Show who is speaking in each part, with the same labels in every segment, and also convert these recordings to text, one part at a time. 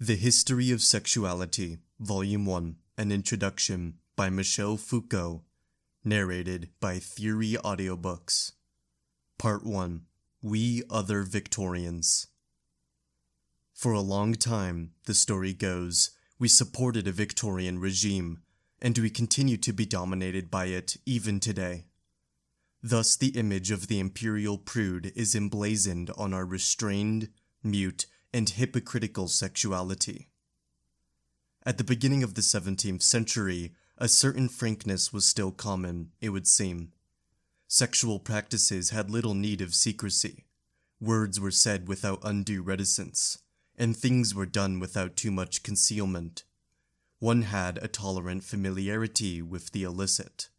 Speaker 1: The History of Sexuality, Volume 1, An Introduction by Michel Foucault, narrated by Theory Audiobooks. Part 1, We Other Victorians. For a long time, the story goes, we supported a Victorian regime, and we continue to be dominated by it even today. Thus the image of the imperial prude is emblazoned on our restrained, mute, and hypocritical sexuality. At the beginning of the 17th century, a certain frankness was still common, it would seem. Sexual practices had little need of secrecy. Words were said without undue reticence, and things were done without too much concealment. One had a tolerant familiarity with the illicit.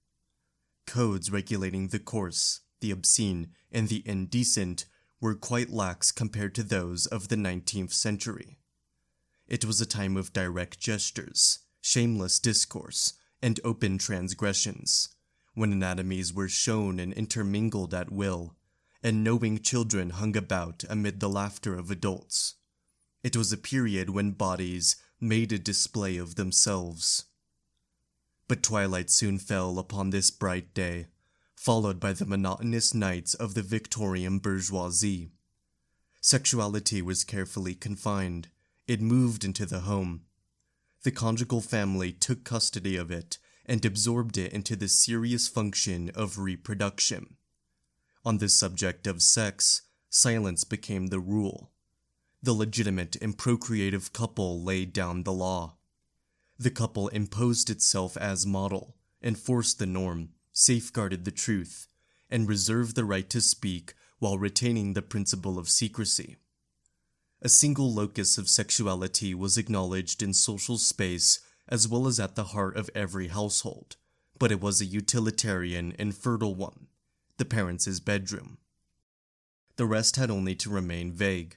Speaker 1: Codes regulating the coarse, the obscene, and the indecent were quite lax compared to those of the 19th century. It was a time of direct gestures, shameless discourse, and open transgressions, when anatomies were shown and intermingled at will, and knowing children hung about amid the laughter of adults. It was a period when bodies made a display of themselves. But twilight soon fell upon this bright day, followed by the monotonous nights of the Victorian bourgeoisie. Sexuality was carefully confined. It moved into the home. The conjugal family took custody of it and absorbed it into the serious function of reproduction. On the subject of sex, silence became the rule. The legitimate and procreative couple laid down the law. The couple imposed itself as model, enforced the norm, safeguarded the truth, and reserved the right to speak while retaining the principle of secrecy. A single locus of sexuality was acknowledged in social space as well as at the heart of every household, but it was a utilitarian and fertile one, the parents' bedroom. The rest had only to remain vague.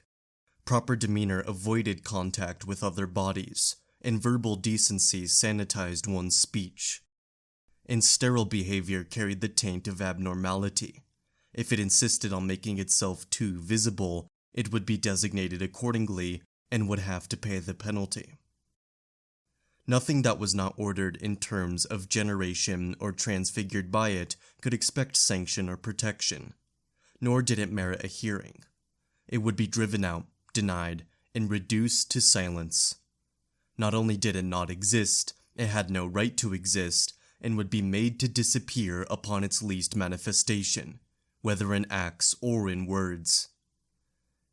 Speaker 1: Proper demeanor avoided contact with other bodies, and verbal decency sanitized one's speech. And sterile behavior carried the taint of abnormality. If it insisted on making itself too visible, it would be designated accordingly and would have to pay the penalty. Nothing that was not ordered in terms of generation or transfigured by it could expect sanction or protection, nor did it merit a hearing. It would be driven out, denied, and reduced to silence. Not only did it not exist, it had no right to exist, and would be made to disappear upon its least manifestation, whether in acts or in words.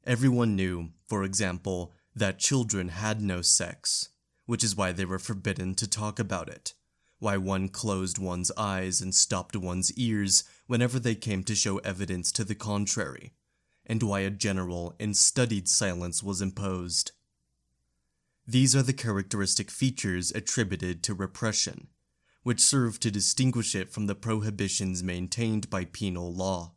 Speaker 1: Everyone knew, for example, that children had no sex, which is why they were forbidden to talk about it, why one closed one's eyes and stopped one's ears whenever they came to show evidence to the contrary, and why a general and studied silence was imposed. These are the characteristic features attributed to repression, which serve to distinguish it from the prohibitions maintained by penal law.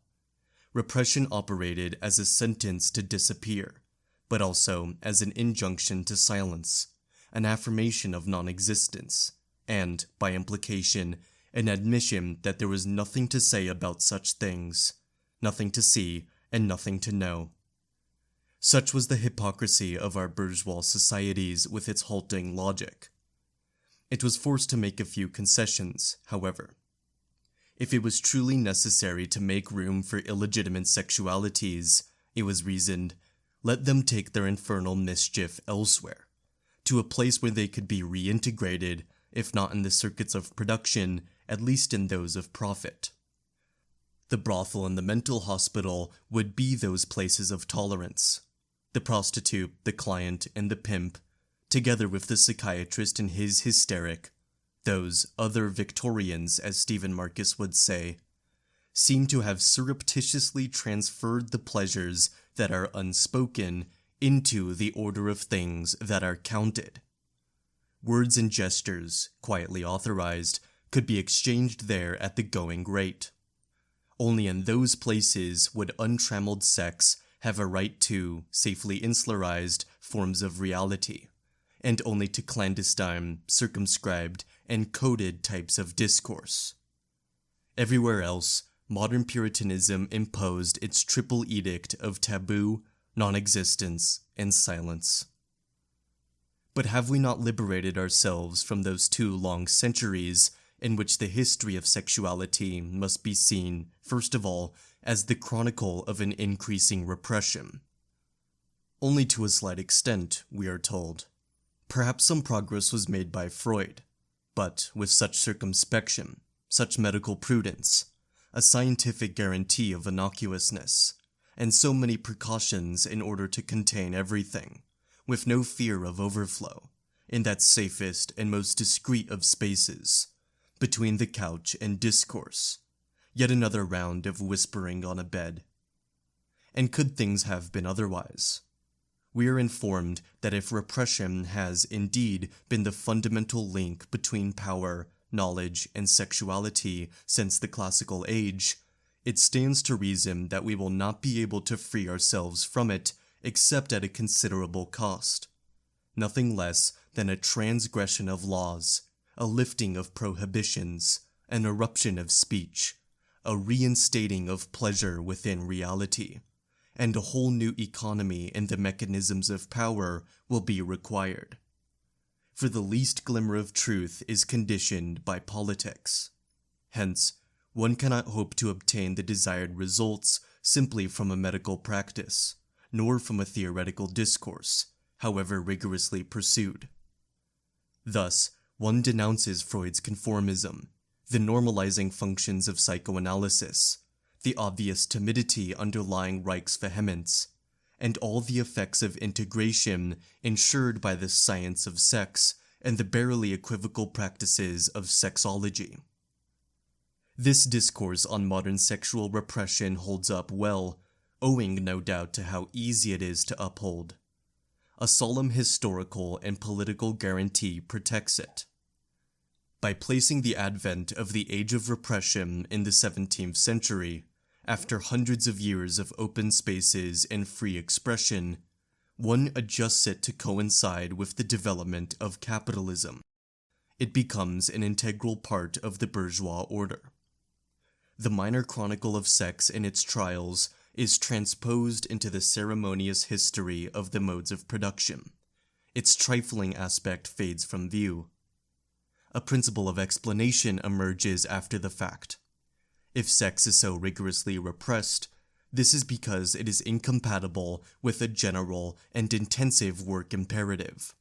Speaker 1: Repression operated as a sentence to disappear, but also as an injunction to silence, an affirmation of non-existence, and, by implication, an admission that there was nothing to say about such things, nothing to see, and nothing to know. Such was the hypocrisy of our bourgeois societies with its halting logic. It was forced to make a few concessions, however. If it was truly necessary to make room for illegitimate sexualities, it was reasoned, let them take their infernal mischief elsewhere, to a place where they could be reintegrated, if not in the circuits of production, at least in those of profit. The brothel and the mental hospital would be those places of tolerance. The prostitute, the client, and the pimp, together with the psychiatrist and his hysteric, those other Victorians, as Stephen Marcus would say, seem to have surreptitiously transferred the pleasures that are unspoken into the order of things that are counted. Words and gestures, quietly authorized, could be exchanged there at the going rate. Only in those places would untrammeled sex have a right to, safely insularized, forms of reality, and only to clandestine, circumscribed, and coded types of discourse. Everywhere else, modern Puritanism imposed its triple edict of taboo, non-existence, and silence. But have we not liberated ourselves from those 2 long centuries in which the history of sexuality must be seen, first of all, as the chronicle of an increasing repression? Only to a slight extent, we are told. Perhaps some progress was made by Freud, but with such circumspection, such medical prudence, a scientific guarantee of innocuousness, and so many precautions in order to contain everything, with no fear of overflow, in that safest and most discreet of spaces, between the couch and discourse, yet another round of whispering on a bed. And could things have been otherwise? We are informed that if repression has indeed been the fundamental link between power, knowledge, and sexuality since the classical age, it stands to reason that we will not be able to free ourselves from it except at a considerable cost. Nothing less than a transgression of laws, a lifting of prohibitions, an eruption of speech, a reinstating of pleasure within reality, and a whole new economy in the mechanisms of power will be required. For the least glimmer of truth is conditioned by politics. Hence, one cannot hope to obtain the desired results simply from a medical practice, nor from a theoretical discourse, however rigorously pursued. Thus, one denounces Freud's conformism, the normalizing functions of psychoanalysis, the obvious timidity underlying Reich's vehemence, and all the effects of integration ensured by the science of sex and the barely equivocal practices of sexology. This discourse on modern sexual repression holds up well, owing no doubt to how easy it is to uphold. A solemn historical and political guarantee protects it. By placing the advent of the age of repression in the 17th century, after hundreds of years of open spaces and free expression, one adjusts it to coincide with the development of capitalism. It becomes an integral part of the bourgeois order. The minor chronicle of sex and its trials is transposed into the ceremonious history of the modes of production. Its trifling aspect fades from view. A principle of explanation emerges after the fact. If sex is so rigorously repressed, this is because it is incompatible with a general and intensive work imperative.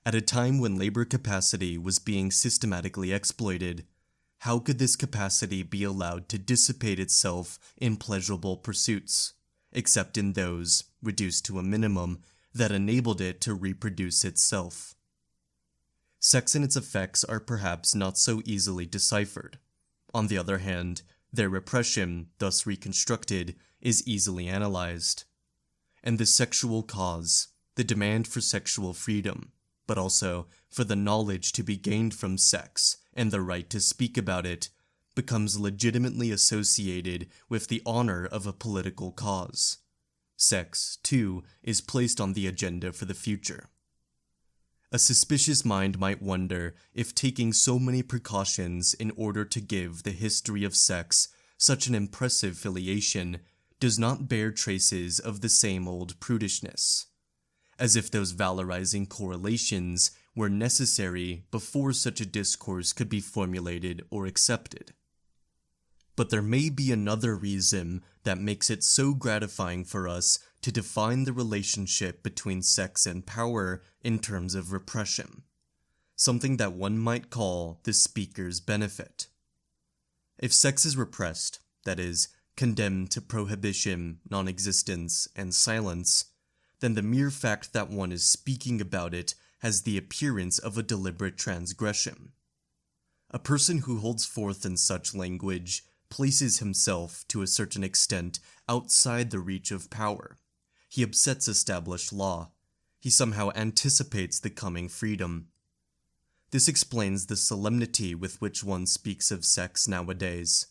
Speaker 1: At a time when labor capacity was being systematically exploited, how could this capacity be allowed to dissipate itself in pleasurable pursuits, except in those, reduced to a minimum, that enabled it to reproduce itself? Sex and its effects are perhaps not so easily deciphered. On the other hand, their repression, thus reconstructed, is easily analyzed. And the sexual cause, the demand for sexual freedom, but also for the knowledge to be gained from sex and the right to speak about it, becomes legitimately associated with the honor of a political cause. Sex, too, is placed on the agenda for the future. A suspicious mind might wonder if taking so many precautions in order to give the history of sex such an impressive filiation does not bear traces of the same old prudishness, as if those valorizing correlations were necessary before such a discourse could be formulated or accepted. But there may be another reason that makes it so gratifying for us to define the relationship between sex and power in terms of repression, something that one might call the speaker's benefit. If sex is repressed, that is, condemned to prohibition, non-existence, and silence, then the mere fact that one is speaking about it has the appearance of a deliberate transgression. A person who holds forth in such language places himself, to a certain extent, outside the reach of power. He upsets established law. He somehow anticipates the coming freedom. This explains the solemnity with which one speaks of sex nowadays.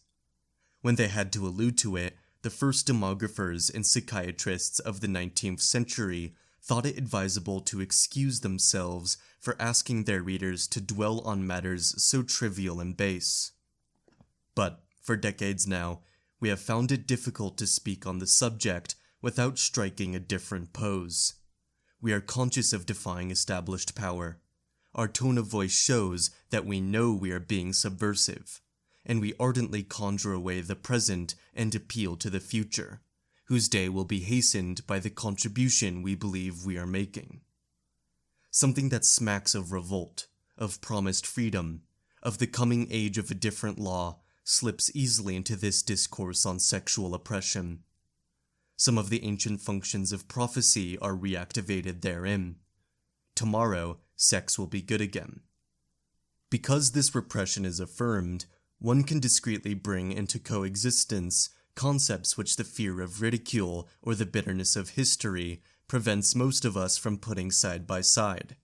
Speaker 1: When they had to allude to it, the first demographers and psychiatrists of the 19th century thought it advisable to excuse themselves for asking their readers to dwell on matters so trivial and base. But, for decades now, we have found it difficult to speak on the subject without striking a different pose. we are conscious of defying established power. Our tone of voice shows that we know we are being subversive, and we ardently conjure away the present and appeal to the future, whose day will be hastened by the contribution we believe we are making. Something that smacks of revolt, of promised freedom, of the coming age of a different law, slips easily into this discourse on sexual oppression. Some of the ancient functions of prophecy are reactivated therein. Tomorrow, sex will be good again. Because this repression is affirmed, one can discreetly bring into coexistence concepts which the fear of ridicule or the bitterness of history prevents most of us from putting side by side.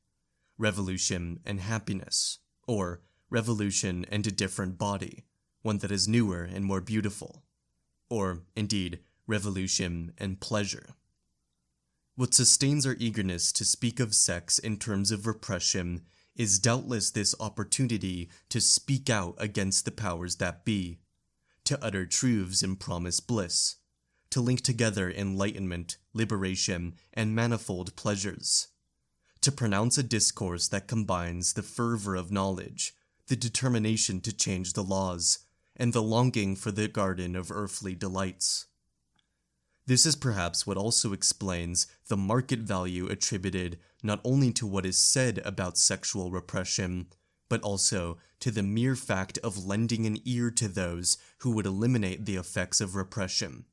Speaker 1: Revolution and happiness, or revolution and a different body, one that is newer and more beautiful, or, indeed, revolution and pleasure. What sustains our eagerness to speak of sex in terms of repression is doubtless this opportunity to speak out against the powers that be, to utter truths and promise bliss, to link together enlightenment, liberation, and manifold pleasures, to pronounce a discourse that combines the fervor of knowledge, the determination to change the laws, and the longing for the garden of earthly delights. This is perhaps what also explains the market value attributed not only to what is said about sexual repression, but also to the mere fact of lending an ear to those who would eliminate the effects of repression.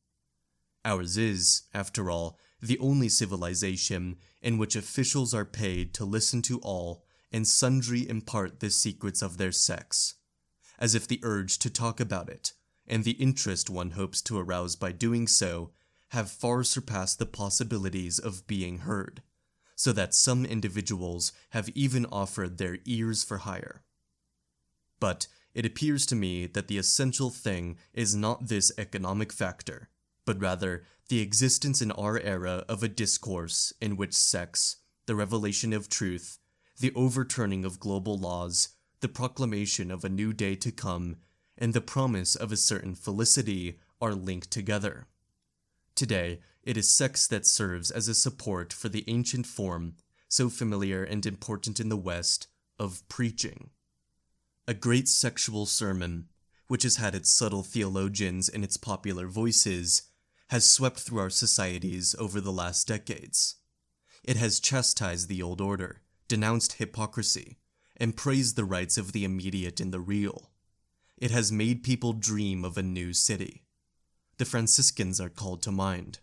Speaker 1: Ours is, after all, the only civilization in which officials are paid to listen to all and sundry impart the secrets of their sex, as if the urge to talk about it, and the interest one hopes to arouse by doing so, have far surpassed the possibilities of being heard, so that some individuals have even offered their ears for hire. But it appears to me that the essential thing is not this economic factor, but rather the existence in our era of a discourse in which sex, the revelation of truth, the overturning of global laws, the proclamation of a new day to come, and the promise of a certain felicity are linked together. Today, it is sex that serves as a support for the ancient form, so familiar and important in the West, of preaching. A great sexual sermon, which has had its subtle theologians and its popular voices, has swept through our societies over the last decades. It has chastised the old order, denounced hypocrisy, and praised the rights of the immediate and the real. It has made people dream of a new city. The Franciscans are called to mind.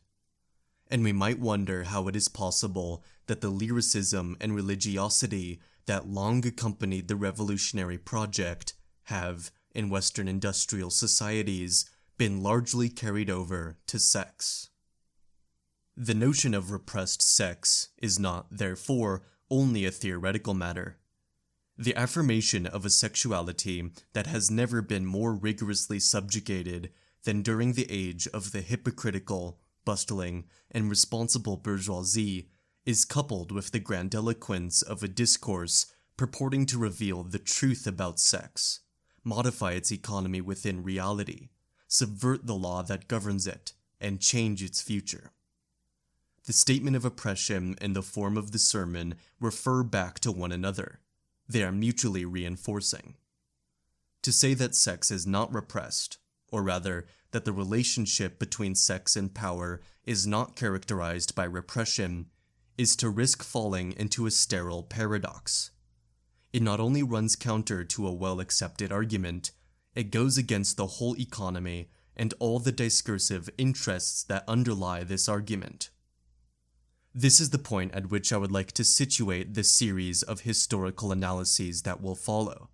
Speaker 1: And we might wonder how it is possible that the lyricism and religiosity that long accompanied the revolutionary project have, in Western industrial societies, been largely carried over to sex. The notion of repressed sex is not, therefore, only a theoretical matter. The affirmation of a sexuality that has never been more rigorously subjugated than during the age of the hypocritical, bustling, and responsible bourgeoisie is coupled with the grandiloquence of a discourse purporting to reveal the truth about sex, modify its economy within reality, subvert the law that governs it, and change its future. The statement of oppression and the form of the sermon refer back to one another. They are mutually reinforcing. To say that sex is not repressed, or rather, that the relationship between sex and power is not characterized by repression, is to risk falling into a sterile paradox. It not only runs counter to a well-accepted argument, it goes against the whole economy and all the discursive interests that underlie this argument. This is the point at which I would like to situate the series of historical analyses that will follow,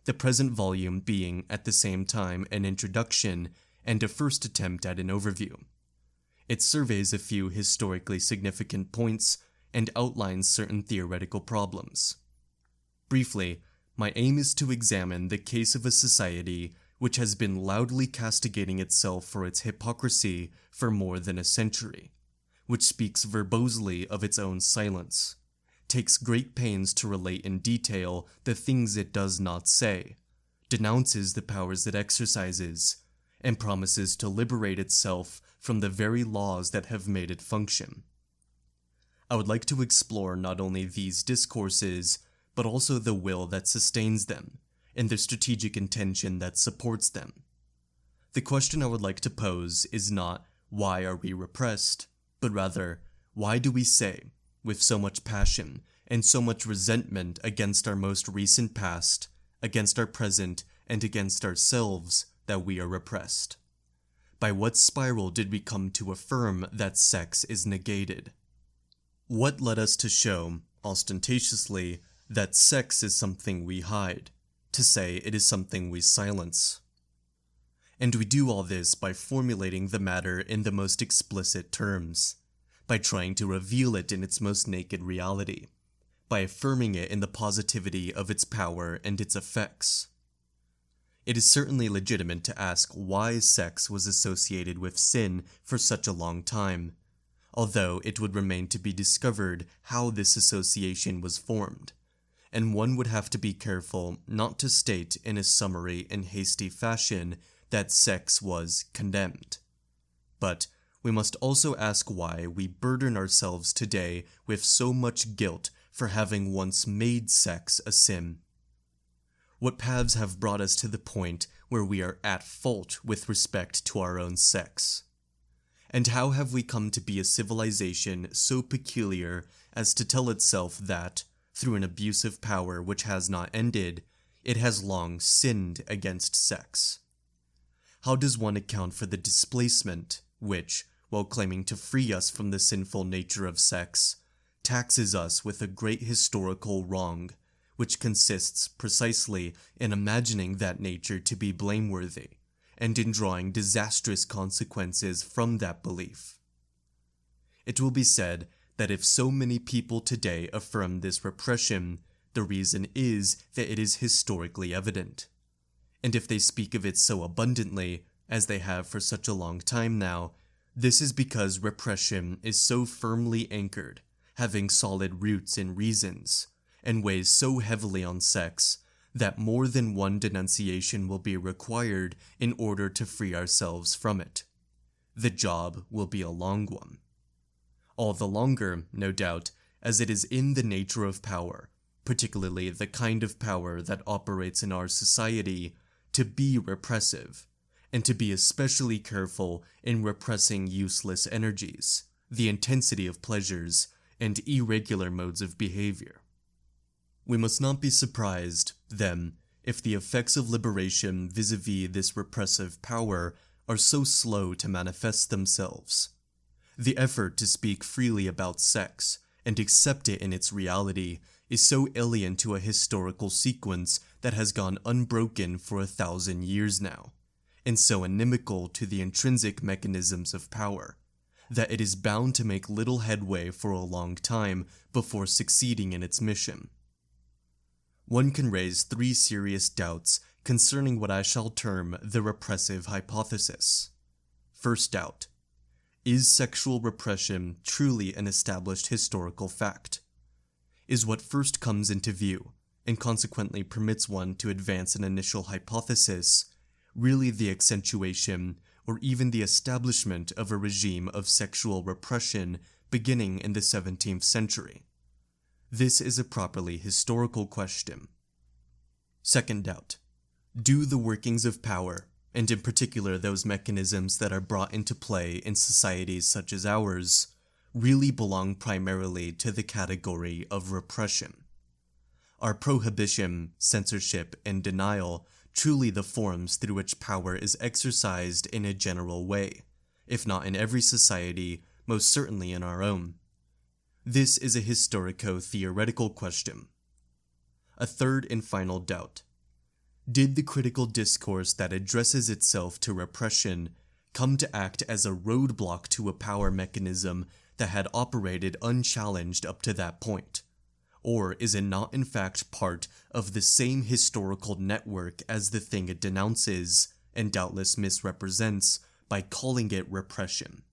Speaker 1: the present volume being at the same time an introduction and a first attempt at an overview. It surveys a few historically significant points and outlines certain theoretical problems. Briefly, my aim is to examine the case of a society which has been loudly castigating itself for its hypocrisy for more than a century, which speaks verbosely of its own silence, takes great pains to relate in detail the things it does not say, denounces the powers it exercises, and promises to liberate itself from the very laws that have made it function. I would like to explore not only these discourses, but also the will that sustains them, and the strategic intention that supports them. The question I would like to pose is not, why are we repressed, but rather, why do we say, with so much passion and so much resentment against our most recent past, against our present, and against ourselves, that we are repressed? By what spiral did we come to affirm that sex is negated? What led us to show, ostentatiously, that sex is something we hide, to say it is something we silence? And we do all this by formulating the matter in the most explicit terms, by trying to reveal it in its most naked reality, by affirming it in the positivity of its power and its effects. It is certainly legitimate to ask why sex was associated with sin for such a long time, although it would remain to be discovered how this association was formed, and one would have to be careful not to state in a summary and hasty fashion that sex was condemned. But we must also ask why we burden ourselves today with so much guilt for having once made sex a sin. What paths have brought us to the point where we are at fault with respect to our own sex? And how have we come to be a civilization so peculiar as to tell itself that, through an abuse of power which has not ended, it has long sinned against sex? How does one account for the displacement which, while claiming to free us from the sinful nature of sex, taxes us with a great historical wrong, which consists precisely in imagining that nature to be blameworthy, and in drawing disastrous consequences from that belief? It will be said that if so many people today affirm this repression, the reason is that it is historically evident. And if they speak of it so abundantly, as they have for such a long time now, this is because repression is so firmly anchored, having solid roots in reasons, and weighs so heavily on sex, that more than one denunciation will be required in order to free ourselves from it. The job will be a long one. All the longer, no doubt, as it is in the nature of power, particularly the kind of power that operates in our society, to be repressive, and to be especially careful in repressing useless energies, the intensity of pleasures, and irregular modes of behavior. We must not be surprised, then, if the effects of liberation vis-a-vis this repressive power are so slow to manifest themselves. The effort to speak freely about sex and accept it in its reality is so alien to a historical sequence that has gone unbroken for 1,000 years now, and so inimical to the intrinsic mechanisms of power, that it is bound to make little headway for a long time before succeeding in its mission. One can raise 3 serious doubts concerning what I shall term the repressive hypothesis. First doubt: is sexual repression truly an established historical fact? Is what first comes into view, and consequently permits one to advance an initial hypothesis, really the accentuation or even the establishment of a regime of sexual repression beginning in the 17th century? This is a properly historical question. Second doubt: do the workings of power, and in particular those mechanisms that are brought into play in societies such as ours, really belong primarily to the category of repression? Are prohibition, censorship, and denial truly the forms through which power is exercised in a general way, if not in every society, most certainly in our own? This is a historico-theoretical question. A third and final doubt: did the critical discourse that addresses itself to repression come to act as a roadblock to a power mechanism that had operated unchallenged up to that point? Or is it not in fact part of the same historical network as the thing it denounces, and doubtless misrepresents, by calling it repression?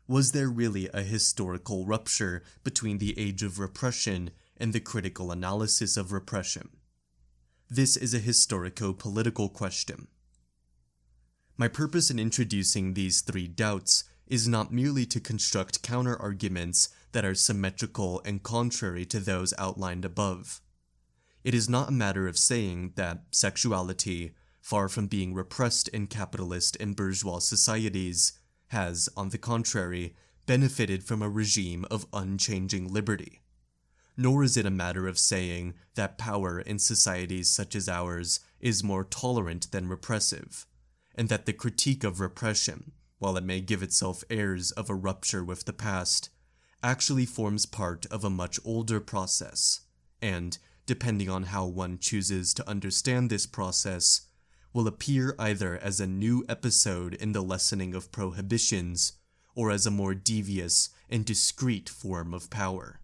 Speaker 1: Was there really a historical rupture between the age of repression and the critical analysis of repression? This is a historico-political question. My purpose in introducing these 3 doubts is not merely to construct counter-arguments that are symmetrical and contrary to those outlined above. It is not a matter of saying that sexuality, far from being repressed in capitalist and bourgeois societies, has, on the contrary, benefited from a regime of unchanging liberty. Nor is it a matter of saying that power in societies such as ours is more tolerant than repressive, and that the critique of repression, while it may give itself airs of a rupture with the past, actually forms part of a much older process, and, depending on how one chooses to understand this process, will appear either as a new episode in the lessening of prohibitions, or as a more devious and discrete form of power.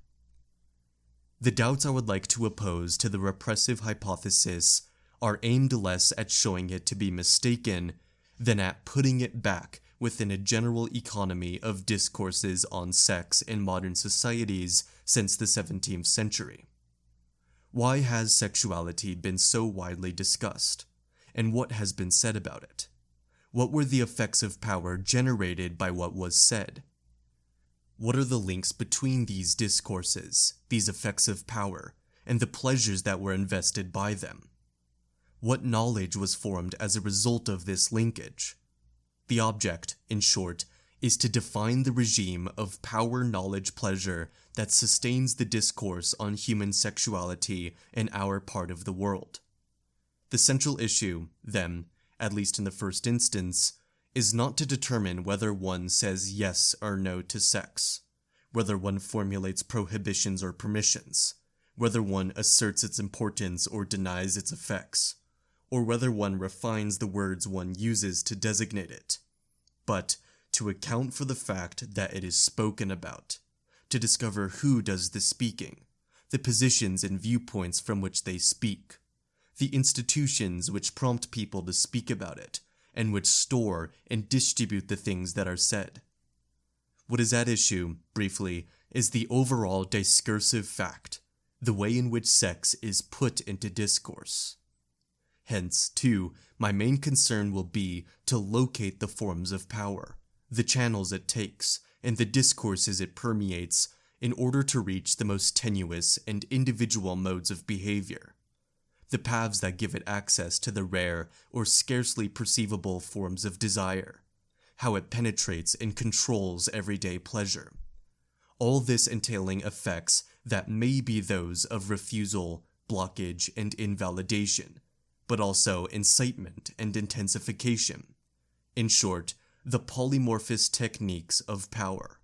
Speaker 1: The doubts I would like to oppose to the repressive hypothesis are aimed less at showing it to be mistaken than at putting it back within a general economy of discourses on sex in modern societies since the 17th century. Why has sexuality been so widely discussed, and what has been said about it? What were the effects of power generated by what was said? What are the links between these discourses, these effects of power, and the pleasures that were invested by them? What knowledge was formed as a result of this linkage? The object, in short, is to define the regime of power, knowledge, pleasure that sustains the discourse on human sexuality in our part of the world. The central issue, then, at least in the first instance, is not to determine whether one says yes or no to sex, whether one formulates prohibitions or permissions, whether one asserts its importance or denies its effects, or whether one refines the words one uses to designate it, but to account for the fact that it is spoken about, to discover who does the speaking, the positions and viewpoints from which they speak, the institutions which prompt people to speak about it, and which store and distribute the things that are said. What is at issue, briefly, is the overall discursive fact, the way in which sex is put into discourse. Hence, too, my main concern will be to locate the forms of power, the channels it takes, and the discourses it permeates in order to reach the most tenuous and individual modes of behavior, the paths that give it access to the rare or scarcely perceivable forms of desire, how it penetrates and controls everyday pleasure. All this entailing effects that may be those of refusal, blockage, and invalidation, but also incitement and intensification. In short, the polymorphous techniques of power.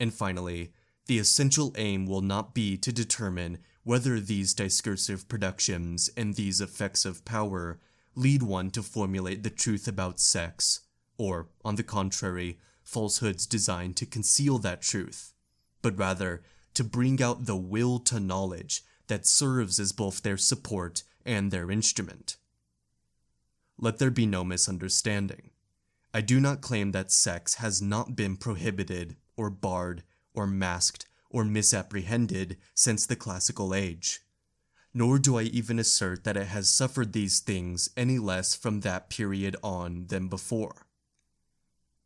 Speaker 1: And finally, the essential aim will not be to determine whether these discursive productions and these effects of power lead one to formulate the truth about sex, or, on the contrary, falsehoods designed to conceal that truth, but rather to bring out the will to knowledge that serves as both their support and their instrument. Let there be no misunderstanding. I do not claim that sex has not been prohibited, or barred, or masked, or misapprehended since the classical age. Nor do I even assert that it has suffered these things any less from that period on than before.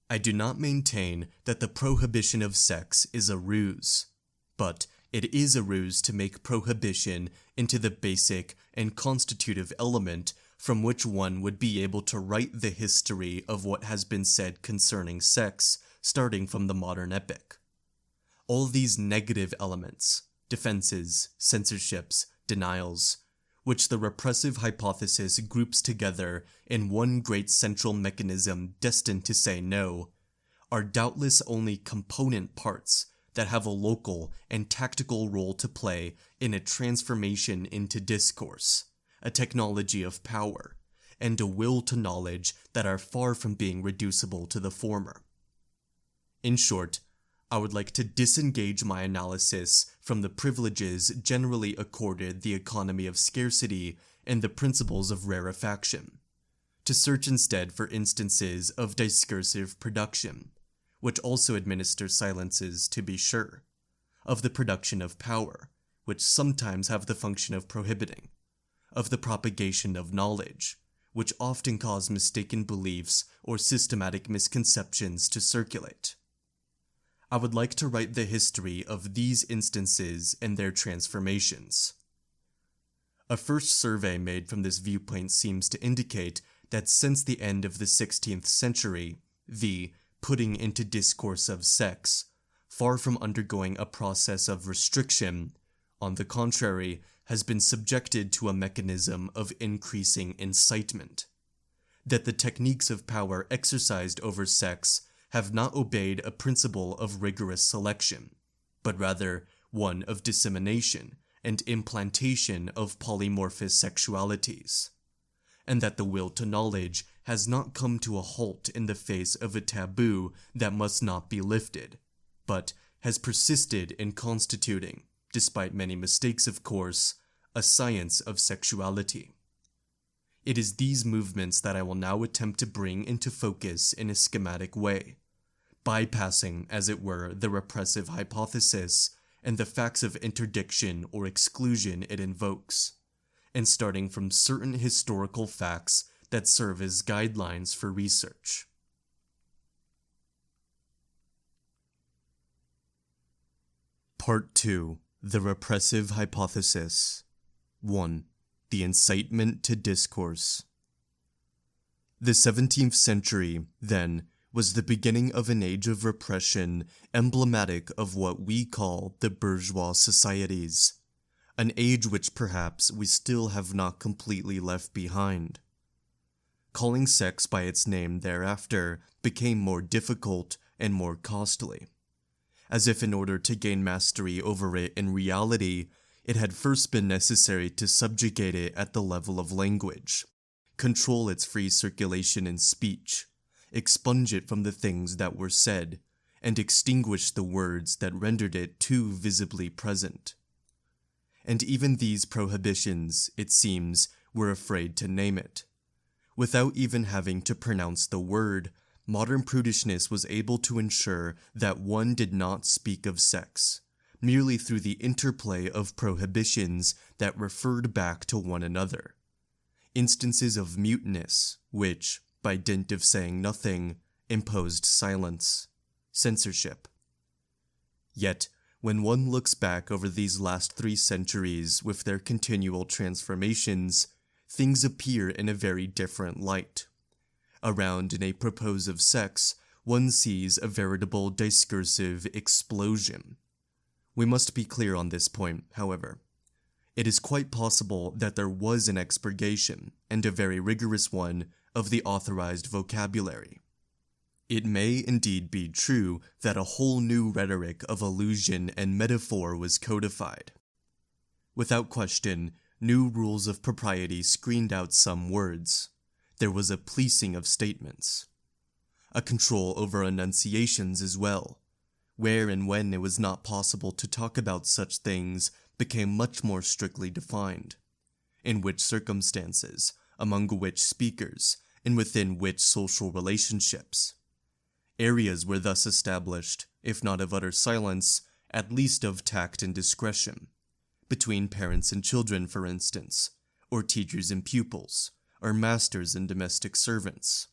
Speaker 1: I do not maintain that the prohibition of sex is a ruse, but it is a ruse to make prohibition into the basic and constitutive element from which one would be able to write the history of what has been said concerning sex starting from the modern epoch. All these negative elements, defenses, censorships, denials, which the repressive hypothesis groups together in one great central mechanism destined to say no, are doubtless only component parts that have a local and tactical role to play in a transformation into discourse, a technology of power, and a will to knowledge that are far from being reducible to the former. In short, I would like to disengage my analysis from the privileges generally accorded the economy of scarcity and the principles of rarefaction, to search instead for instances of discursive production, which also administer silences to be sure, of the production of power, which sometimes have the function of prohibiting, of the propagation of knowledge, which often cause mistaken beliefs or systematic misconceptions to circulate. I would like to write the history of these instances and their transformations. A first survey made from this viewpoint seems to indicate that since the end of the 16th century, the putting into discourse of sex, far from undergoing a process of restriction, on the contrary, has been subjected to a mechanism of increasing incitement. That the techniques of power exercised over sex have not obeyed a principle of rigorous selection, but rather one of dissemination and implantation of polymorphous sexualities, and that the will to knowledge has not come to a halt in the face of a taboo that must not be lifted, but has persisted in constituting, despite many mistakes of course, a science of sexuality. It is these movements that I will now attempt to bring into focus in a schematic way, bypassing, as it were, the repressive hypothesis and the facts of interdiction or exclusion it invokes, and starting from certain historical facts that serve as guidelines for research. Part 2. The Repressive Hypothesis. 1. The Incitement to Discourse. The 17th century, then, was the beginning of an age of repression emblematic of what we call the bourgeois societies, an age which perhaps we still have not completely left behind. Calling sex by its name thereafter became more difficult and more costly, as if in order to gain mastery over it in reality, it had first been necessary to subjugate it at the level of language, control its free circulation in speech, expunge it from the things that were said, and extinguish the words that rendered it too visibly present. And even these prohibitions, it seems, were afraid to name it. Without even having to pronounce the word, modern prudishness was able to ensure that one did not speak of sex, merely through the interplay of prohibitions that referred back to one another. Instances of muteness, which, by dint of saying nothing, imposed silence, censorship. Yet, when one looks back over these last 3 centuries with their continual transformations, things appear in a very different light. Around an apropos of sex, one sees a veritable discursive explosion. We must be clear on this point, however. It is quite possible that there was an expurgation, and a very rigorous one, of the authorized vocabulary. It may indeed be true that a whole new rhetoric of allusion and metaphor was codified. Without question, new rules of propriety screened out some words. There was a policing of statements, a control over enunciations as well. Where and when it was not possible to talk about such things became much more strictly defined. In which circumstances, among which speakers, and within which social relationships. Areas were thus established, if not of utter silence, at least of tact and discretion, between parents and children, for instance, or teachers and pupils, or masters and domestic servants.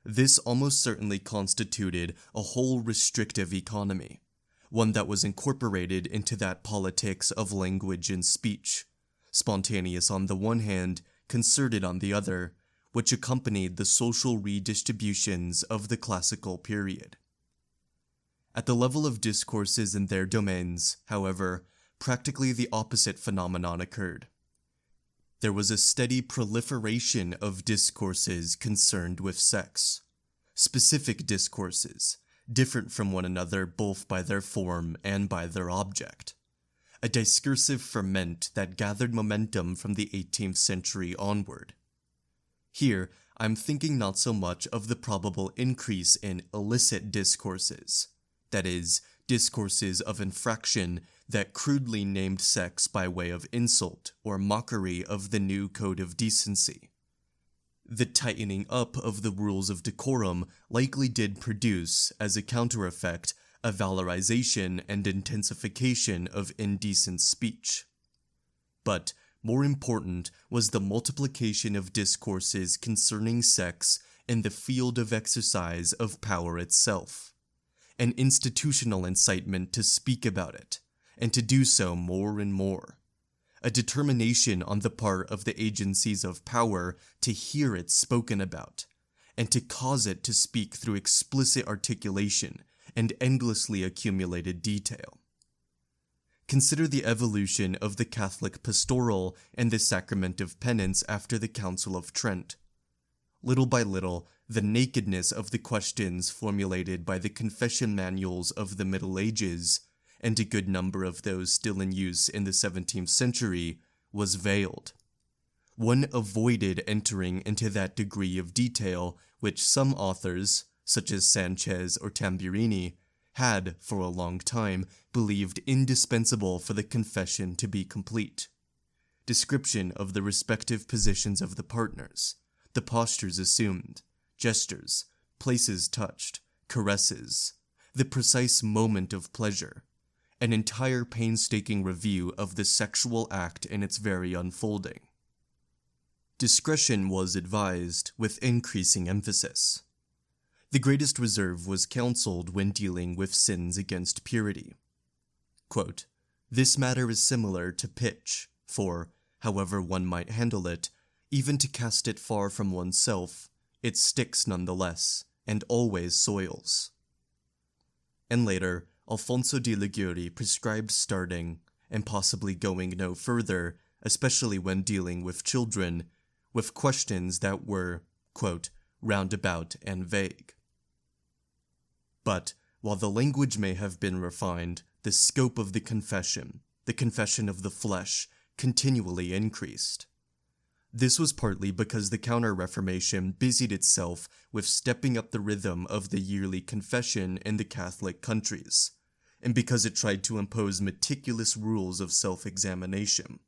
Speaker 1: This almost certainly constituted a whole restrictive economy, one that was incorporated into that politics of language and speech, spontaneous on the one hand, concerted on the other, which accompanied the social redistributions of the classical period. At the level of discourses in their domains, however, practically the opposite phenomenon occurred. There was a steady proliferation of discourses concerned with sex, specific discourses, different from one another both by their form and by their object, a discursive ferment that gathered momentum from the 18th century onward. Here, I'm thinking not so much of the probable increase in illicit discourses, that is, discourses of infraction that crudely named sex by way of insult or mockery of the new code of decency. The tightening up of the rules of decorum likely did produce, as a counter-effect, a valorization and intensification of indecent speech. But more important was the multiplication of discourses concerning sex in the field of exercise of power itself, an institutional incitement to speak about it, and to do so more and more, a determination on the part of the agencies of power to hear it spoken about, and to cause it to speak through explicit articulation and endlessly accumulated detail. Consider the evolution of the Catholic pastoral and the sacrament of penance after the Council of Trent. Little by little, the nakedness of the questions formulated by the confession manuals of the Middle Ages, and a good number of those still in use in the 17th century, was veiled. One avoided entering into that degree of detail which some authors, such as Sanchez or Tamburini, had, for a long time, believed indispensable for the confession to be complete. Description of the respective positions of the partners, the postures assumed, gestures, places touched, caresses, the precise moment of pleasure, an entire painstaking review of the sexual act in its very unfolding. Discretion was advised with increasing emphasis. The greatest reserve was counseled when dealing with sins against purity. Quote, "This matter is similar to pitch, for, however one might handle it, even to cast it far from oneself, it sticks nonetheless, and always soils." And later, Alfonso de Liguori prescribed starting, and possibly going no further, especially when dealing with children, with questions that were, quote, "roundabout and vague." But, while the language may have been refined, the scope of the confession of the flesh, continually increased. This was partly because the Counter-Reformation busied itself with stepping up the rhythm of the yearly confession in the Catholic countries, and because it tried to impose meticulous rules of self-examination.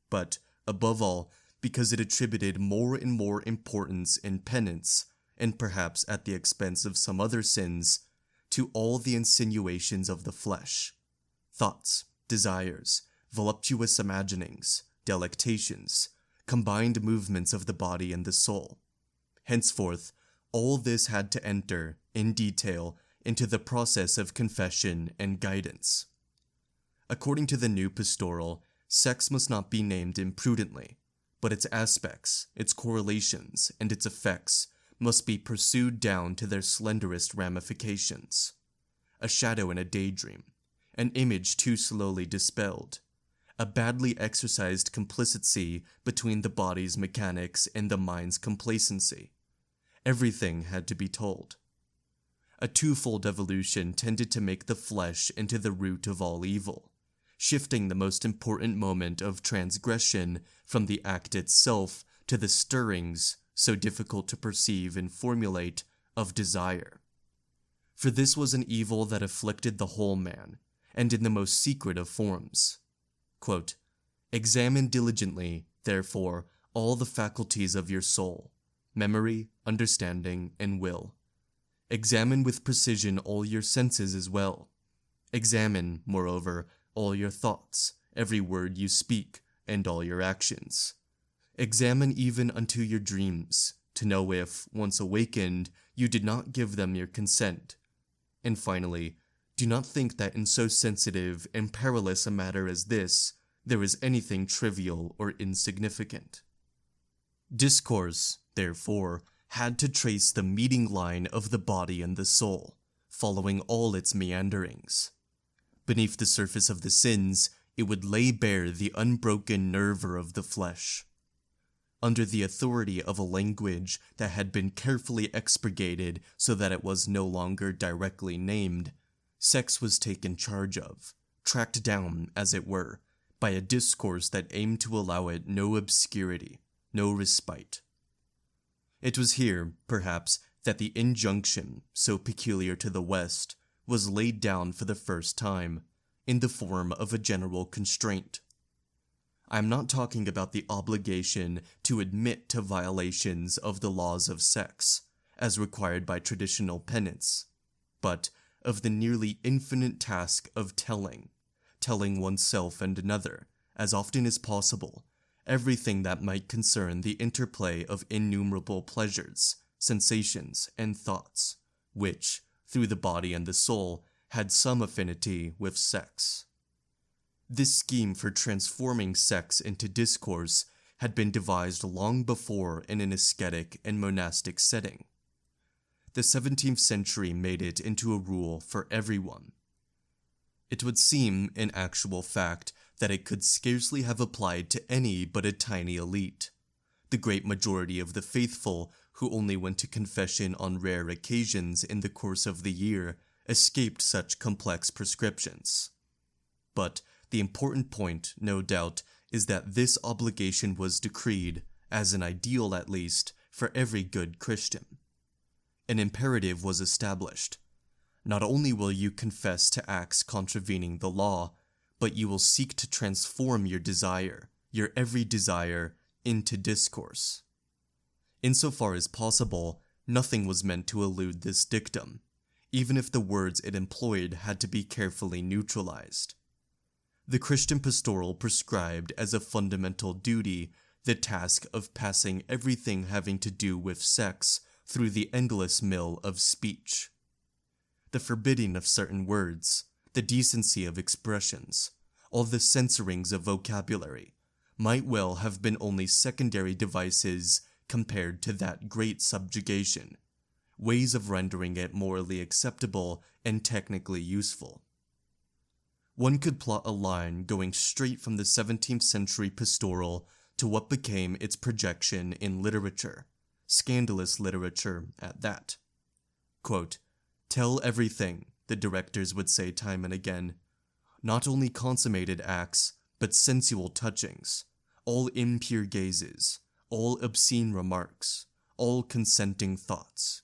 Speaker 1: But, above all, because it attributed more and more importance in penance, and perhaps at the expense of some other sins, to all the insinuations of the flesh, thoughts, desires, voluptuous imaginings, delectations, combined movements of the body and the soul. Henceforth, all this had to enter, in detail, into the process of confession and guidance. According to the new pastoral, sex must not be named imprudently, but its aspects, its correlations, and its effects must be pursued down to their slenderest ramifications. A shadow in a daydream, an image too slowly dispelled, a badly exercised complicity between the body's mechanics and the mind's complacency. Everything had to be told. A twofold evolution tended to make the flesh into the root of all evil, shifting the most important moment of transgression from the act itself to the stirrings, so difficult to perceive and formulate, of desire. For this was an evil that afflicted the whole man, and in the most secret of forms. Quote, "Examine diligently, therefore, all the faculties of your soul, memory, understanding, and will. Examine with precision all your senses as well. Examine, moreover, all your thoughts, every word you speak, and all your actions. Examine even unto your dreams, to know if, once awakened, you did not give them your consent. And finally, do not think that in so sensitive and perilous a matter as this, there is anything trivial or insignificant." Discourse, therefore, had to trace the meeting line of the body and the soul, following all its meanderings. Beneath the surface of the sins, it would lay bare the unbroken nervure of the flesh. Under the authority of a language that had been carefully expurgated so that it was no longer directly named, sex was taken charge of, tracked down, as it were, by a discourse that aimed to allow it no obscurity, no respite. It was here, perhaps, that the injunction, so peculiar to the West, was laid down for the first time, in the form of a general constraint. I am not talking about the obligation to admit to violations of the laws of sex, as required by traditional penance, but of the nearly infinite task of telling oneself and another, as often as possible, everything that might concern the interplay of innumerable pleasures, sensations, and thoughts, which, through the body and the soul, had some affinity with sex. This scheme for transforming sex into discourse had been devised long before in an ascetic and monastic setting. The 17th century made it into a rule for everyone. It would seem, in actual fact, that it could scarcely have applied to any but a tiny elite. The great majority of the faithful, who only went to confession on rare occasions in the course of the year, escaped such complex prescriptions. But the important point, no doubt, is that this obligation was decreed, as an ideal at least, for every good Christian. An imperative was established. Not only will you confess to acts contravening the law, but you will seek to transform your desire, your every desire, into discourse. Insofar as possible, nothing was meant to elude this dictum, even if the words it employed had to be carefully neutralized. The Christian pastoral prescribed as a fundamental duty the task of passing everything having to do with sex through the endless mill of speech. The forbidding of certain words, the decency of expressions, all the censorings of vocabulary, might well have been only secondary devices compared to that great subjugation, ways of rendering it morally acceptable and technically useful. One could plot a line going straight from the 17th century pastoral to what became its projection in literature, scandalous literature at that. Quote, "Tell everything," the directors would say time and again, "not only consummated acts, but sensual touchings, all impure gazes, all obscene remarks, all consenting thoughts."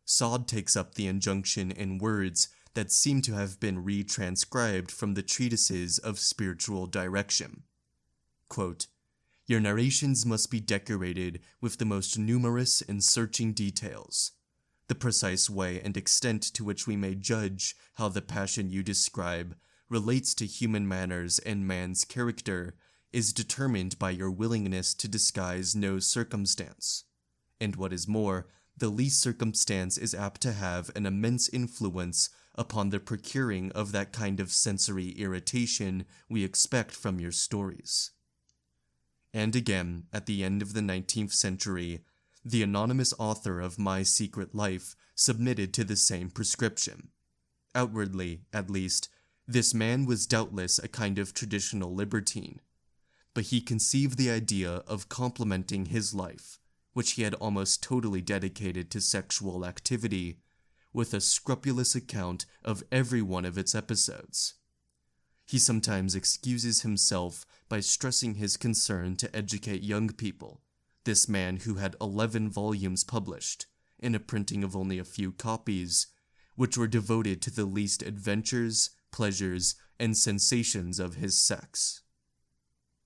Speaker 1: Sod takes up the injunction in words that seem to have been retranscribed from the treatises of spiritual direction. Quote, "Your narrations must be decorated with the most numerous and searching details. The precise way and extent to which we may judge how the passion you describe relates to human manners and man's character is determined by your willingness to disguise no circumstance. And what is more, the least circumstance is apt to have an immense influence upon the procuring of that kind of sensory irritation we expect from your stories." And again, at the end of the 19th century, the anonymous author of My Secret Life submitted to the same prescription. Outwardly, at least, this man was doubtless a kind of traditional libertine, but he conceived the idea of complementing his life, which he had almost totally dedicated to sexual activity, with a scrupulous account of every one of its episodes. He sometimes excuses himself by stressing his concern to educate young people, this man who had 11 volumes published, in a printing of only a few copies, which were devoted to the least adventures, pleasures, and sensations of his sex.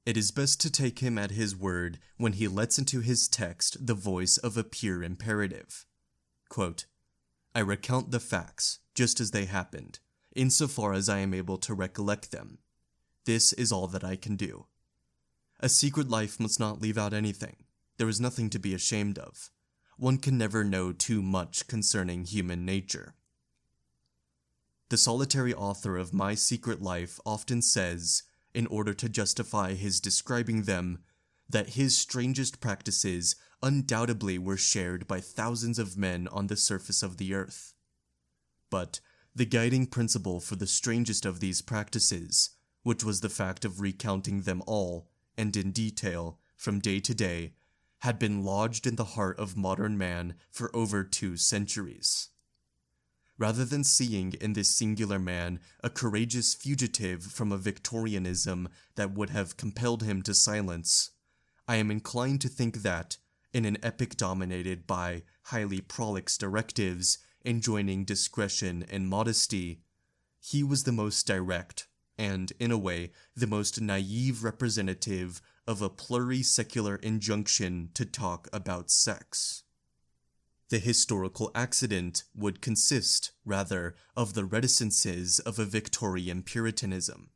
Speaker 1: It is best to take him at his word when he lets into his text the voice of a pure imperative. Quote, "I recount the facts, just as they happened, insofar as I am able to recollect them. This is all that I can do. A secret life must not leave out anything. There is nothing to be ashamed of. One can never know too much concerning human nature." The solitary author of My Secret Life often says, in order to justify his describing them, that his strangest practices undoubtedly were shared by thousands of men on the surface of the earth. But the guiding principle for the strangest of these practices, which was the fact of recounting them all, and in detail, from day to day, had been lodged in the heart of modern man for over 2 centuries. Rather than seeing in this singular man a courageous fugitive from a Victorianism that would have compelled him to silence, I am inclined to think that, in an epoch dominated by highly prolix directives enjoining discretion and modesty, he was the most direct, and, in a way, the most naive representative of a pluri-secular injunction to talk about sex. The historical accident would consist, rather, of the reticences of a Victorian Puritanism.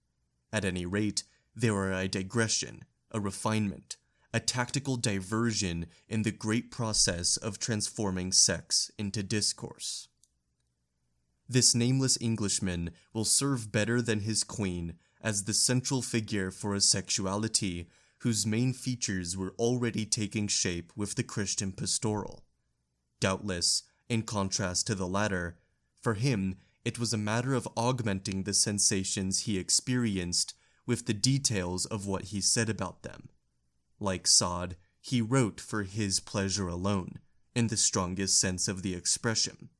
Speaker 1: At any rate, they were a digression, a refinement, a tactical diversion in the great process of transforming sex into discourse. This nameless Englishman will serve better than his queen as the central figure for a sexuality whose main features were already taking shape with the Christian pastoral. Doubtless, in contrast to the latter, for him it was a matter of augmenting the sensations he experienced with the details of what he said about them. Like Sade, he wrote for his pleasure alone, in the strongest sense of the expression.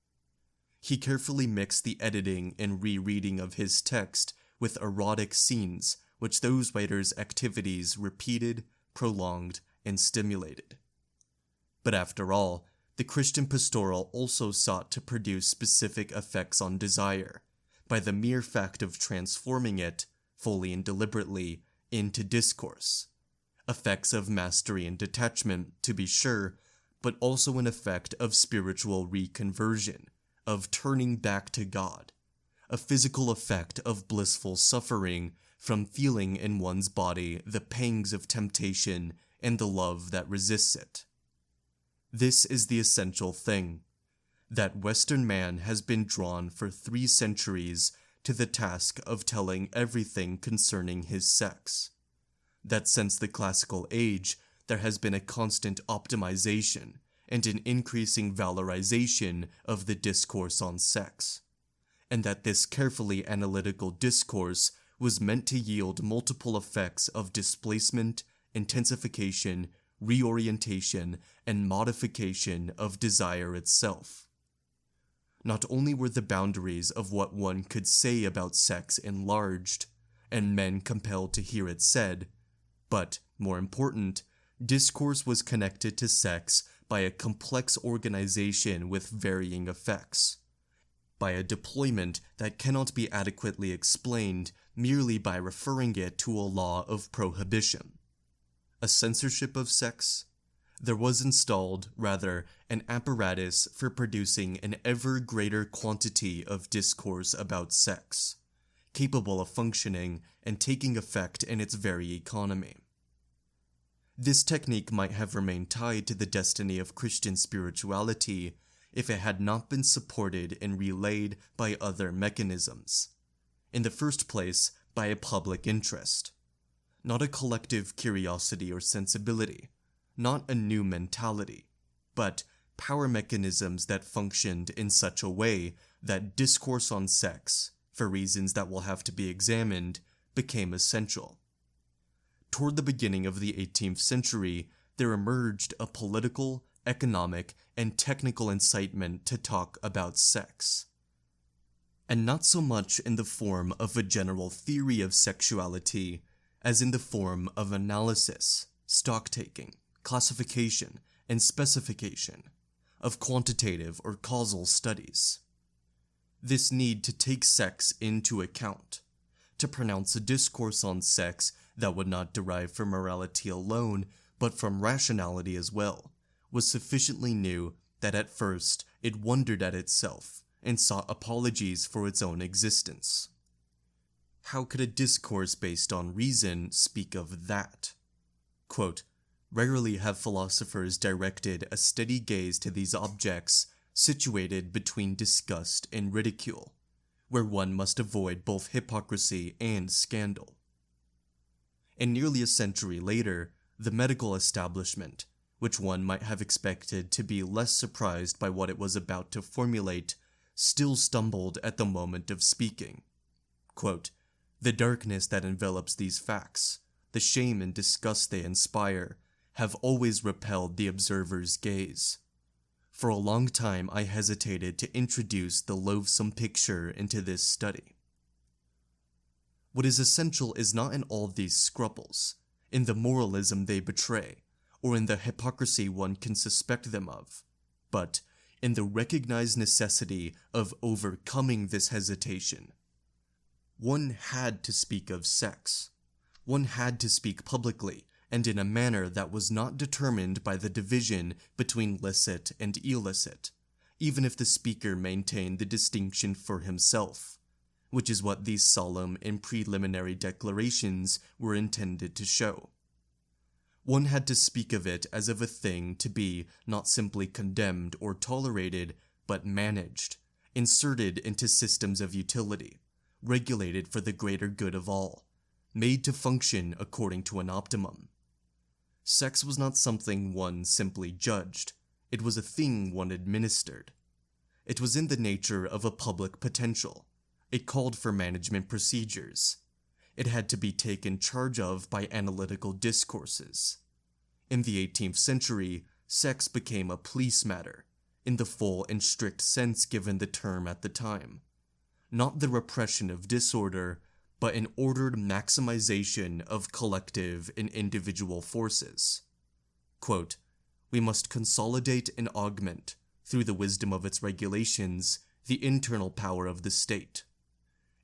Speaker 1: He carefully mixed the editing and rereading of his text with erotic scenes which those writers' activities repeated, prolonged, and stimulated. But after all, the Christian pastoral also sought to produce specific effects on desire, by the mere fact of transforming it, fully and deliberately, into discourse. Effects of mastery and detachment, to be sure, but also an effect of spiritual reconversion, of turning back to God, a physical effect of blissful suffering from feeling in one's body the pangs of temptation and the love that resists it. This is the essential thing, that Western man has been drawn for 3 centuries to the task of telling everything concerning his sex. That since the classical age, there has been a constant optimization and an increasing valorization of the discourse on sex, and that this carefully analytical discourse was meant to yield multiple effects of displacement, intensification, reorientation, and modification of desire itself. Not only were the boundaries of what one could say about sex enlarged, and men compelled to hear it said, but, more important, discourse was connected to sex by a complex organization with varying effects, by a deployment that cannot be adequately explained merely by referring it to a law of prohibition. A censorship of sex? There was installed, rather, an apparatus for producing an ever greater quantity of discourse about sex, capable of functioning and taking effect in its very economy. This technique might have remained tied to the destiny of Christian spirituality if it had not been supported and relayed by other mechanisms. In the first place, by a public interest. Not a collective curiosity or sensibility, not a new mentality, but power mechanisms that functioned in such a way that discourse on sex, for reasons that will have to be examined, became essential. Toward the beginning of the 18th century, there emerged a political, economic, and technical incitement to talk about sex. And not so much in the form of a general theory of sexuality, as in the form of analysis, stock-taking, classification, and specification, of quantitative or causal studies. This need to take sex into account, to pronounce a discourse on sex that would not derive from morality alone, but from rationality as well, was sufficiently new that at first it wondered at itself and sought apologies for its own existence. How could a discourse based on reason speak of that? Quote, rarely have philosophers directed a steady gaze to these objects situated between disgust and ridicule, where one must avoid both hypocrisy and scandal. And nearly a century later, the medical establishment, which one might have expected to be less surprised by what it was about to formulate, still stumbled at the moment of speaking. Quote, the darkness that envelops these facts, the shame and disgust they inspire, have always repelled the observer's gaze. For a long time I hesitated to introduce the loathsome picture into this study. What is essential is not in all these scruples, in the moralism they betray, or in the hypocrisy one can suspect them of, but in the recognized necessity of overcoming this hesitation. One had to speak of sex. One had to speak publicly and in a manner that was not determined by the division between licit and illicit, even if the speaker maintained the distinction for himself, which is what these solemn and preliminary declarations were intended to show. One had to speak of it as of a thing to be not simply condemned or tolerated, but managed, inserted into systems of utility, regulated for the greater good of all, made to function according to an optimum. Sex was not something one simply judged, it was a thing one administered. It was in the nature of a public potential. It called for management procedures. It had to be taken charge of by analytical discourses. In the 18th century, sex became a police matter, in the full and strict sense given the term at the time. Not the repression of disorder, but an ordered maximization of collective and individual forces. Quote, "We must consolidate and augment, through the wisdom of its regulations, the internal power of the state.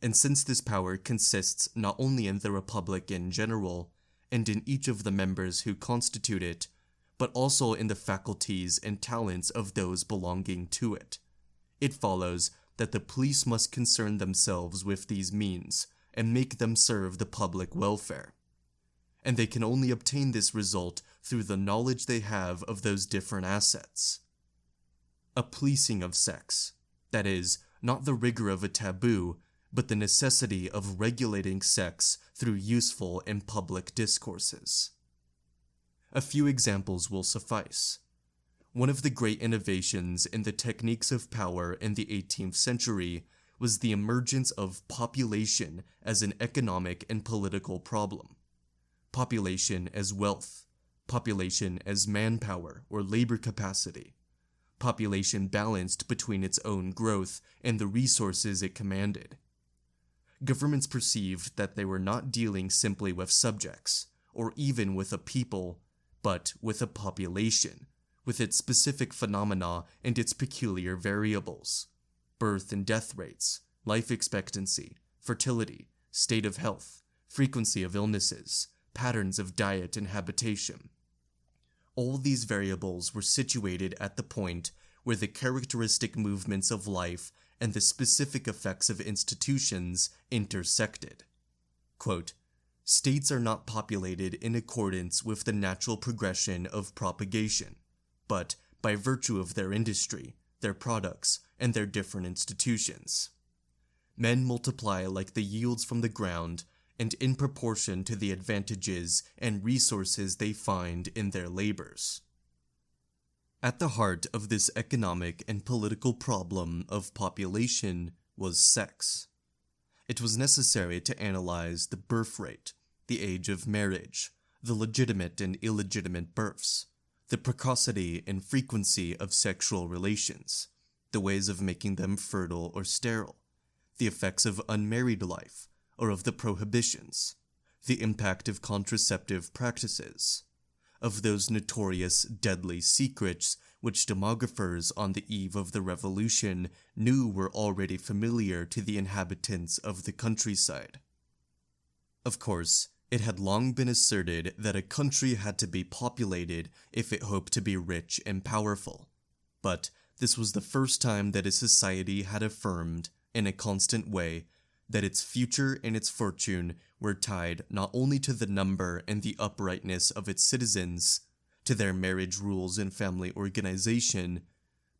Speaker 1: And since this power consists not only in the republic in general, and in each of the members who constitute it, but also in the faculties and talents of those belonging to it, it follows that the police must concern themselves with these means and make them serve the public welfare. And they can only obtain this result through the knowledge they have of those different assets. A policing of sex, that is, not the rigor of a taboo, but the necessity of regulating sex through useful and public discourses." A few examples will suffice. One of the great innovations in the techniques of power in the 18th century was the emergence of population as an economic and political problem. Population as wealth, population as manpower or labor capacity, population balanced between its own growth and the resources it commanded. Governments perceived that they were not dealing simply with subjects, or even with a people, but with a population, with its specific phenomena and its peculiar variables: birth and death rates, life expectancy, fertility, state of health, frequency of illnesses, patterns of diet and habitation. All these variables were situated at the point where the characteristic movements of life and the specific effects of institutions intersected. Quote, "States are not populated in accordance with the natural progression of propagation, but by virtue of their industry, their products, and their different institutions. Men multiply like the yields from the ground, and in proportion to the advantages and resources they find in their labors." At the heart of this economic and political problem of population was sex. It was necessary to analyze the birth rate, the age of marriage, the legitimate and illegitimate births, the precocity and frequency of sexual relations, the ways of making them fertile or sterile, the effects of unmarried life or of the prohibitions, the impact of contraceptive practices, of those notorious deadly secrets which demographers on the eve of the revolution knew were already familiar to the inhabitants of the countryside. Of course, it had long been asserted that a country had to be populated if it hoped to be rich and powerful, but this was the first time that a society had affirmed, in a constant way, that its future and its fortune were tied not only to the number and the uprightness of its citizens, to their marriage rules and family organization,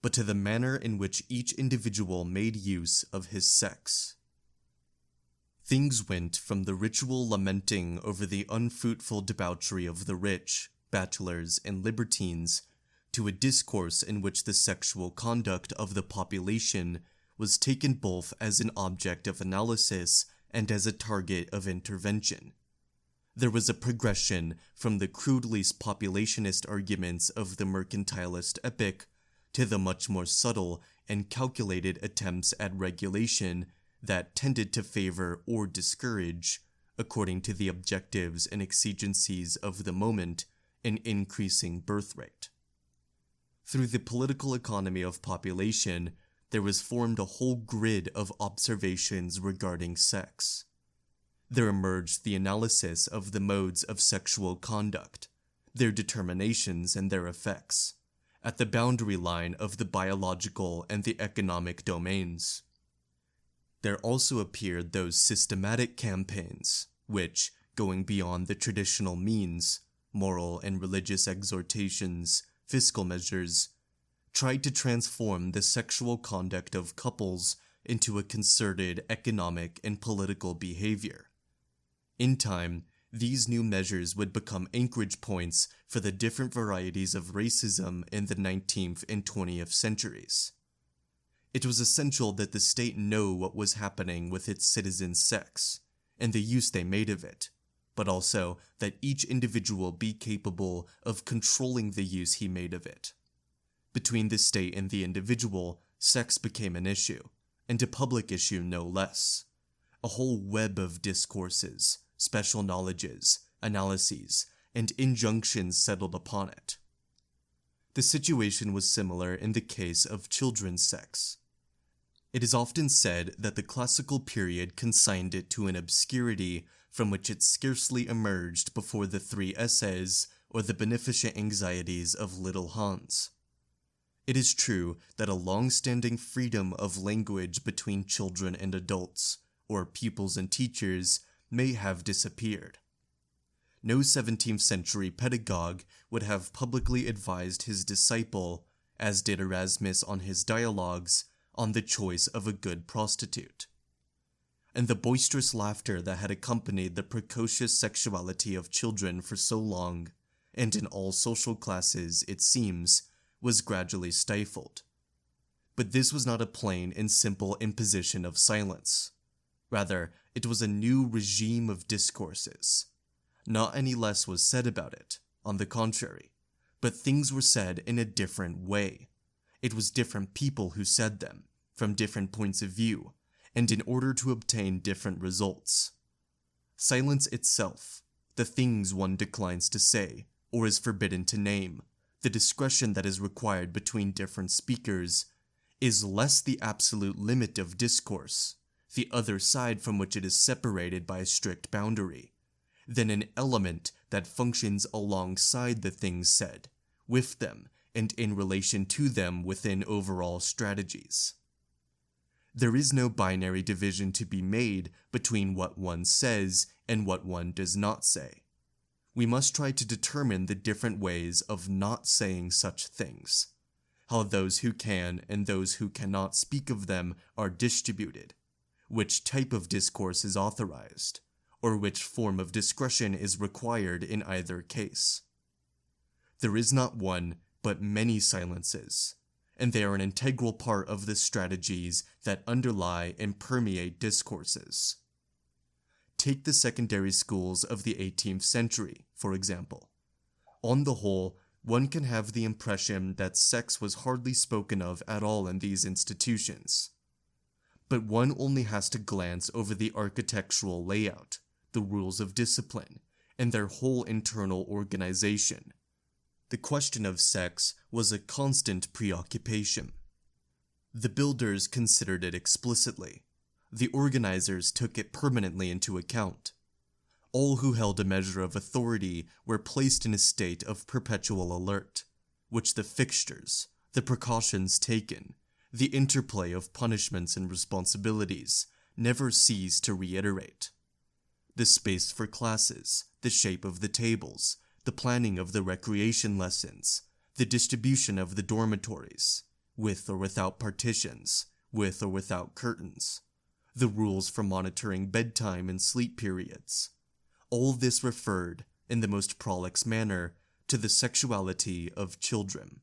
Speaker 1: but to the manner in which each individual made use of his sex. Things went from the ritual lamenting over the unfruitful debauchery of the rich, bachelors, and libertines, to a discourse in which the sexual conduct of the population was taken both as an object of analysis and as a target of intervention. There was a progression from the crudely populationist arguments of the mercantilist epoch to the much more subtle and calculated attempts at regulation that tended to favor or discourage, according to the objectives and exigencies of the moment, an increasing birth rate. Through the political economy of population, there was formed a whole grid of observations regarding sex. There emerged the analysis of the modes of sexual conduct, their determinations and their effects, at the boundary line of the biological and the economic domains. There also appeared those systematic campaigns, which, going beyond the traditional means, moral and religious exhortations, fiscal measures, tried to transform the sexual conduct of couples into a concerted economic and political behavior. In time, these new measures would become anchorage points for the different varieties of racism in the 19th and 20th centuries. It was essential that the state know what was happening with its citizens' sex, and the use they made of it, but also that each individual be capable of controlling the use he made of it. Between the state and the individual, sex became an issue, and a public issue no less. A whole web of discourses, special knowledges, analyses, and injunctions settled upon it. The situation was similar in the case of children's sex. It is often said that the classical period consigned it to an obscurity from which it scarcely emerged before the Three Essays or the Beneficent Anxieties of Little Hans. It is true that a long-standing freedom of language between children and adults, or pupils and teachers, may have disappeared. No 17th century pedagogue would have publicly advised his disciple, as did Erasmus on his dialogues, on the choice of a good prostitute. And the boisterous laughter that had accompanied the precocious sexuality of children for so long, and in all social classes, it seems, was gradually stifled. But this was not a plain and simple imposition of silence. Rather, it was a new regime of discourses. Not any less was said about it, on the contrary, but things were said in a different way. It was different people who said them, from different points of view, and in order to obtain different results. Silence itself, the things one declines to say, or is forbidden to name, the discretion that is required between different speakers, is less the absolute limit of discourse, the other side from which it is separated by a strict boundary, than an element that functions alongside the things said, with them, and in relation to them within overall strategies. There is no binary division to be made between what one says and what one does not say. We must try to determine the different ways of not saying such things, how those who can and those who cannot speak of them are distributed, which type of discourse is authorized, or which form of discretion is required in either case. There is not one, but many silences, and they are an integral part of the strategies that underlie and permeate discourses. Take the secondary schools of the 18th century, for example. On the whole, one can have the impression that sex was hardly spoken of at all in these institutions. But one only has to glance over the architectural layout, the rules of discipline, and their whole internal organization. The question of sex was a constant preoccupation. The builders considered it explicitly. The organizers took it permanently into account. All who held a measure of authority were placed in a state of perpetual alert, which the fixtures, the precautions taken, the interplay of punishments and responsibilities never ceased to reiterate. The space for classes, the shape of the tables, the planning of the recreation lessons, the distribution of the dormitories, with or without partitions, with or without curtains, the rules for monitoring bedtime and sleep periods. All this referred, in the most prolix manner, to the sexuality of children.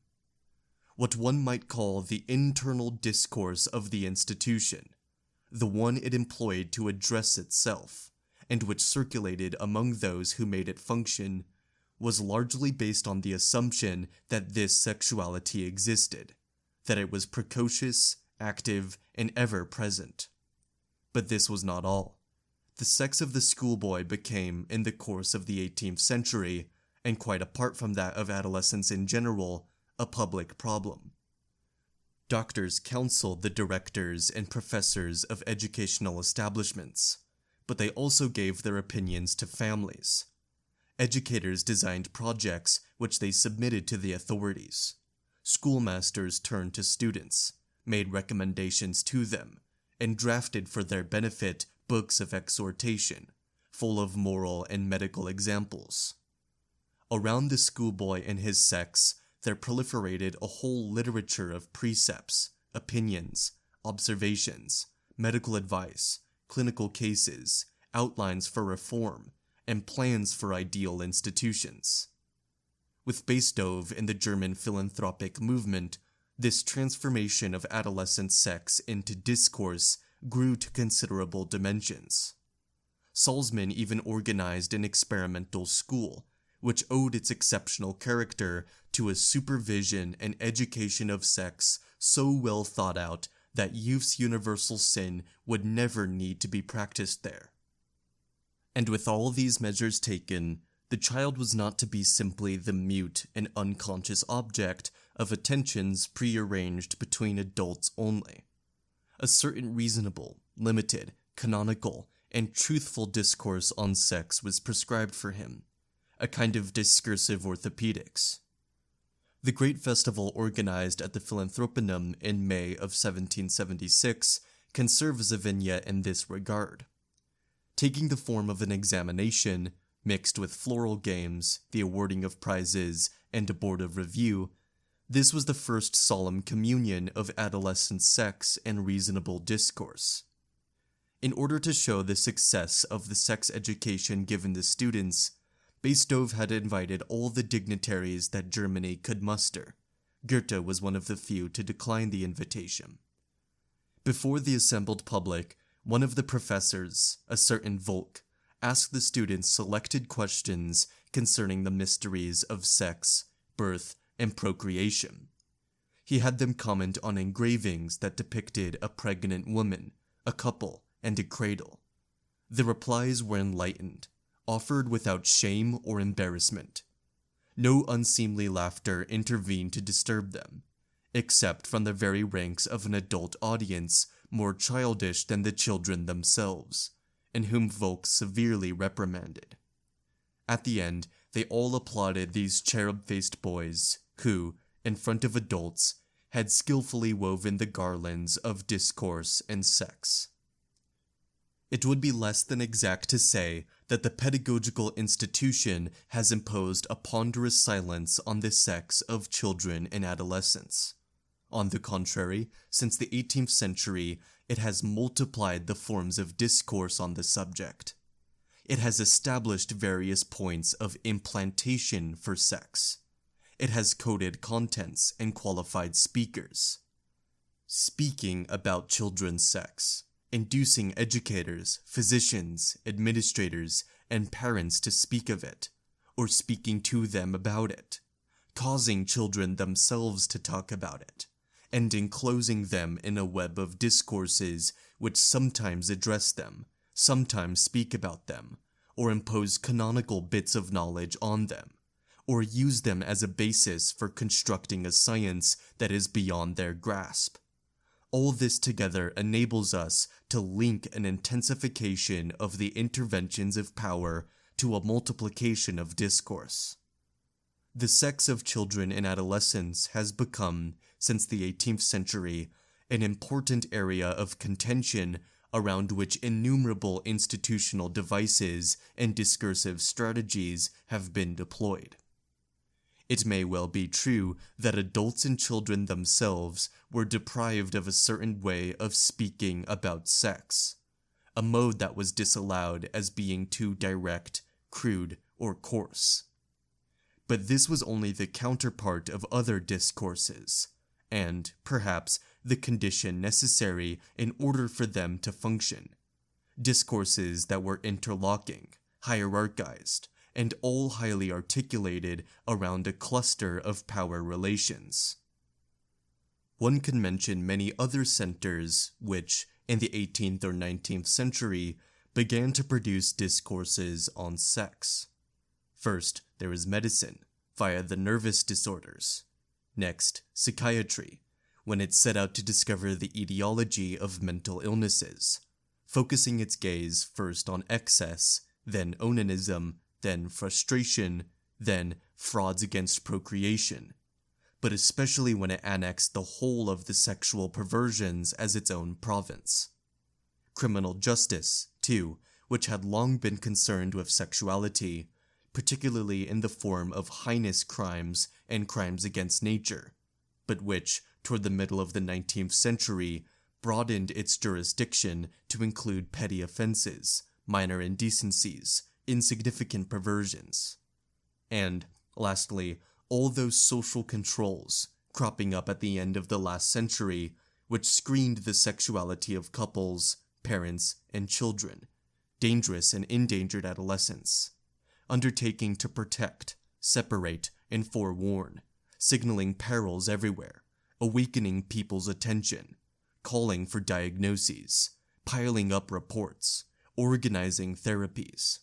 Speaker 1: What one might call the internal discourse of the institution, the one it employed to address itself, and which circulated among those who made it function, was largely based on the assumption that this sexuality existed, that it was precocious, active, and ever present. But this was not all. The sex of the schoolboy became, in the course of the 18th century, and quite apart from that of adolescence in general, a public problem. Doctors counseled the directors and professors of educational establishments, but they also gave their opinions to families. Educators designed projects which they submitted to the authorities. Schoolmasters turned to students, made recommendations to them, and drafted for their benefit books of exhortation, full of moral and medical examples. Around the schoolboy and his sex, there proliferated a whole literature of precepts, opinions, observations, medical advice, clinical cases, outlines for reform, and plans for ideal institutions. With Beethoven and the German philanthropic movement, this transformation of adolescent sex into discourse grew to considerable dimensions. Salzmann even organized an experimental school, which owed its exceptional character to a supervision and education of sex so well thought out that youth's universal sin would never need to be practiced there. And with all these measures taken, the child was not to be simply the mute and unconscious object of attentions prearranged between adults only. A certain reasonable, limited, canonical, and truthful discourse on sex was prescribed for him, a kind of discursive orthopedics. The great festival organized at the Philanthropinum in May of 1776 can serve as a vignette in this regard. Taking the form of an examination, mixed with floral games, the awarding of prizes, and a board of review, this was the first solemn communion of adolescent sex and reasonable discourse. In order to show the success of the sex education given the students, Beethoven had invited all the dignitaries that Germany could muster. Goethe was one of the few to decline the invitation. Before the assembled public, one of the professors, a certain Volk, asked the students selected questions concerning the mysteries of sex, birth, and procreation. He had them comment on engravings that depicted a pregnant woman, a couple, and a cradle. The replies were enlightened, offered without shame or embarrassment. No unseemly laughter intervened to disturb them, except from the very ranks of an adult audience more childish than the children themselves, and whom Volk severely reprimanded. At the end, they all applauded these cherub-faced boys who, in front of adults, had skillfully woven the garlands of discourse and sex. It would be less than exact to say that the pedagogical institution has imposed a ponderous silence on the sex of children and adolescents. On the contrary, since the 18th century, it has multiplied the forms of discourse on the subject. It has established various points of implantation for sex. It has coded contents and qualified speakers. Speaking about children's sex, inducing educators, physicians, administrators, and parents to speak of it, or speaking to them about it, causing children themselves to talk about it, and enclosing them in a web of discourses which sometimes address them, sometimes speak about them, or impose canonical bits of knowledge on them, or use them as a basis for constructing a science that is beyond their grasp. All this together enables us to link an intensification of the interventions of power to a multiplication of discourse. The sex of children and adolescents has become, since the 18th century, an important area of contention around which innumerable institutional devices and discursive strategies have been deployed. It may well be true that adults and children themselves were deprived of a certain way of speaking about sex, a mode that was disallowed as being too direct, crude, or coarse. But this was only the counterpart of other discourses, and, perhaps, the condition necessary in order for them to function. Discourses that were interlocking, hierarchized, and all highly articulated around a cluster of power relations. One can mention many other centers which, in the 18th or 19th century, began to produce discourses on sex. First, there is medicine, via the nervous disorders. Next, psychiatry, when it set out to discover the etiology of mental illnesses, focusing its gaze first on excess, then onanism, then frustration, then frauds against procreation, but especially when it annexed the whole of the sexual perversions as its own province. Criminal justice, too, which had long been concerned with sexuality, particularly in the form of heinous crimes and crimes against nature, but which, toward the middle of the 19th century, broadened its jurisdiction to include petty offenses, minor indecencies, insignificant perversions. And, lastly, all those social controls cropping up at the end of the last century, which screened the sexuality of couples, parents, and children, dangerous and endangered adolescents, undertaking to protect, separate, and forewarn, signaling perils everywhere, awakening people's attention, calling for diagnoses, piling up reports, organizing therapies.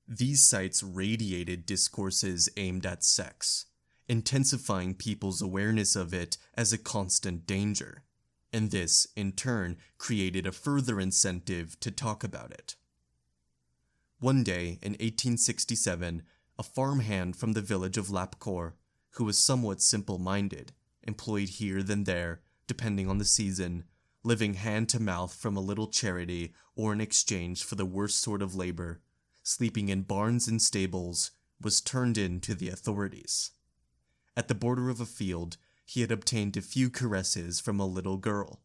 Speaker 1: These sites radiated discourses aimed at sex, intensifying people's awareness of it as a constant danger, and this, in turn, created a further incentive to talk about it. One day, in 1867, a farmhand from the village of Lapcourt, who was somewhat simple-minded, employed here than there, depending on the season, living hand-to-mouth from a little charity or in exchange for the worst sort of labor, sleeping in barns and stables, was turned in to the authorities. At the border of a field, he had obtained a few caresses from a little girl,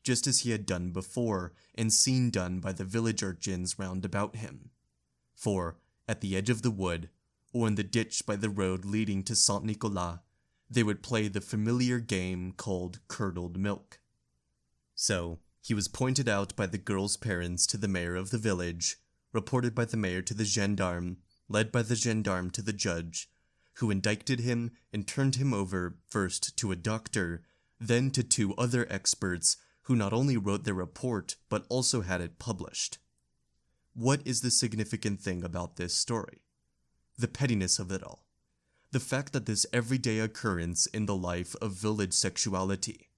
Speaker 1: just as he had done before and seen done by the village urchins round about him. For, at the edge of the wood, or in the ditch by the road leading to Saint Nicolas, they would play the familiar game called curdled milk. So, he was pointed out by the girl's parents to the mayor of the village, reported by the mayor to the gendarme, led by the gendarme to the judge, who indicted him and turned him over first to a doctor, then to two other experts who not only wrote their report but also had it published. What is the significant thing about this story? The pettiness of it all. The fact that this everyday occurrence in the life of village sexuality,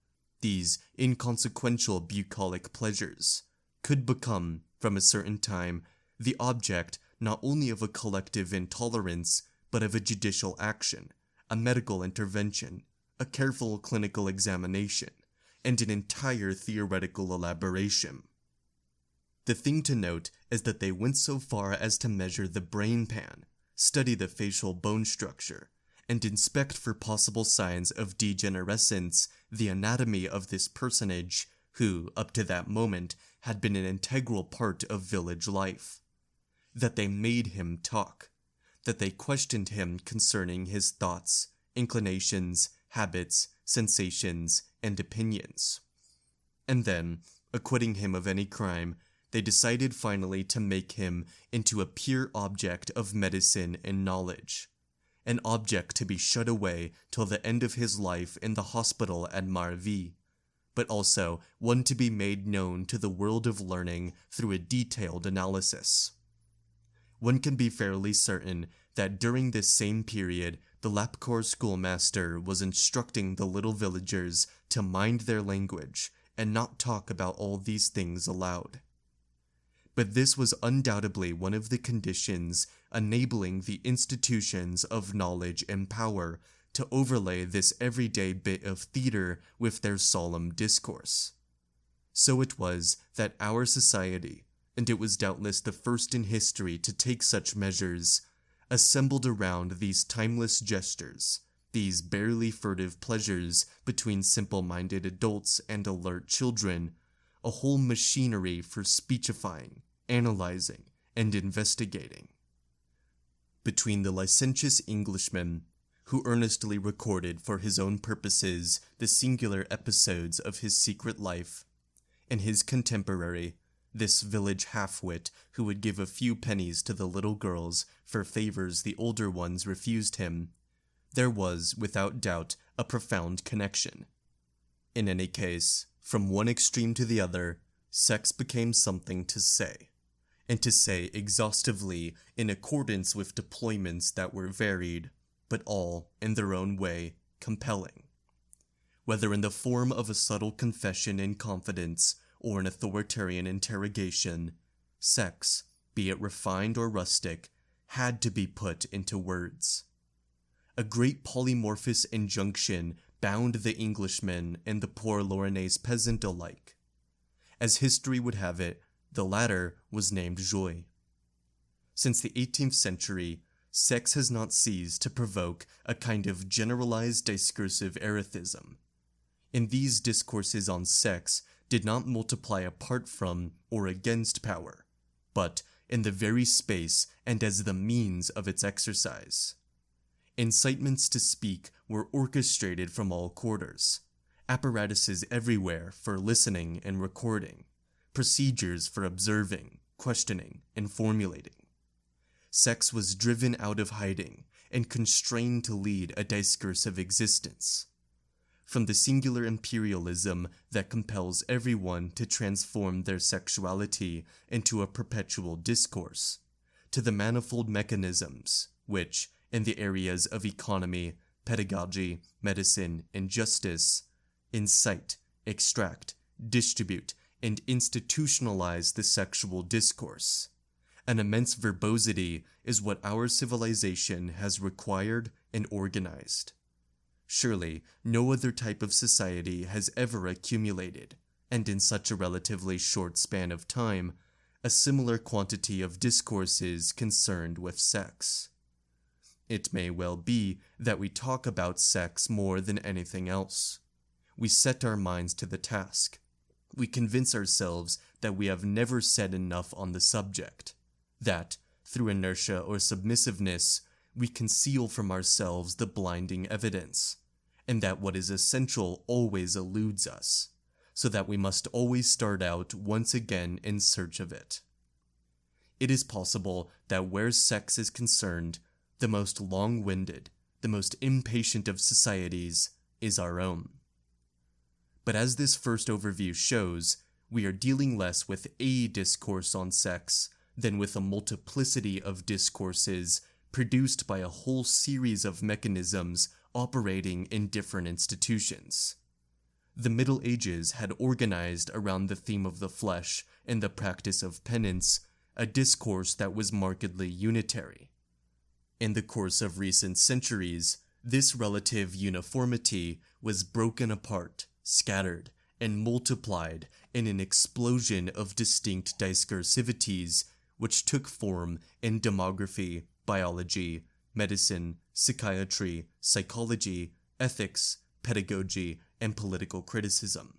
Speaker 1: these inconsequential bucolic pleasures, could become, from a certain time, the object not only of a collective intolerance, but of a judicial action, a medical intervention, a careful clinical examination, and an entire theoretical elaboration. The thing to note is that they went so far as to measure the brain pan, study the facial bone structure, and inspect for possible signs of degenerescence the anatomy of this personage who, up to that moment, had been an integral part of village life. That they made him talk, that they questioned him concerning his thoughts, inclinations, habits, sensations, and opinions. And then, acquitting him of any crime, they decided finally to make him into a pure object of medicine and knowledge, an object to be shut away till the end of his life in the hospital at Marville, but also one to be made known to the world of learning through a detailed analysis. One can be fairly certain that during this same period, the Lapcourt schoolmaster was instructing the little villagers to mind their language and not talk about all these things aloud. But this was undoubtedly one of the conditions enabling the institutions of knowledge and power to overlay this everyday bit of theater with their solemn discourse. So it was that our society, and it was doubtless the first in history to take such measures, assembled around these timeless gestures, these barely furtive pleasures between simple-minded adults and alert children, a whole machinery for speechifying, analyzing, and investigating. Between the licentious Englishman, who earnestly recorded for his own purposes the singular episodes of his secret life, and his contemporary, this village half-wit who would give a few pennies to the little girls for favors the older ones refused him, there was, without doubt, a profound connection. In any case, from one extreme to the other, sex became something to say, and to say exhaustively in accordance with deployments that were varied, but all, in their own way, compelling. Whether in the form of a subtle confession in confidence or an authoritarian interrogation, sex, be it refined or rustic, had to be put into words. A great polymorphous injunction bound the Englishman and the poor Lorrainese peasant alike. As history would have it, the latter was named Joy. Since the 18th century, sex has not ceased to provoke a kind of generalized discursive erethism. And these discourses on sex did not multiply apart from or against power, but in the very space and as the means of its exercise. Incitements to speak were orchestrated from all quarters, apparatuses everywhere for listening and recording, procedures for observing, questioning, and formulating. Sex was driven out of hiding and constrained to lead a discursive existence. From the singular imperialism that compels everyone to transform their sexuality into a perpetual discourse, to the manifold mechanisms which, in the areas of economy, pedagogy, medicine, and justice, incite, extract, distribute, and institutionalize the sexual discourse. An immense verbosity is what our civilization has required and organized. Surely, no other type of society has ever accumulated, and in such a relatively short span of time, a similar quantity of discourses concerned with sex. It may well be that we talk about sex more than anything else. We set our minds to the task. We convince ourselves that we have never said enough on the subject, that, through inertia or submissiveness, we conceal from ourselves the blinding evidence, and that what is essential always eludes us, so that we must always start out once again in search of it. It is possible that where sex is concerned, the most long-winded, the most impatient of societies is our own. But as this first overview shows, we are dealing less with a discourse on sex than with a multiplicity of discourses produced by a whole series of mechanisms operating in different institutions. The Middle Ages had organized around the theme of the flesh and the practice of penance a discourse that was markedly unitary. In the course of recent centuries, this relative uniformity was broken apart, scattered, and multiplied in an explosion of distinct discursivities which took form in demography, biology, medicine, psychiatry, psychology, ethics, pedagogy, and political criticism.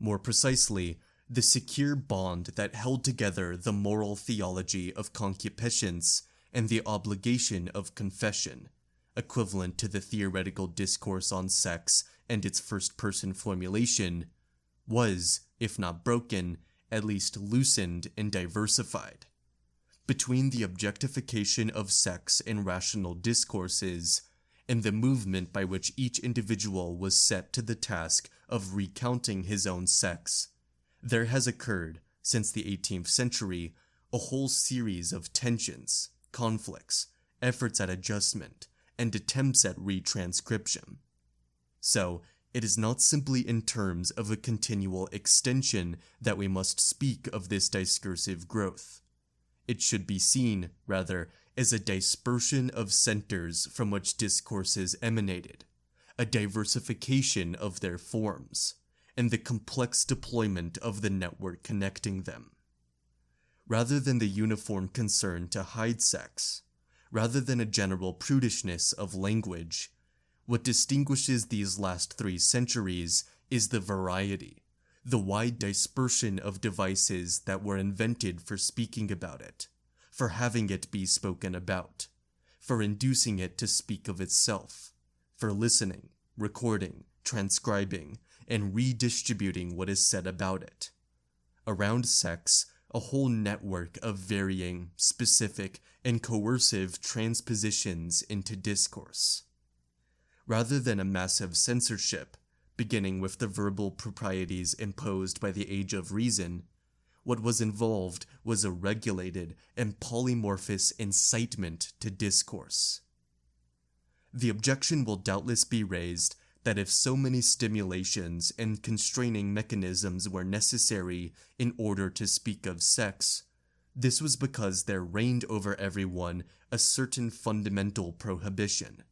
Speaker 1: More precisely, the secure bond that held together the moral theology of concupiscence and the obligation of confession, equivalent to the theoretical discourse on sex and its first-person formulation, was, if not broken, at least loosened and diversified. Between the objectification of sex in rational discourses and the movement by which each individual was set to the task of recounting his own sex, there has occurred, since the 18th century, a whole series of tensions, conflicts, efforts at adjustment, and attempts at retranscription. So, it is not simply in terms of a continual extension that we must speak of this discursive growth. It should be seen, rather, as a dispersion of centers from which discourses emanated, a diversification of their forms, and the complex deployment of the network connecting them. Rather than the uniform concern to hide sex, rather than a general prudishness of language, what distinguishes these last 3 centuries is the variety, the wide dispersion of devices that were invented for speaking about it, for having it be spoken about, for inducing it to speak of itself, for listening, recording, transcribing, and redistributing what is said about it. Around sex, a whole network of varying, specific, and coercive transpositions into discourse. Rather than a massive censorship, beginning with the verbal proprieties imposed by the Age of Reason, what was involved was a regulated and polymorphous incitement to discourse. The objection will doubtless be raised that if so many stimulations and constraining mechanisms were necessary in order to speak of sex, this was because there reigned over everyone a certain fundamental prohibition.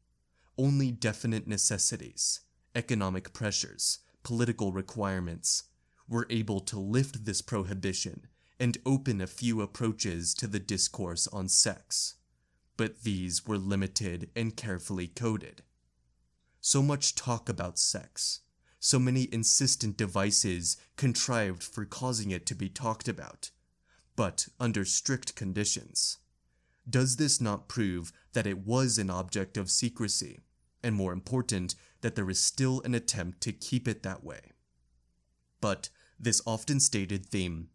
Speaker 1: Only definite necessities, economic pressures, political requirements, were able to lift this prohibition and open a few approaches to the discourse on sex. but these were limited and carefully coded. So much talk about sex, so many insistent devices contrived for causing it to be talked about, but under strict conditions. Does this not prove that it was an object of secrecy, and more important, that there is still an attempt to keep it that way? But this often stated theme,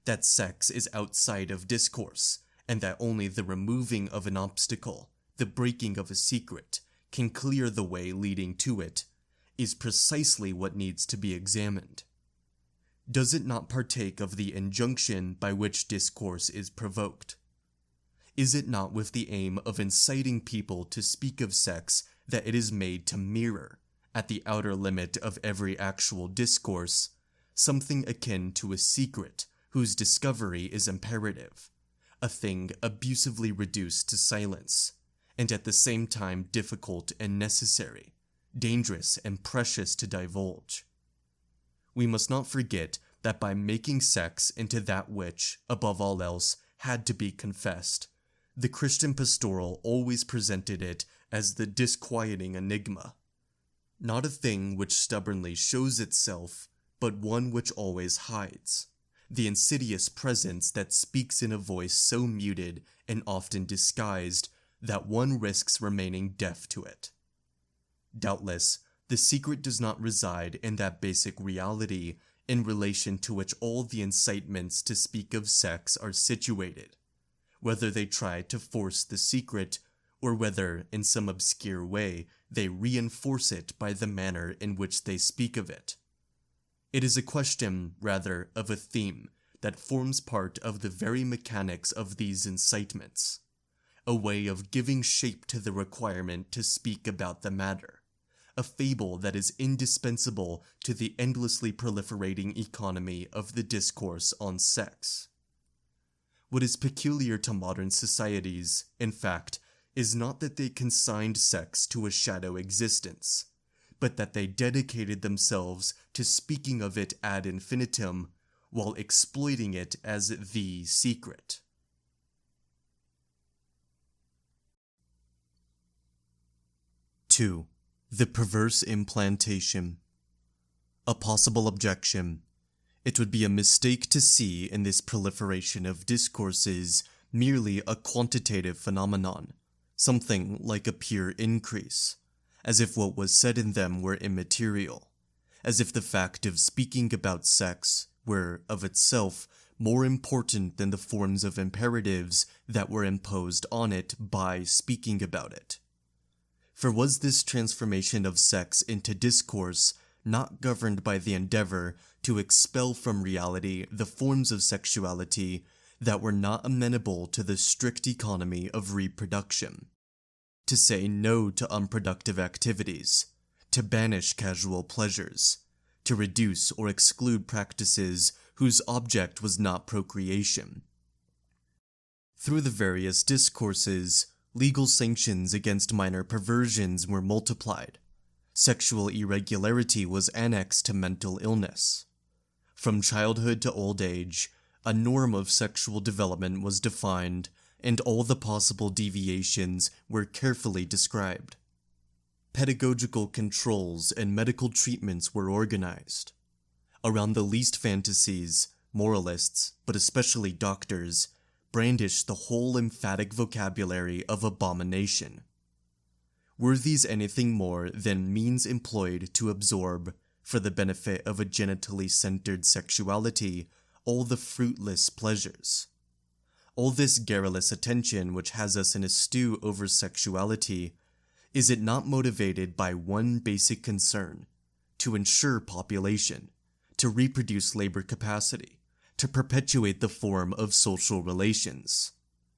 Speaker 1: that sex is outside of discourse, and that only the removing of an obstacle, the breaking of a secret, can clear the way leading to it, is precisely what needs to be examined. Does it not partake of the injunction by which discourse is provoked? Is it not with the aim of inciting people to speak of sex that it is made to mirror, at the outer limit of every actual discourse, something akin to a secret whose discovery is imperative, a thing abusively reduced to silence, and at the same time difficult and necessary, dangerous and precious to divulge? We must not forget that by making sex into that which, above all else, had to be confessed, the Christian pastoral always presented it as the disquieting enigma, not a thing which stubbornly shows itself, but one which always hides, the insidious presence that speaks in a voice so muted and often disguised that one risks remaining deaf to it. Doubtless, the secret does not reside in that basic reality in relation to which all the incitements to speak of sex are situated, whether they try to force the secret, or whether, in some obscure way, they reinforce it by the manner in which they speak of it. It is a question, rather, of a theme that forms part of the very mechanics of these incitements, a way of giving shape to the requirement to speak about the matter, a fable that is indispensable to the endlessly proliferating economy of the discourse on sex. What is peculiar to modern societies, in fact, is not that they consigned sex to a shadow existence, but that they dedicated themselves to speaking of it ad infinitum while exploiting it as the secret. Two, the perverse implantation. A possible objection. It would be a mistake to see in this proliferation of discourses merely a quantitative phenomenon, something like a pure increase, as if what was said in them were immaterial, as if the fact of speaking about sex were of itself more important than the forms of imperatives that were imposed on it by speaking about it. For was this transformation of sex into discourse not governed by the endeavor to expel from reality the forms of sexuality that were not amenable to the strict economy of reproduction, to say no to unproductive activities, to banish casual pleasures, to reduce or exclude practices whose object was not procreation? Through the various discourses, legal sanctions against minor perversions were multiplied. Sexual irregularity was annexed to mental illness. From childhood to old age, a norm of sexual development was defined, and all the possible deviations were carefully described. Pedagogical controls and medical treatments were organized. Around the least fantasies, moralists, but especially doctors, brandished the whole emphatic vocabulary of abomination. Were these anything more than means employed to absorb, for the benefit of a genitally centered sexuality, all the fruitless pleasures? All this garrulous attention which has us in a stew over sexuality, is it not motivated by one basic concern, to ensure population, to reproduce labor capacity, to perpetuate the form of social relations?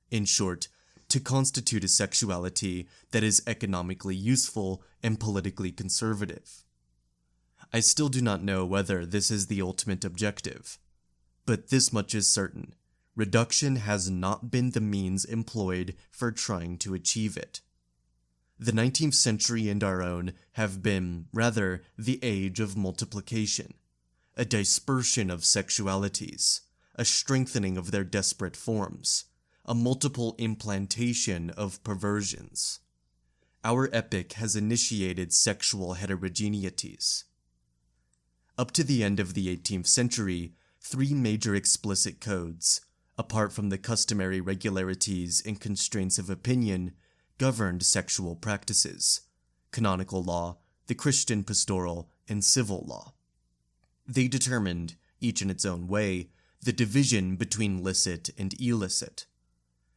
Speaker 1: In short, to constitute a sexuality that is economically useful and politically conservative. I still do not know whether this is the ultimate objective, but this much is certain: reduction has not been the means employed for trying to achieve it. The 19th century and our own have been, rather, the age of multiplication, a dispersion of sexualities, a strengthening of their desperate forms, a multiple implantation of perversions. Our epoch has initiated sexual heterogeneities. Up to the end of the 18th century, 3 major explicit codes, apart from the customary regularities and constraints of opinion, governed sexual practices: canonical law, the Christian pastoral, and civil law. They determined, each in its own way, the division between licit and illicit.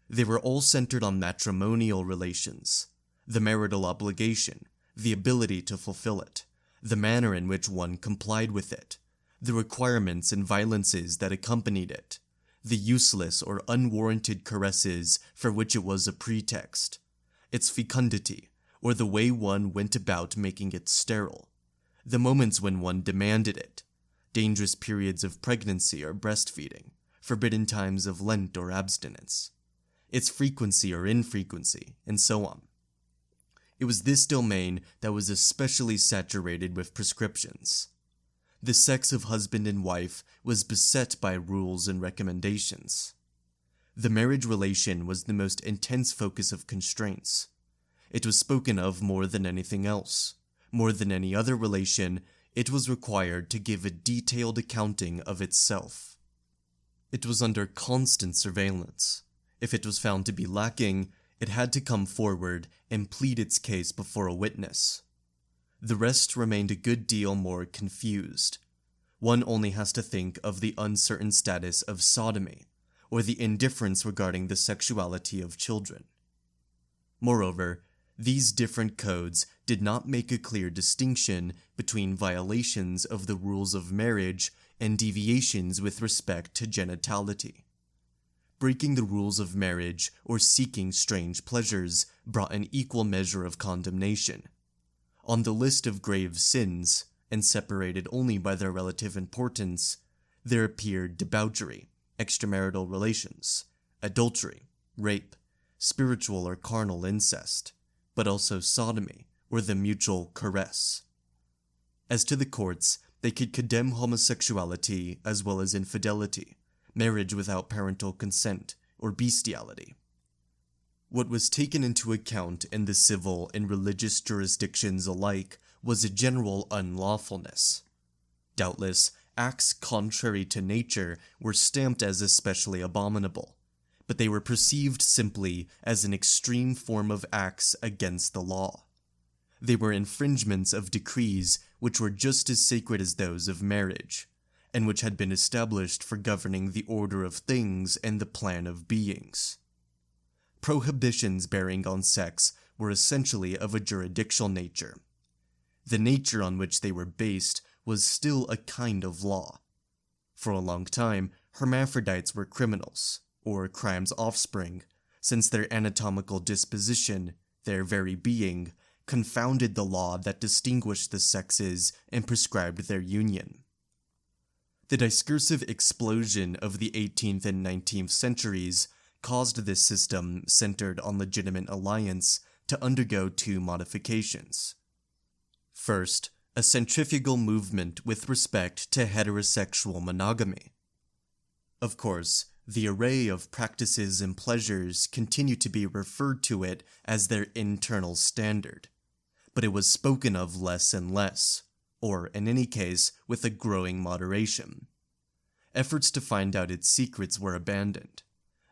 Speaker 1: They were all centered on matrimonial relations, the marital obligation, the ability to fulfill it, the manner in which one complied with it, the requirements and violences that accompanied it, the useless or unwarranted caresses for which it was a pretext, its fecundity, or the way one went about making it sterile, the moments when one demanded it, dangerous periods of pregnancy or breastfeeding, forbidden times of Lent or abstinence, its frequency or infrequency, and so on. It was this domain that was especially saturated with prescriptions. The sex of husband and wife was beset by rules and recommendations. The marriage relation was the most intense focus of constraints. It was spoken of more than anything else. More than any other relation, it was required to give a detailed accounting of itself. It was under constant surveillance. If it was found to be lacking, it had to come forward and plead its case before a witness. The rest remained a good deal more confused. One only has to think of the uncertain status of sodomy, or the indifference regarding the sexuality of children. Moreover, these different codes did not make a clear distinction between violations of the rules of marriage and deviations with respect to genitality. Breaking the rules of marriage or seeking strange pleasures brought an equal measure of condemnation. On the list of grave sins, and separated only by their relative importance, there appeared debauchery, extramarital relations, adultery, rape, spiritual or carnal incest, but also sodomy, or the mutual caress. As to the courts, they could condemn homosexuality as well as infidelity, marriage without parental consent, or bestiality. What was taken into account in the civil and religious jurisdictions alike was a general unlawfulness. Doubtless, acts contrary to nature were stamped as especially abominable, but they were perceived simply as an extreme form of acts against the law. They were infringements of decrees which were just as sacred as those of marriage, and which had been established for governing the order of things and the plan of beings. Prohibitions bearing on sex were essentially of a jurisdictional nature. The nature on which they were based was still a kind of law. For a long time, hermaphrodites were criminals, or crime's offspring, since their anatomical disposition, their very being, confounded the law that distinguished the sexes and prescribed their union. The discursive explosion of the 18th and 19th centuries caused this system, centered on legitimate alliance, to undergo 2 modifications. First, a centrifugal movement with respect to heterosexual monogamy. Of course, the array of practices and pleasures continued to be referred to it as their internal standard, but it was spoken of less and less, or in any case, with a growing moderation. Efforts to find out its secrets were abandoned.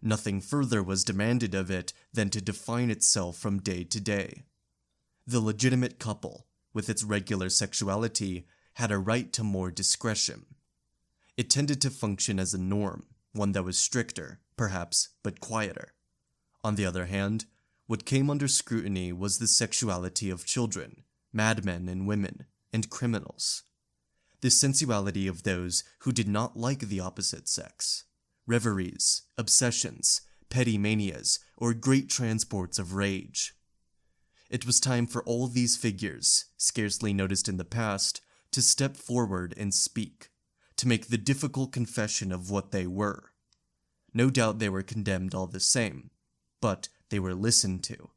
Speaker 1: Nothing further was demanded of it than to define itself from day to day. The legitimate couple, with its regular sexuality, had a right to more discretion. It tended to function as a norm, one that was stricter, perhaps, but quieter. On the other hand, what came under scrutiny was the sexuality of children, madmen and women, and criminals. The sensuality of those who did not like the opposite sex. Reveries, obsessions, petty manias, or great transports of rage. It was time for all these figures, scarcely noticed in the past, to step forward and speak, to make the difficult confession of what they were. No doubt they were condemned all the same, but they were listened to,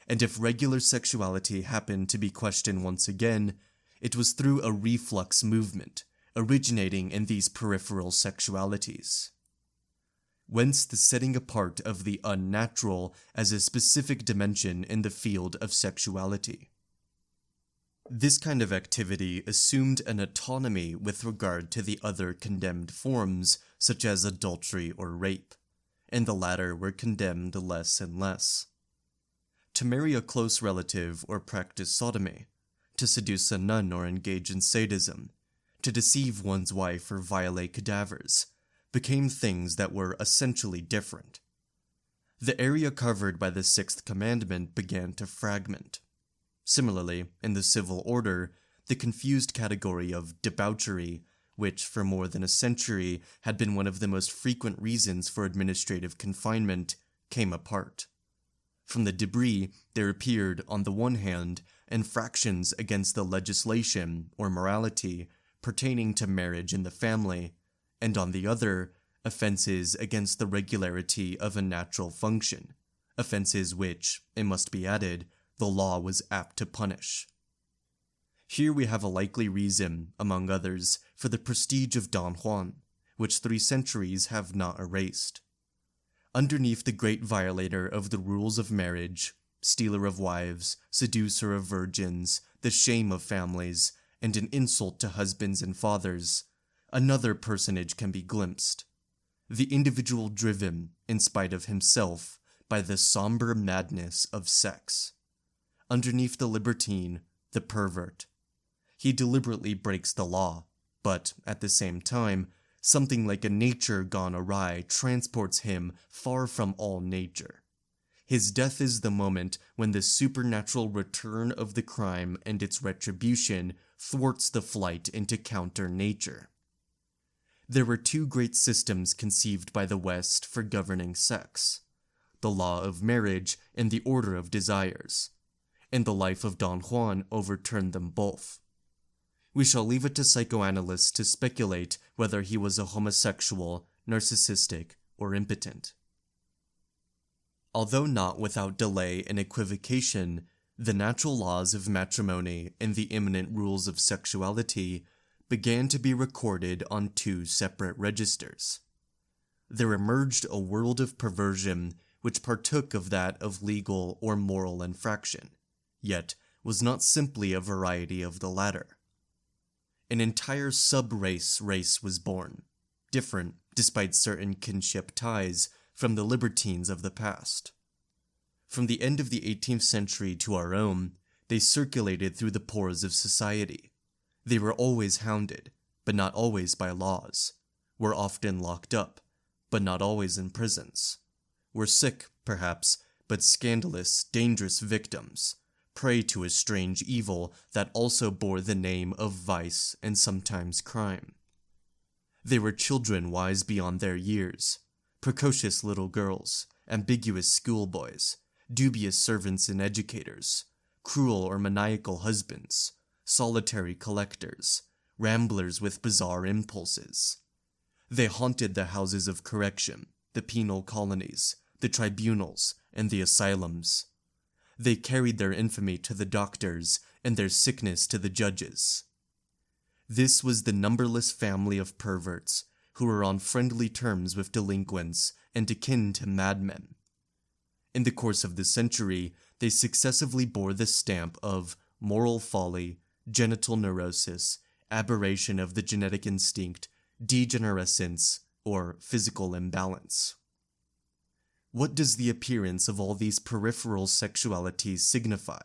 Speaker 1: and if regular sexuality happened to be questioned once again, it was through a reflux movement, originating in these peripheral sexualities. whence the setting apart of the unnatural as a specific dimension in the field of sexuality. This kind of activity assumed an autonomy with regard to the other condemned forms, such as adultery or rape, and the latter were condemned less and less. To marry a close relative or practice sodomy, to seduce a nun or engage in sadism, to deceive one's wife or violate cadavers, became things that were essentially different. The area covered by the Sixth Commandment began to fragment. Similarly, in the civil order, the confused category of debauchery, which for more than a century had been one of the most frequent reasons for administrative confinement, came apart. From the debris, there appeared, on the one hand, infractions against the legislation or morality pertaining to marriage and the family, and on the other, offenses against the regularity of a natural function, offenses which, it must be added, the law was apt to punish. Here we have a likely reason, among others, for the prestige of Don Juan, which 3 centuries have not erased. Underneath the great violator of the rules of marriage, stealer of wives, seducer of virgins, the shame of families, and an insult to husbands and fathers, another personage can be glimpsed. The individual driven, in spite of himself, by the somber madness of sex. Underneath the libertine, the pervert. He deliberately breaks the law, but, at the same time, something like a nature gone awry transports him far from all nature. His death is the moment when the supernatural return of the crime and its retribution thwarts the flight into counter-nature. There were 2 great systems conceived by the West for governing sex: the law of marriage and the order of desires, and the life of Don Juan overturned them both. We shall leave it to psychoanalysts to speculate whether he was a homosexual, narcissistic, or impotent. Although not without delay and equivocation, the natural laws of matrimony and the immanent rules of sexuality began to be recorded on 2 separate registers. There emerged a world of perversion which partook of that of legal or moral infraction, yet was not simply a variety of the latter. An entire sub-race was born, different, despite certain kinship ties, from the libertines of the past. From the end of the 18th century to our own, they circulated through the pores of society. They were always hounded, but not always by laws, were often locked up, but not always in prisons, were sick, perhaps, but scandalous, dangerous victims, prey to a strange evil that also bore the name of vice and sometimes crime. They were children wise beyond their years, precocious little girls, ambiguous schoolboys, dubious servants and educators, cruel or maniacal husbands, solitary collectors, ramblers with bizarre impulses. They haunted the houses of correction, the penal colonies, the tribunals, and the asylums. They carried their infamy to the doctors and their sickness to the judges. This was the numberless family of perverts who were on friendly terms with delinquents and akin to madmen. In the course of the century, they successively bore the stamp of moral folly, genital neurosis, aberration of the genetic instinct, degenerescence, or physical imbalance. What does the appearance of all these peripheral sexualities signify?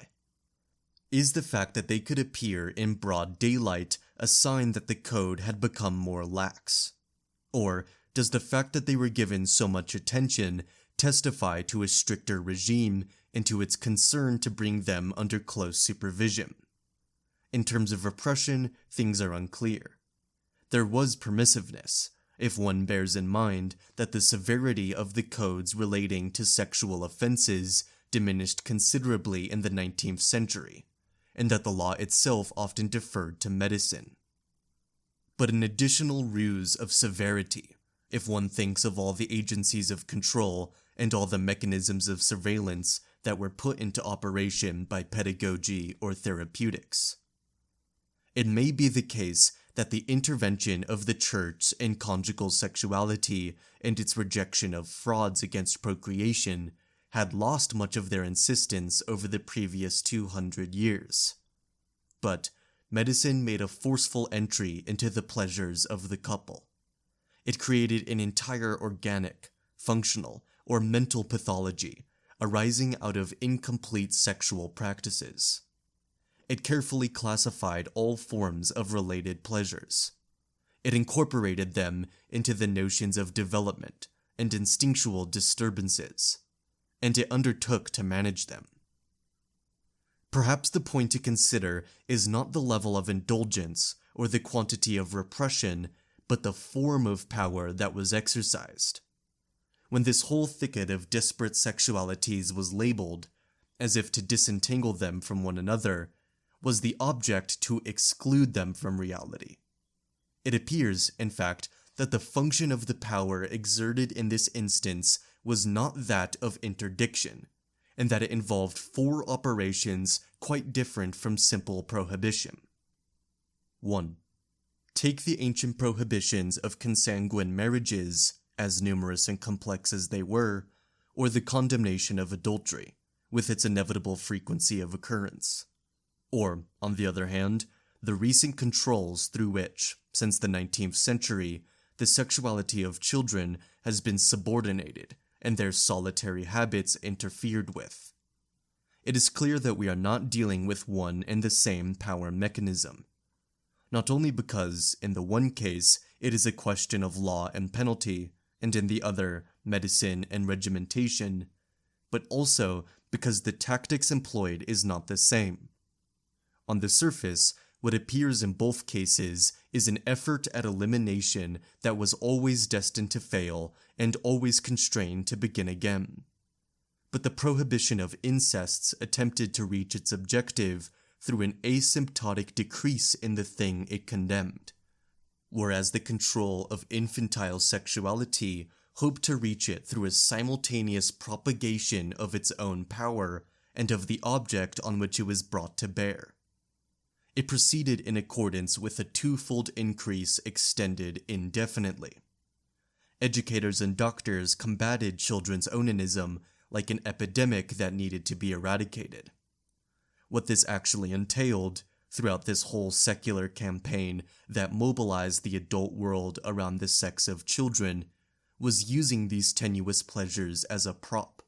Speaker 1: Is the fact that they could appear in broad daylight a sign that the code had become more lax? Or does the fact that they were given so much attention testify to a stricter regime and to its concern to bring them under close supervision? In terms of repression, things are unclear. There was permissiveness, if one bears in mind that the severity of the codes relating to sexual offenses diminished considerably in the 19th century, and that the law itself often deferred to medicine. But an additional ruse of severity, if one thinks of all the agencies of control and all the mechanisms of surveillance that were put into operation by pedagogy or therapeutics. It may be the case that the intervention of the church in conjugal sexuality and its rejection of frauds against procreation had lost much of their insistence over the previous 200 years. But medicine made a forceful entry into the pleasures of the couple. It created an entire organic, functional, or mental pathology arising out of incomplete sexual practices. It carefully classified all forms of related pleasures. It incorporated them into the notions of development and instinctual disturbances, and it undertook to manage them. Perhaps the point to consider is not the level of indulgence or the quantity of repression, but the form of power that was exercised. When this whole thicket of disparate sexualities was labeled, as if to disentangle them from one another, was the object to exclude them from reality. It appears, in fact, that the function of the power exerted in this instance was not that of interdiction, and that it involved 4 operations quite different from simple prohibition. 1. Take the ancient prohibitions of consanguine marriages, as numerous and complex as they were, or the condemnation of adultery, with its inevitable frequency of occurrence. Or, on the other hand, the recent controls through which, since the 19th century, the sexuality of children has been subordinated and their solitary habits interfered with. It is clear that we are not dealing with one and the same power mechanism. Not only because, in the one case, it is a question of law and penalty, and in the other, medicine and regimentation, but also because the tactics employed is not the same. On the surface, what appears in both cases is an effort at elimination that was always destined to fail and always constrained to begin again. But the prohibition of incests attempted to reach its objective through an asymptotic decrease in the thing it condemned, whereas the control of infantile sexuality hoped to reach it through a simultaneous propagation of its own power and of the object on which it was brought to bear. It proceeded in accordance with a twofold increase extended indefinitely. Educators and doctors combated children's onanism like an epidemic that needed to be eradicated. What this actually entailed, throughout this whole secular campaign that mobilized the adult world around the sex of children, was using these tenuous pleasures as a prop,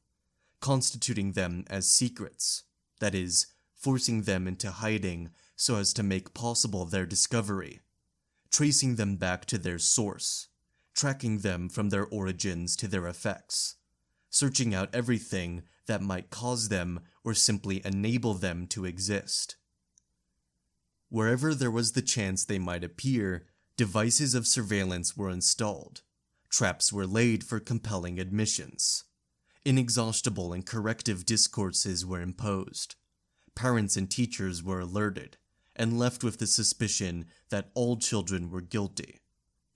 Speaker 1: constituting them as secrets, that is, forcing them into hiding so as to make possible their discovery, tracing them back to their source, tracking them from their origins to their effects, searching out everything that might cause them or simply enable them to exist. Wherever there was the chance they might appear, devices of surveillance were installed, traps were laid for compelling admissions, inexhaustible and corrective discourses were imposed, parents and teachers were alerted, and left with the suspicion that all children were guilty,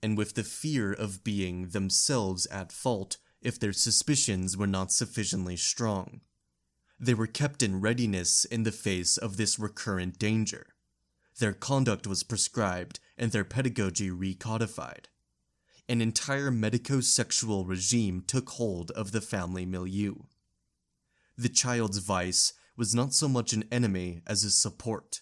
Speaker 1: and with the fear of being themselves at fault if their suspicions were not sufficiently strong. They were kept in readiness in the face of this recurrent danger. Their conduct was prescribed and their pedagogy recodified. An entire medico-sexual regime took hold of the family milieu. The child's vice was not so much an enemy as a support.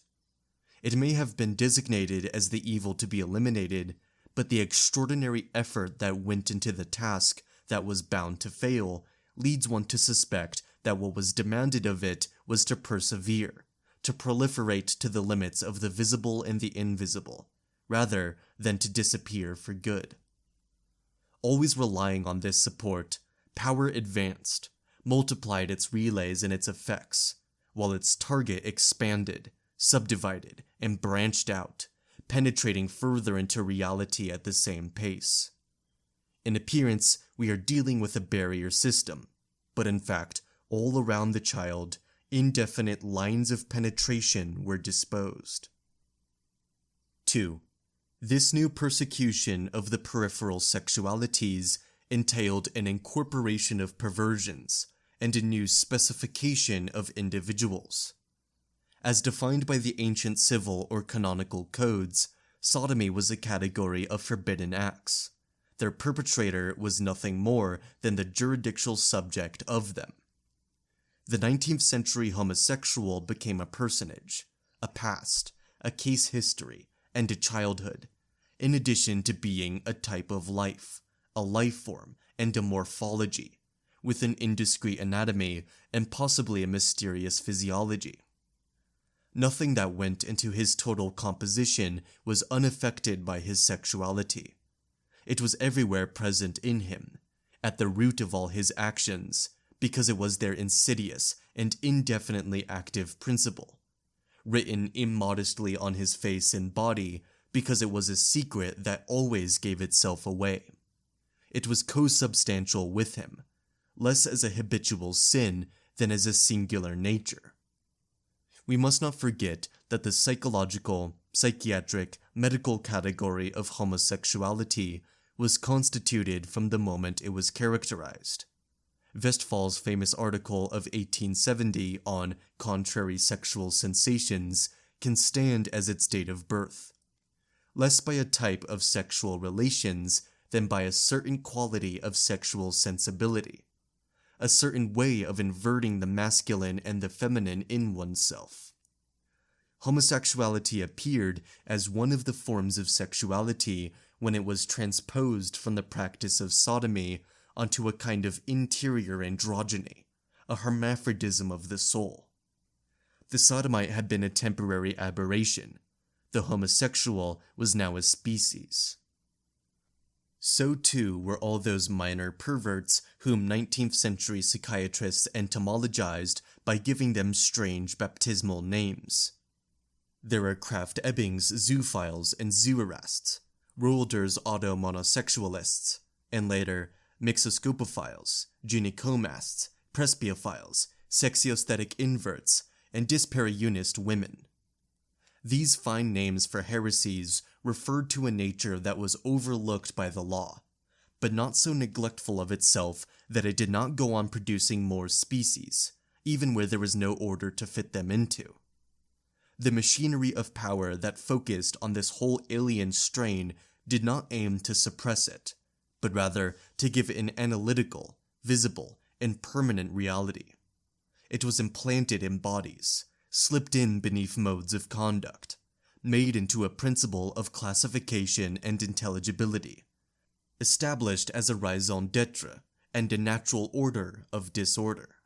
Speaker 1: It may have been designated as the evil to be eliminated, but the extraordinary effort that went into the task that was bound to fail leads one to suspect that what was demanded of it was to persevere, to proliferate to the limits of the visible and the invisible, rather than to disappear for good. Always relying on this support, power advanced, multiplied its relays and its effects, while its target expanded, subdivided, and branched out, penetrating further into reality at the same pace. In appearance, we are dealing with a barrier system, but in fact, all around the child, indefinite lines of penetration were disposed. 2. This new persecution of the peripheral sexualities entailed an incorporation of perversions and a new specification of individuals. As defined by the ancient civil or canonical codes, sodomy was a category of forbidden acts. Their perpetrator was nothing more than the jurisdictional subject of them. The 19th century homosexual became a personage, a past, a case history, and a childhood, in addition to being a type of life, a life form, and a morphology, with an indiscrete anatomy and possibly a mysterious physiology. Nothing that went into his total composition was unaffected by his sexuality. It was everywhere present in him, at the root of all his actions, because it was their insidious and indefinitely active principle, written immodestly on his face and body because it was a secret that always gave itself away. It was co-substantial with him, less as a habitual sin than as a singular nature. We must not forget that the psychological, psychiatric, medical category of homosexuality was constituted from the moment it was characterized. Westphal's famous article of 1870 on contrary sexual sensations can stand as its date of birth, less by a type of sexual relations than by a certain quality of sexual sensibility, a certain way of inverting the masculine and the feminine in oneself. Homosexuality appeared as one of the forms of sexuality when it was transposed from the practice of sodomy onto a kind of interior androgyny, a hermaphrodism of the soul. The sodomite had been a temporary aberration. The homosexual was now a species. So too were all those minor perverts whom 19th century psychiatrists entomologized by giving them strange baptismal names. There are Krafft-Ebing's zoophiles and zoerasts, Roeder's automonosexualists, and later mixoscopophiles, gynecomasts, presbyophiles, sexiostatic inverts, and dysperiunist women. These fine names for heresies referred to a nature that was overlooked by the law, but not so neglectful of itself that it did not go on producing more species, even where there was no order to fit them into. The machinery of power that focused on this whole alien strain did not aim to suppress it, but rather to give it an analytical, visible, and permanent reality. It was implanted in bodies, slipped in beneath modes of conduct, made into a principle of classification and intelligibility, established as a raison d'etre and a natural order of disorder.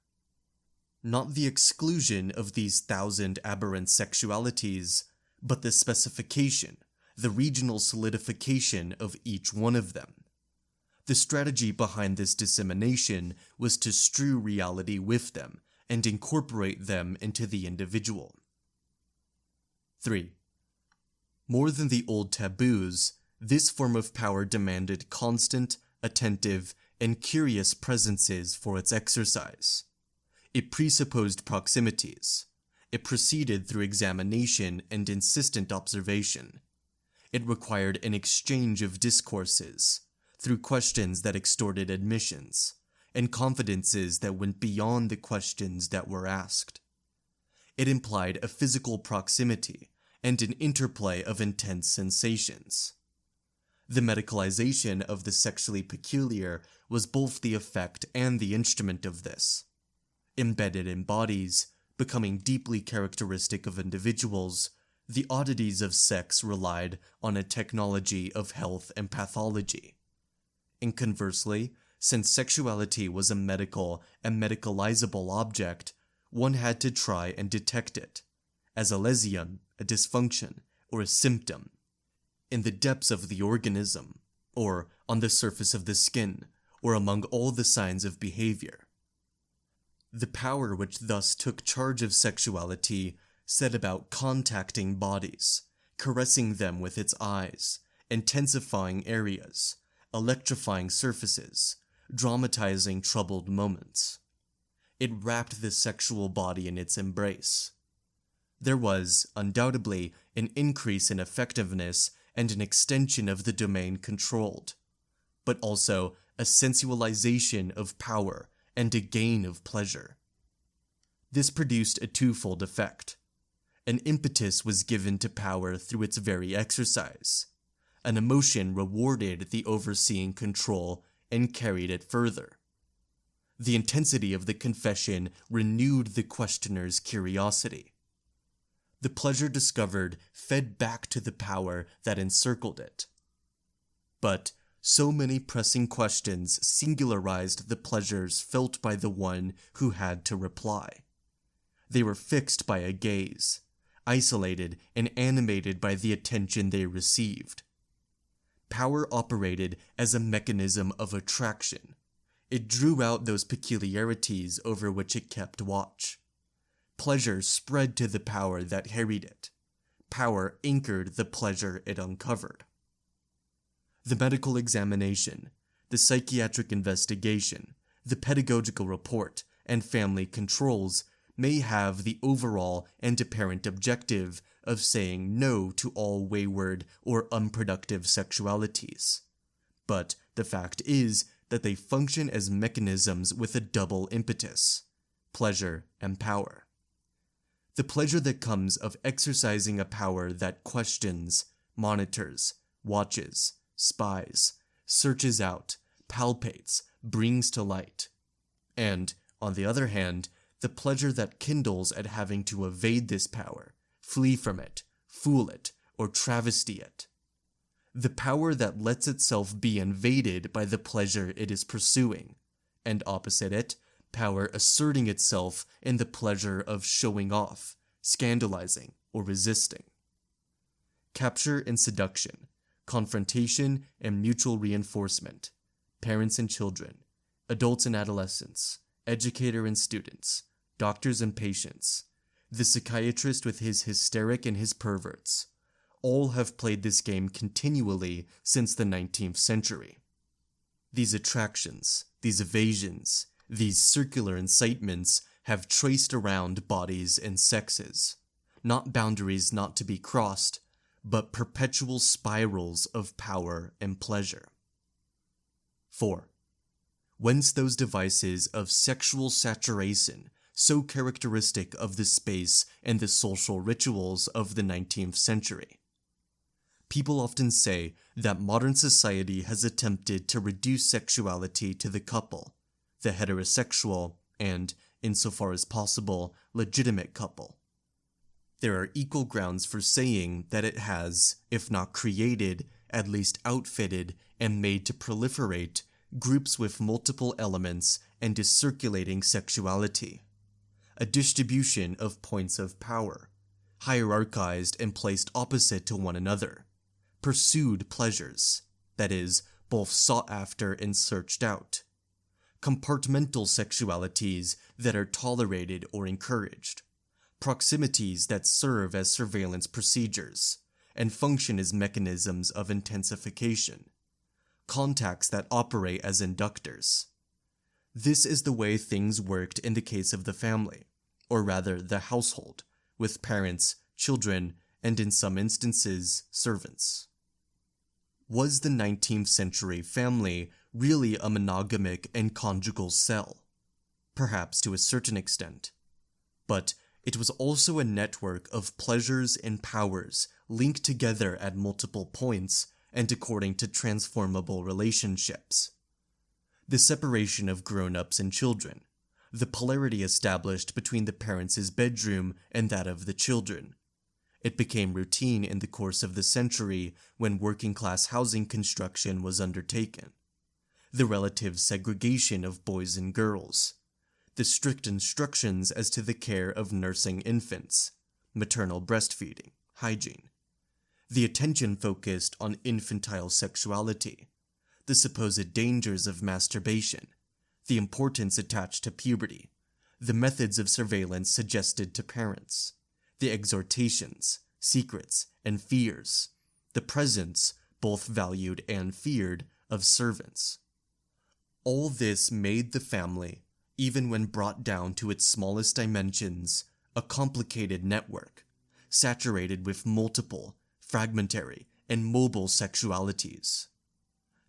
Speaker 1: Not the exclusion of these 1,000 aberrant sexualities, but the specification, the regional solidification of each one of them. The strategy behind this dissemination was to strew reality with them and incorporate them into the individual. 3. More than the old taboos, this form of power demanded constant, attentive, and curious presences for its exercise. It presupposed proximities. It proceeded through examination and insistent observation. It required an exchange of discourses, through questions that extorted admissions, and confidences that went beyond the questions that were asked. It implied a physical proximity and an interplay of intense sensations. The medicalization of the sexually peculiar was both the effect and the instrument of this. Embedded in bodies, becoming deeply characteristic of individuals, the oddities of sex relied on a technology of health and pathology. And conversely, since sexuality was a medical and medicalizable object, one had to try and detect it, as a lesion, a dysfunction, or a symptom, in the depths of the organism, or on the surface of the skin, or among all the signs of behavior. The power which thus took charge of sexuality set about contacting bodies, caressing them with its eyes, intensifying areas, electrifying surfaces, dramatizing troubled moments. It wrapped the sexual body in its embrace. There was, undoubtedly, an increase in effectiveness and an extension of the domain controlled, but also a sensualization of power and a gain of pleasure. This produced a twofold effect. An impetus was given to power through its very exercise. An emotion rewarded the overseeing control and carried it further. The intensity of the confession renewed the questioner's curiosity. The pleasure discovered fed back to the power that encircled it. But so many pressing questions singularized the pleasures felt by the one who had to reply. They were fixed by a gaze, isolated and animated by the attention they received. Power operated as a mechanism of attraction. It drew out those peculiarities over which it kept watch. Pleasure spread to the power that harried it. Power anchored the pleasure it uncovered. The medical examination, the psychiatric investigation, the pedagogical report, and family controls may have the overall and apparent objective of saying no to all wayward or unproductive sexualities. But the fact is that they function as mechanisms with a double impetus: pleasure and power. The pleasure that comes of exercising a power that questions, monitors, watches, spies, searches out, palpates, brings to light. And, on the other hand, the pleasure that kindles at having to evade this power, flee from it, fool it, or travesty it. The power that lets itself be invaded by the pleasure it is pursuing, and opposite it, power asserting itself in the pleasure of showing off, scandalizing, or resisting. Capture and seduction, confrontation and mutual reinforcement, parents and children, adults and adolescents, educator and students, doctors and patients, the psychiatrist with his hysteric and his perverts, all have played this game continually since the 19th century. These attractions, these evasions, these circular incitements have traced around bodies and sexes, not boundaries not to be crossed, but perpetual spirals of power and pleasure. 4. Whence those devices of sexual saturation so characteristic of the space and the social rituals of the 19th century? People often say that modern society has attempted to reduce sexuality to the couple, the heterosexual and, insofar as possible, legitimate couple. There are equal grounds for saying that it has, if not created, at least outfitted and made to proliferate groups with multiple elements and a circulating sexuality, a distribution of points of power, hierarchized and placed opposite to one another, pursued pleasures, that is, both sought after and searched out, compartmental sexualities that are tolerated or encouraged, proximities that serve as surveillance procedures and function as mechanisms of intensification, contacts that operate as inductors. This is the way things worked in the case of the family, or rather the household, with parents, children, and in some instances, servants. Was the 19th century family really a monogamic and conjugal cell? Perhaps to a certain extent. But it was also a network of pleasures and powers linked together at multiple points and according to transformable relationships. The separation of grown-ups and children, the polarity established between the parents' bedroom and that of the children. It became routine in the course of the century when working-class housing construction was undertaken. The relative segregation of boys and girls, the strict instructions as to the care of nursing infants, maternal breastfeeding, hygiene, the attention focused on infantile sexuality, the supposed dangers of masturbation, the importance attached to puberty, the methods of surveillance suggested to parents, the exhortations, secrets, and fears, the presence, both valued and feared, of servants. All this made the family, even when brought down to its smallest dimensions, a complicated network, saturated with multiple, fragmentary, and mobile sexualities.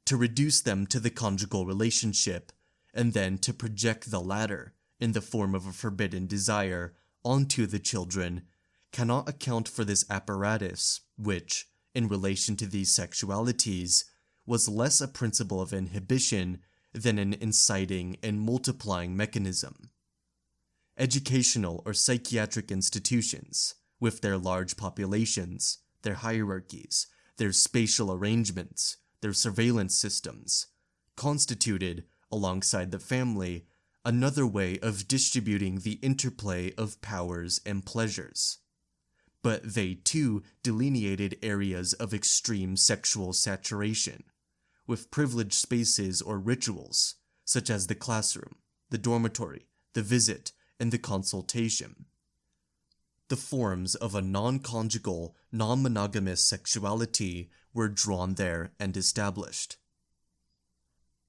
Speaker 1: To reduce them to the conjugal relationship, and then to project the latter, in the form of a forbidden desire, onto the children, cannot account for this apparatus, which, in relation to these sexualities, was less a principle of inhibition than an inciting and multiplying mechanism. Educational or psychiatric institutions, with their large populations, their hierarchies, their spatial arrangements, their surveillance systems, constituted, alongside the family, another way of distributing the interplay of powers and pleasures. But they too delineated areas of extreme sexual saturation, with privileged spaces or rituals, such as the classroom, the dormitory, the visit, and the consultation. The forms of a non-conjugal, non-monogamous sexuality were drawn there and established.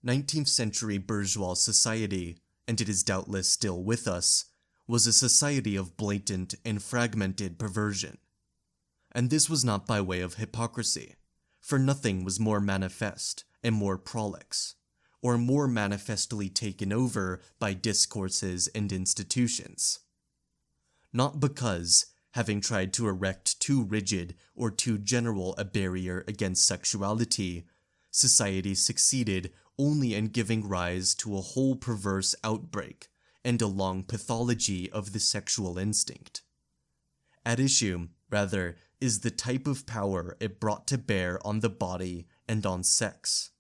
Speaker 1: 19th century bourgeois society, and it is doubtless still with us, was a society of blatant and fragmented perversion. And this was not by way of hypocrisy, for nothing was more manifest and more prolix, or more manifestly taken over by discourses and institutions. Not because, having tried to erect too rigid or too general a barrier against sexuality, society succeeded only in giving rise to a whole perverse outbreak and a long pathology of the sexual instinct. At issue, rather, is the type of power it brought to bear on the body and on sex.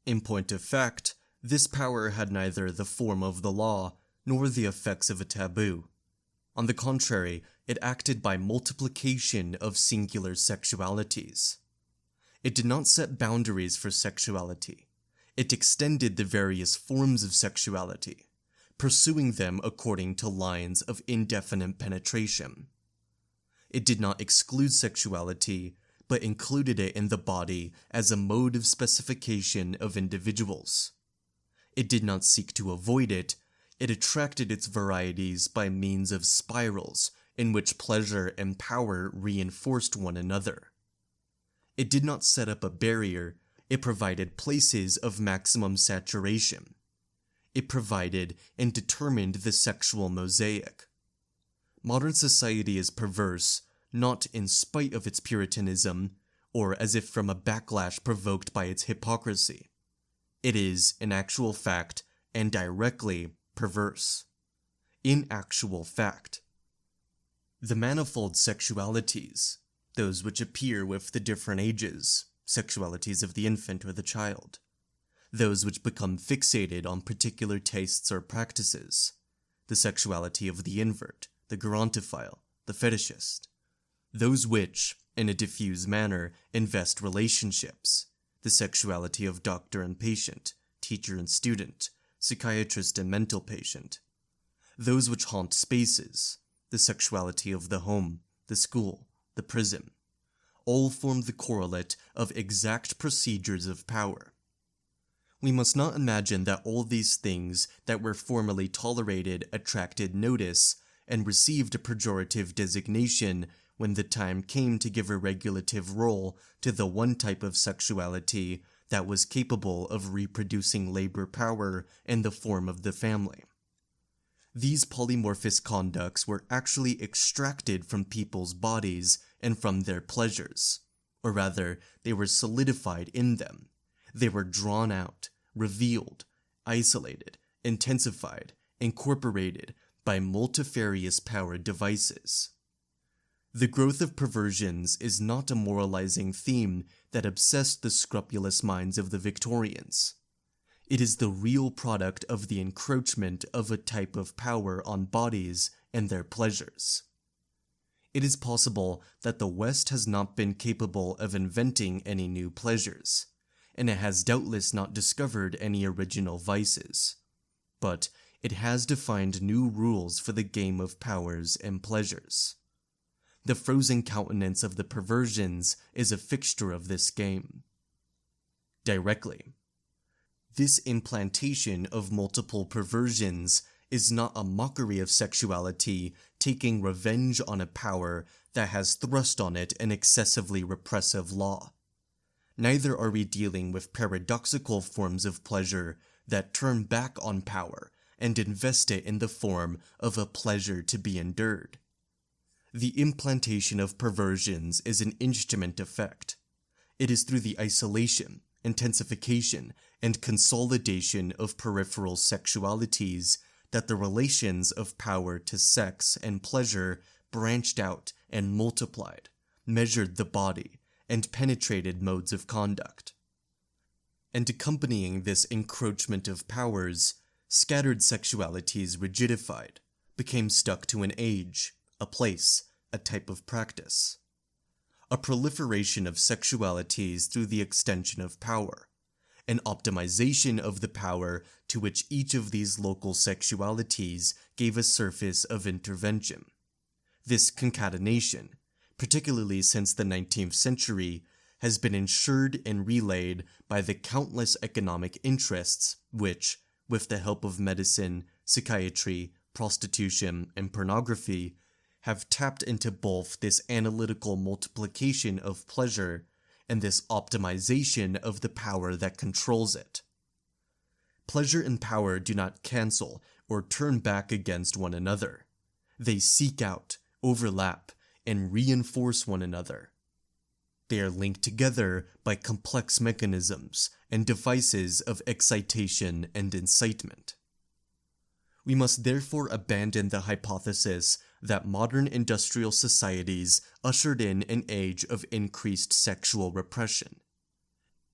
Speaker 1: In point of fact, this power had neither the form of the law nor the effects of a taboo. On the contrary, it acted by multiplication of singular sexualities. It did not set boundaries for sexuality. It extended the various forms of sexuality, pursuing them according to lines of indefinite penetration. It did not exclude sexuality, but included it in the body as a mode of specification of individuals. It did not seek to avoid it. It attracted its varieties by means of spirals in which pleasure and power reinforced one another. It did not set up a barrier. It provided places of maximum saturation. It provided and determined the sexual mosaic. Modern society is perverse, not in spite of its puritanism, or as if from a backlash provoked by its hypocrisy. It is, in actual fact, and directly, perverse. In actual fact. The manifold sexualities, those which appear with the different ages, sexualities of the infant or the child, those which become fixated on particular tastes or practices, the sexuality of the invert, the gerontophile, the fetishist, those which, in a diffuse manner, invest relationships, the sexuality of doctor and patient, teacher and student, psychiatrist and mental patient, those which haunt spaces, the sexuality of the home, the school, the prison, all form the correlate of exact procedures of power. We must not imagine that all these things that were formerly tolerated attracted notice and received a pejorative designation when the time came to give a regulative role to the one type of sexuality that was capable of reproducing labor power in the form of the family. These polymorphous conducts were actually extracted from people's bodies and from their pleasures, or rather, they were solidified in them. They were drawn out, revealed, isolated, intensified, incorporated by multifarious power devices. The growth of perversions is not a moralizing theme that obsessed the scrupulous minds of the Victorians. It is the real product of the encroachment of a type of power on bodies and their pleasures. It is possible that the West has not been capable of inventing any new pleasures, and it has doubtless not discovered any original vices, but it has defined new rules for the game of powers and pleasures. The frozen countenance of the perversions is a fixture of this game. Directly. This implantation of multiple perversions is not a mockery of sexuality taking revenge on a power that has thrust on it an excessively repressive law. Neither are we dealing with paradoxical forms of pleasure that turn back on power and invest it in the form of a pleasure to be endured. the implantation of perversions is an instrument effect. It is through the isolation, intensification, and consolidation of peripheral sexualities that the relations of power to sex and pleasure branched out and multiplied, measured the body, and penetrated modes of conduct. And accompanying this encroachment of powers, scattered sexualities rigidified, became stuck to an age, a place, a type of practice. A proliferation of sexualities through the extension of power, an optimization of the power to which each of these local sexualities gave a surface of intervention. This concatenation, particularly since the 19th century, has been ensured and relayed by the countless economic interests which, with the help of medicine, psychiatry, prostitution, and pornography, have tapped into both this analytical multiplication of pleasure and this optimization of the power that controls it. Pleasure and power do not cancel or turn back against one another. They seek out, overlap, and reinforce one another. They are linked together by complex mechanisms and devices of excitation and incitement. We must therefore abandon the hypothesis that modern industrial societies ushered in an age of increased sexual repression.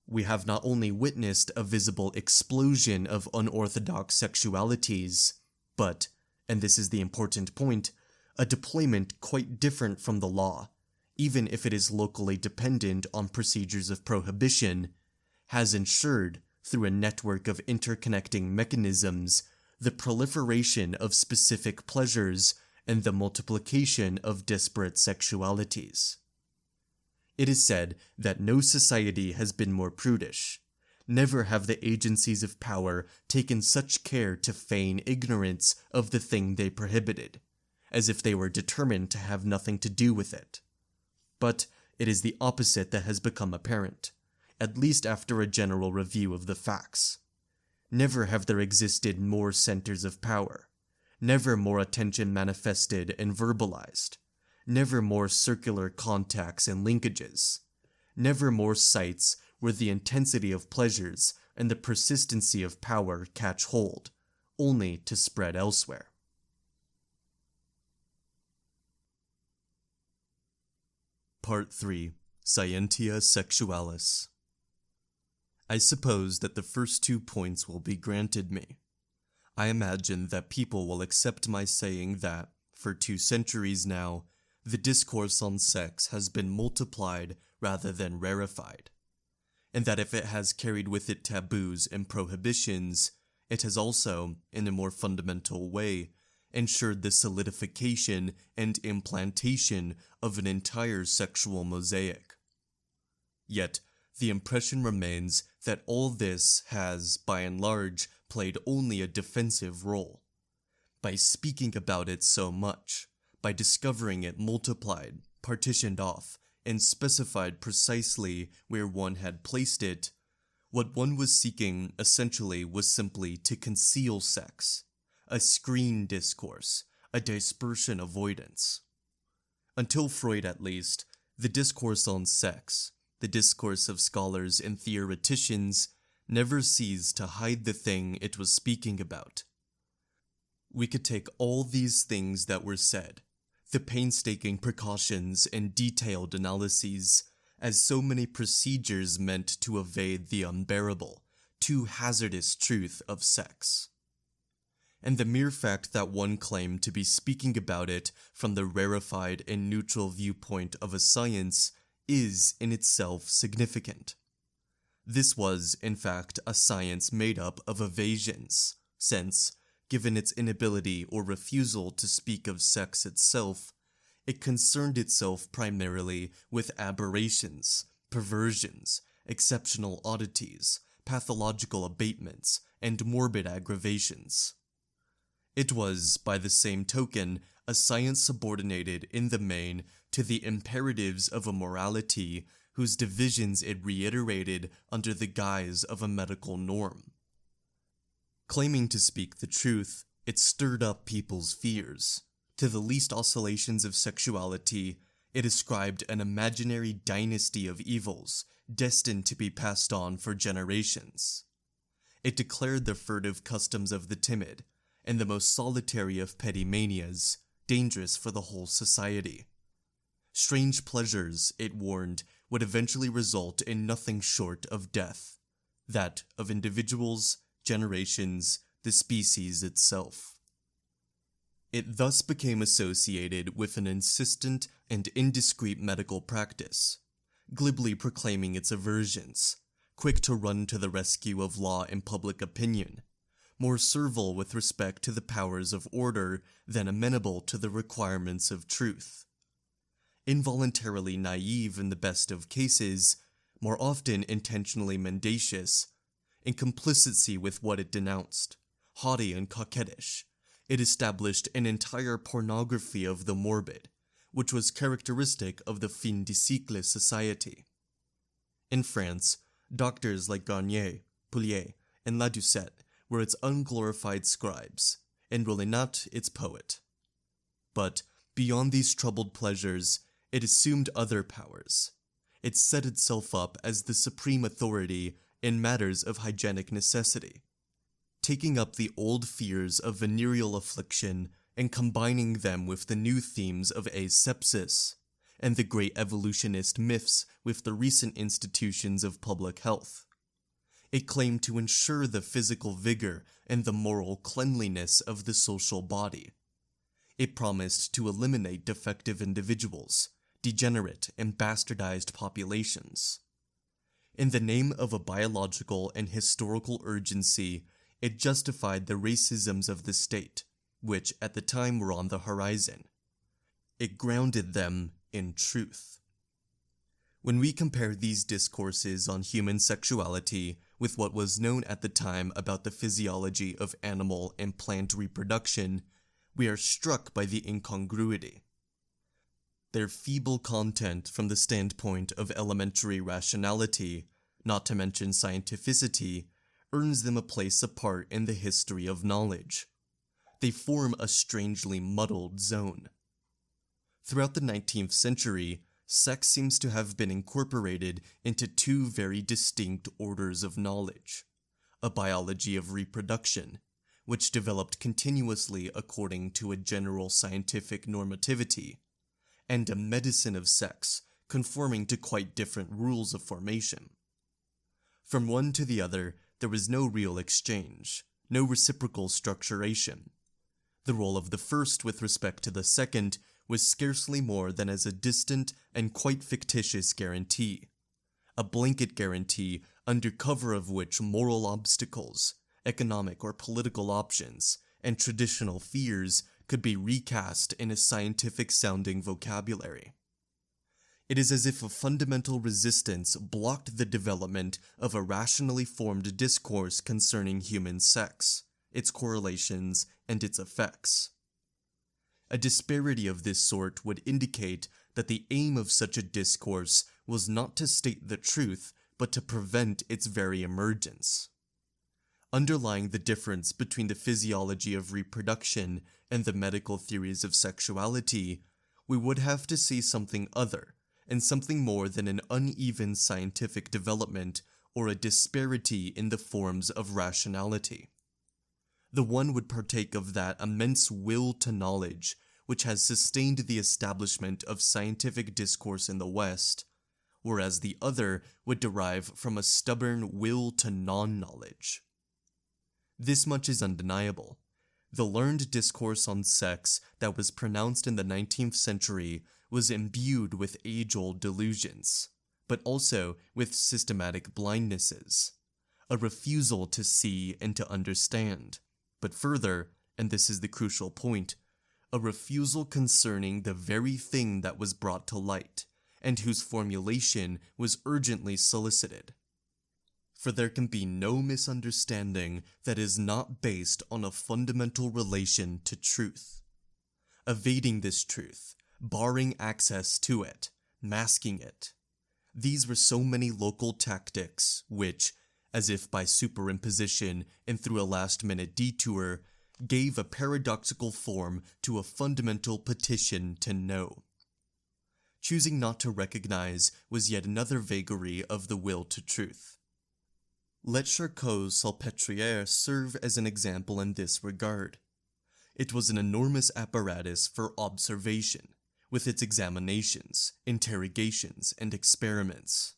Speaker 1: We have not only witnessed a visible explosion of unorthodox sexualities, but, and this is the important point, a deployment quite different from the law, even if it is locally dependent on procedures of prohibition, has ensured, through a network of interconnecting mechanisms, the proliferation of specific pleasures and the multiplication of disparate sexualities. It is said that no society has been more prudish. Never have the agencies of power taken such care to feign ignorance of the thing they prohibited, as if they were determined to have nothing to do with it. But it is the opposite that has become apparent, at least after a general review of the facts. Never have there existed more centers of power, never more attention manifested and verbalized, never more circular contacts and linkages, never more sites where the intensity of pleasures and the persistency of power catch hold, only to spread elsewhere. Part 3. Scientia Sexualis. I suppose that the first 2 points will be granted me. I imagine that people will accept my saying that, for 2 centuries now, the discourse on sex has been multiplied rather than rarefied, and that if it has carried with it taboos and prohibitions, it has also, in a more fundamental way, ensured the solidification and implantation of an entire sexual mosaic. Yet, the impression remains that all this has, by and large, played only a defensive role. By speaking about it so much, by discovering it multiplied, partitioned off, and specified precisely where one had placed it, what one was seeking essentially was simply to conceal sex, a screen discourse, a dispersion avoidance. Until Freud at least, the discourse on sex, the discourse of scholars and theoreticians, never ceased to hide the thing it was speaking about. We could take all these things that were said, the painstaking precautions and detailed analyses, as so many procedures meant to evade the unbearable, too hazardous truth of sex. And the mere fact that one claimed to be speaking about it from the rarefied and neutral viewpoint of a science is in itself significant. This was, in fact, a science made up of evasions, since, given its inability or refusal to speak of sex itself, it concerned itself primarily with aberrations, perversions, exceptional oddities, pathological abatements, and morbid aggravations. It was, by the same token, a science subordinated in the main to the imperatives of a morality whose divisions it reiterated under the guise of a medical norm. Claiming to speak the truth, it stirred up people's fears, To the least oscillations of sexuality, it ascribed an imaginary dynasty of evils destined to be passed on for generations. It declared the furtive customs of the timid, and the most solitary of petty manias, dangerous for the whole society. Strange pleasures, it warned, would eventually result in nothing short of death, that of individuals, generations, the species itself. It thus became associated with an insistent and indiscreet medical practice, glibly proclaiming its aversions, quick to run to the rescue of law and public opinion, more servile with respect to the powers of order than amenable to the requirements of truth. Involuntarily naive in the best of cases, more often intentionally mendacious, in complicity with what it denounced, haughty and coquettish, it established an entire pornography of the morbid, which was characteristic of the fin de siècle society. In France, doctors like Garnier, Poulier, and Ladoucette were its unglorified scribes, and Rollinat its poet. But, beyond these troubled pleasures, it assumed other powers. It set itself up as the supreme authority in matters of hygienic necessity, taking up the old fears of venereal affliction and combining them with the new themes of asepsis, and the great evolutionist myths with the recent institutions of public health. It claimed to ensure the physical vigor and the moral cleanliness of the social body. It promised to eliminate defective individuals, degenerate and bastardized populations. In the name of a biological and historical urgency, it justified the racisms of the state, which at the time were on the horizon. It grounded them in truth. When we compare these discourses on human sexuality with what was known at the time about the physiology of animal and plant reproduction, we are struck by the incongruity. Their feeble content from the standpoint of elementary rationality, not to mention scientificity, earns them a place apart in the history of knowledge. They form a strangely muddled zone. Throughout the 19th century, sex seems to have been incorporated into two very distinct orders of knowledge: a biology of reproduction, which developed continuously according to a general scientific normativity, and a medicine of sex, conforming to quite different rules of formation. From one to the other, there was no real exchange, no reciprocal structuration. The role of the first with respect to the second was scarcely more than as a distant and quite fictitious guarantee, a blanket guarantee under cover of which moral obstacles, economic or political options, and traditional fears could be recast in a scientific-sounding vocabulary. It is as if a fundamental resistance blocked the development of a rationally formed discourse concerning human sex, its correlations, and its effects. A disparity of this sort would indicate that the aim of such a discourse was not to state the truth, but to prevent its very emergence. Underlying the difference between the physiology of reproduction and the medical theories of sexuality, we would have to see something other, and something more than an uneven scientific development or a disparity in the forms of rationality. The one would partake of that immense will to knowledge which has sustained the establishment of scientific discourse in the West, whereas the other would derive from a stubborn will to non-knowledge. This much is undeniable. The learned discourse on sex that was pronounced in the 19th century was imbued with age-old delusions, but also with systematic blindnesses, a refusal to see and to understand, but further, and this is the crucial point, a refusal concerning the very thing that was brought to light, and whose formulation was urgently solicited. For there can be no misunderstanding that is not based on a fundamental relation to truth. Evading this truth, barring access to it, masking it. These were so many local tactics which, as if by superimposition and through a last-minute detour, gave a paradoxical form to a fundamental petition to know. Choosing not to recognize was yet another vagary of the will to truth. Let Charcot's Salpêtrière serve as an example in this regard. It was an enormous apparatus for observation, with its examinations, interrogations, and experiments.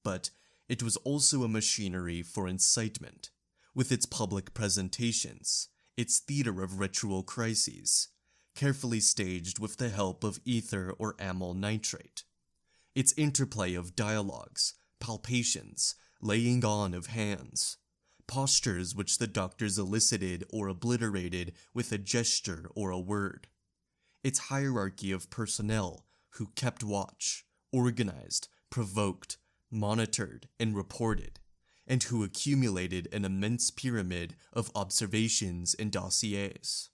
Speaker 1: But it was also a machinery for incitement, with its public presentations, its theater of ritual crises, carefully staged with the help of ether or amyl nitrate, its interplay of dialogues, palpations, laying on of hands, postures which the doctors elicited or obliterated with a gesture or a word, its hierarchy of personnel who kept watch, organized, provoked, monitored, and reported, and who accumulated an immense pyramid of observations and dossiers.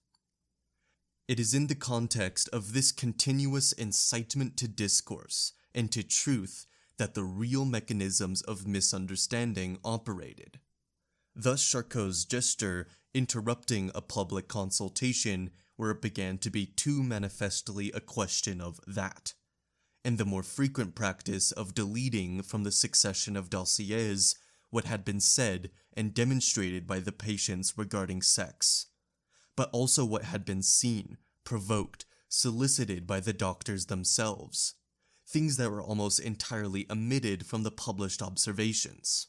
Speaker 1: It is in the context of this continuous incitement to discourse and to truth that the real mechanisms of misunderstanding operated. Thus Charcot's gesture interrupting a public consultation where it began to be too manifestly a question of that, and the more frequent practice of deleting from the succession of dossiers what had been said and demonstrated by the patients regarding sex, but also what had been seen, provoked, solicited by the doctors themselves, things that were almost entirely omitted from the published observations.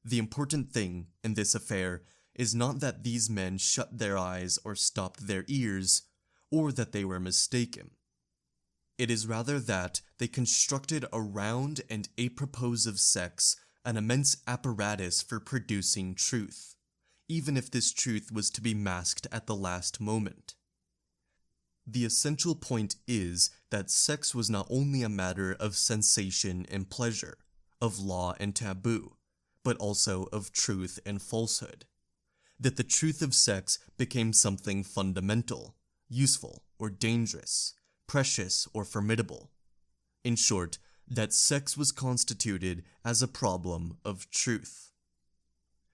Speaker 1: The important thing in this affair is not that these men shut their eyes or stopped their ears, or that they were mistaken. It is rather that they constructed around and apropos of sex an immense apparatus for producing truth, even if this truth was to be masked at the last moment. The essential point is that sex was not only a matter of sensation and pleasure, of law and taboo, but also of truth and falsehood. That the truth of sex became something fundamental, useful or dangerous, precious or formidable. In short, that sex was constituted as a problem of truth.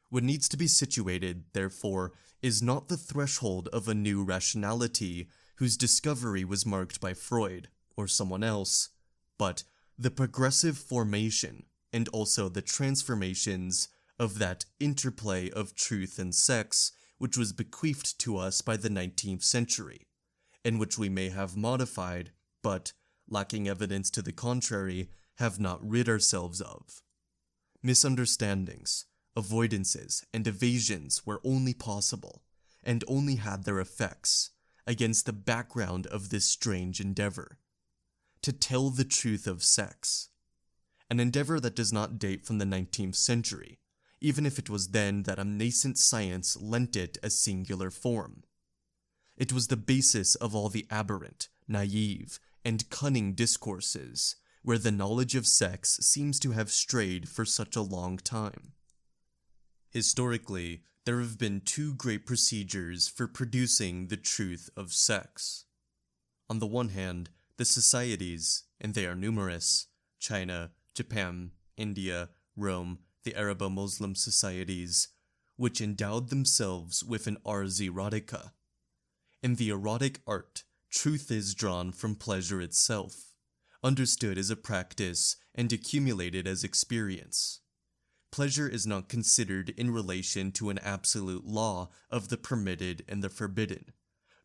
Speaker 1: What needs to be situated, therefore, is not the threshold of a new rationality whose discovery was marked by Freud or someone else, but the progressive formation and also the transformations of that interplay of truth and sex which was bequeathed to us by the 19th century, and which we may have modified, but, lacking evidence to the contrary, have not rid ourselves of. Misunderstandings, avoidances, and evasions were only possible, and only had their effects, against the background of this strange endeavor. To tell the truth of sex. An endeavor that does not date from the 19th century, even if it was then that a nascent science lent it a singular form. It was the basis of all the aberrant, naive, and cunning discourses, where the knowledge of sex seems to have strayed for such a long time. Historically, there have been two great procedures for producing the truth of sex. On the one hand, the societies, and they are numerous, China, Japan, India, Rome, the Arabo-Muslim societies, which endowed themselves with an ars erotica. In the erotic art, truth is drawn from pleasure itself, understood as a practice and accumulated as experience. Pleasure is not considered in relation to an absolute law of the permitted and the forbidden,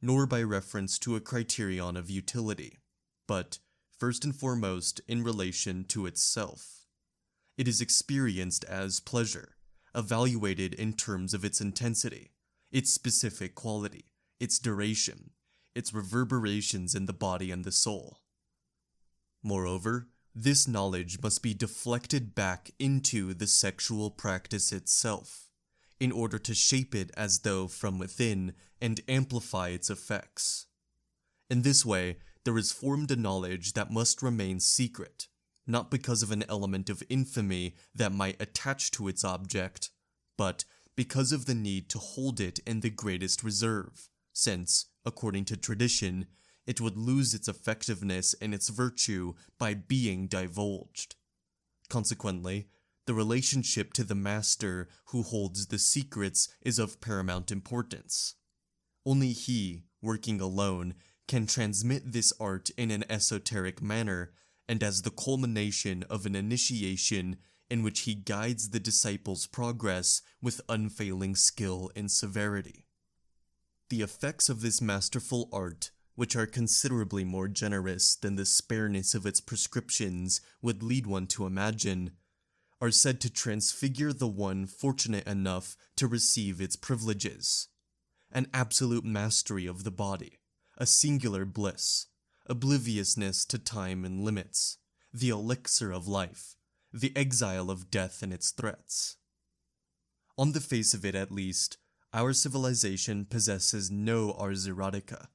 Speaker 1: nor by reference to a criterion of utility, but, first and foremost, in relation to itself. It is experienced as pleasure, evaluated in terms of its intensity, its specific quality, its duration, its reverberations in the body and the soul. Moreover, this knowledge must be deflected back into the sexual practice itself, in order to shape it as though from within and amplify its effects. In this way, there is formed a knowledge that must remain secret, not because of an element of infamy that might attach to its object, but because of the need to hold it in the greatest reserve, since, according to tradition, it would lose its effectiveness and its virtue by being divulged. Consequently, the relationship to the master who holds the secrets is of paramount importance, Only he, working alone, can transmit this art in an esoteric manner and as the culmination of an initiation in which he guides the disciple's progress with unfailing skill and severity. The effects of this masterful art, which are considerably more generous than the spareness of its prescriptions would lead one to imagine, are said to transfigure the one fortunate enough to receive its privileges. An absolute mastery of the body, a singular bliss, obliviousness to time and limits, the elixir of life, the exile of death and its threats. On the face of it at least, our civilization possesses no ars erotica.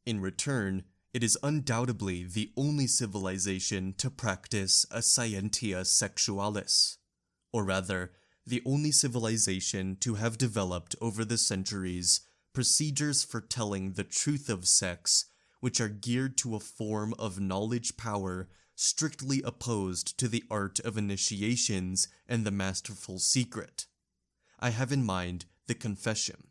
Speaker 1: In return, it is undoubtedly the only civilization to practice a Scientia Sexualis, or rather, the only civilization to have developed over the centuries procedures for telling the truth of sex which are geared to a form of knowledge power strictly opposed to the art of initiations and the masterful secret. I have in mind the confession.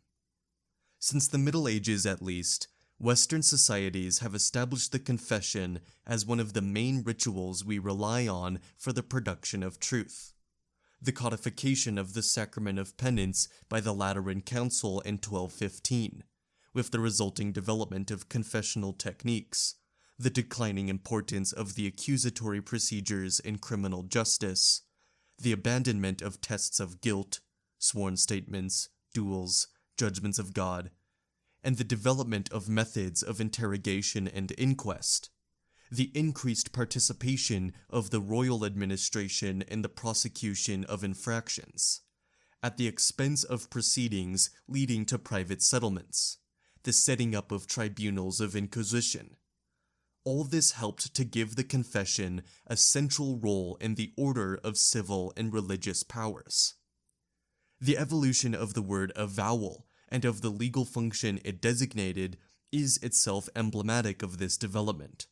Speaker 1: Since the Middle Ages at least, Western societies have established the confession as one of the main rituals we rely on for the production of truth. The codification of the sacrament of penance by the Lateran Council in 1215, with the resulting development of confessional techniques, the declining importance of the accusatory procedures in criminal justice, the abandonment of tests of guilt, sworn statements, duels, judgments of God, and the development of methods of interrogation and inquest, the increased participation of the royal administration in the prosecution of infractions, at the expense of proceedings leading to private settlements, the setting up of tribunals of inquisition. All this helped to give the confession a central role in the order of civil and religious powers. The evolution of the word avowal and of the legal function it designated is itself emblematic of this development.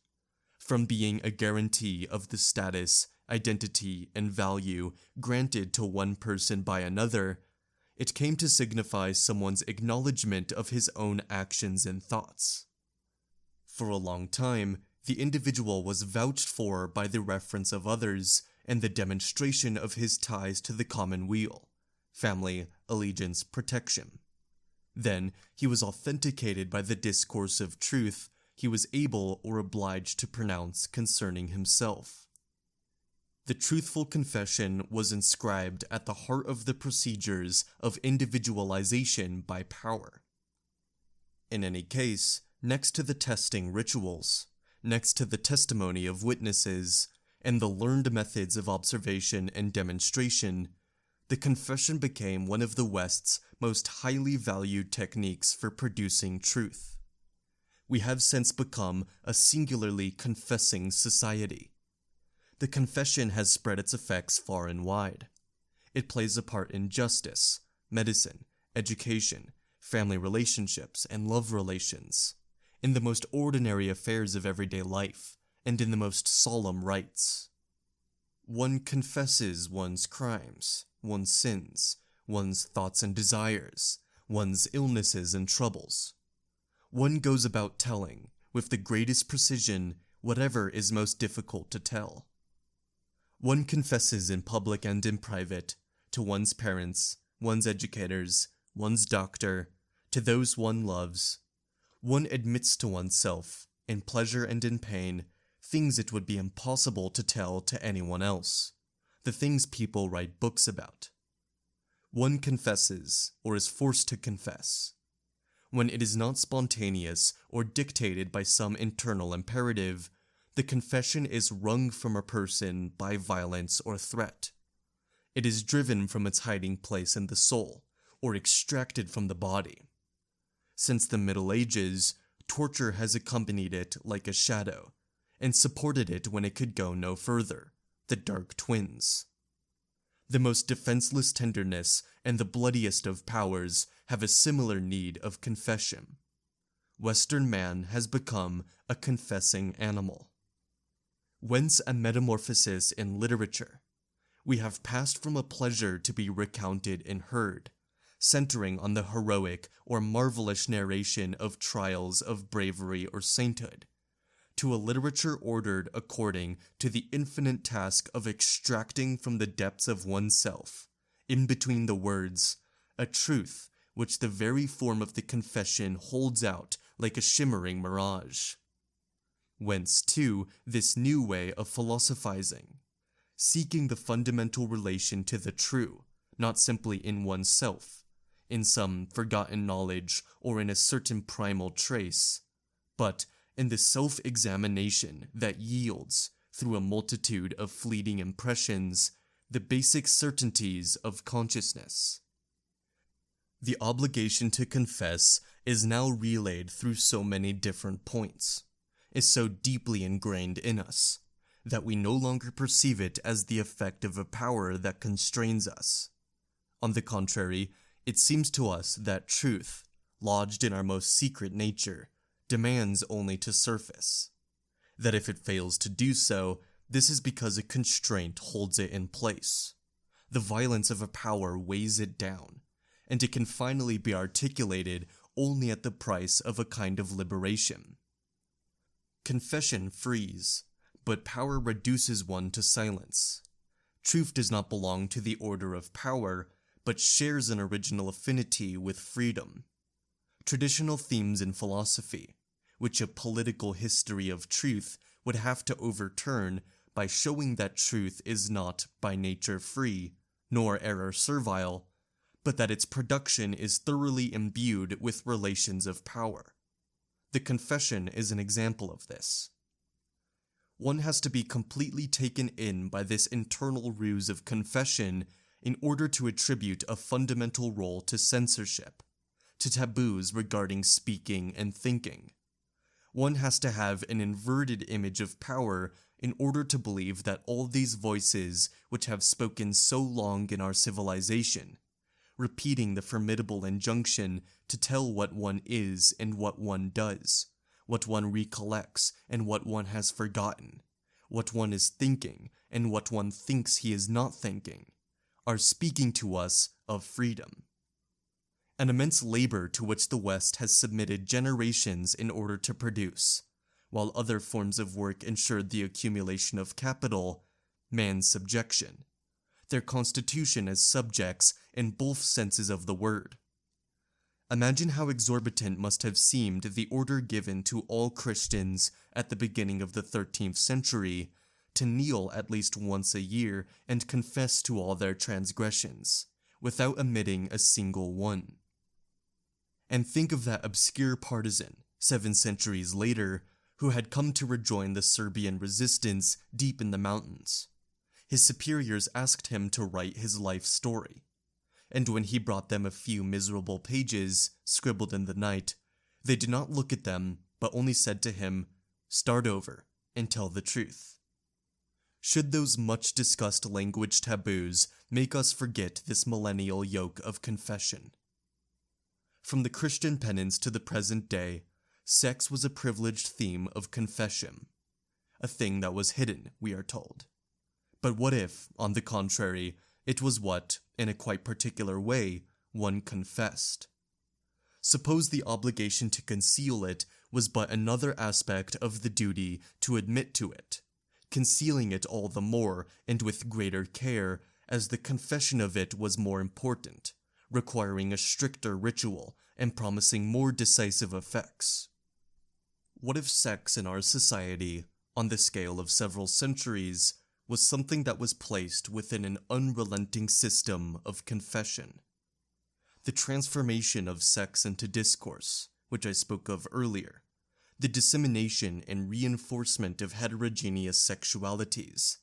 Speaker 1: From being a guarantee of the status, identity, and value granted to one person by another, it came to signify someone's acknowledgement of his own actions and thoughts. For a long time, the individual was vouched for by the reference of others and the demonstration of his ties to the common weal, family, allegiance, protection. Then, he was authenticated by the discourse of truth he was able or obliged to pronounce concerning himself. The truthful confession was inscribed at the heart of the procedures of individualization by power. In any case, next to the testing rituals, next to the testimony of witnesses, and the learned methods of observation and demonstration, the confession became one of the West's most highly valued techniques for producing truth. We have since become a singularly confessing society. The confession has spread its effects far and wide. It plays a part in justice, medicine, education, family relationships, and love relations, in the most ordinary affairs of everyday life, and in the most solemn rites. One confesses one's crimes, one's sins, one's thoughts and desires, one's illnesses and troubles. One goes about telling, with the greatest precision, whatever is most difficult to tell. One confesses in public and in private, to one's parents, one's educators, one's doctor, to those one loves. One admits to oneself, in pleasure and in pain, things it would be impossible to tell to anyone else, the things people write books about. One confesses, or is forced to confess. When it is not spontaneous or dictated by some internal imperative, the confession is wrung from a person by violence or threat. It is driven from its hiding place in the soul, or extracted from the body. Since the Middle Ages, torture has accompanied it like a shadow, and supported it when it could go no further, the dark twins. The most defenseless tenderness and the bloodiest of powers have a similar need of confession. Western man has become a confessing animal. Whence a metamorphosis in literature. We have passed from a pleasure to be recounted and heard, centering on the heroic or marvelous narration of trials of bravery or sainthood, to a literature ordered according to the infinite task of extracting from the depths of oneself, in between the words, a truth which the very form of the confession holds out like a shimmering mirage. Whence, too, this new way of philosophizing, seeking the fundamental relation to the true, not simply in oneself, in some forgotten knowledge or in a certain primal trace, but in the self-examination that yields, through a multitude of fleeting impressions, the basic certainties of consciousness. The obligation to confess is now relayed through so many different points, is so deeply ingrained in us, that we no longer perceive it as the effect of a power that constrains us. On the contrary, it seems to us that truth, lodged in our most secret nature, demands only to surface. That if it fails to do so, this is because a constraint holds it in place. The violence of a power weighs it down, and it can finally be articulated only at the price of a kind of liberation. Confession frees, but power reduces one to silence. Truth does not belong to the order of power, but shares an original affinity with freedom. Traditional themes in philosophy, which a political history of truth would have to overturn by showing that truth is not by nature free, nor error servile, but that its production is thoroughly imbued with relations of power. The confession is an example of this. One has to be completely taken in by this internal ruse of confession in order to attribute a fundamental role to censorship, to taboos regarding speaking and thinking. One has to have an inverted image of power in order to believe that all these voices which have spoken so long in our civilization, repeating the formidable injunction to tell what one is and what one does, what one recollects and what one has forgotten, what one is thinking and what one thinks he is not thinking, are speaking to us of freedom. An immense labor to which the West has submitted generations in order to produce, while other forms of work ensured the accumulation of capital, man's subjection, their constitution as subjects in both senses of the word. Imagine how exorbitant must have seemed the order given to all Christians at the beginning of the 13th century to kneel at least once a year and confess to all their transgressions, without omitting a single one. And think of that obscure partisan, 7 centuries later, who had come to rejoin the Serbian resistance deep in the mountains. His superiors asked him to write his life story, and when he brought them a few miserable pages, scribbled in the night, they did not look at them, but only said to him, "Start over, and tell the truth." Should those much-discussed language taboos make us forget this millennial yoke of confession? From the Christian penance to the present day, sex was a privileged theme of confession, a thing that was hidden, we are told. But what if, on the contrary, it was what, in a quite particular way, one confessed? Suppose the obligation to conceal it was but another aspect of the duty to admit to it, concealing it all the more and with greater care as the confession of it was more important, requiring a stricter ritual and promising more decisive effects. What if sex in our society, on the scale of several centuries, was something that was placed within an unrelenting system of confession? The transformation of sex into discourse, which I spoke of earlier, the dissemination and reinforcement of heterogeneous sexualities,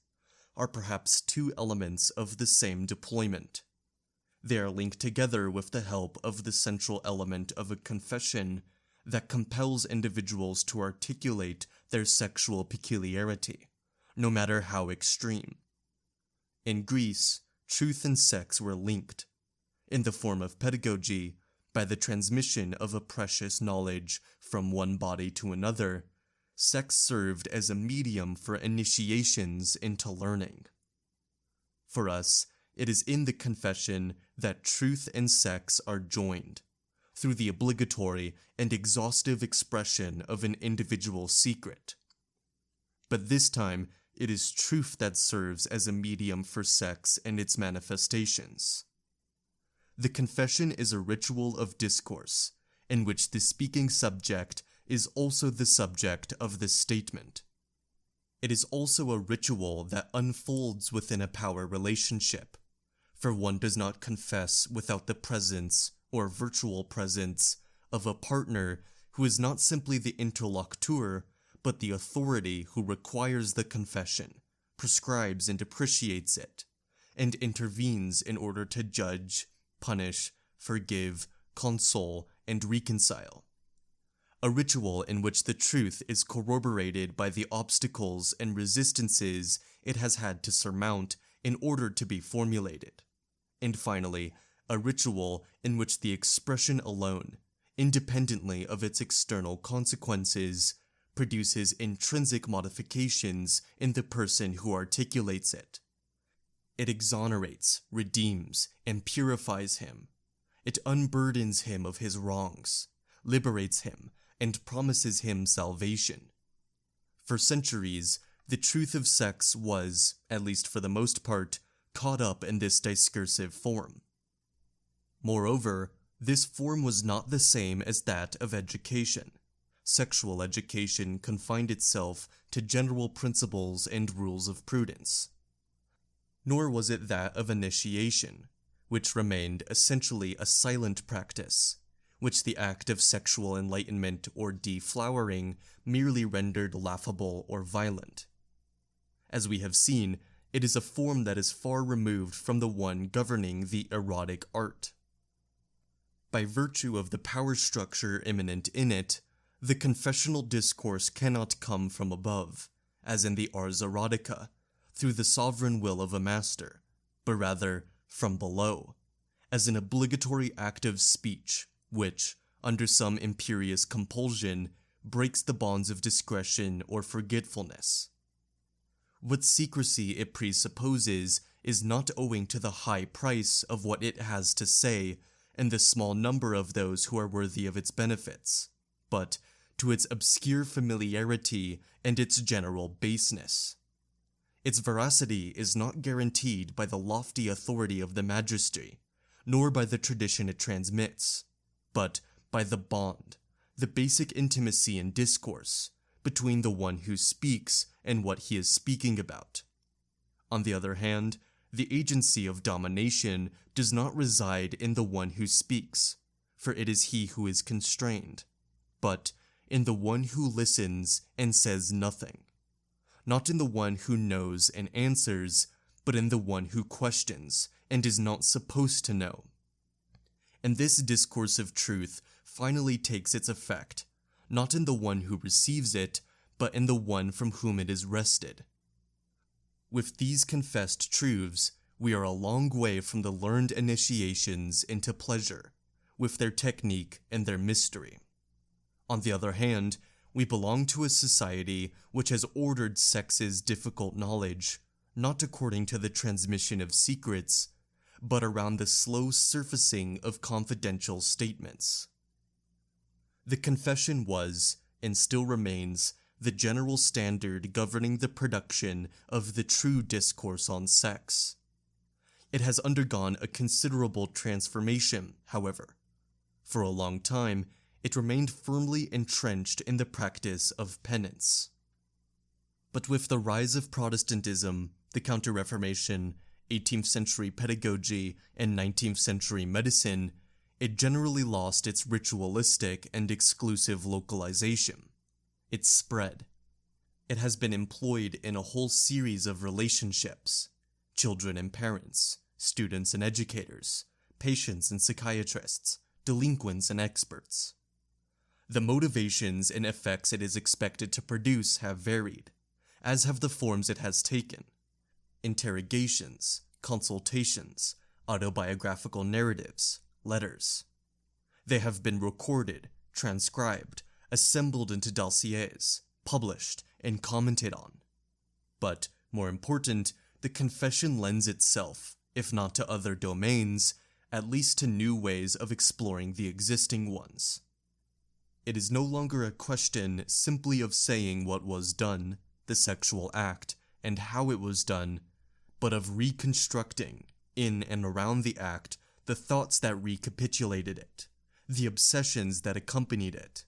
Speaker 1: are perhaps two elements of the same deployment. They are linked together with the help of the central element of a confession that compels individuals to articulate their sexual peculiarity, no matter how extreme. In Greece, truth and sex were linked, in the form of pedagogy, by the transmission of a precious knowledge from one body to another. Sex served as a medium for initiations into learning. For us, it is in the confession that truth and sex are joined, through the obligatory and exhaustive expression of an individual secret. But this time, it is truth that serves as a medium for sex and its manifestations. The confession is a ritual of discourse, in which the speaking subject is also the subject of the statement. It is also a ritual that unfolds within a power relationship, for one does not confess without the presence, or virtual presence, of a partner who is not simply the interlocutor, but the authority who requires the confession, prescribes and appreciates it, and intervenes in order to judge, punish, forgive, console, and reconcile. A ritual in which the truth is corroborated by the obstacles and resistances it has had to surmount in order to be formulated. And finally, a ritual in which the expression alone, independently of its external consequences, produces intrinsic modifications in the person who articulates it. It exonerates, redeems, and purifies him. It unburdens him of his wrongs, liberates him, and promises him salvation. For centuries, the truth of sex was, at least for the most part, caught up in this discursive form. Moreover, this form was not the same as that of education. Sexual education confined itself to general principles and rules of prudence. Nor was it that of initiation, which remained essentially a silent practice, which the act of sexual enlightenment or deflowering merely rendered laughable or violent. As we have seen, it is a form that is far removed from the one governing the erotic art. By virtue of the power structure immanent in it, the confessional discourse cannot come from above, as in the ars erotica, through the sovereign will of a master, but rather from below, as an obligatory act of speech, which, under some imperious compulsion, breaks the bonds of discretion or forgetfulness. What secrecy it presupposes is not owing to the high price of what it has to say and the small number of those who are worthy of its benefits, but to its obscure familiarity and its general baseness. Its veracity is not guaranteed by the lofty authority of the magistracy, nor by the tradition it transmits, but by the bond, the basic intimacy in discourse, between the one who speaks and what he is speaking about. On the other hand, the agency of domination does not reside in the one who speaks, for it is he who is constrained, but in the one who listens and says nothing, not in the one who knows and answers, but in the one who questions and is not supposed to know. And this discourse of truth finally takes its effect, not in the one who receives it, but in the one from whom it is wrested. With these confessed truths, we are a long way from the learned initiations into pleasure, with their technique and their mystery. On the other hand, we belong to a society which has ordered sex's difficult knowledge, not according to the transmission of secrets, but around the slow surfacing of confidential statements. The confession was, and still remains, the general standard governing the production of the true discourse on sex. It has undergone a considerable transformation, however. For a long time, it remained firmly entrenched in the practice of penance. But with the rise of Protestantism, the Counter-Reformation, 18th century pedagogy, and 19th century medicine, it generally lost its ritualistic and exclusive localization. It spread. It has been employed in a whole series of relationships: children and parents, students and educators, patients and psychiatrists, delinquents and experts. The motivations and effects it is expected to produce have varied, as have the forms it has taken: interrogations, consultations, autobiographical narratives, letters. They have been recorded, transcribed, assembled into dossiers, published, and commented on. But, more important, the confession lends itself, if not to other domains, at least to new ways of exploring the existing ones. It is no longer a question simply of saying what was done, the sexual act, and how it was done, but of reconstructing, in and around the act, the thoughts that recapitulated it, the obsessions that accompanied it,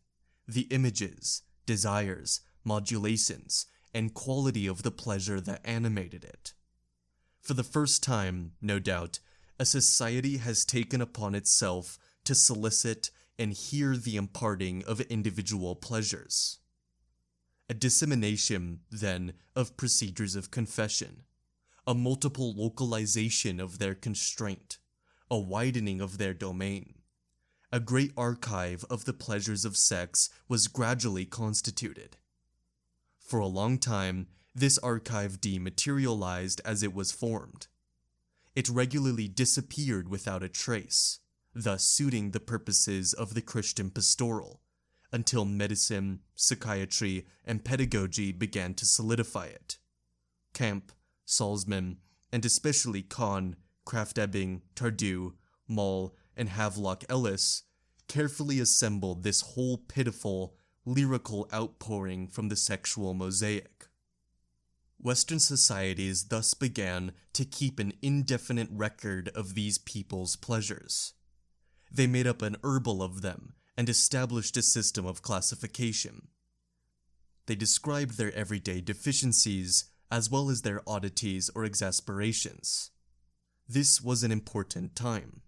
Speaker 1: the images, desires, modulations, and quality of the pleasure that animated it. For the first time, no doubt, a society has taken upon itself to solicit and hear the imparting of individual pleasures. A dissemination, then, of procedures of confession, a multiple localization of their constraint, a widening of their domain. A great archive of the pleasures of sex was gradually constituted. For a long time, this archive dematerialized as it was formed. It regularly disappeared without a trace, thus suiting the purposes of the Christian pastoral, until medicine, psychiatry, and pedagogy began to solidify it. Camp, Salzman, and especially Kahn, Krafft-Ebing, Tardieu, Moll, and Havelock Ellis carefully assembled this whole pitiful, lyrical outpouring from the sexual mosaic. Western societies thus began to keep an indefinite record of these people's pleasures. They made up an herbal of them and established a system of classification. They described their everyday deficiencies as well as their oddities or exasperations. This was an important time.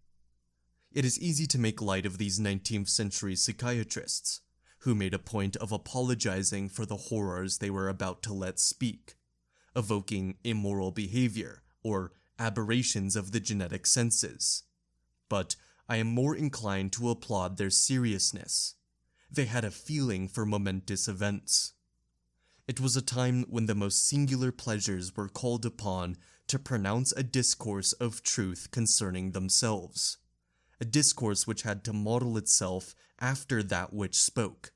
Speaker 1: It is easy to make light of these 19th century psychiatrists, who made a point of apologizing for the horrors they were about to let speak, evoking immoral behavior or aberrations of the genetic senses. But I am more inclined to applaud their seriousness. They had a feeling for momentous events. It was a time when the most singular pleasures were called upon to pronounce a discourse of truth concerning themselves, a discourse which had to model itself after that which spoke,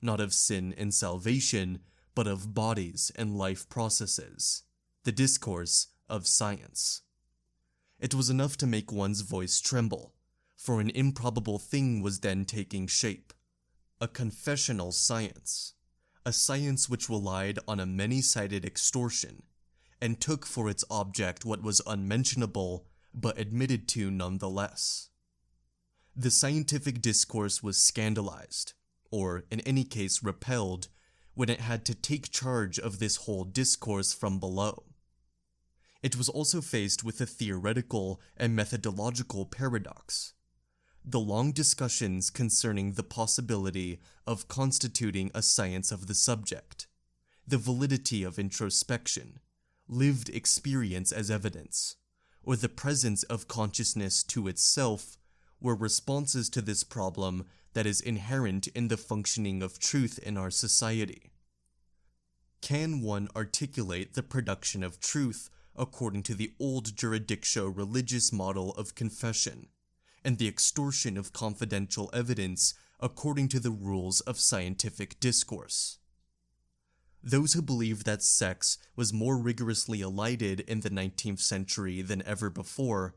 Speaker 1: not of sin and salvation, but of bodies and life processes, the discourse of science. It was enough to make one's voice tremble, for an improbable thing was then taking shape, a confessional science, a science which relied on a many-sided extortion, and took for its object what was unmentionable, but admitted to nonetheless. The scientific discourse was scandalized, or in any case repelled, when it had to take charge of this whole discourse from below. It was also faced with a theoretical and methodological paradox. The long discussions concerning the possibility of constituting a science of the subject, the validity of introspection, lived experience as evidence, or the presence of consciousness to itself, were responses to this problem that is inherent in the functioning of truth in our society. Can one articulate the production of truth according to the old juridictio-religious model of confession, and the extortion of confidential evidence according to the rules of scientific discourse? Those who believe that sex was more rigorously elided in the 19th century than ever before,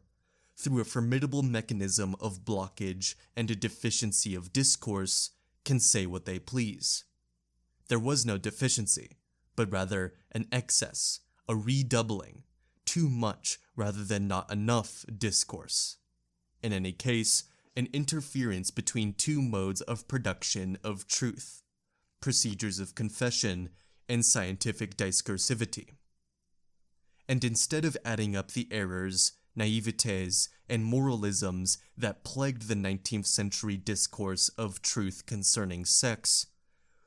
Speaker 1: through a formidable mechanism of blockage and a deficiency of discourse, can say what they please. There was no deficiency, but rather an excess, a redoubling, too much rather than not enough discourse. In any case, an interference between two modes of production of truth, procedures of confession, and scientific discursivity. And instead of adding up the errors, naivetés, and moralisms that plagued the 19th century discourse of truth concerning sex,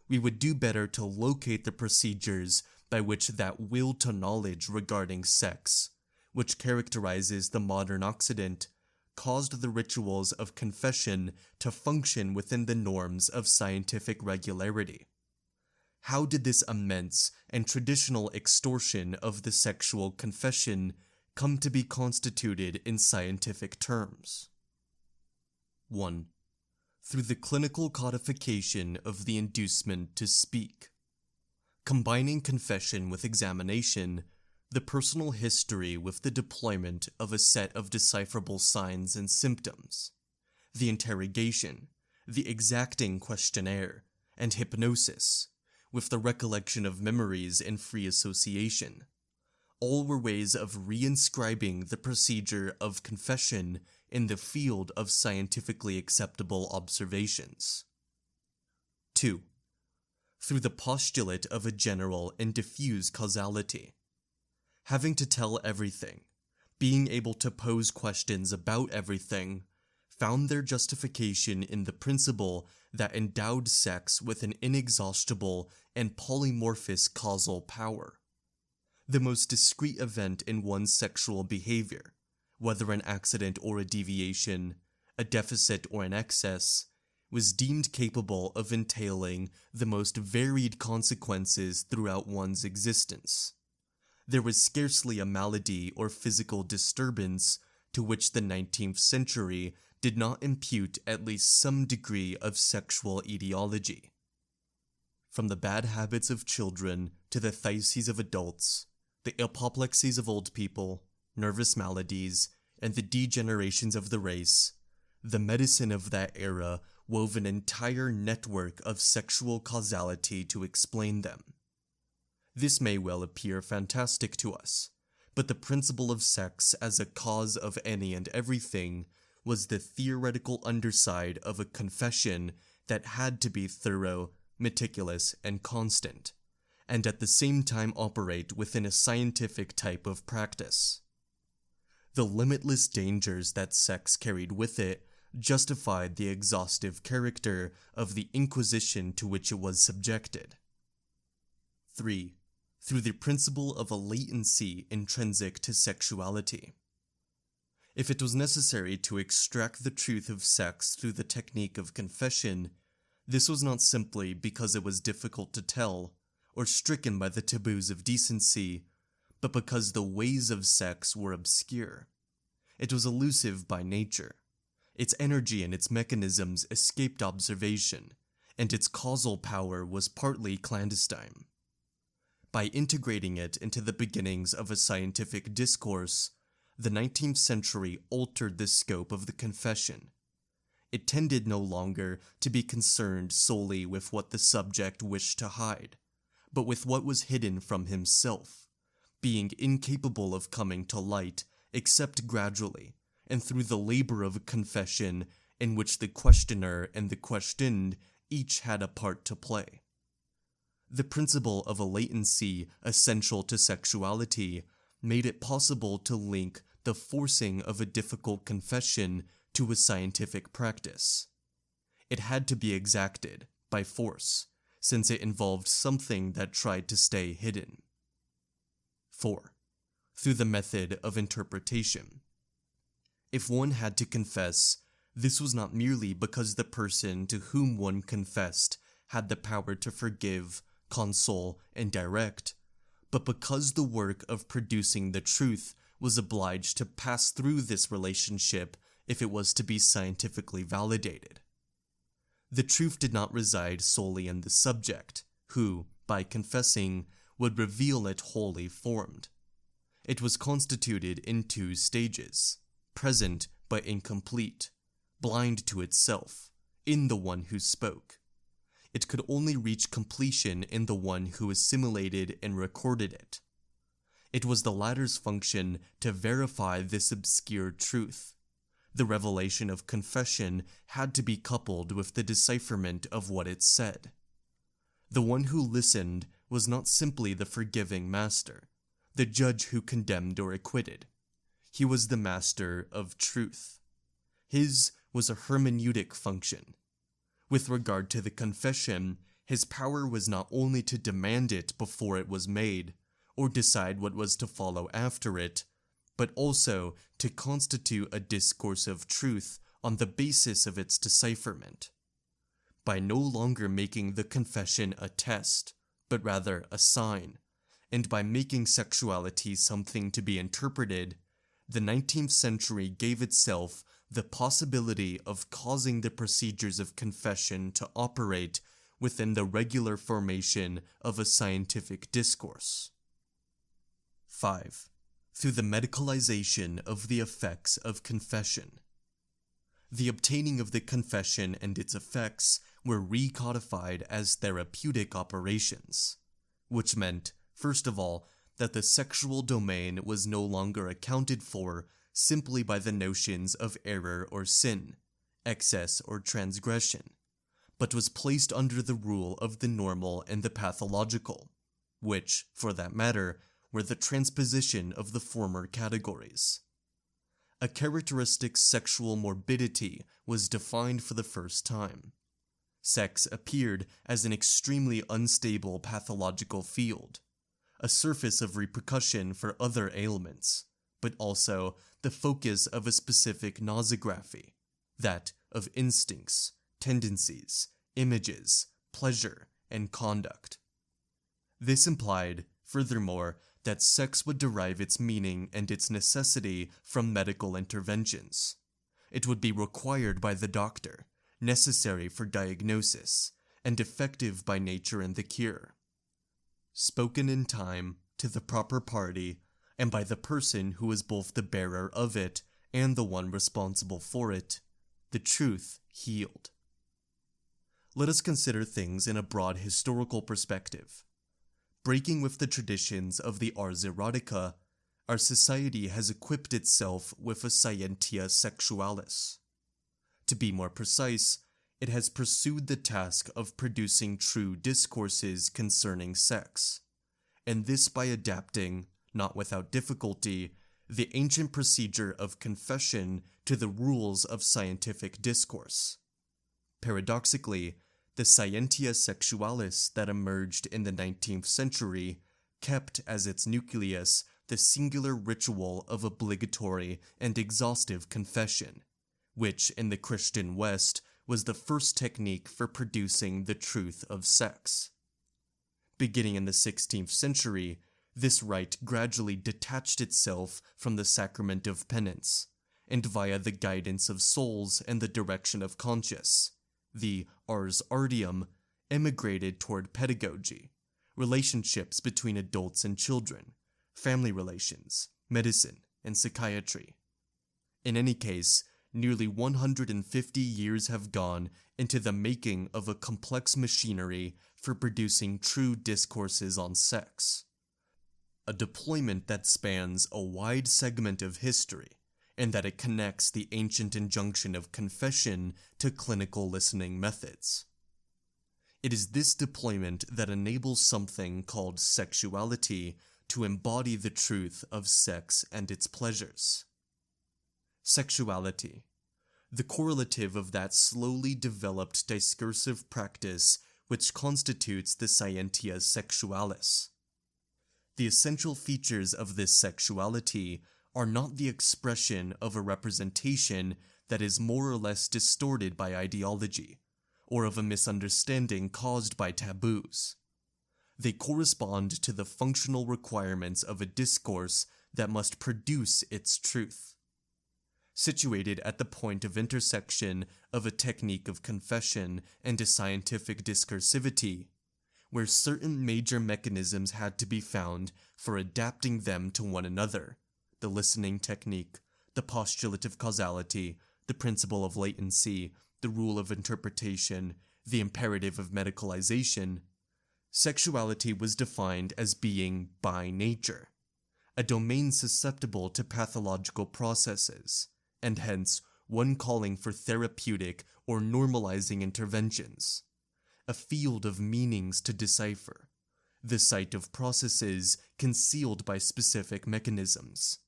Speaker 1: we would do better to locate the procedures by which that will to knowledge regarding sex, which characterizes the modern Occident, caused the rituals of confession to function within the norms of scientific regularity. How did this immense and traditional extortion of the sexual confession come to be constituted in scientific terms? 1. Through the clinical codification of the inducement to speak. Combining confession with examination, the personal history with the deployment of a set of decipherable signs and symptoms, the interrogation, the exacting questionnaire, and hypnosis, with the recollection of memories and free association, all were ways of reinscribing the procedure of confession in the field of scientifically acceptable observations. 2. Through the postulate of a general and diffuse causality. Having to tell everything, being able to pose questions about everything, found their justification in the principle that endowed sex with an inexhaustible and polymorphous causal power. The most discrete event in one's sexual behavior, whether an accident or a deviation, a deficit or an excess, was deemed capable of entailing the most varied consequences throughout one's existence. There was scarcely a malady or physical disturbance to which the 19th century did not impute at least some degree of sexual etiology. From the bad habits of children to the phthises of adults, the apoplexies of old people, nervous maladies, and the degenerations of the race, the medicine of that era wove an entire network of sexual causality to explain them. This may well appear fantastic to us, but the principle of sex as a cause of any and everything was the theoretical underside of a confession that had to be thorough, meticulous, and constant, and at the same time operate within a scientific type of practice. The limitless dangers that sex carried with it justified the exhaustive character of the inquisition to which it was subjected. 3. Through the principle of a latency intrinsic to sexuality. If it was necessary to extract the truth of sex through the technique of confession, this was not simply because it was difficult to tell, or stricken by the taboos of decency, but because the ways of sex were obscure. It was elusive by nature. Its energy and its mechanisms escaped observation, and its causal power was partly clandestine. By integrating it into the beginnings of a scientific discourse, the 19th century altered the scope of the confession. It tended no longer to be concerned solely with what the subject wished to hide, but with what was hidden from himself, being incapable of coming to light except gradually, and through the labor of a confession in which the questioner and the questioned each had a part to play. The principle of a latency essential to sexuality made it possible to link the forcing of a difficult confession to a scientific practice. It had to be exacted by force, since it involved something that tried to stay hidden. 4. Through the method of interpretation. If one had to confess, this was not merely because the person to whom one confessed had the power to forgive, console, and direct, but because the work of producing the truth was obliged to pass through this relationship if it was to be scientifically validated. The truth did not reside solely in the subject, who, by confessing, would reveal it wholly formed. It was constituted in 2 stages, present but incomplete, blind to itself, in the one who spoke. It could only reach completion in the one who assimilated and recorded it. It was the latter's function to verify this obscure truth. The revelation of confession had to be coupled with the decipherment of what it said. The one who listened was not simply the forgiving master, the judge who condemned or acquitted. He was the master of truth. His was a hermeneutic function. With regard to the confession, his power was not only to demand it before it was made, or decide what was to follow after it, but also to constitute a discourse of truth on the basis of its decipherment. By no longer making the confession a test, but rather a sign, and by making sexuality something to be interpreted, the 19th century gave itself the possibility of causing the procedures of confession to operate within the regular formation of a scientific discourse. 5. Through the medicalization of the effects of confession. The obtaining of the confession and its effects were recodified as therapeutic operations, which meant, first of all, that the sexual domain was no longer accounted for simply by the notions of error or sin, excess or transgression, but was placed under the rule of the normal and the pathological, which, for that matter, were the transposition of the former categories. A characteristic sexual morbidity was defined for the first time. Sex appeared as an extremely unstable pathological field, a surface of repercussion for other ailments, but also the focus of a specific nosography, that of instincts, tendencies, images, pleasure, and conduct. This implied, furthermore, that sex would derive its meaning and its necessity from medical interventions. It would be required by the doctor, necessary for diagnosis, and effective by nature in the cure. Spoken in time, to the proper party, and by the person who is both the bearer of it and the one responsible for it, the truth healed. Let us consider things in a broad historical perspective. Breaking with the traditions of the ars erotica, our society has equipped itself with a Scientia Sexualis. To be more precise, it has pursued the task of producing true discourses concerning sex, and this by adapting, not without difficulty, the ancient procedure of confession to the rules of scientific discourse. Paradoxically, the Scientia Sexualis that emerged in the 19th century kept as its nucleus the singular ritual of obligatory and exhaustive confession, which in the Christian West was the first technique for producing the truth of sex. Beginning in the 16th century, this rite gradually detached itself from the sacrament of penance, and via the guidance of souls and the direction of conscience, the ars artium, emigrated toward pedagogy, relationships between adults and children, family relations, medicine, and psychiatry. In any case, nearly 150 years have gone into the making of a complex machinery for producing true discourses on sex. A deployment that spans a wide segment of history, and that it connects the ancient injunction of confession to clinical listening methods. It is this deployment that enables something called sexuality to embody the truth of sex and its pleasures. Sexuality, the correlative of that slowly developed discursive practice which constitutes the Scientia Sexualis. The essential features of this sexuality are not the expression of a representation that is more or less distorted by ideology, or of a misunderstanding caused by taboos. They correspond to the functional requirements of a discourse that must produce its truth. Situated at the point of intersection of a technique of confession and a scientific discursivity, where certain major mechanisms had to be found for adapting them to one another, the listening technique, the postulative causality, the principle of latency, the rule of interpretation, the imperative of medicalization, sexuality was defined as being by nature, a domain susceptible to pathological processes, and hence one calling for therapeutic or normalizing interventions, a field of meanings to decipher, the site of processes concealed by specific mechanisms,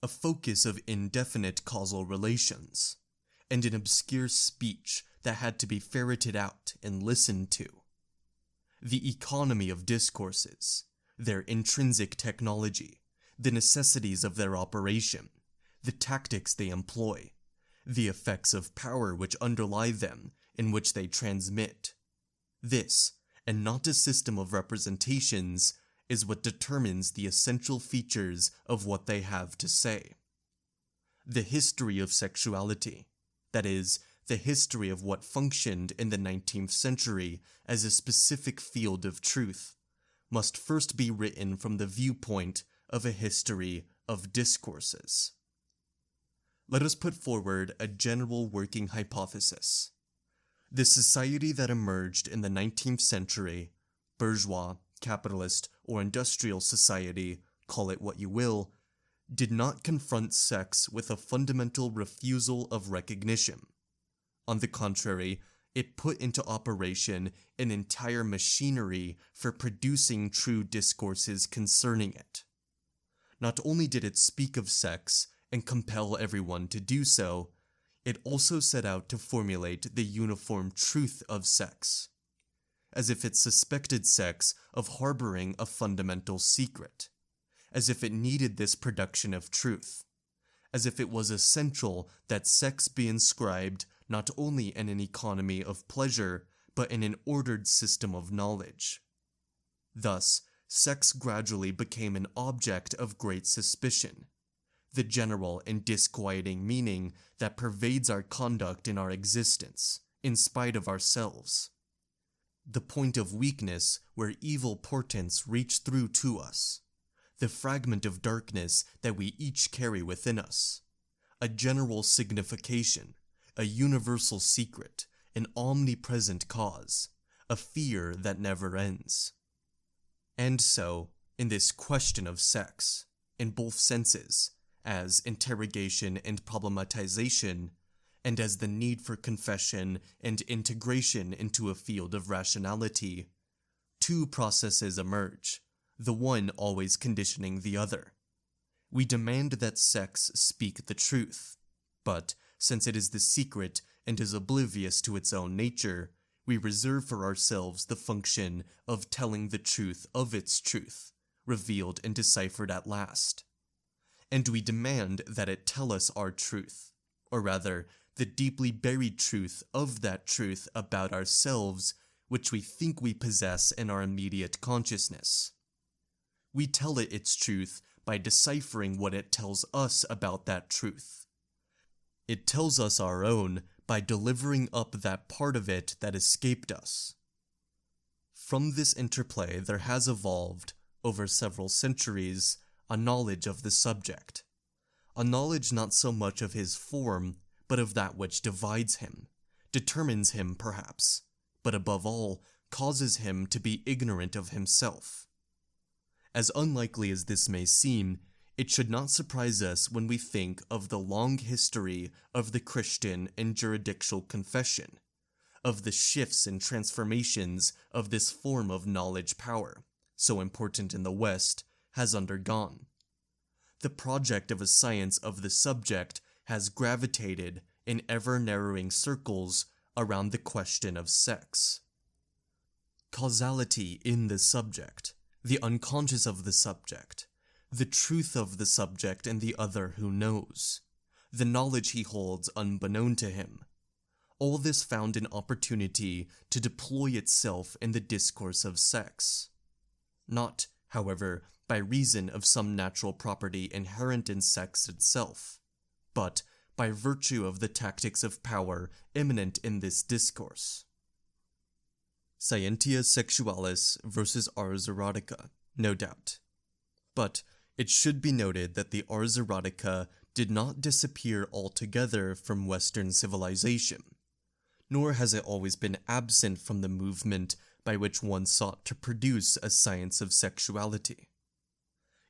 Speaker 1: a focus of indefinite causal relations, and an obscure speech that had to be ferreted out and listened to. The economy of discourses, their intrinsic technology, the necessities of their operation, the tactics they employ, the effects of power which underlie them, in which they transmit. This, and not a system of representations, is what determines the essential features of what they have to say. The history of sexuality, that is, the history of what functioned in the 19th century as a specific field of truth, must first be written from the viewpoint of a history of discourses. Let us put forward a general working hypothesis. The society that emerged in the 19th century, bourgeois, capitalist, or industrial society, call it what you will, did not confront sex with a fundamental refusal of recognition. On the contrary, it put into operation an entire machinery for producing true discourses concerning it. Not only did it speak of sex and compel everyone to do so, it also set out to formulate the uniform truth of sex, as if it suspected sex of harboring a fundamental secret, as if it needed this production of truth, as if it was essential that sex be inscribed not only in an economy of pleasure, but in an ordered system of knowledge. Thus, sex gradually became an object of great suspicion, the general and disquieting meaning that pervades our conduct in our existence, in spite of ourselves. The point of weakness where evil portents reach through to us, the fragment of darkness that we each carry within us, a general signification, a universal secret, an omnipresent cause, a fear that never ends. And so, in this question of sex, in both senses, as interrogation and problematization, and as the need for confession and integration into a field of rationality, two processes emerge, the one always conditioning the other. We demand that sex speak the truth, but since it is the secret and is oblivious to its own nature, we reserve for ourselves the function of telling the truth of its truth, revealed and deciphered at last. And we demand that it tell us our truth, or rather, the deeply buried truth of that truth about ourselves, which we think we possess in our immediate consciousness. We tell it its truth by deciphering what it tells us about that truth. It tells us our own by delivering up that part of it that escaped us. From this interplay there has evolved, over several centuries, a knowledge of the subject, a knowledge not so much of his form, but of that which divides him, determines him perhaps, but above all, causes him to be ignorant of himself. As unlikely as this may seem, it should not surprise us when we think of the long history of the Christian and jurisdictional confession, of the shifts and transformations of this form of knowledge power, so important in the West, has undergone. The project of a science of the subject has gravitated in ever-narrowing circles around the question of sex. Causality in the subject, the unconscious of the subject, the truth of the subject and the other who knows, the knowledge he holds unbeknown to him, all this found an opportunity to deploy itself in the discourse of sex. Not, however, by reason of some natural property inherent in sex itself, but by virtue of the tactics of power immanent in this discourse. Scientia Sexualis versus Ars Erotica, no doubt. But it should be noted that the Ars Erotica did not disappear altogether from Western civilization, nor has it always been absent from the movement by which one sought to produce a science of sexuality.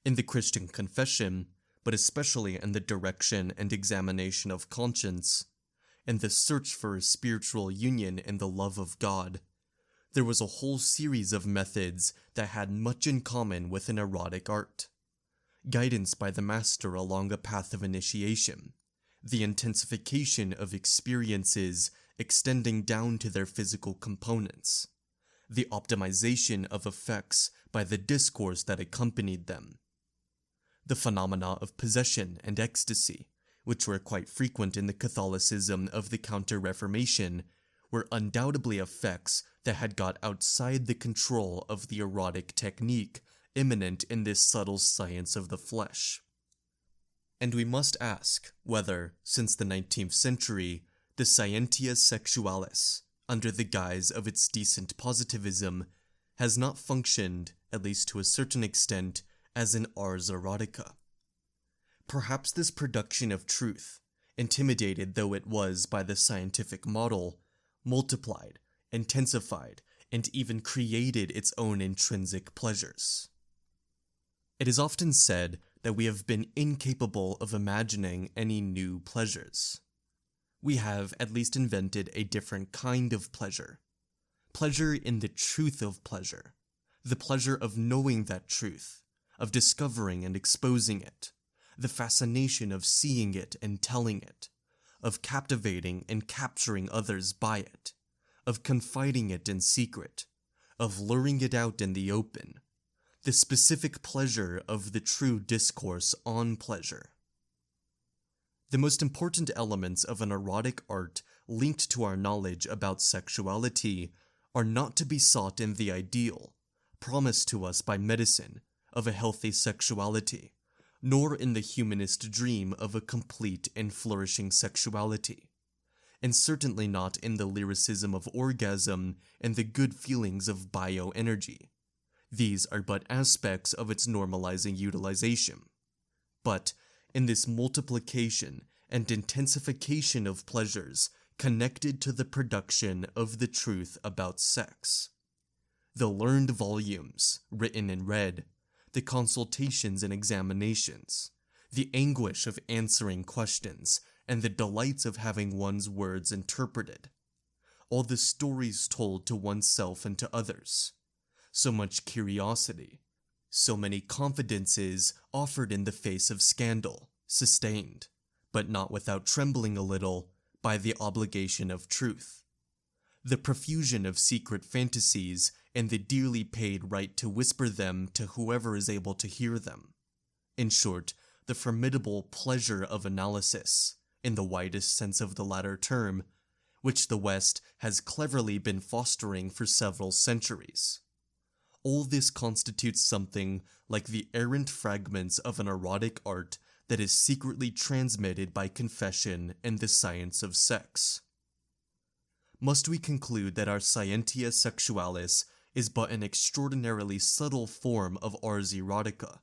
Speaker 1: In the Christian confession, but especially in the direction and examination of conscience, and the search for a spiritual union in the love of God, there was a whole series of methods that had much in common with an erotic art. Guidance by the master along a path of initiation, the intensification of experiences extending down to their physical components, the optimization of effects by the discourse that accompanied them. The phenomena of possession and ecstasy, which were quite frequent in the Catholicism of the Counter-Reformation, were undoubtedly effects that had got outside the control of the erotic technique immanent in this subtle science of the flesh. And we must ask whether, since the 19th century, the Scientia Sexualis, under the guise of its decent positivism, has not functioned, at least to a certain extent, as in ars erotica. Perhaps this production of truth, intimidated though it was by the scientific model, multiplied, intensified, and even created its own intrinsic pleasures. It is often said that we have been incapable of imagining any new pleasures. We have at least invented a different kind of pleasure. Pleasure in the truth of pleasure. The pleasure of knowing that truth, of discovering and exposing it. The fascination of seeing it and telling it. Of captivating and capturing others by it. Of confiding it in secret. Of luring it out in the open. The specific pleasure of the true discourse on pleasure. The most important elements of an erotic art linked to our knowledge about sexuality are not to be sought in the ideal, promised to us by medicine, of a healthy sexuality, nor in the humanist dream of a complete and flourishing sexuality, and certainly not in the lyricism of orgasm and the good feelings of bioenergy. These are but aspects of its normalizing utilization. But in this multiplication and intensification of pleasures connected to the production of the truth about sex, the learned volumes, written and read, the consultations and examinations, the anguish of answering questions, and the delights of having one's words interpreted, all the stories told to oneself and to others, so much curiosity, so many confidences offered in the face of scandal, sustained, but not without trembling a little, by the obligation of truth. The profusion of secret fantasies and the dearly paid right to whisper them to whoever is able to hear them. In short, the formidable pleasure of analysis, in the widest sense of the latter term, which the West has cleverly been fostering for several centuries. All this constitutes something like the errant fragments of an erotic art that is secretly transmitted by confession and the science of sex. Must we conclude that our Scientia Sexualis is but an extraordinarily subtle form of ars erotica,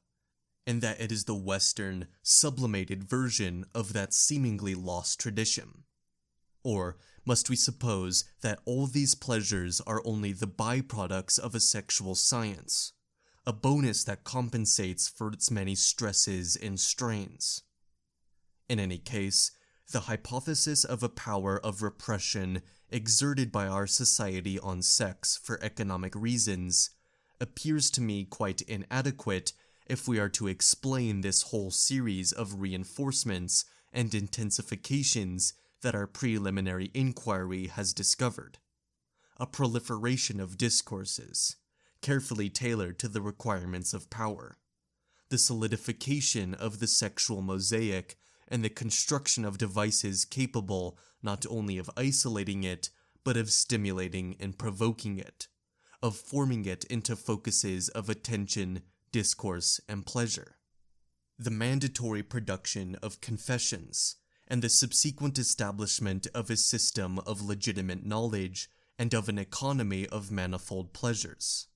Speaker 1: and that it is the Western, sublimated version of that seemingly lost tradition? Or must we suppose that all these pleasures are only the byproducts of a sexual science, a bonus that compensates for its many stresses and strains? In any case, the hypothesis of a power of repression exerted by our society on sex for economic reasons appears to me quite inadequate if we are to explain this whole series of reinforcements and intensifications that our preliminary inquiry has discovered. A proliferation of discourses, carefully tailored to the requirements of power. The solidification of the sexual mosaic and the construction of devices capable not only of isolating it, but of stimulating and provoking it, of forming it into focuses of attention, discourse, and pleasure. The mandatory production of confessions, and the subsequent establishment of a system of legitimate knowledge and of an economy of manifold pleasures.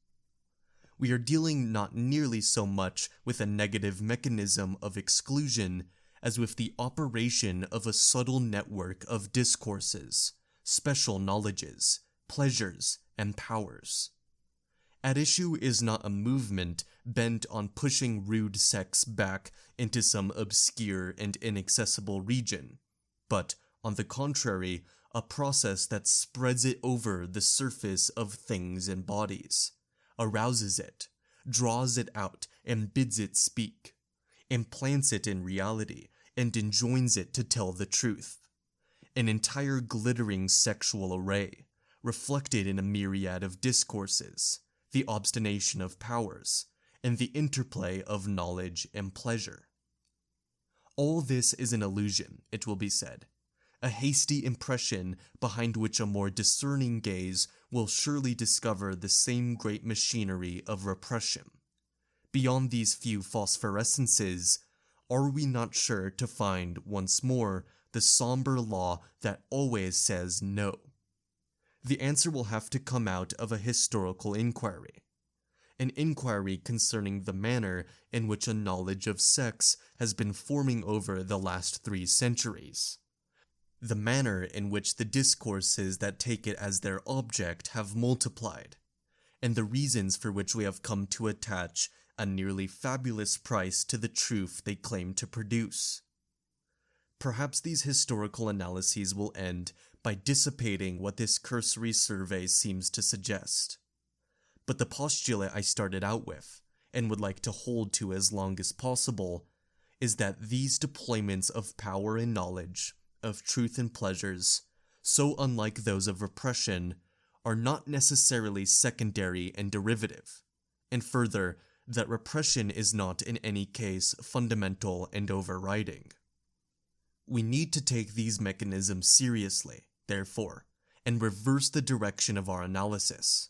Speaker 1: We are dealing not nearly so much with a negative mechanism of exclusion as with the operation of a subtle network of discourses, special knowledges, pleasures, and powers. At issue is not a movement bent on pushing rude sex back into some obscure and inaccessible region, but, on the contrary, a process that spreads it over the surface of things and bodies, arouses it, draws it out and bids it speak, implants it in reality, and enjoins it to tell the truth. An entire glittering sexual array, reflected in a myriad of discourses, the obstination of powers, and the interplay of knowledge and pleasure. All this is an illusion, it will be said, a hasty impression behind which a more discerning gaze will surely discover the same great machinery of repression. Beyond these few phosphorescences, are we not sure to find once more the somber law that always says no? The answer will have to come out of a historical inquiry. an inquiry concerning the manner in which a knowledge of sex has been forming over the last 3 centuries. The manner in which the discourses that take it as their object have multiplied, and the reasons for which we have come to attach a nearly fabulous price to the truth they claim to produce. Perhaps these historical analyses will end by dissipating what this cursory survey seems to suggest. But the postulate I started out with, and would like to hold to as long as possible, is that these deployments of power and knowledge, of truth and pleasures, so unlike those of repression, are not necessarily secondary and derivative, and further, that repression is not in any case fundamental and overriding. We need to take these mechanisms seriously, therefore, and reverse the direction of our analysis.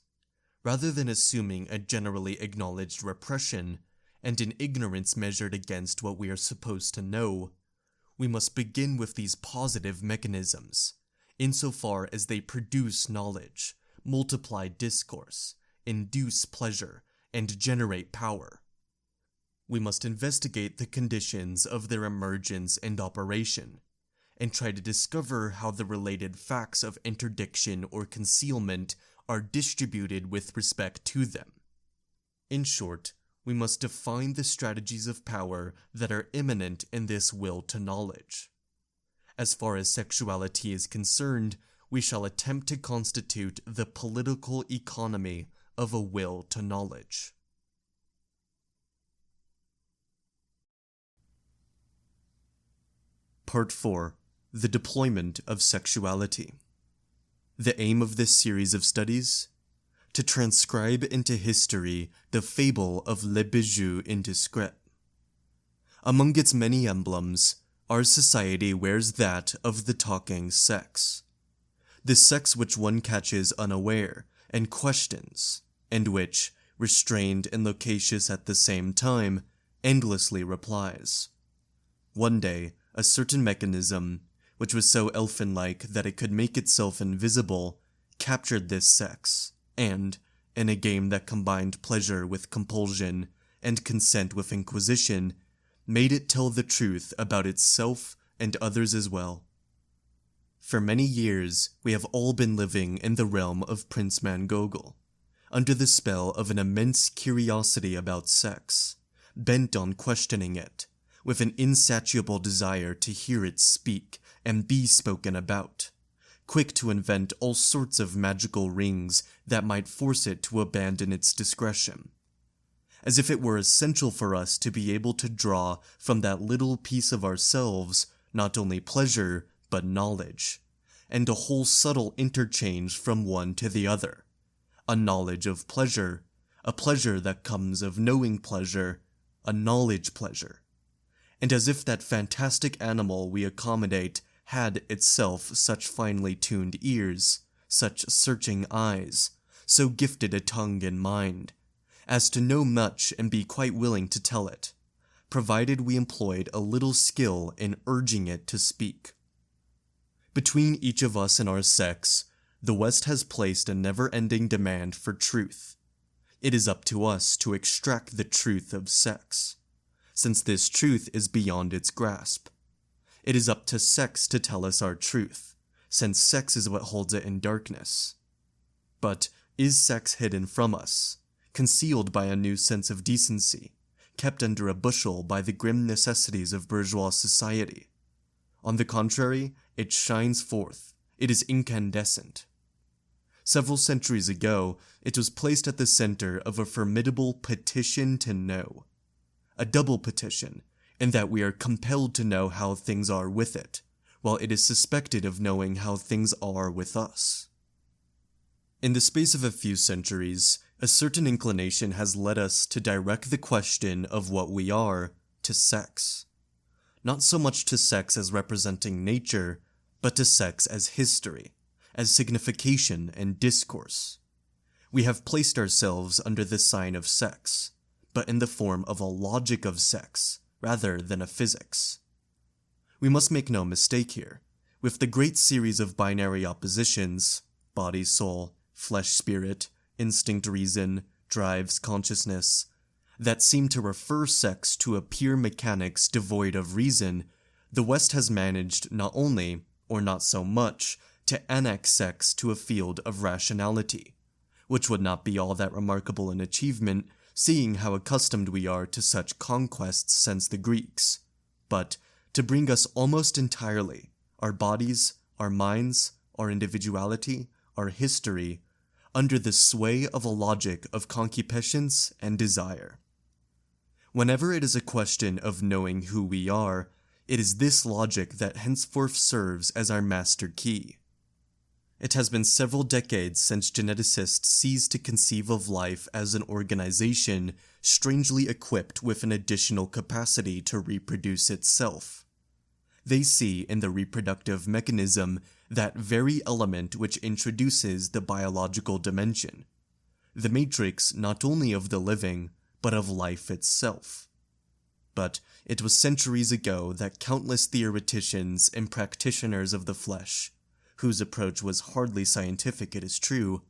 Speaker 1: Rather than assuming a generally acknowledged repression and an ignorance measured against what we are supposed to know, we must begin with these positive mechanisms, insofar as they produce knowledge, multiply discourse, induce pleasure, and generate power. We must investigate the conditions of their emergence and operation, and try to discover how the related facts of interdiction or concealment are distributed with respect to them. In short, we must define the strategies of power that are immanent in this will to knowledge. As far as sexuality is concerned, we shall attempt to constitute the political economy of a will to knowledge. Part 4. The Deployment of Sexuality. The aim of this series of studies? To transcribe into history the fable of Le Bijou Indiscret. Among its many emblems, our society wears that of the talking sex. The sex which one catches unaware and questions, and which, restrained and loquacious at the same time, endlessly replies. One day, a certain mechanism, which was so elfin-like that it could make itself invisible, captured this sex, and, in a game that combined pleasure with compulsion and consent with inquisition, made it tell the truth about itself and others as well. For many years, we have all been living in the realm of Prince Mangogol, under the spell of an immense curiosity about sex, bent on questioning it, with an insatiable desire to hear it speak and be spoken about, quick to invent all sorts of magical rings that might force it to abandon its discretion. As if it were essential for us to be able to draw from that little piece of ourselves not only pleasure, but knowledge, and a whole subtle interchange from one to the other, a knowledge of pleasure, a pleasure that comes of knowing pleasure, a knowledge pleasure. And as if that fantastic animal we accommodate had itself such finely tuned ears, such searching eyes, so gifted a tongue and mind, as to know much and be quite willing to tell it, provided we employed a little skill in urging it to speak. Between each of us and our sex, the West has placed a never-ending demand for truth. It is up to us to extract the truth of sex, since this truth is beyond its grasp. It is up to sex to tell us our truth, since sex is what holds it in darkness. But is sex hidden from us, concealed by a new sense of decency, kept under a bushel by the grim necessities of bourgeois society? On the contrary, it shines forth. It is incandescent. Several centuries ago, it was placed at the center of a formidable petition to know. A double petition, in that we are compelled to know how things are with it, while it is suspected of knowing how things are with us. In the space of a few centuries, a certain inclination has led us to direct the question of what we are to sex. Not so much to sex as representing nature, but to sex as history, as signification and discourse. We have placed ourselves under the sign of sex, but in the form of a logic of sex, rather than a physics. We must make no mistake here. With the great series of binary oppositions, body-soul, flesh-spirit, instinct-reason, drives consciousness, that seem to refer sex to a pure mechanics devoid of reason, the West has managed not only, or not so much, to annex sex to a field of rationality, which would not be all that remarkable an achievement, seeing how accustomed we are to such conquests since the Greeks, but to bring us almost entirely, our bodies, our minds, our individuality, our history, under the sway of a logic of concupiscence and desire. Whenever it is a question of knowing who we are, it is this logic that henceforth serves as our master key. It has been several decades since geneticists ceased to conceive of life as an organization strangely equipped with an additional capacity to reproduce itself. They see in the reproductive mechanism that very element which introduces the biological dimension, the matrix not only of the living, but of life itself. But it was centuries ago that countless theoreticians and practitioners of the flesh, whose approach was hardly scientific it is true,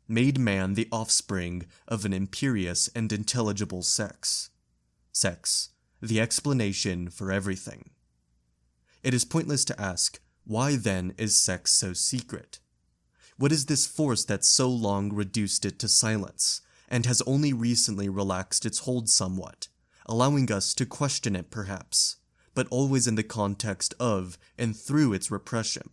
Speaker 1: made man the offspring of an imperious and intelligible sex. Sex, the explanation for everything. It is pointless to ask, why then is sex so secret? What is this force that so long reduced it to silence, and has only recently relaxed its hold somewhat, allowing us to question it perhaps, but always in the context of and through its repression?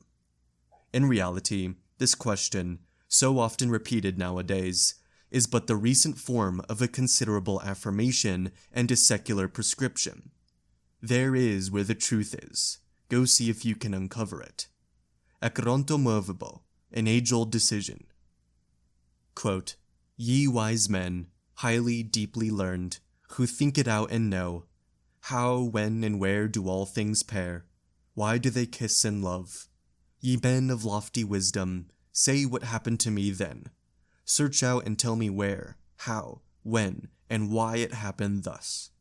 Speaker 1: In reality, this question, so often repeated nowadays, is but the recent form of a considerable affirmation and a secular prescription. There is where the truth is. Go see if you can uncover it. Ekronto movebo, an age-old decision. Quote, "Ye wise men, highly, deeply learned, who think it out and know, how, when, and where do all things pair? Why do they kiss and love? Ye men of lofty wisdom, say what happened to me then. Search out and tell me where, how, when, and why it happened thus."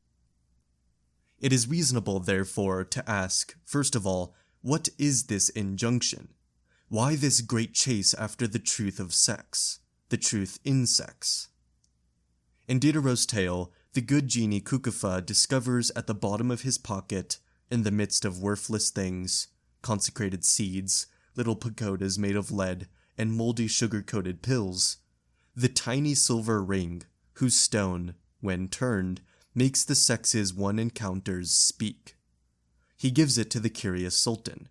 Speaker 1: It is reasonable, therefore, to ask, first of all, what is this injunction? Why this great chase after the truth of sex, the truth in sex? In Diderot's tale, the good genie Kukufa discovers at the bottom of his pocket, in the midst of worthless things, consecrated seeds, little pagodas made of lead, and moldy sugar-coated pills, the tiny silver ring, whose stone, when turned, makes the sexes one encounters speak. He gives it to the curious sultan.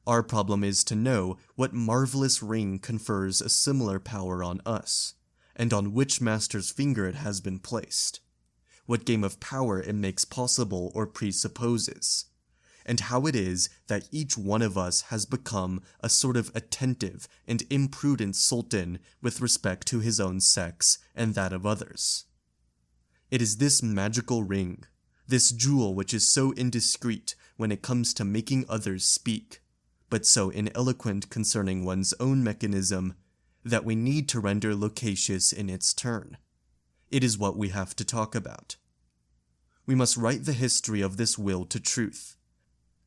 Speaker 1: Our problem is to know what marvelous ring confers a similar power on us, and on which master's finger it has been placed, what game of power it makes possible or presupposes, and how it is that each one of us has become a sort of attentive and imprudent sultan with respect to his own sex and that of others. It is this magical ring, this jewel which is so indiscreet when it comes to making others speak, but so ineloquent concerning one's own mechanism, that we need to render loquacious in its turn. It is what we have to talk about. We must write the history of this will to truth,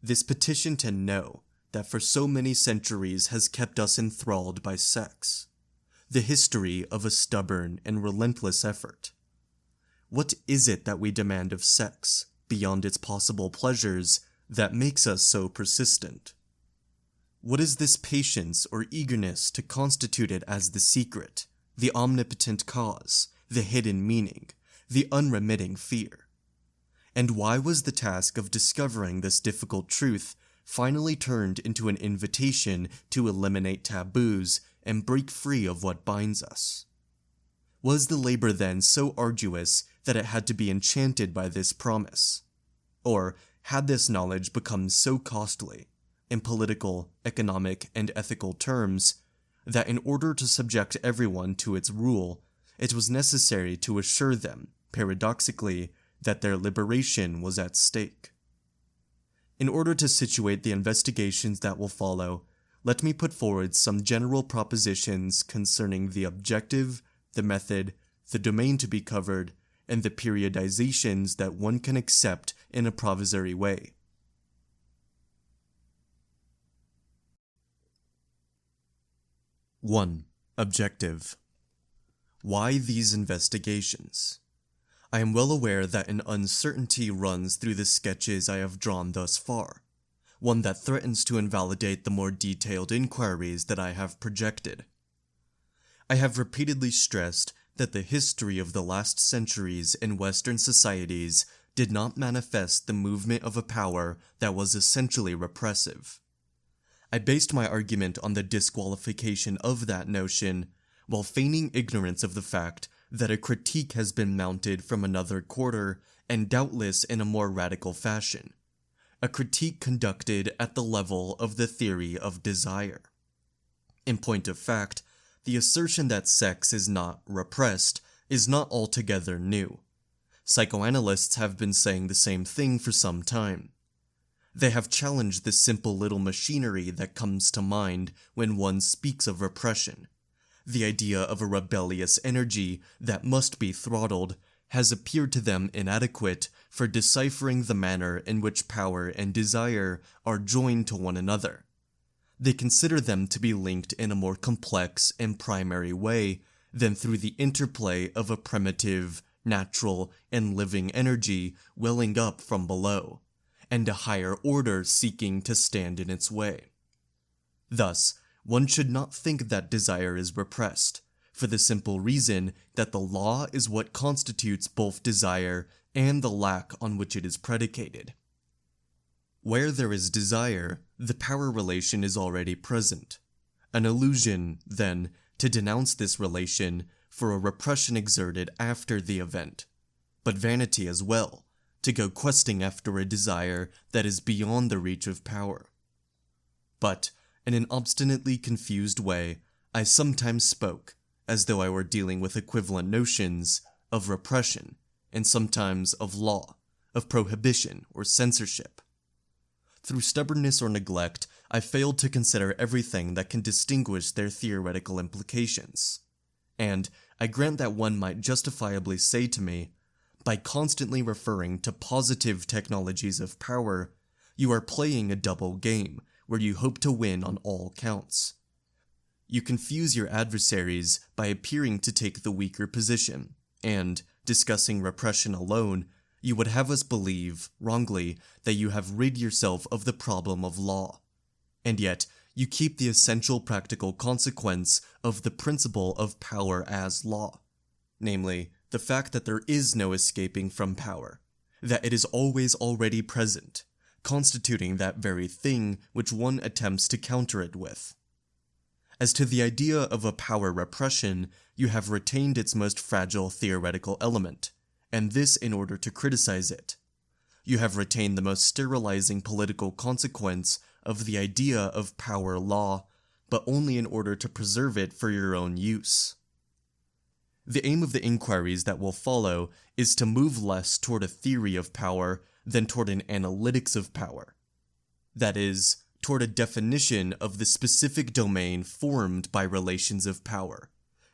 Speaker 1: this petition to know that for so many centuries has kept us enthralled by sex, the history of a stubborn and relentless effort. What is it that we demand of sex, beyond its possible pleasures, that makes us so persistent? What is this patience or eagerness to constitute it as the secret, the omnipotent cause, the hidden meaning, the unremitting fear? And why was the task of discovering this difficult truth finally turned into an invitation to eliminate taboos and break free of what binds us? Was the labor then so arduous that it had to be enchanted by this promise? Or had this knowledge become so costly, in political, economic, and ethical terms, that in order to subject everyone to its rule, it was necessary to assure them, paradoxically, that their liberation was at stake? In order to situate the investigations that will follow, let me put forward some general propositions concerning the objective, the method, the domain to be covered, and the periodizations that one can accept in a provisory way. 1. Objective. Why these investigations? I am well aware that an uncertainty runs through the sketches I have drawn thus far, one that threatens to invalidate the more detailed inquiries that I have projected. I have repeatedly stressed that the history of the last centuries in Western societies did not manifest the movement of a power that was essentially repressive. I based my argument on the disqualification of that notion, while feigning ignorance of the fact that a critique has been mounted from another quarter, and doubtless in a more radical fashion. A critique conducted at the level of the theory of desire. In point of fact, the assertion that sex is not repressed is not altogether new. Psychoanalysts have been saying the same thing for some time. They have challenged the simple little machinery that comes to mind when one speaks of repression. The idea of a rebellious energy that must be throttled has appeared to them inadequate for deciphering the manner in which power and desire are joined to one another. They consider them to be linked in a more complex and primary way than through the interplay of a primitive, natural, and living energy welling up from below, and a higher order seeking to stand in its way. Thus, one should not think that desire is repressed, for the simple reason that the law is what constitutes both desire and the lack on which it is predicated. Where there is desire, the power relation is already present. An illusion, then, to denounce this relation for a repression exerted after the event, but vanity as well, to go questing after a desire that is beyond the reach of power. But, in an obstinately confused way, I sometimes spoke, as though I were dealing with equivalent notions, of repression, and sometimes of law, of prohibition or censorship. Through stubbornness or neglect, I failed to consider everything that can distinguish their theoretical implications. And I grant that one might justifiably say to me, by constantly referring to positive technologies of power, you are playing a double game where you hope to win on all counts. You confuse your adversaries by appearing to take the weaker position, and, discussing repression alone, you would have us believe, wrongly, that you have rid yourself of the problem of law. And yet, you keep the essential practical consequence of the principle of power as law, namely, the fact that there is no escaping from power, that it is always already present, constituting that very thing which one attempts to counter it with. As to the idea of a power repression, you have retained its most fragile theoretical element, and this in order to criticize it. You have retained the most sterilizing political consequence of the idea of power law, but only in order to preserve it for your own use. The aim of the inquiries that will follow is to move less toward a theory of power than toward an analytics of power. That is, toward a definition of the specific domain formed by relations of power,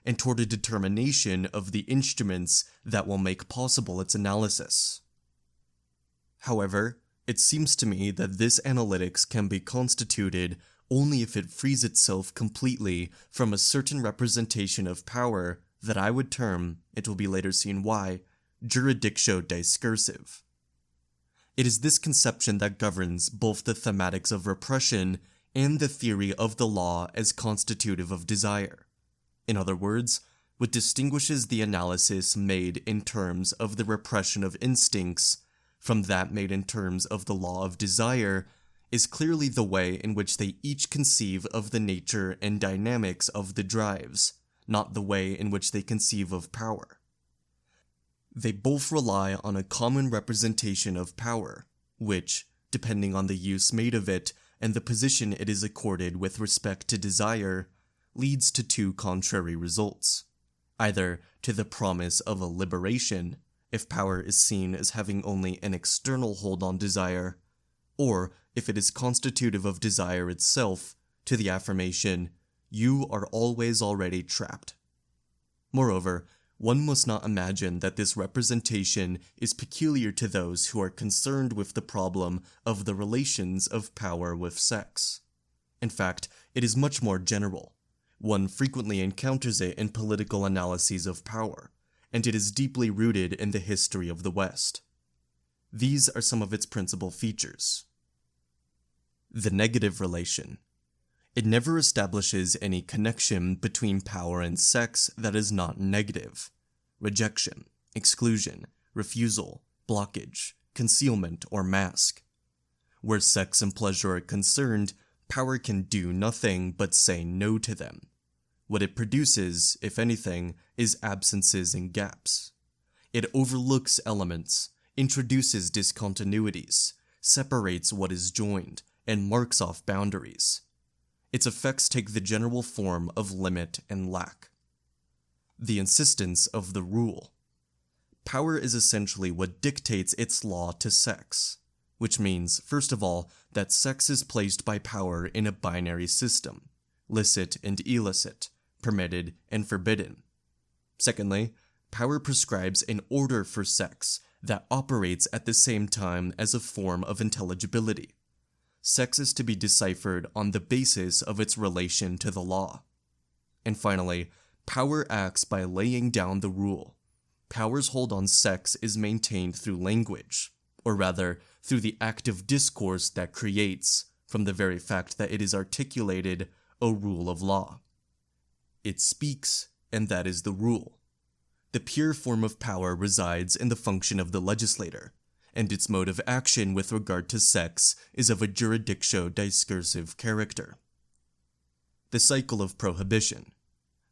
Speaker 1: and toward a determination of the instruments that will make possible its analysis. However, it seems to me that this analytics can be constituted only if it frees itself completely from a certain representation of power that I would term, it will be later seen why, juridictio-discursive. It is this conception that governs both the thematics of repression and the theory of the law as constitutive of desire. In other words, what distinguishes the analysis made in terms of the repression of instincts from that made in terms of the law of desire is clearly the way in which they each conceive of the nature and dynamics of the drives, not the way in which they conceive of power. They both rely on a common representation of power, which, depending on the use made of it and the position it is accorded with respect to desire, leads to two contrary results, either to the promise of a liberation, if power is seen as having only an external hold on desire, or if it is constitutive of desire itself, to the affirmation, you are always already trapped. Moreover, one must not imagine that this representation is peculiar to those who are concerned with the problem of the relations of power with sex. In fact, it is much more general. One frequently encounters it in political analyses of power, and it is deeply rooted in the history of the West. These are some of its principal features. The negative relation. It never establishes any connection between power and sex that is not negative. Rejection, exclusion, refusal, blockage, concealment, or mask. Where sex and pleasure are concerned, power can do nothing but say no to them. What it produces, if anything, is absences and gaps. It overlooks elements, introduces discontinuities, separates what is joined, and marks off boundaries. Its effects take the general form of limit and lack. The insistence of the rule. Power is essentially what dictates its law to sex, which means, first of all, that sex is placed by power in a binary system, licit and illicit, permitted and forbidden. Secondly, power prescribes an order for sex that operates at the same time as a form of intelligibility. Sex is to be deciphered on the basis of its relation to the law. And finally, power acts by laying down the rule. Power's hold on sex is maintained through language, or rather, through the active discourse that creates, from the very fact that it is articulated, a rule of law. It speaks, and that is the rule. The pure form of power resides in the function of the legislator, and its mode of action with regard to sex is of a juridictio-discursive character. The cycle of prohibition.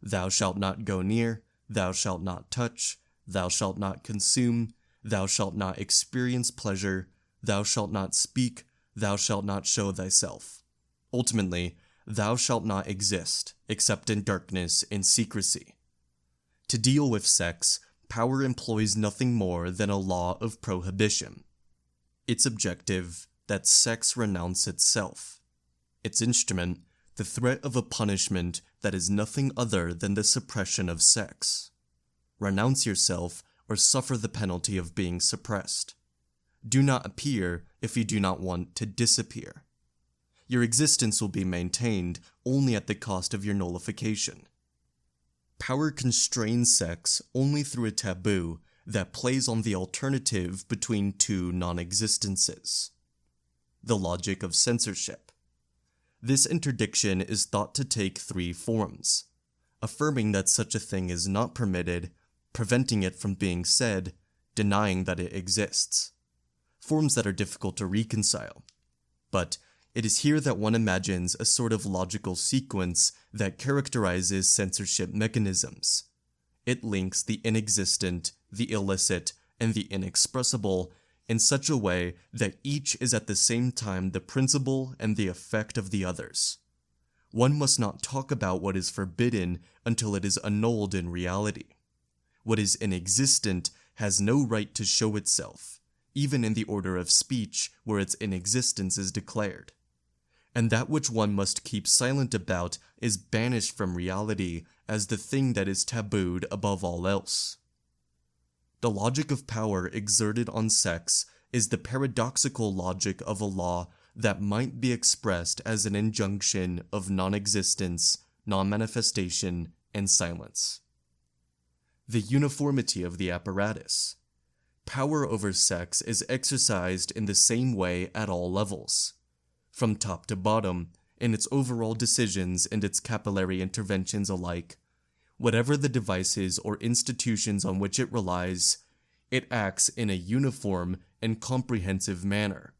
Speaker 1: Thou shalt not go near, thou shalt not touch, thou shalt not consume, thou shalt not experience pleasure, thou shalt not speak, thou shalt not show thyself. Ultimately, thou shalt not exist, except in darkness and secrecy. To deal with sex, power employs nothing more than a law of prohibition. Its objective, that sex renounce itself. Its instrument, the threat of a punishment that is nothing other than the suppression of sex. Renounce yourself or suffer the penalty of being suppressed. Do not appear if you do not want to disappear. Your existence will be maintained only at the cost of your nullification. Power constrains sex only through a taboo that plays on the alternative between two non-existences. The logic of censorship. This interdiction is thought to take three forms: affirming that such a thing is not permitted, preventing it from being said, denying that it exists. Forms that are difficult to reconcile. But it is here that one imagines a sort of logical sequence that characterizes censorship mechanisms. It links the inexistent, the illicit, and the inexpressible in such a way that each is at the same time the principle and the effect of the others. One must not talk about what is forbidden until it is annulled in reality. What is inexistent has no right to show itself, even in the order of speech where its inexistence is declared. And that which one must keep silent about is banished from reality as the thing that is tabooed above all else. The logic of power exerted on sex is the paradoxical logic of a law that might be expressed as an injunction of non-existence, non-manifestation, and silence. The uniformity of the apparatus. Power over sex is exercised in the same way at all levels. From top to bottom, in its overall decisions and its capillary interventions alike, whatever the devices or institutions on which it relies, it acts in a uniform and comprehensive manner.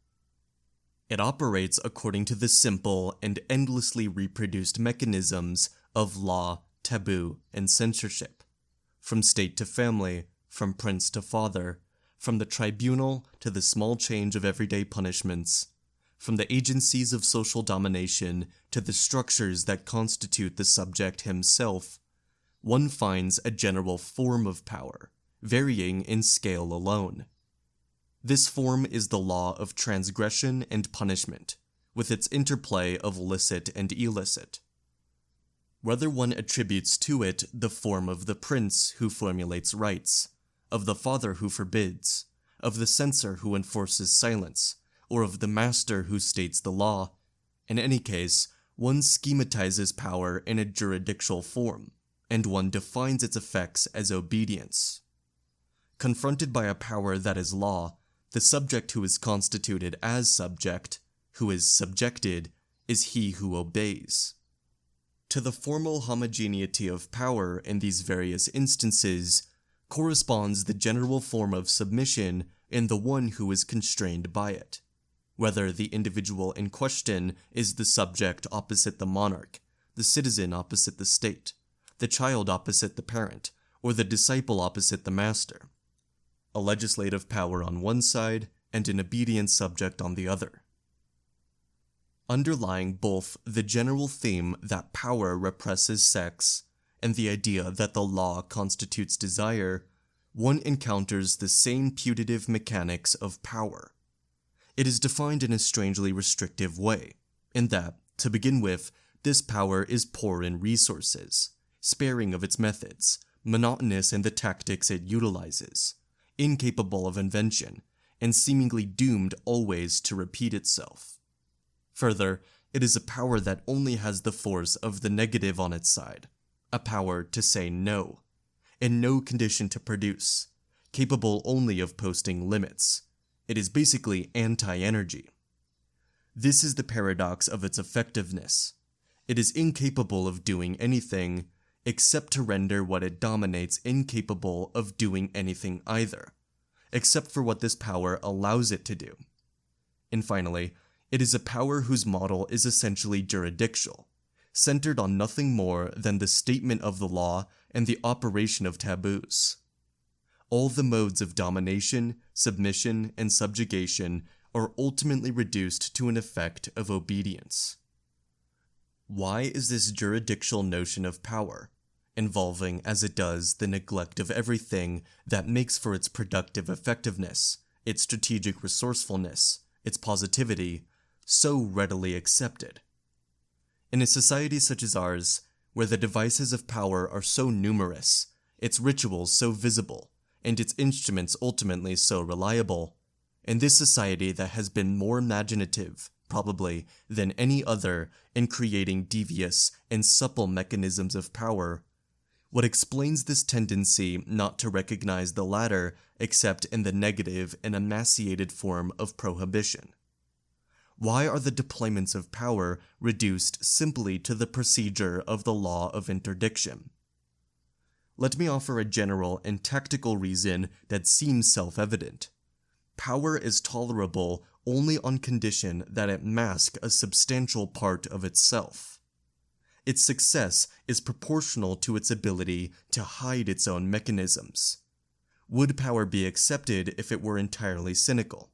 Speaker 1: It operates according to the simple and endlessly reproduced mechanisms of law, taboo, and censorship, from state to family, from prince to father, from the tribunal to the small change of everyday punishments, from the agencies of social domination to the structures that constitute the subject himself. One finds a general form of power, varying in scale alone. This form is the law of transgression and punishment, with its interplay of licit and illicit. Whether one attributes to it the form of the prince who formulates rights, of the father who forbids, of the censor who enforces silence, or of the master who states the law, in any case, one schematizes power in a jurisdictional form, and one defines its effects as obedience. Confronted by a power that is law, the subject who is constituted as subject, who is subjected, is he who obeys. To the formal homogeneity of power in these various instances corresponds the general form of submission in the one who is constrained by it, whether the individual in question is the subject opposite the monarch, the citizen opposite the state, the child opposite the parent, or the disciple opposite the master. A legislative power on one side and an obedient subject on the other. Underlying both the general theme that power represses sex and the idea that the law constitutes desire, one encounters the same putative mechanics of power. It is defined in a strangely restrictive way, in that, to begin with, this power is poor in resources, sparing of its methods, monotonous in the tactics it utilizes, incapable of invention, and seemingly doomed always to repeat itself. Further, it is a power that only has the force of the negative on its side, a power to say no, in no condition to produce, capable only of posting limits. It is basically anti-energy. This is the paradox of its effectiveness. It is incapable of doing anything, except to render what it dominates incapable of doing anything either, except for what this power allows it to do. And finally, it is a power whose model is essentially jurisdictional, centered on nothing more than the statement of the law and the operation of taboos. All the modes of domination, submission, and subjugation are ultimately reduced to an effect of obedience. Why is this jurisdictional notion of power, involving as it does the neglect of everything that makes for its productive effectiveness, its strategic resourcefulness, its positivity, so readily accepted? In a society such as ours, where the devices of power are so numerous, its rituals so visible, and its instruments ultimately so reliable, in this society that has been more imaginative, probably, than any other in creating devious and supple mechanisms of power, what explains this tendency not to recognize the latter except in the negative and emaciated form of prohibition? Why are the deployments of power reduced simply to the procedure of the law of interdiction? Let me offer a general and tactical reason that seems self-evident. Power is tolerable only on condition that it mask a substantial part of itself. Its success is proportional to its ability to hide its own mechanisms. Would power be accepted if it were entirely cynical?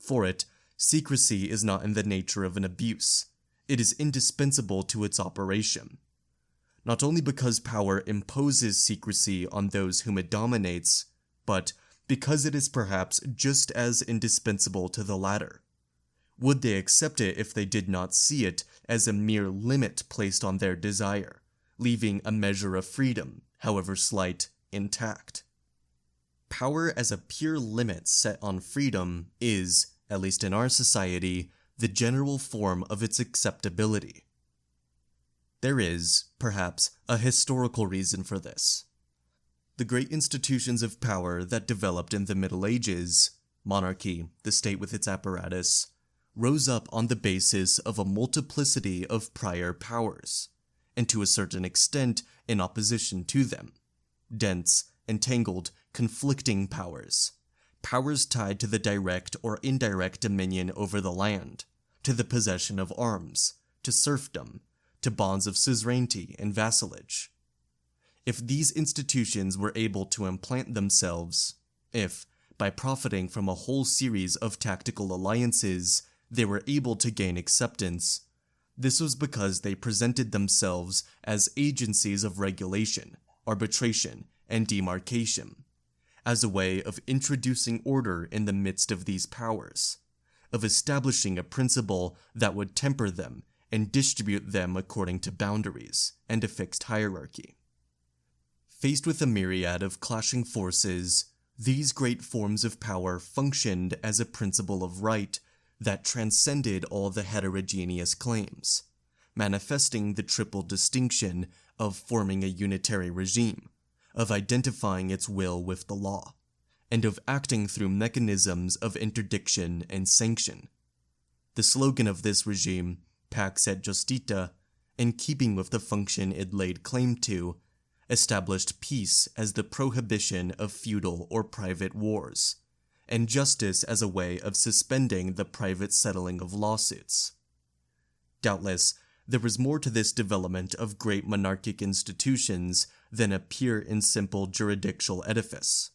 Speaker 1: For it, secrecy is not in the nature of an abuse. It is indispensable to its operation. Not only because power imposes secrecy on those whom it dominates, but because it is perhaps just as indispensable to the latter. Would they accept it if they did not see it as a mere limit placed on their desire, leaving a measure of freedom, however slight, intact? Power as a pure limit set on freedom is, at least in our society, the general form of its acceptability. There is, perhaps, a historical reason for this. The great institutions of power that developed in the Middle Ages, monarchy, the state with its apparatus, rose up on the basis of a multiplicity of prior powers, and to a certain extent in opposition to them. Dense, entangled, conflicting powers. Powers tied to the direct or indirect dominion over the land, to the possession of arms, to serfdom, to bonds of suzerainty and vassalage. If these institutions were able to implant themselves, if, by profiting from a whole series of tactical alliances, they were able to gain acceptance, this was because they presented themselves as agencies of regulation, arbitration, and demarcation, as a way of introducing order in the midst of these powers, of establishing a principle that would temper them and distribute them according to boundaries and a fixed hierarchy. Faced with a myriad of clashing forces, these great forms of power functioned as a principle of right that transcended all the heterogeneous claims, manifesting the triple distinction of forming a unitary regime, of identifying its will with the law, and of acting through mechanisms of interdiction and sanction. The slogan of this regime, Pax et Justita, in keeping with the function it laid claim to, established peace as the prohibition of feudal or private wars, and justice as a way of suspending the private settling of lawsuits. Doubtless, there was more to this development of great monarchic institutions than a pure and simple jurisdictional edifice.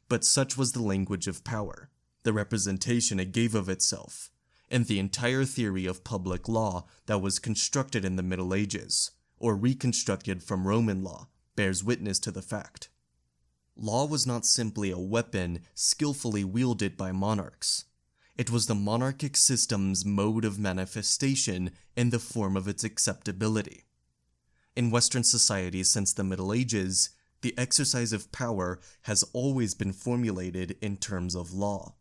Speaker 1: But such was the language of power, the representation it gave of itself, and the entire theory of public law that was constructed in the Middle Ages, or reconstructed from Roman law, bears witness to the fact. Law was not simply a weapon skillfully wielded by monarchs. It was the monarchic system's mode of manifestation in the form of its acceptability. In Western societies since the Middle Ages, the exercise of power has always been formulated in terms of law.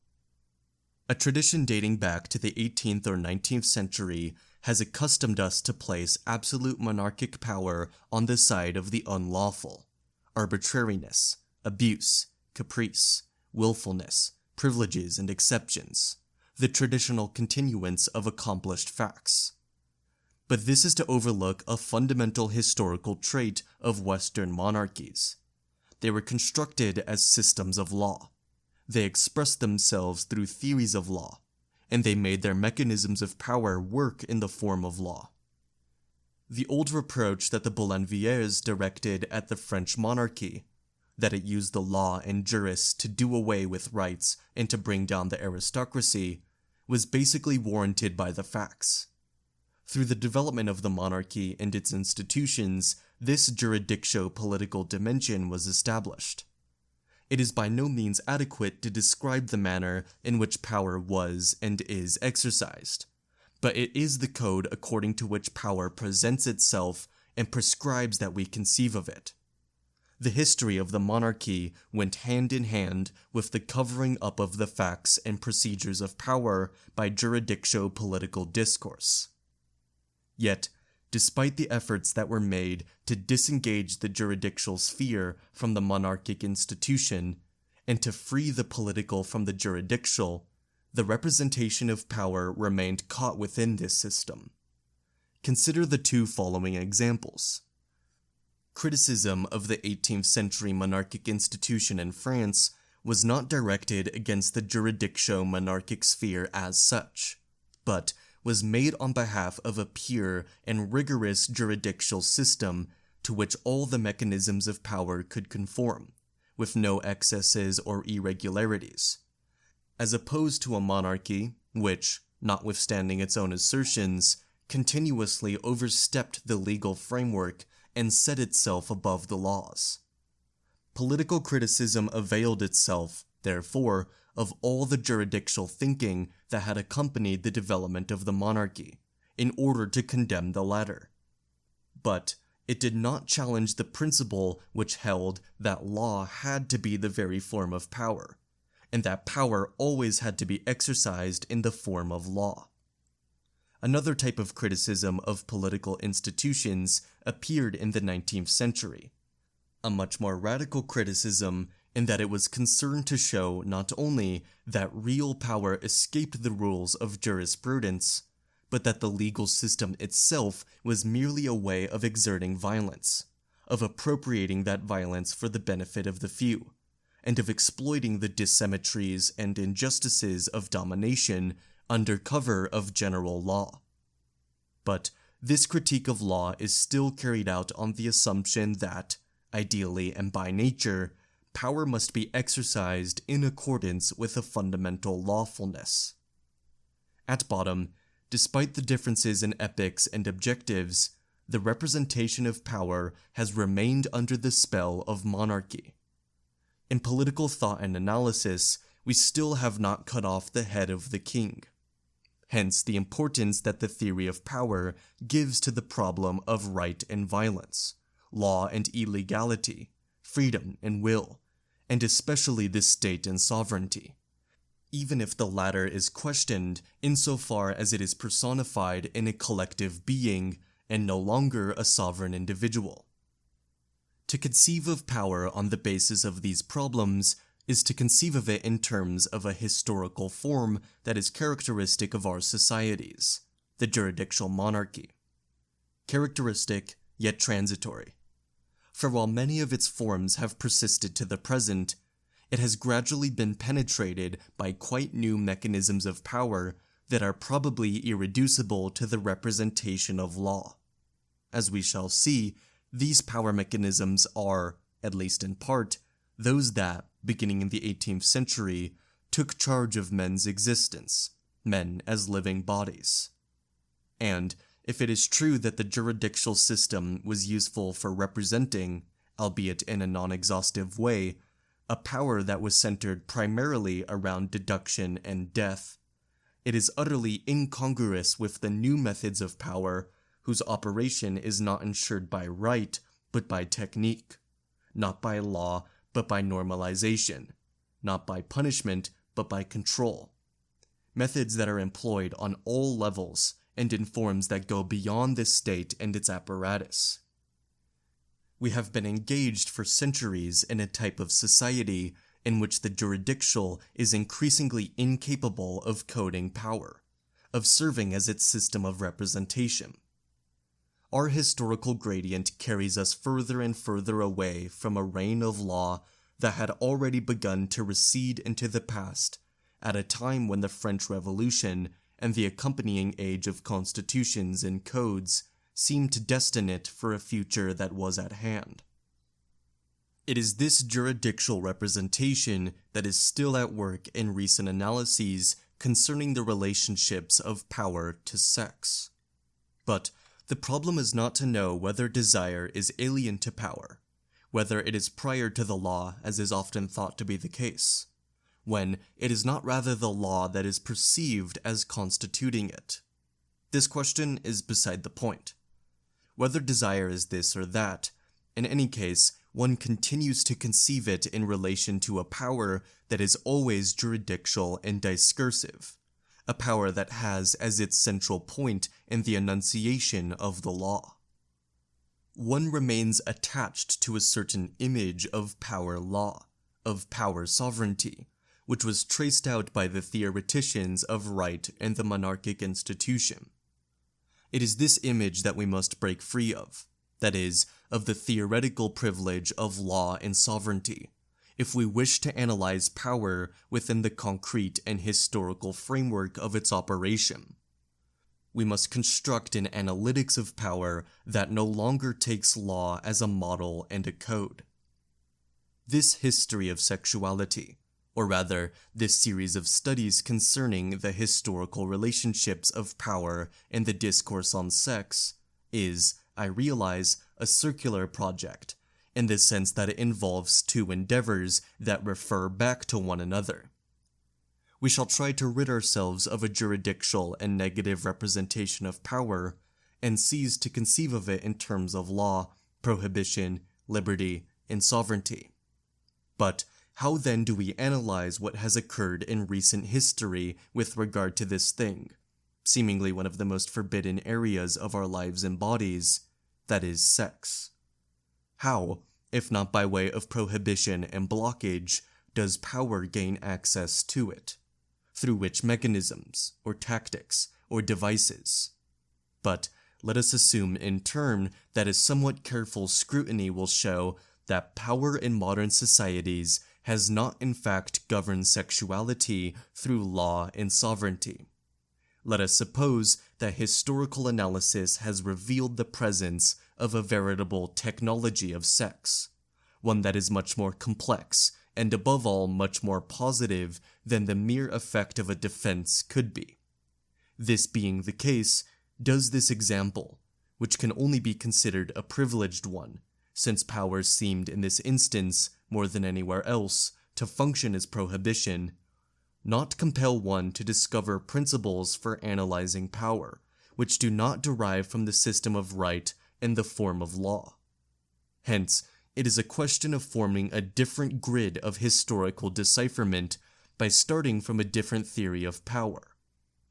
Speaker 1: A tradition dating back to the 18th or 19th century has accustomed us to place absolute monarchic power on the side of the unlawful. Arbitrariness, abuse, caprice, willfulness, privileges and exceptions, the traditional continuance of accomplished facts. But this is to overlook a fundamental historical trait of Western monarchies. They were constructed as systems of law. They expressed themselves through theories of law, and they made their mechanisms of power work in the form of law. The old reproach that the Boulainvilliers directed at the French monarchy, that it used the law and jurists to do away with rights and to bring down the aristocracy, was basically warranted by the facts. Through the development of the monarchy and its institutions, this jurisdictio-political dimension was established. It is by no means adequate to describe the manner in which power was and is exercised, but it is the code according to which power presents itself and prescribes that we conceive of it. The history of the monarchy went hand in hand with the covering up of the facts and procedures of power by jurisdictio-political discourse. Yet, despite the efforts that were made to disengage the jurisdictional sphere from the monarchic institution and to free the political from the jurisdictional, the representation of power remained caught within this system. Consider the two following examples. Criticism of the 18th century monarchic institution in France was not directed against the jurisdictio-monarchic sphere as such, but was made on behalf of a pure and rigorous jurisdictional system to which all the mechanisms of power could conform, with no excesses or irregularities, as opposed to a monarchy which, notwithstanding its own assertions, continuously overstepped the legal framework and set itself above the laws. Political criticism availed itself, therefore, of all the jurisdictional thinking that had accompanied the development of the monarchy, in order to condemn the latter. But it did not challenge the principle which held that law had to be the very form of power, and that power always had to be exercised in the form of law. Another type of criticism of political institutions appeared in the 19th century, a much more radical criticism in that it was concerned to show not only that real power escaped the rules of jurisprudence, but that the legal system itself was merely a way of exerting violence, of appropriating that violence for the benefit of the few, and of exploiting the dissymmetries and injustices of domination under cover of general law. But this critique of law is still carried out on the assumption that, ideally and by nature, power must be exercised in accordance with a fundamental lawfulness. At bottom, despite the differences in epochs and objectives, the representation of power has remained under the spell of monarchy. In political thought and analysis, we still have not cut off the head of the king. Hence the importance that the theory of power gives to the problem of right and violence, law and illegality, freedom and will, and especially the state and sovereignty. even if the latter is questioned insofar as it is personified in a collective being and no longer a sovereign individual. To conceive of power on the basis of these problems is to conceive of it in terms of a historical form that is characteristic of our societies, the jurisdictional monarchy. Characteristic, yet transitory. For while many of its forms have persisted to the present, it has gradually been penetrated by quite new mechanisms of power that are probably irreducible to the representation of law. As we shall see, these power mechanisms are, at least in part, those that, beginning in the 18th century, took charge of men's existence, men as living bodies. And if it is true that the jurisdictional system was useful for representing, albeit in a non-exhaustive way, a power that was centered primarily around deduction and death, it is utterly incongruous with the new methods of power whose operation is not ensured by right but by technique, not by law but by normalization, not by punishment but by control. Methods that are employed on all levels and in forms that go beyond this state and its apparatus. We have been engaged for centuries in a type of society in which the jurisdictional is increasingly incapable of coding power, of serving as its system of representation. Our historical gradient carries us further and further away from a reign of law that had already begun to recede into the past at a time when the French Revolution and the accompanying age of constitutions and codes seemed to destine it for a future that was at hand. It is this jurisdictional representation that is still at work in recent analyses concerning the relationships of power to sex. But the problem is not to know whether desire is alien to power, whether it is prior to the law as is often thought to be the case, when it is not rather the law that is perceived as constituting it. This question is beside the point. Whether desire is this or that, in any case, one continues to conceive it in relation to a power that is always jurisdictional and discursive, a power that has as its central point in the enunciation of the law. One remains attached to a certain image of power law, of power sovereignty, which was traced out by the theoreticians of right and the monarchic institution. It is this image that we must break free of, that is, of the theoretical privilege of law and sovereignty, if we wish to analyze power within the concrete and historical framework of its operation. We must construct an analytics of power that no longer takes law as a model and a code. This history of sexuality, or rather, this series of studies concerning the historical relationships of power and the discourse on sex, is, I realize, a circular project, in the sense that it involves two endeavors that refer back to one another. We shall try to rid ourselves of a jurisdictional and negative representation of power, and cease to conceive of it in terms of law, prohibition, liberty, and sovereignty. But how then do we analyze what has occurred in recent history with regard to this thing, seemingly one of the most forbidden areas of our lives and bodies, that is, sex? How, if not by way of prohibition and blockage, does power gain access to it? Through which mechanisms, or tactics, or devices? But let us assume in turn that a somewhat careful scrutiny will show that power in modern societies has not in fact governed sexuality through law and sovereignty. Let us suppose that historical analysis has revealed the presence of a veritable technology of sex, one that is much more complex and above all much more positive than the mere effect of a defense could be. This being the case, does this example, which can only be considered a privileged one, since power seemed in this instance, more than anywhere else, to function as prohibition, not compel one to discover principles for analyzing power, which do not derive from the system of right and the form of law? Hence, it is a question of forming a different grid of historical decipherment by starting from a different theory of power,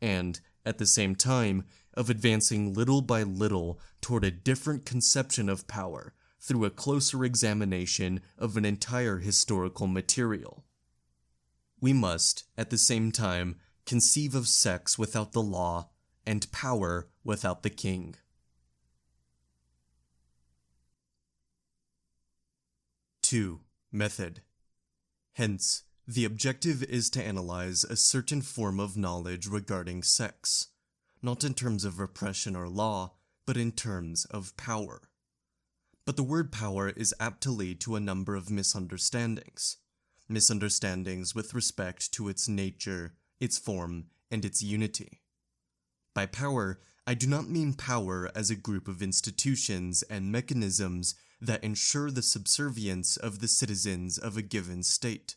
Speaker 1: and, at the same time, of advancing little by little toward a different conception of power through a closer examination of an entire historical material. We must, at the same time, conceive of sex without the law and power without the king. 2. Method. Hence, the objective is to analyze a certain form of knowledge regarding sex, not in terms of repression or law, but in terms of power. But the word power is apt to lead to a number of misunderstandings with respect to its nature, its form, and its unity. By power, I do not mean power as a group of institutions and mechanisms that ensure the subservience of the citizens of a given state.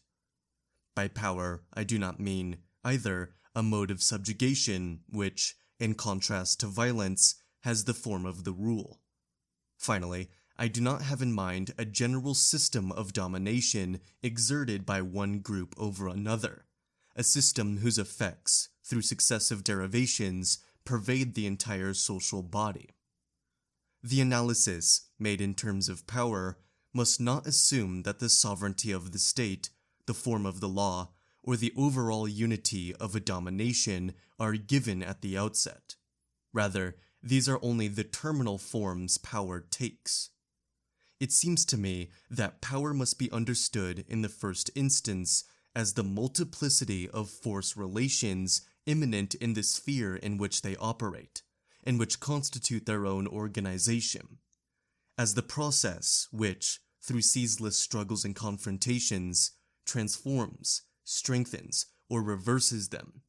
Speaker 1: By power, I do not mean, either, a mode of subjugation which, in contrast to violence, has the form of the rule. Finally, I do not have in mind a general system of domination exerted by one group over another, a system whose effects, through successive derivations, pervade the entire social body. The analysis, made in terms of power, must not assume that the sovereignty of the state, the form of the law, or the overall unity of a domination are given at the outset. Rather, these are only the terminal forms power takes. It seems to me that power must be understood in the first instance as the multiplicity of force relations immanent in the sphere in which they operate, and which constitute their own organization, as the process which, through ceaseless struggles and confrontations, transforms, strengthens, or reverses them,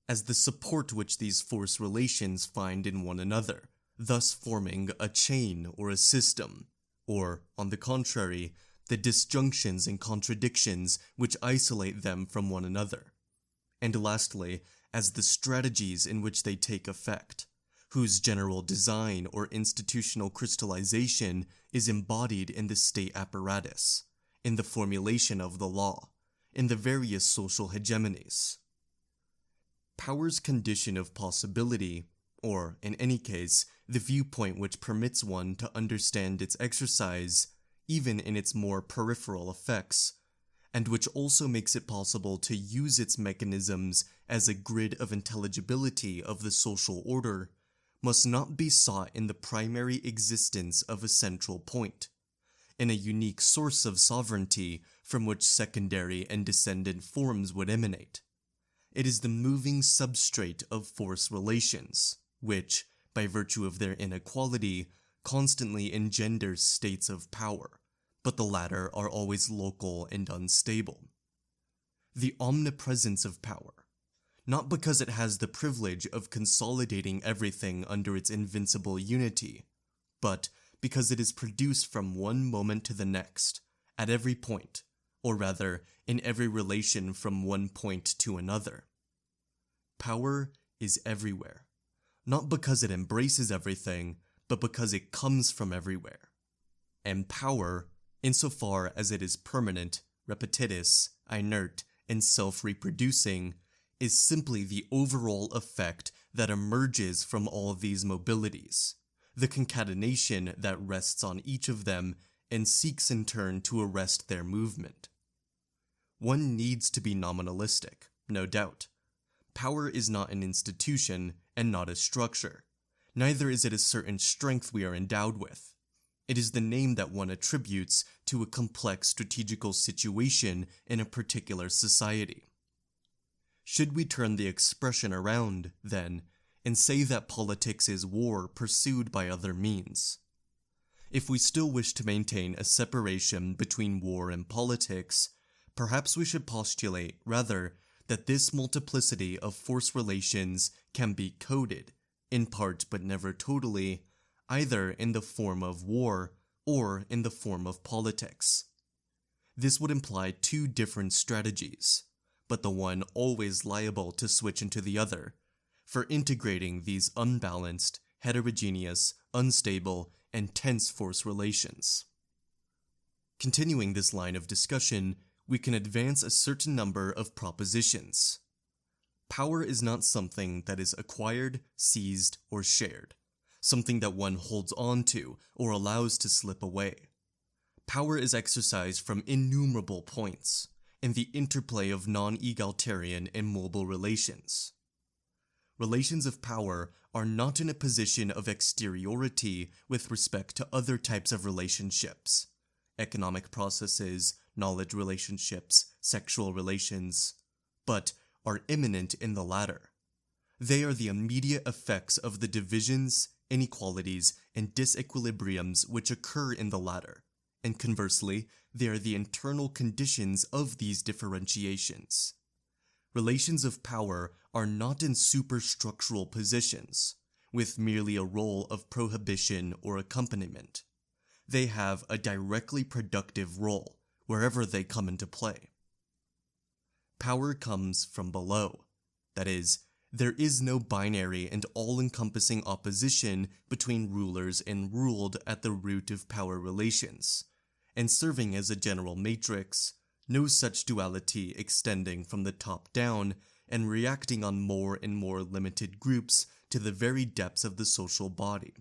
Speaker 1: as the support which these force relations find in one another, thus forming a chain or a system, or, on the contrary, the disjunctions and contradictions which isolate them from one another, and lastly, as the strategies in which they take effect, whose general design or institutional crystallization is embodied in the state apparatus, in the formulation of the law, in the various social hegemonies. Power's condition of possibility, or, in any case, the viewpoint which permits one to understand its exercise, even in its more peripheral effects, and which also makes it possible to use its mechanisms as a grid of intelligibility of the social order, must not be sought in the primary existence of a central point, in a unique source of sovereignty from which secondary and descendant forms would emanate. It is the moving substrate of force relations, which, by virtue of their inequality, constantly engenders states of power, but the latter are always local and unstable. The omnipresence of power, not because it has the privilege of consolidating everything under its invincible unity, but because it is produced from one moment to the next, at every point, or rather, in every relation from one point to another. Power is everywhere, not because it embraces everything, but because it comes from everywhere. And power, insofar as it is permanent, repetitious, inert, and self-reproducing, is simply the overall effect that emerges from all these mobilities, the concatenation that rests on each of them and seeks in turn to arrest their movement. One needs to be nominalistic, no doubt. Power is not an institution and not a structure. Neither is it a certain strength we are endowed with. It is the name that one attributes to a complex strategical situation in a particular society. Should we turn the expression around, then, and say that politics is war pursued by other means? If we still wish to maintain a separation between war and politics, perhaps we should postulate, rather, that this multiplicity of force relations can be coded, in part but never totally, either in the form of war or in the form of politics. This would imply two different strategies, but the one always liable to switch into the other, for integrating these unbalanced, heterogeneous, unstable, and tense force relations. Continuing this line of discussion, we can advance a certain number of propositions. Power is not something that is acquired, seized, or shared, something that one holds on to or allows to slip away. Power is exercised from innumerable points, in the interplay of non-egalitarian and mobile relations. Relations of power are not in a position of exteriority with respect to other types of relationships, economic processes, knowledge relationships, sexual relations, but are immanent in the latter. They are the immediate effects of the divisions, inequalities, and disequilibriums which occur in the latter, and conversely, they are the internal conditions of these differentiations. Relations of power are not in superstructural positions, with merely a role of prohibition or accompaniment. They have a directly productive role, wherever they come into play. Power comes from below. That is, there is no binary and all-encompassing opposition between rulers and ruled at the root of power relations, and serving as a general matrix, no such duality extending from the top down and reacting on more and more limited groups to the very depths of the social body.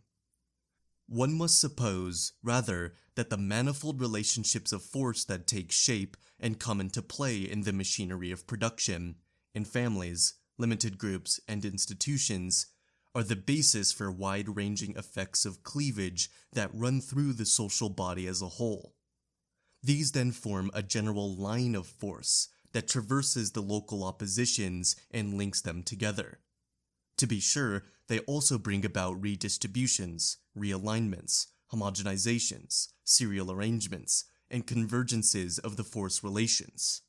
Speaker 1: One must suppose, rather, that the manifold relationships of force that take shape and come into play in the machinery of production, in families, limited groups, and institutions, are the basis for wide-ranging effects of cleavage that run through the social body as a whole. These then form a general line of force that traverses the local oppositions and links them together. To be sure, they also bring about redistributions, realignments, homogenizations, serial arrangements, and convergences of the force relations.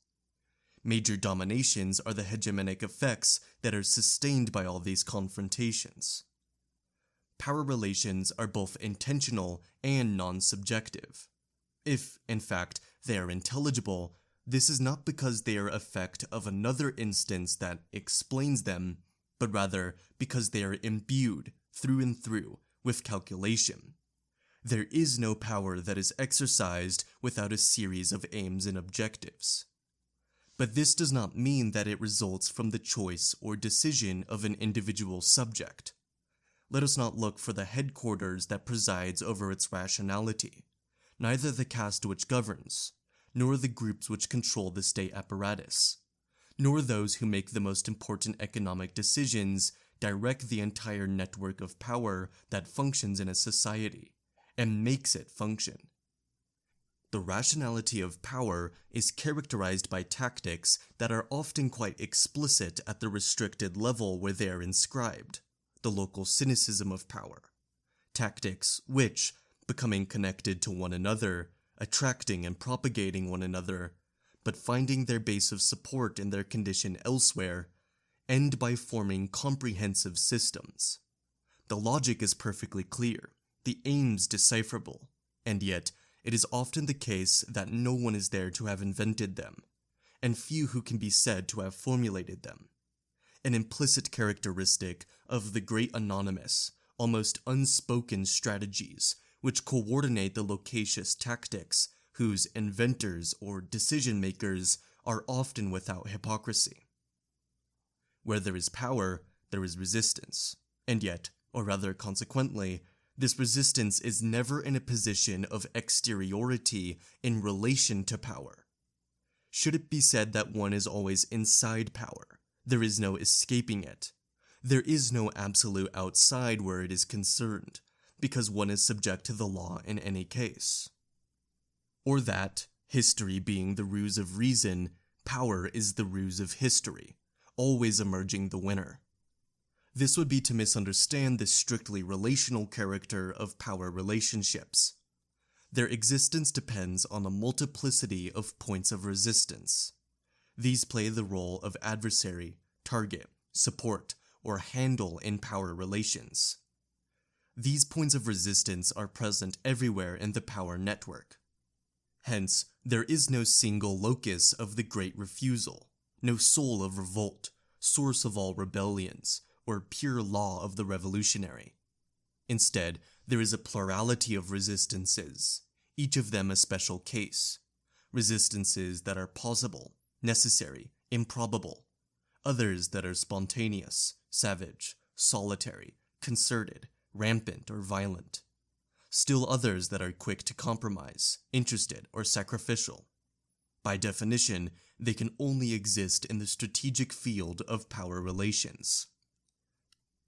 Speaker 1: Major dominations are the hegemonic effects that are sustained by all these confrontations. Power relations are both intentional and non-subjective. If, in fact, they are intelligible, this is not because they are effect of another instance that explains them, but rather because they are imbued, through and through, with calculation. There is no power that is exercised without a series of aims and objectives. But this does not mean that it results from the choice or decision of an individual subject. Let us not look for the headquarters that presides over its rationality, neither the caste which governs, nor the groups which control the state apparatus, nor those who make the most important economic decisions direct the entire network of power that functions in a society, and makes it function. The rationality of power is characterized by tactics that are often quite explicit at the restricted level where they are inscribed, the local cynicism of power. Tactics which, becoming connected to one another, attracting and propagating one another, but finding their base of support in their condition elsewhere, end by forming comprehensive systems. The logic is perfectly clear, the aims decipherable, and yet it is often the case that no one is there to have invented them, and few who can be said to have formulated them. An implicit characteristic of the great anonymous, almost unspoken strategies which coordinate the loquacious tactics whose inventors or decision-makers are often without hypocrisy. Where there is power, there is resistance, and yet, or rather consequently, this resistance is never in a position of exteriority in relation to power. Should it be said that one is always inside power, there is no escaping it. There is no absolute outside where it is concerned, because one is subject to the law in any case. Or that, history being the ruse of reason, power is the ruse of history, always emerging the winner. This would be to misunderstand the strictly relational character of power relationships. Their existence depends on a multiplicity of points of resistance. These play the role of adversary, target, support, or handle in power relations. These points of resistance are present everywhere in the power network. Hence, there is no single locus of the great refusal, no soul of revolt, source of all rebellions, or pure law of the revolutionary. Instead, there is a plurality of resistances, each of them a special case, resistances that are possible, necessary, improbable, others that are spontaneous, savage, solitary, concerted, rampant, or violent, still others that are quick to compromise, interested, or sacrificial. By definition, they can only exist in the strategic field of power relations.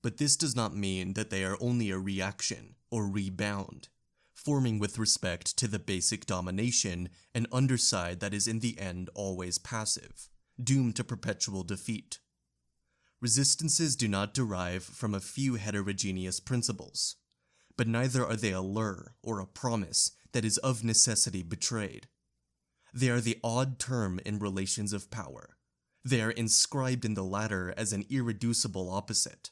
Speaker 1: But this does not mean that they are only a reaction or rebound, forming with respect to the basic domination an underside that is in the end always passive, doomed to perpetual defeat. Resistances do not derive from a few heterogeneous principles, but neither are they a lure or a promise that is of necessity betrayed. They are the odd term in relations of power. They are inscribed in the latter as an irreducible opposite.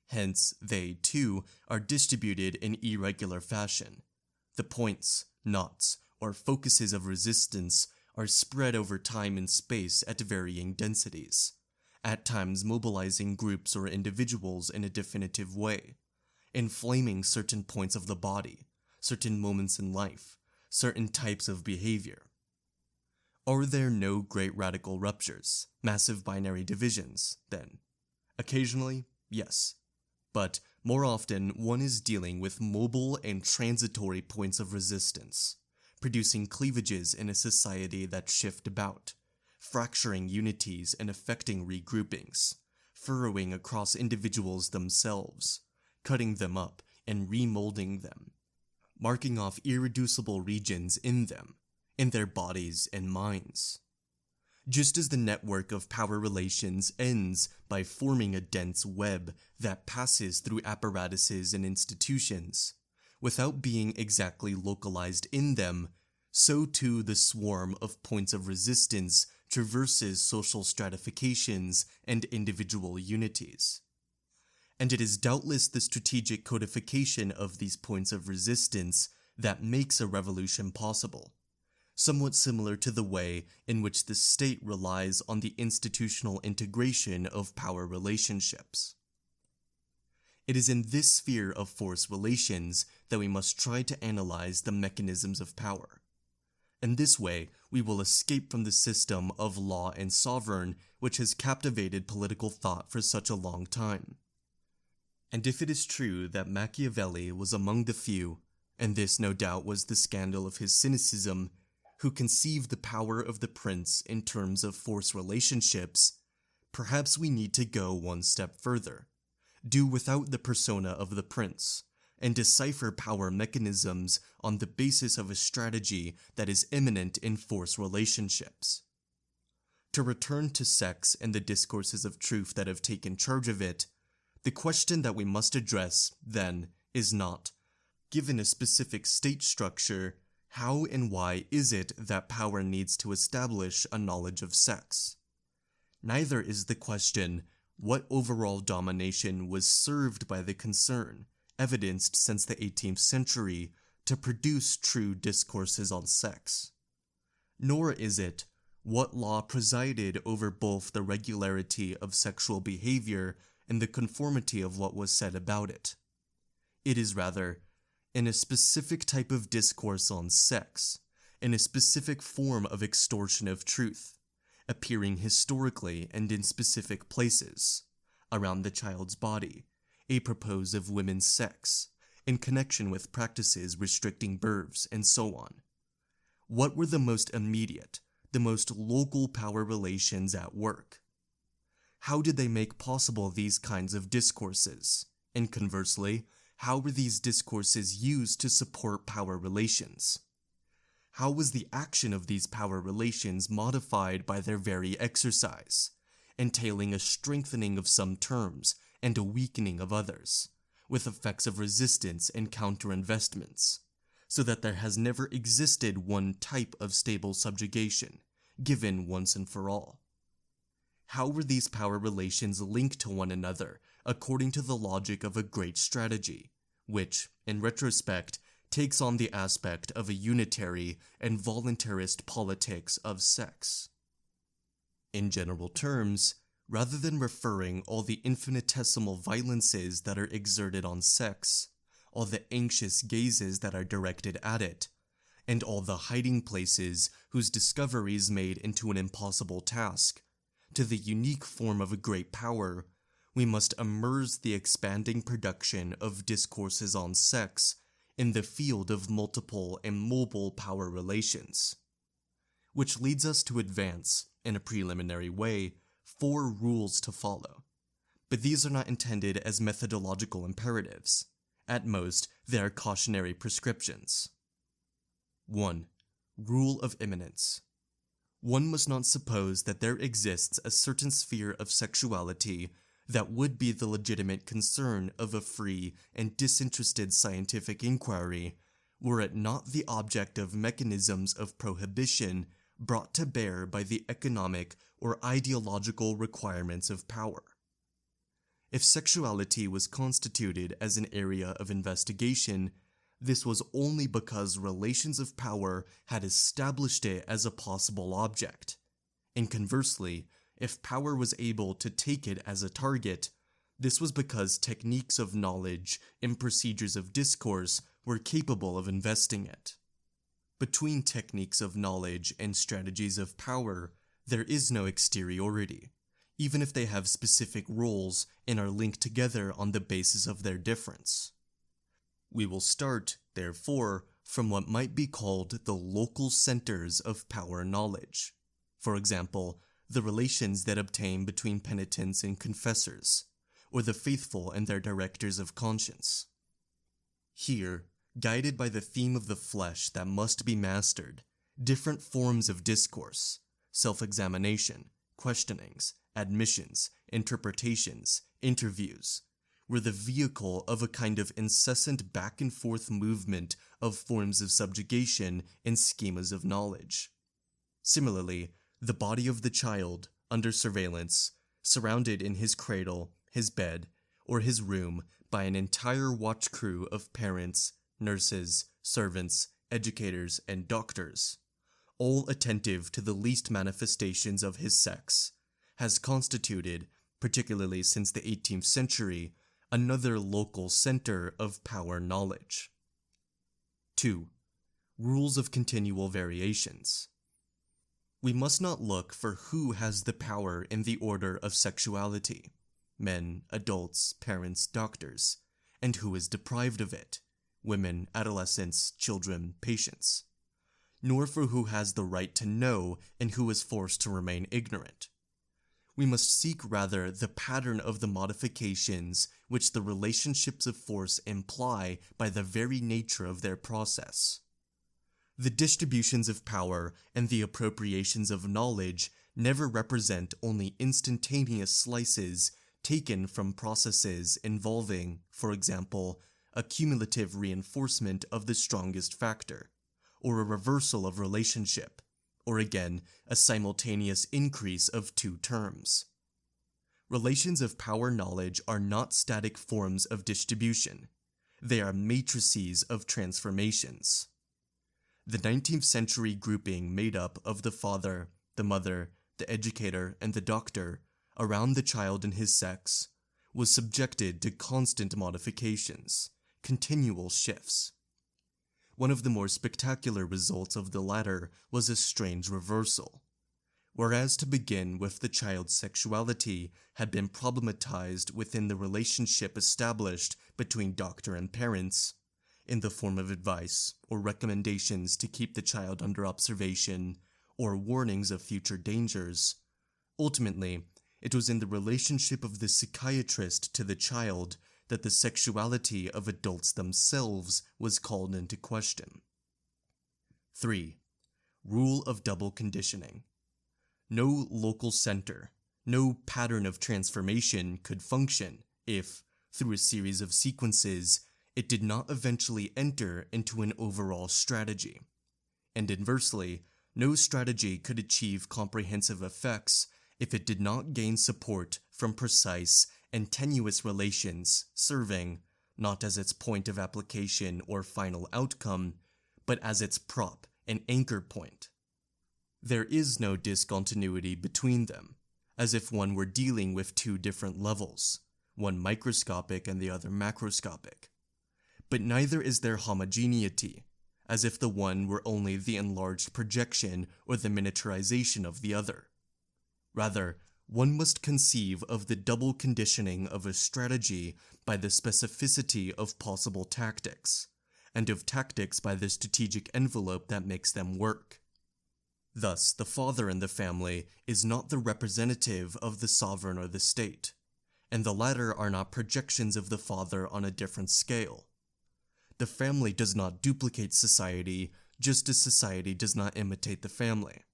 Speaker 1: Hence, they, too, are distributed in irregular fashion. The points, knots, or focuses of resistance are spread over time and space at varying densities, at times mobilizing groups or individuals in a definitive way, inflaming certain points of the body, certain moments in life, certain types of behavior. Are there no great radical ruptures, massive binary divisions, then? Occasionally, yes. But more often, one is dealing with mobile and transitory points of resistance, producing cleavages in a society that shift about, fracturing unities and affecting regroupings, furrowing across individuals themselves, cutting them up and remolding them, marking off irreducible regions in them, in their bodies and minds. Just as the network of power relations ends by forming a dense web that passes through apparatuses and institutions, without being exactly localized in them, so too the swarm of points of resistance traverses social stratifications and individual unities. And it is doubtless the strategic codification of these points of resistance that makes a revolution possible, somewhat similar to the way in which the state relies on the institutional integration of power relationships. It is in this sphere of force relations that we must try to analyze the mechanisms of power. In this way, we will escape from the system of law and sovereign which has captivated political thought for such a long time. And if it is true that Machiavelli was among the few, and this no doubt was the scandal of his cynicism, who conceived the power of the prince in terms of force relationships, perhaps we need to go one step further, do without the persona of the prince, and decipher power mechanisms on the basis of a strategy that is immanent in force relationships. To return to sex and the discourses of truth that have taken charge of it, the question that we must address, then, is not, given a specific state structure, how and why is it that power needs to establish a knowledge of sex? Neither is the question, what overall domination was served by the concern, evidenced since the 18th century, to produce true discourses on sex. Nor is it, what law presided over both the regularity of sexual behavior and the conformity of what was said about it. It is rather, in a specific type of discourse on sex, in a specific form of extortion of truth, appearing historically and in specific places, around the child's body, apropos of women's sex, in connection with practices restricting births, and so on. What were the most immediate, the most local power relations at work? How did they make possible these kinds of discourses? And conversely, how were these discourses used to support power relations? How was the action of these power relations modified by their very exercise, entailing a strengthening of some terms and a weakening of others, with effects of resistance and counter-investments, so that there has never existed one type of stable subjugation, given once and for all? How were these power relations linked to one another according to the logic of a great strategy, which, in retrospect, takes on the aspect of a unitary and voluntarist politics of sex? In general terms, rather than referring all the infinitesimal violences that are exerted on sex, all the anxious gazes that are directed at it, and all the hiding places whose discovery is made into an impossible task, to the unique form of a great power, we must immerse the expanding production of discourses on sex in the field of multiple and mobile power relations. Which leads us to advance, in a preliminary way, 4 rules to follow. But these are not intended as methodological imperatives. At most, they are cautionary prescriptions. 1. Rule of immanence. One must not suppose that there exists a certain sphere of sexuality that would be the legitimate concern of a free and disinterested scientific inquiry, were it not the object of mechanisms of prohibition brought to bear by the economic or ideological requirements of power. If sexuality was constituted as an area of investigation, this was only because relations of power had established it as a possible object, and conversely, if power was able to take it as a target, this was because techniques of knowledge and procedures of discourse were capable of investing it. Between techniques of knowledge and strategies of power, there is no exteriority, even if they have specific roles and are linked together on the basis of their difference. We will start, therefore, from what might be called the local centers of power knowledge. For example, the relations that obtain between penitents and confessors, or the faithful and their directors of conscience. Here, guided by the theme of the flesh that must be mastered, different forms of discourse, self-examination, questionings, admissions, interpretations, interviews, were the vehicle of a kind of incessant back-and-forth movement of forms of subjugation and schemas of knowledge. Similarly, the body of the child, under surveillance, surrounded in his cradle, his bed, or his room by an entire watch crew of parents, nurses, servants, educators, and doctors, all attentive to the least manifestations of his sex, has constituted, particularly since the 18th century, another local center of power knowledge. 2. Rules of continual variations. We must not look for who has the power in the order of sexuality, men, adults, parents, doctors, and who is deprived of it, women, adolescents, children, patients, nor for who has the right to know and who is forced to remain ignorant. We must seek rather the pattern of the modifications which the relationships of force imply by the very nature of their process. The distributions of power and the appropriations of knowledge never represent only instantaneous slices taken from processes involving, for example, a cumulative reinforcement of the strongest factor, or a reversal of relationship, or again, a simultaneous increase of 2 terms. Relations of power knowledge are not static forms of distribution. They are matrices of transformations. The 19th century grouping made up of the father, the mother, the educator, and the doctor around the child and his sex was subjected to constant modifications, continual shifts. One of the more spectacular results of the latter was a strange reversal. Whereas to begin with the child's sexuality had been problematized within the relationship established between doctor and parents, in the form of advice or recommendations to keep the child under observation or warnings of future dangers, ultimately, it was in the relationship of the psychiatrist to the child that the sexuality of adults themselves was called into question. 3. Rule of double conditioning. No local center, no pattern of transformation could function if, through a series of sequences, it did not eventually enter into an overall strategy. And inversely, no strategy could achieve comprehensive effects if it did not gain support from precise and tenuous relations serving, not as its point of application or final outcome, but as its prop and anchor point. There is no discontinuity between them, as if one were dealing with 2 different levels, one microscopic and the other macroscopic. But neither is there homogeneity, as if the one were only the enlarged projection or the miniaturization of the other. Rather, one must conceive of the double conditioning of a strategy by the specificity of possible tactics, and of tactics by the strategic envelope that makes them work. Thus, the father in the family is not the representative of the sovereign or the state, and the latter are not projections of the father on a different scale. The family does not duplicate society, just as society does not imitate the family.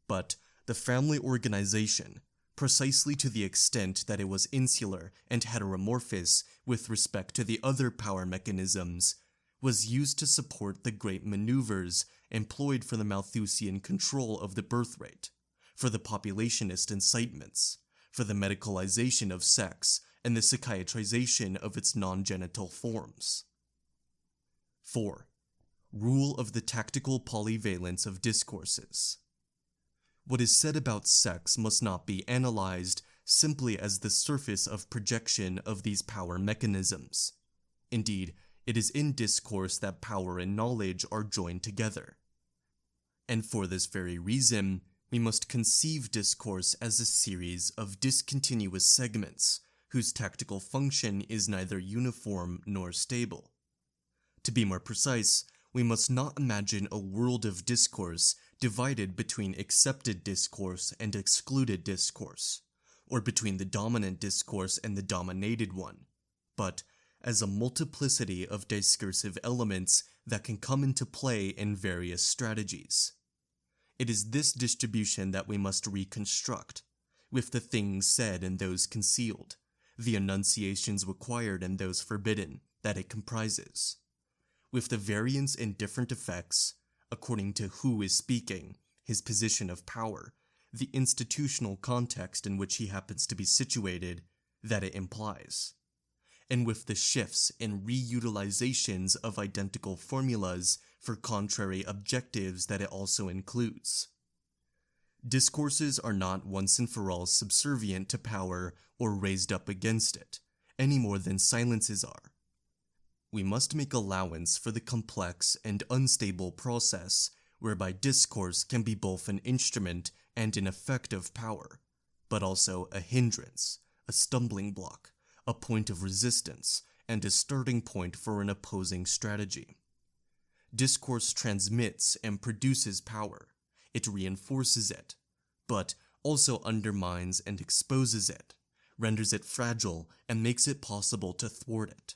Speaker 1: But the family organization, precisely to the extent that it was insular and heteromorphous with respect to the other power mechanisms, was used to support the great maneuvers employed for the Malthusian control of the birth rate, for the populationist incitements, for the medicalization of sex, and the psychiatrization of its non-genital forms. 4. Rule of the tactical polyvalence of discourses. What is said about sex must not be analyzed simply as the surface of projection of these power mechanisms. Indeed, it is in discourse that power and knowledge are joined together. And for this very reason, we must conceive discourse as a series of discontinuous segments whose tactical function is neither uniform nor stable. To be more precise, we must not imagine a world of discourse divided between accepted discourse and excluded discourse, or between the dominant discourse and the dominated one, but as a multiplicity of discursive elements that can come into play in various strategies. It is this distribution that we must reconstruct, with the things said and those concealed, the enunciations required and those forbidden, that it comprises, with the variance in different effects, according to who is speaking, his position of power, the institutional context in which he happens to be situated, that it implies, and with the shifts and reutilizations of identical formulas for contrary objectives that it also includes. Discourses are not once and for all subservient to power or raised up against it, any more than silences are. We must make allowance for the complex and unstable process whereby discourse can be both an instrument and an effect of power, but also a hindrance, a stumbling block, a point of resistance, and a starting point for an opposing strategy. Discourse transmits and produces power, it reinforces it, but also undermines and exposes it, renders it fragile, and makes it possible to thwart it.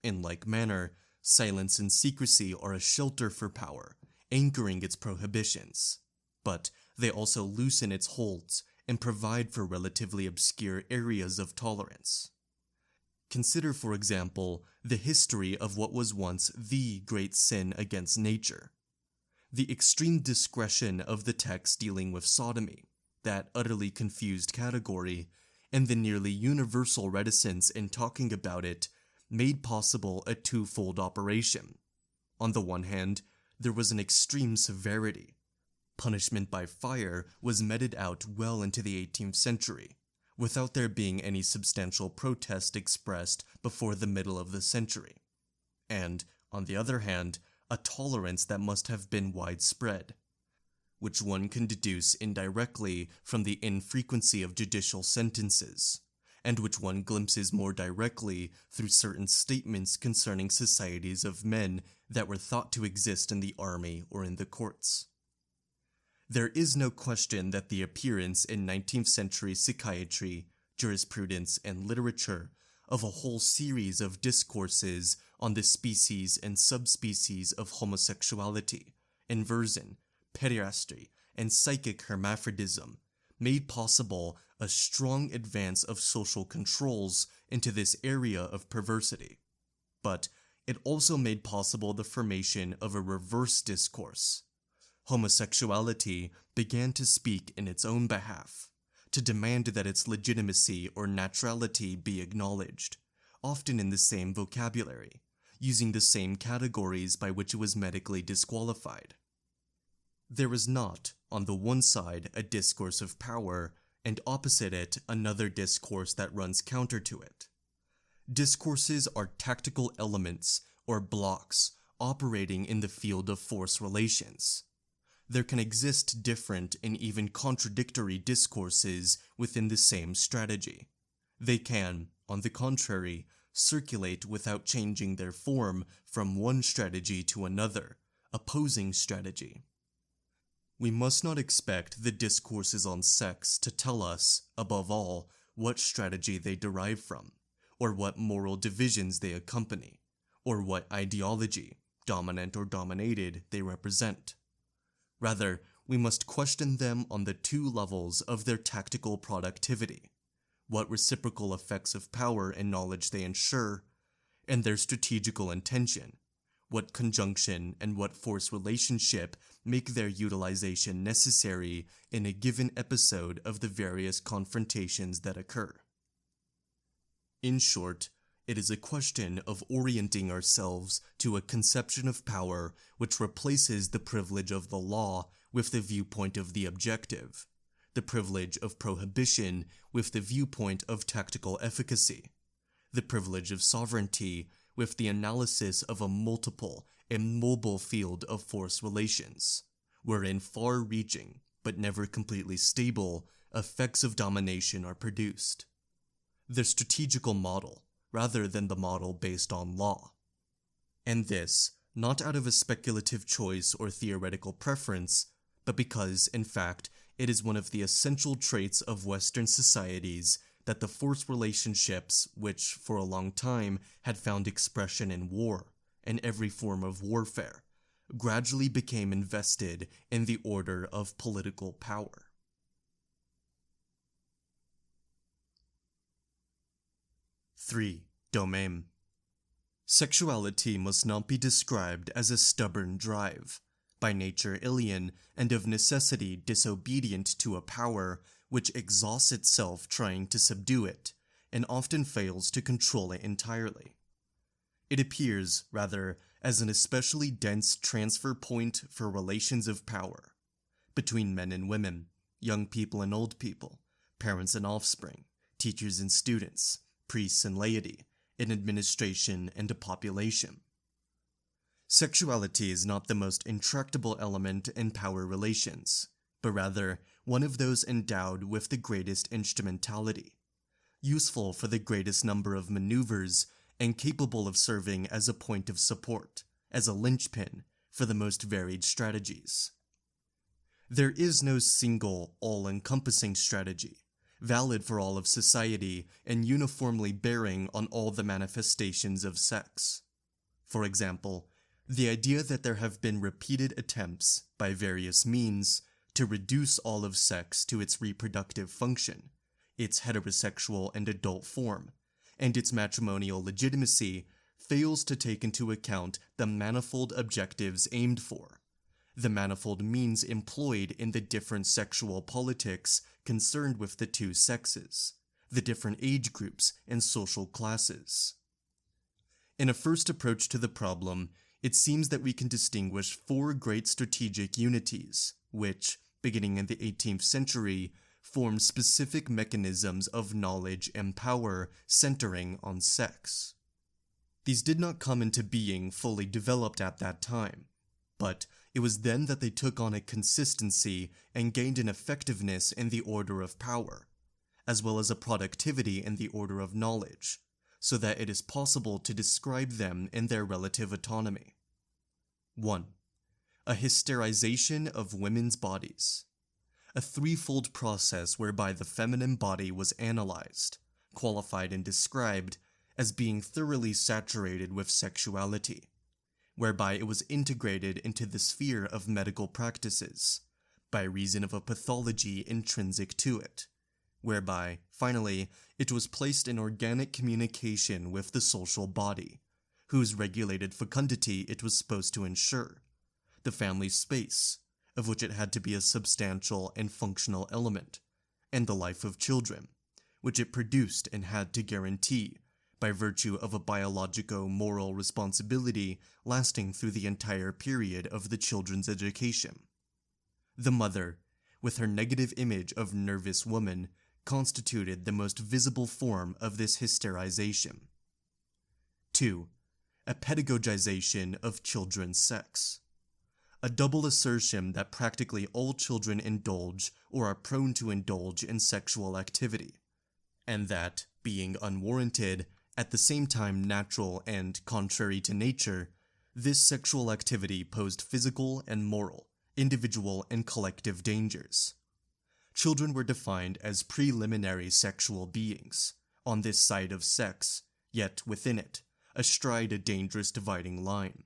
Speaker 1: In like manner, silence and secrecy are a shelter for power, anchoring its prohibitions, but they also loosen its holds and provide for relatively obscure areas of tolerance. Consider, for example, the history of what was once the great sin against nature. The extreme discretion of the text dealing with sodomy, that utterly confused category, and the nearly universal reticence in talking about it made possible a twofold operation. On the one hand, there was an extreme severity. Punishment by fire was meted out well into the 18th century, without there being any substantial protest expressed before the middle of the century. And, on the other hand, a tolerance that must have been widespread, which one can deduce indirectly from the infrequency of judicial sentences, and which one glimpses more directly through certain statements concerning societies of men that were thought to exist in the army or in the courts. There is no question that the appearance in 19th century psychiatry, jurisprudence, and literature of a whole series of discourses on the species and subspecies of homosexuality, inversion, pederasty, and psychic hermaphrodism made possible a strong advance of social controls into this area of perversity. But it also made possible the formation of a reverse discourse. Homosexuality began to speak in its own behalf, to demand that its legitimacy or naturality be acknowledged, often in the same vocabulary, using the same categories by which it was medically disqualified. There is not, on the one side, a discourse of power, and opposite it another discourse that runs counter to it. Discourses are tactical elements, or blocks, operating in the field of force relations. There can exist different and even contradictory discourses within the same strategy. They can, on the contrary, circulate without changing their form from one strategy to another, opposing strategy. We must not expect the discourses on sex to tell us, above all, what strategy they derive from, or what moral divisions they accompany, or what ideology, dominant or dominated, they represent. Rather, we must question them on the two levels of their tactical productivity, what reciprocal effects of power and knowledge they ensure, and their strategical intention, what conjunction and what force relationship make their utilization necessary in a given episode of the various confrontations that occur. In short, it is a question of orienting ourselves to a conception of power which replaces the privilege of the law with the viewpoint of the objective, the privilege of prohibition with the viewpoint of tactical efficacy, the privilege of sovereignty with the analysis of a multiple and mobile field of force relations, wherein far-reaching, but never completely stable, effects of domination are produced. The strategical model, rather than the model based on law. And this, not out of a speculative choice or theoretical preference, but because, in fact, it is one of the essential traits of Western societies that the force relationships, which for a long time had found expression in war and every form of warfare, gradually became invested in the order of political power. Domain. Sexuality must not be described as a stubborn drive, by nature alien and of necessity disobedient to a power which exhausts itself trying to subdue it, and often fails to control it entirely. It appears, rather, as an especially dense transfer point for relations of power, between men and women, young people and old people, parents and offspring, teachers and students, priests and laity, in administration and a population. Sexuality is not the most intractable element in power relations, but rather one of those endowed with the greatest instrumentality, useful for the greatest number of maneuvers and capable of serving as a point of support, as a linchpin for the most varied strategies. There is no single, all-encompassing strategy, valid for all of society and uniformly bearing on all the manifestations of sex. For example, the idea that there have been repeated attempts, by various means, to reduce all of sex to its reproductive function, its heterosexual and adult form, and its matrimonial legitimacy, fails to take into account the manifold objectives aimed for, the manifold means employed in the different sexual politics concerned with the two sexes, the different age groups and social classes. In a first approach to the problem, it seems that we can distinguish four great strategic unities, which, beginning in the 18th century, form specific mechanisms of knowledge and power centering on sex. These did not come into being fully developed at that time, but it was then that they took on a consistency and gained an effectiveness in the order of power, as well as a productivity in the order of knowledge, so that it is possible to describe them in their relative autonomy. 1. A hysterization of women's bodies. A threefold process whereby the feminine body was analyzed, qualified and described as being thoroughly saturated with sexuality, whereby it was integrated into the sphere of medical practices, by reason of a pathology intrinsic to it, whereby, finally, it was placed in organic communication with the social body, whose regulated fecundity it was supposed to ensure, the family space, of which it had to be a substantial and functional element, and the life of children, which it produced and had to guarantee, by virtue of a biologico-moral responsibility lasting through the entire period of the children's education. The mother, with her negative image of nervous woman, constituted the most visible form of this hysterization. 2. a pedagogization of children's sex. A double assertion that practically all children indulge or are prone to indulge in sexual activity, and that, being unwarranted, at the same time natural and contrary to nature, this sexual activity posed physical and moral, individual and collective dangers. Children were defined as preliminary sexual beings, on this side of sex, yet within it, astride a dangerous dividing line.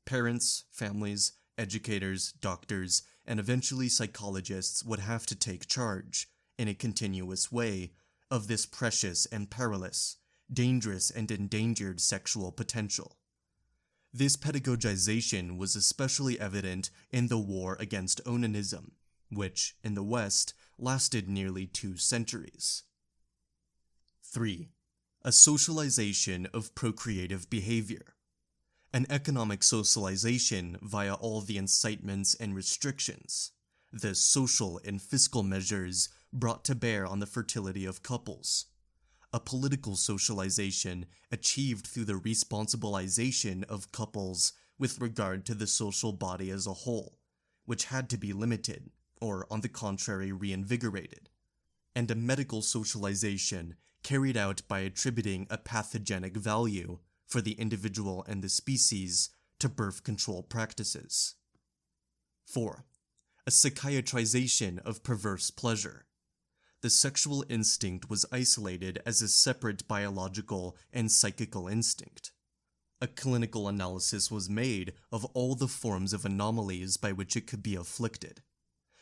Speaker 1: Parents, families, educators, doctors, and eventually psychologists would have to take charge, in a continuous way, of this precious and perilous, dangerous and endangered sexual potential. This pedagogization was especially evident in the war against onanism, which, in the West, lasted nearly 2 centuries. 3. A socialization of procreative behavior. An economic socialization via all the incitements and restrictions, the social and fiscal measures brought to bear on the fertility of couples. A political socialization achieved through the responsibilization of couples with regard to the social body as a whole, which had to be limited, or on the contrary reinvigorated. And a medical socialization carried out by attributing a pathogenic value for the individual and the species to birth control practices. 4. A psychiatrization of perverse pleasure. The sexual instinct was isolated as a separate biological and psychical instinct. A clinical analysis was made of all the forms of anomalies by which it could be afflicted.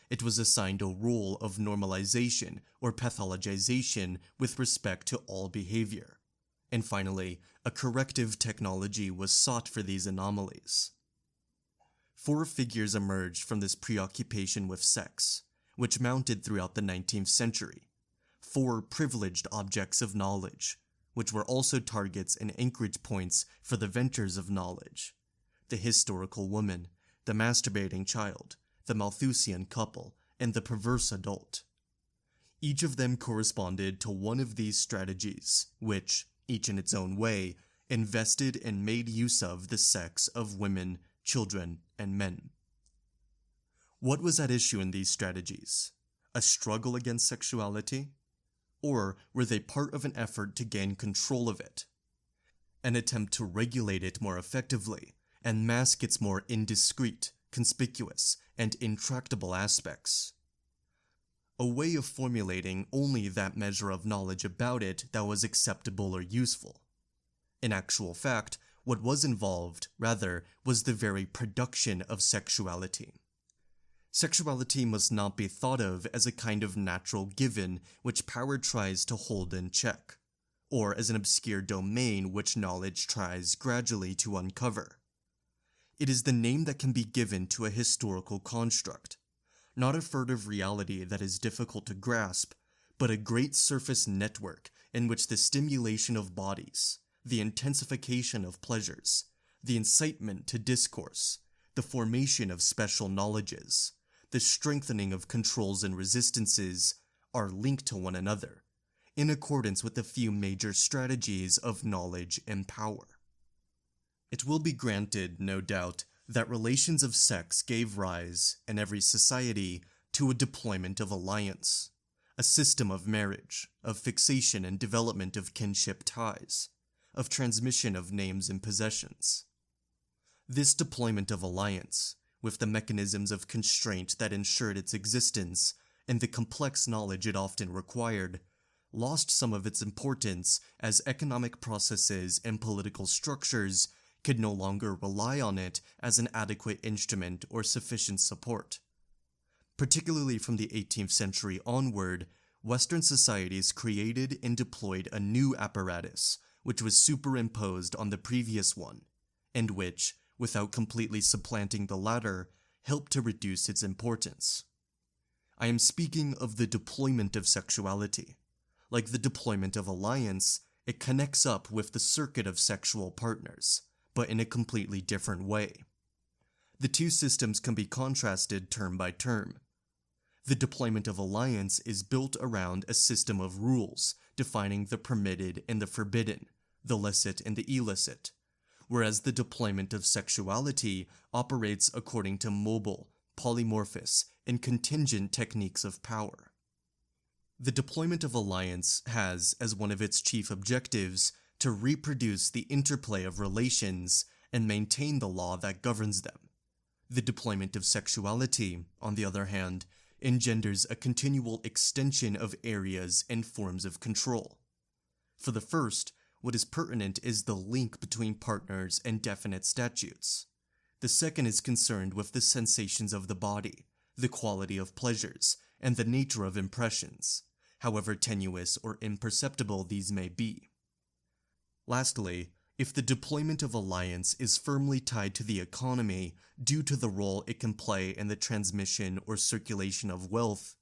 Speaker 1: It was assigned a role of normalization or pathologization with respect to all behavior. And finally, a corrective technology was sought for these anomalies. 4 figures emerged from this preoccupation with sex, which mounted throughout the 19th century. 4 privileged objects of knowledge, which were also targets and anchorage points for the ventures of knowledge: the historical woman, the masturbating child, the Malthusian couple, and the perverse adult. Each of them corresponded to one of these strategies, which, each in its own way, invested and made use of the sex of women, children, and men. What was at issue in these strategies? A struggle against sexuality? Or were they part of an effort to gain control of it? An attempt to regulate it more effectively and mask its more indiscreet, conspicuous, and intractable aspects? A way of formulating only that measure of knowledge about it that was acceptable or useful. In actual fact, what was involved, rather, was the very production of sexuality. Sexuality must not be thought of as a kind of natural given which power tries to hold in check, or as an obscure domain which knowledge tries gradually to uncover. It is the name that can be given to a historical construct, not a furtive reality that is difficult to grasp, but a great surface network in which the stimulation of bodies, the intensification of pleasures, the incitement to discourse, the formation of special knowledges, the strengthening of controls and resistances are linked to one another, in accordance with the few major strategies of knowledge and power. It will be granted, no doubt, that relations of sex gave rise, in every society, to a deployment of alliance, a system of marriage, of fixation and development of kinship ties, of transmission of names and possessions. This deployment of alliance, with the mechanisms of constraint that ensured its existence and the complex knowledge it often required, lost some of its importance as economic processes and political structures could no longer rely on it as an adequate instrument or sufficient support. Particularly from the 18th century onward, Western societies created and deployed a new apparatus which was superimposed on the previous one, and which, without completely supplanting the latter, helped to reduce its importance. I am speaking of the deployment of sexuality. Like the deployment of alliance, it connects up with the circuit of sexual partners, but in a completely different way. The two systems can be contrasted term by term. The deployment of alliance is built around a system of rules defining the permitted and the forbidden, the licit and the illicit, whereas the deployment of sexuality operates according to mobile, polymorphous, and contingent techniques of power. The deployment of alliance has, as one of its chief objectives, to reproduce the interplay of relations and maintain the law that governs them. The deployment of sexuality, on the other hand, engenders a continual extension of areas and forms of control. For the first, what is pertinent is the link between partners and definite statutes. The second is concerned with the sensations of the body, the quality of pleasures, and the nature of impressions, however tenuous or imperceptible these may be. Lastly, if the deployment of alliance is firmly tied to the economy due to the role it can play in the transmission or circulation of wealth,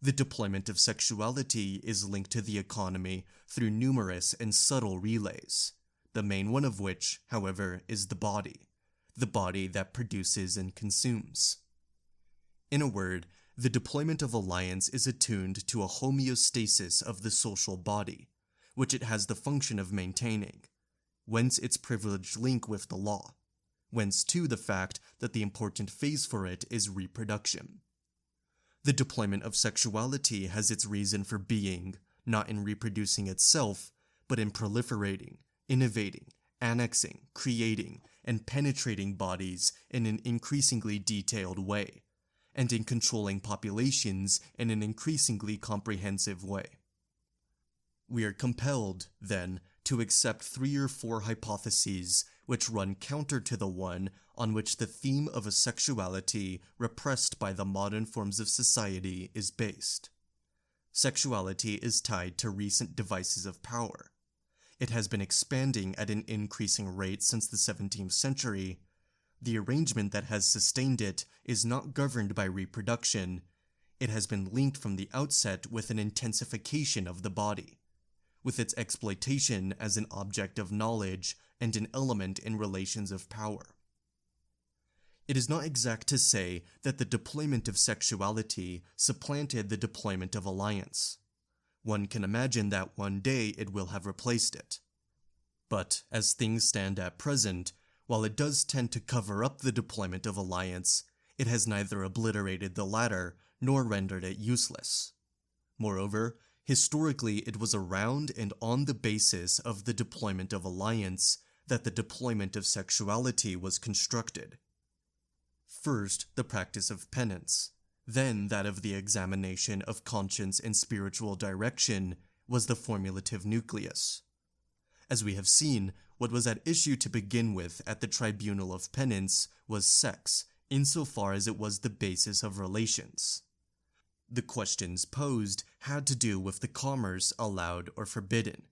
Speaker 1: the deployment of sexuality is linked to the economy through numerous and subtle relays, the main one of which, however, is the body that produces and consumes. In a word, the deployment of alliance is attuned to a homeostasis of the social body, which it has the function of maintaining, whence its privileged link with the law, whence too the fact that the important phase for it is reproduction. The deployment of sexuality has its reason for being, not in reproducing itself, but in proliferating, innovating, annexing, creating, and penetrating bodies in an increasingly detailed way, and in controlling populations in an increasingly comprehensive way. We are compelled, then, to accept 3 or 4 hypotheses which run counter to the one on which the theme of a sexuality repressed by the modern forms of society is based. Sexuality is tied to recent devices of power. It has been expanding at an increasing rate since the 17th century. The arrangement that has sustained it is not governed by reproduction. It has been linked from the outset with an intensification of the body, with its exploitation as an object of knowledge and an element in relations of power. It is not exact to say that the deployment of sexuality supplanted the deployment of alliance. One can imagine that one day it will have replaced it. But as things stand at present, while it does tend to cover up the deployment of alliance, it has neither obliterated the latter nor rendered it useless. Moreover, historically it was around and on the basis of the deployment of alliance that the deployment of sexuality was constructed. First, the practice of penance, then that of the examination of conscience and spiritual direction was the formulative nucleus. As we have seen, what was at issue to begin with at the tribunal of penance was sex, insofar as it was the basis of relations. The questions posed had to do with the commerce allowed or forbidden,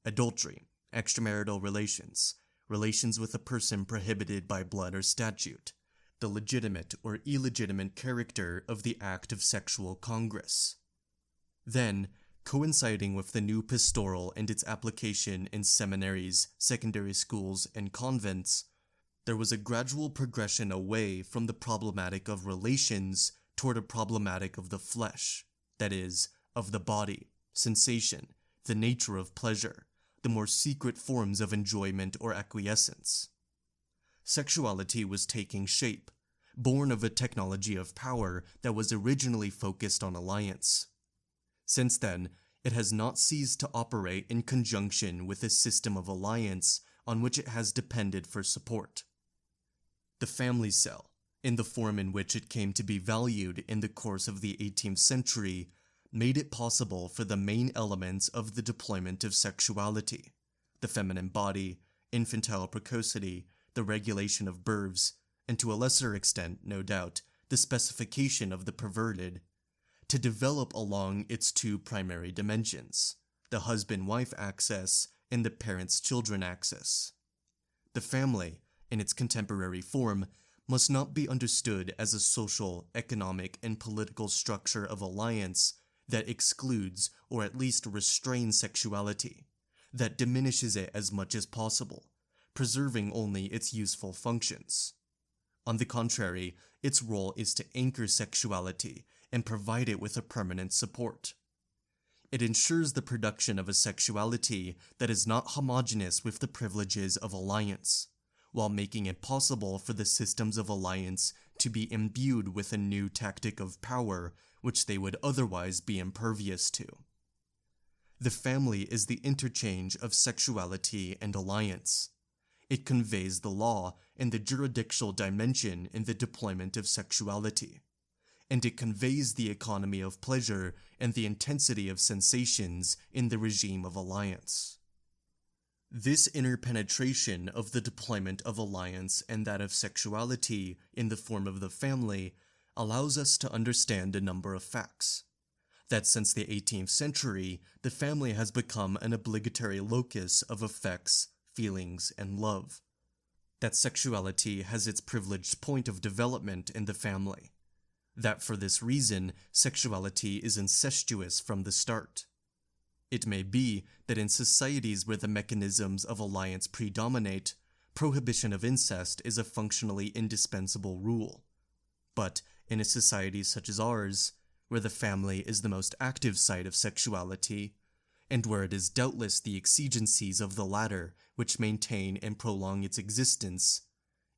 Speaker 1: adultery, extramarital relations, relations with a person prohibited by blood or statute, the legitimate or illegitimate character of the act of sexual congress. Then, coinciding with the new pastoral and its application in seminaries, secondary schools, and convents, there was a gradual progression away from the problematic of relations toward a problematic of the flesh, that is, of the body, sensation, the nature of pleasure, the more secret forms of enjoyment or acquiescence. Sexuality was taking shape, born of a technology of power that was originally focused on alliance. Since then, it has not ceased to operate in conjunction with a system of alliance on which it has depended for support. The family cell, in the form in which it came to be valued in the course of the 18th century, made it possible for the main elements of the deployment of sexuality, the feminine body, infantile precocity, the regulation of births, and to a lesser extent, no doubt, the specification of the perverted, to develop along its 2 primary dimensions, the husband-wife axis and the parents-children axis. The family, in its contemporary form, must not be understood as a social, economic, and political structure of alliance that excludes or at least restrains sexuality, that diminishes it as much as possible, preserving only its useful functions. On the contrary, its role is to anchor sexuality and provide it with a permanent support. It ensures the production of a sexuality that is not homogeneous with the privileges of alliance, while making it possible for the systems of alliance to be imbued with a new tactic of power which they would otherwise be impervious to. The family is the interchange of sexuality and alliance. It conveys the law and the jurisdictional dimension in the deployment of sexuality, and it conveys the economy of pleasure and the intensity of sensations in the regime of alliance. This interpenetration of the deployment of alliance and that of sexuality in the form of the family allows us to understand a number of facts. That since the 18th century, the family has become an obligatory locus of affects, feelings, and love. That sexuality has its privileged point of development in the family. That for this reason, sexuality is incestuous from the start. It may be that in societies where the mechanisms of alliance predominate, prohibition of incest is a functionally indispensable rule. But in a society such as ours, where the family is the most active side of sexuality, and where it is doubtless the exigencies of the latter which maintain and prolong its existence,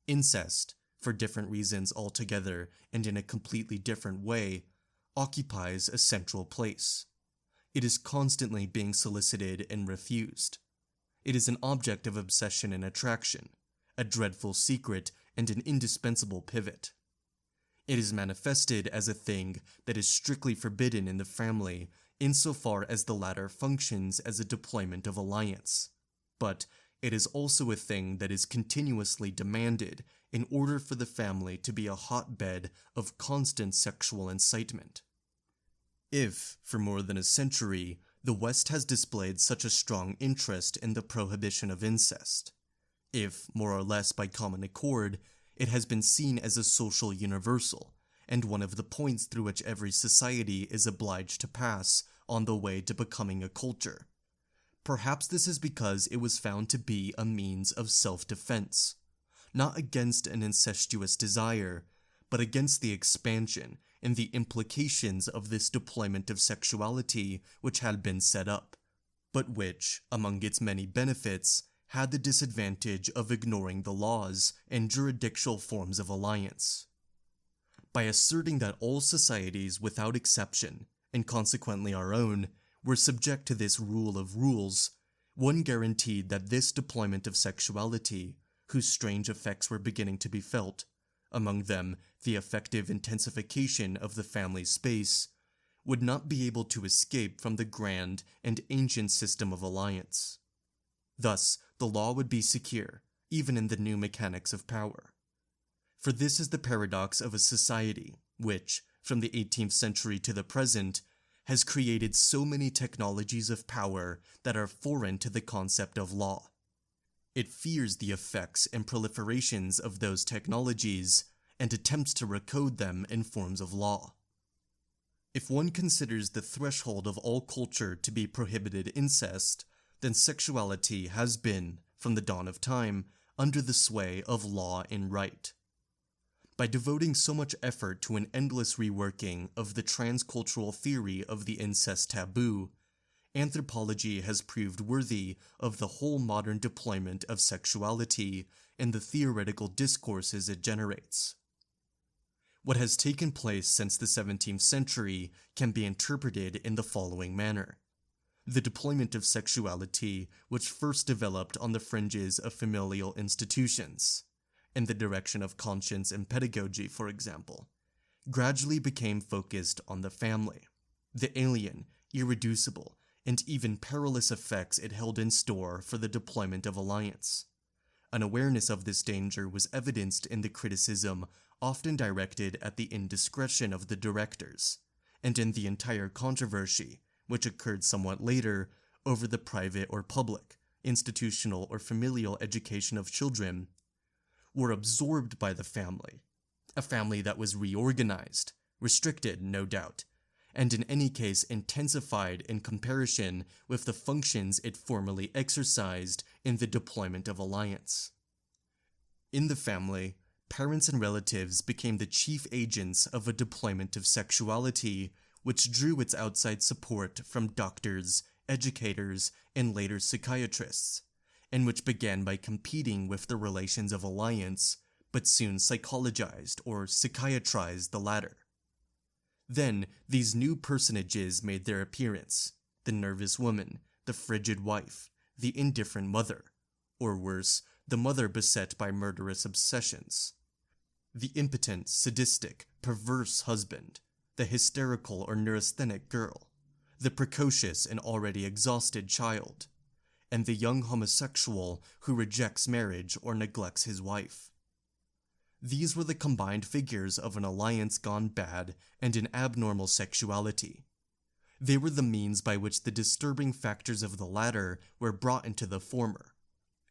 Speaker 1: incest, for different reasons altogether and in a completely different way, occupies a central place. It is constantly being solicited and refused. It is an object of obsession and attraction, a dreadful secret and an indispensable pivot. It is manifested as a thing that is strictly forbidden in the family insofar as the latter functions as a deployment of alliance, but it is also a thing that is continuously demanded in order for the family to be a hotbed of constant sexual incitement. If, for more than a century, the West has displayed such a strong interest in the prohibition of incest, if, more or less by common accord, it has been seen as a social universal, and one of the points through which every society is obliged to pass on the way to becoming a culture. Perhaps this is because it was found to be a means of self-defense, not against an incestuous desire, but against the expansion and the implications of this deployment of sexuality which had been set up, but which, among its many benefits, had the disadvantage of ignoring the laws and jurisdictional forms of alliance. By asserting that all societies without exception, and consequently our own, were subject to this rule of rules, one guaranteed that this deployment of sexuality, whose strange effects were beginning to be felt, among them the effective intensification of the family space, would not be able to escape from the grand and ancient system of alliance. Thus, the law would be secure, even in the new mechanics of power. For this is the paradox of a society which, from the 18th century to the present, has created so many technologies of power that are foreign to the concept of law. It fears the effects and proliferations of those technologies and attempts to recode them in forms of law. If one considers the threshold of all culture to be prohibited incest, then sexuality has been, from the dawn of time, under the sway of law and right. By devoting so much effort to an endless reworking of the transcultural theory of the incest taboo, anthropology has proved worthy of the whole modern deployment of sexuality and the theoretical discourses it generates. What has taken place since the 17th century can be interpreted in the following manner. The deployment of sexuality, which first developed on the fringes of familial institutions, in the direction of conscience and pedagogy, for example, gradually became focused on the family, the alien, irreducible, and even perilous effects it held in store for the deployment of alliance. An awareness of this danger was evidenced in the criticism often directed at the indiscretion of the directors, and in the entire controversy, which occurred somewhat later, over the private or public, institutional or familial education of children, were absorbed by the family, a family that was reorganized, restricted, no doubt, and in any case intensified in comparison with the functions it formerly exercised in the deployment of alliance. In the family, parents and relatives became the chief agents of a deployment of sexuality which drew its outside support from doctors, educators, and later psychiatrists, and which began by competing with the relations of alliance, but soon psychologized or psychiatrized the latter. Then, these new personages made their appearance: the nervous woman, the frigid wife, the indifferent mother, or worse, the mother beset by murderous obsessions, the impotent, sadistic, perverse husband, the hysterical or neurasthenic girl, the precocious and already exhausted child, and the young homosexual who rejects marriage or neglects his wife. These were the combined figures of an alliance gone bad and an abnormal sexuality. They were the means by which the disturbing factors of the latter were brought into the former,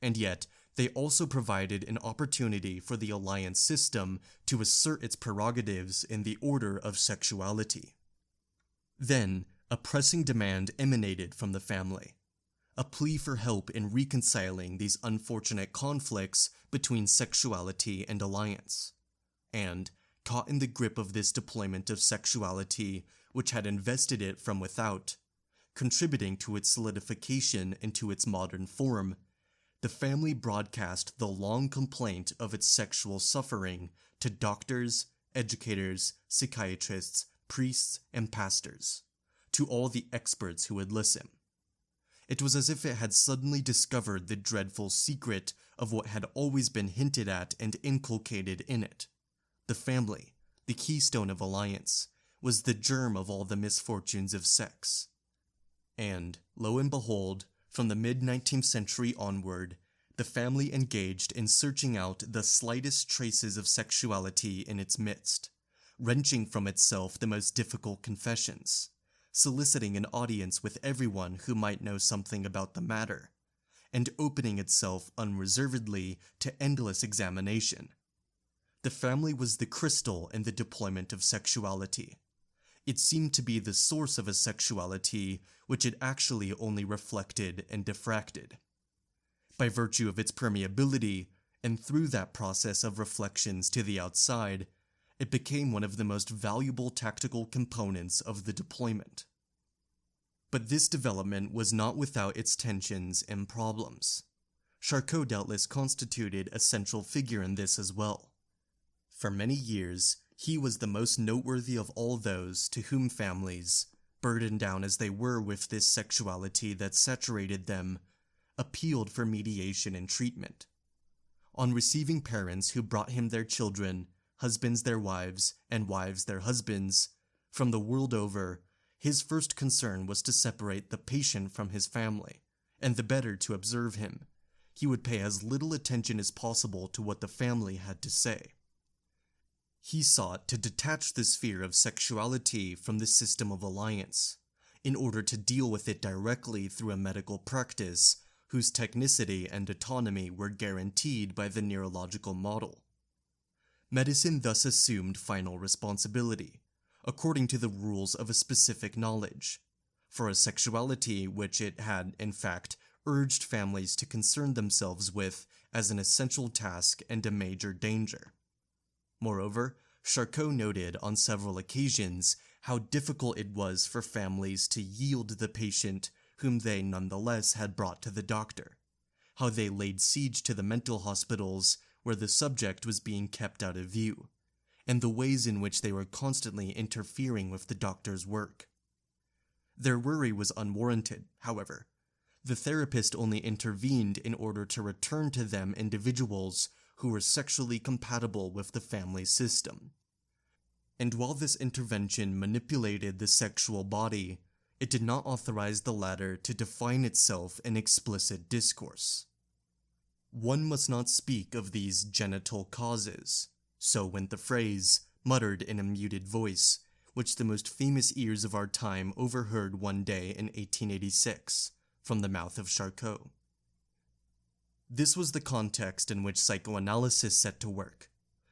Speaker 1: and yet they also provided an opportunity for the alliance system to assert its prerogatives in the order of sexuality. Then, a pressing demand emanated from the family, a plea for help in reconciling these unfortunate conflicts between sexuality and alliance. And, caught in the grip of this deployment of sexuality which had invested it from without, contributing to its solidification into its modern form, the family broadcast the long complaint of its sexual suffering to doctors, educators, psychiatrists, priests, and pastors, to all the experts who would listen. It was as if it had suddenly discovered the dreadful secret of what had always been hinted at and inculcated in it. The family, the keystone of alliance, was the germ of all the misfortunes of sex. And, lo and behold, from the mid-19th century onward, the family engaged in searching out the slightest traces of sexuality in its midst, wrenching from itself the most difficult confessions, soliciting an audience with everyone who might know something about the matter, and opening itself unreservedly to endless examination. The family was the crystal in the deployment of sexuality. It seemed to be the source of a sexuality which it actually only reflected and diffracted. By virtue of its permeability, and through that process of reflections to the outside, it became one of the most valuable tactical components of the deployment. But this development was not without its tensions and problems. Charcot doubtless constituted a central figure in this as well. For many years, he was the most noteworthy of all those to whom families, burdened down as they were with this sexuality that saturated them, appealed for mediation and treatment. On receiving parents who brought him their children, husbands their wives, and wives their husbands, from the world over, his first concern was to separate the patient from his family, and the better to observe him, he would pay as little attention as possible to what the family had to say. He sought to detach the sphere of sexuality from the system of alliance, in order to deal with it directly through a medical practice whose technicity and autonomy were guaranteed by the neurological model. Medicine thus assumed final responsibility, according to the rules of a specific knowledge, for a sexuality which it had, in fact, urged families to concern themselves with as an essential task and a major danger. Moreover, Charcot noted on several occasions how difficult it was for families to yield the patient whom they nonetheless had brought to the doctor, how they laid siege to the mental hospitals where the subject was being kept out of view, and the ways in which they were constantly interfering with the doctor's work. Their worry was unwarranted, however. The therapist only intervened in order to return to them individuals who were sexually compatible with the family system. And while this intervention manipulated the sexual body, it did not authorize the latter to define itself in explicit discourse. One must not speak of these genital causes, so went the phrase, muttered in a muted voice, which the most famous ears of our time overheard one day in 1886, from the mouth of Charcot. This was the context in which psychoanalysis set to work,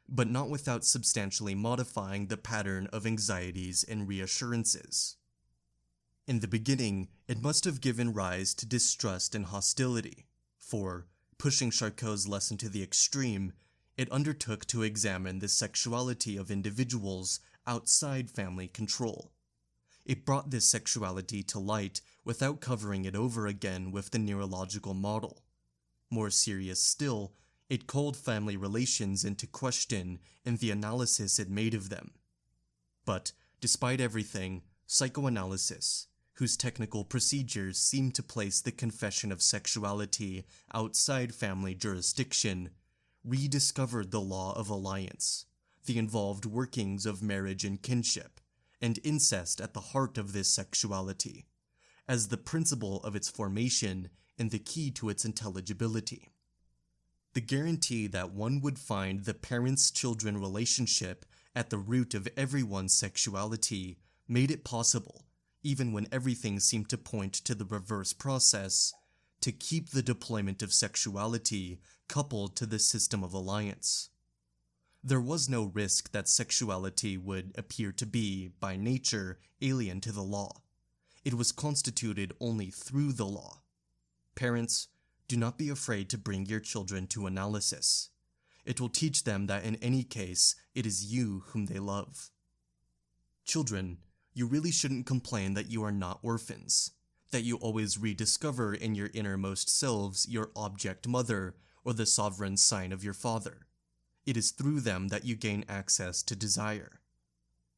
Speaker 1: but not without substantially modifying the pattern of anxieties and reassurances. In the beginning, it must have given rise to distrust and hostility, for, pushing Charcot's lesson to the extreme, it undertook to examine the sexuality of individuals outside family control. It brought this sexuality to light without covering it over again with the neurological model. More serious still, it called family relations into question in the analysis it made of them. But, despite everything, psychoanalysis, whose technical procedures seem to place the confession of sexuality outside family jurisdiction, rediscovered the law of alliance, the involved workings of marriage and kinship, and incest at the heart of this sexuality, as the principle of its formation and the key to its intelligibility. The guarantee that one would find the parents-children relationship at the root of everyone's sexuality made it possible, even when everything seemed to point to the reverse process, to keep the deployment of sexuality coupled to the system of alliance. There was no risk that sexuality would appear to be, by nature, alien to the law. It was constituted only through the law. Parents, do not be afraid to bring your children to analysis. It will teach them that in any case, it is you whom they love. Children, you really shouldn't complain that you are not orphans, that you always rediscover in your innermost selves your object mother or the sovereign sign of your father. It is through them that you gain access to desire.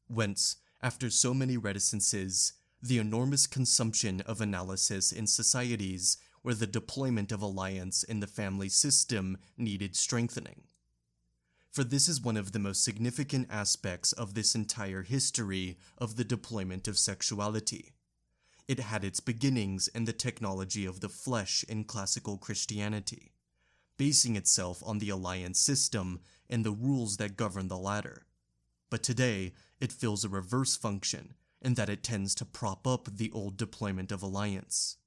Speaker 1: Whence, after so many reticences, the enormous consumption of analysis in societies where the deployment of alliance in the family system needed strengthening. For this is one of the most significant aspects of this entire history of the deployment of sexuality. It had its beginnings in the technology of the flesh in classical Christianity, basing itself on the alliance system and the rules that govern the latter. But today, it fills a reverse function in that it tends to prop up the old deployment of alliance.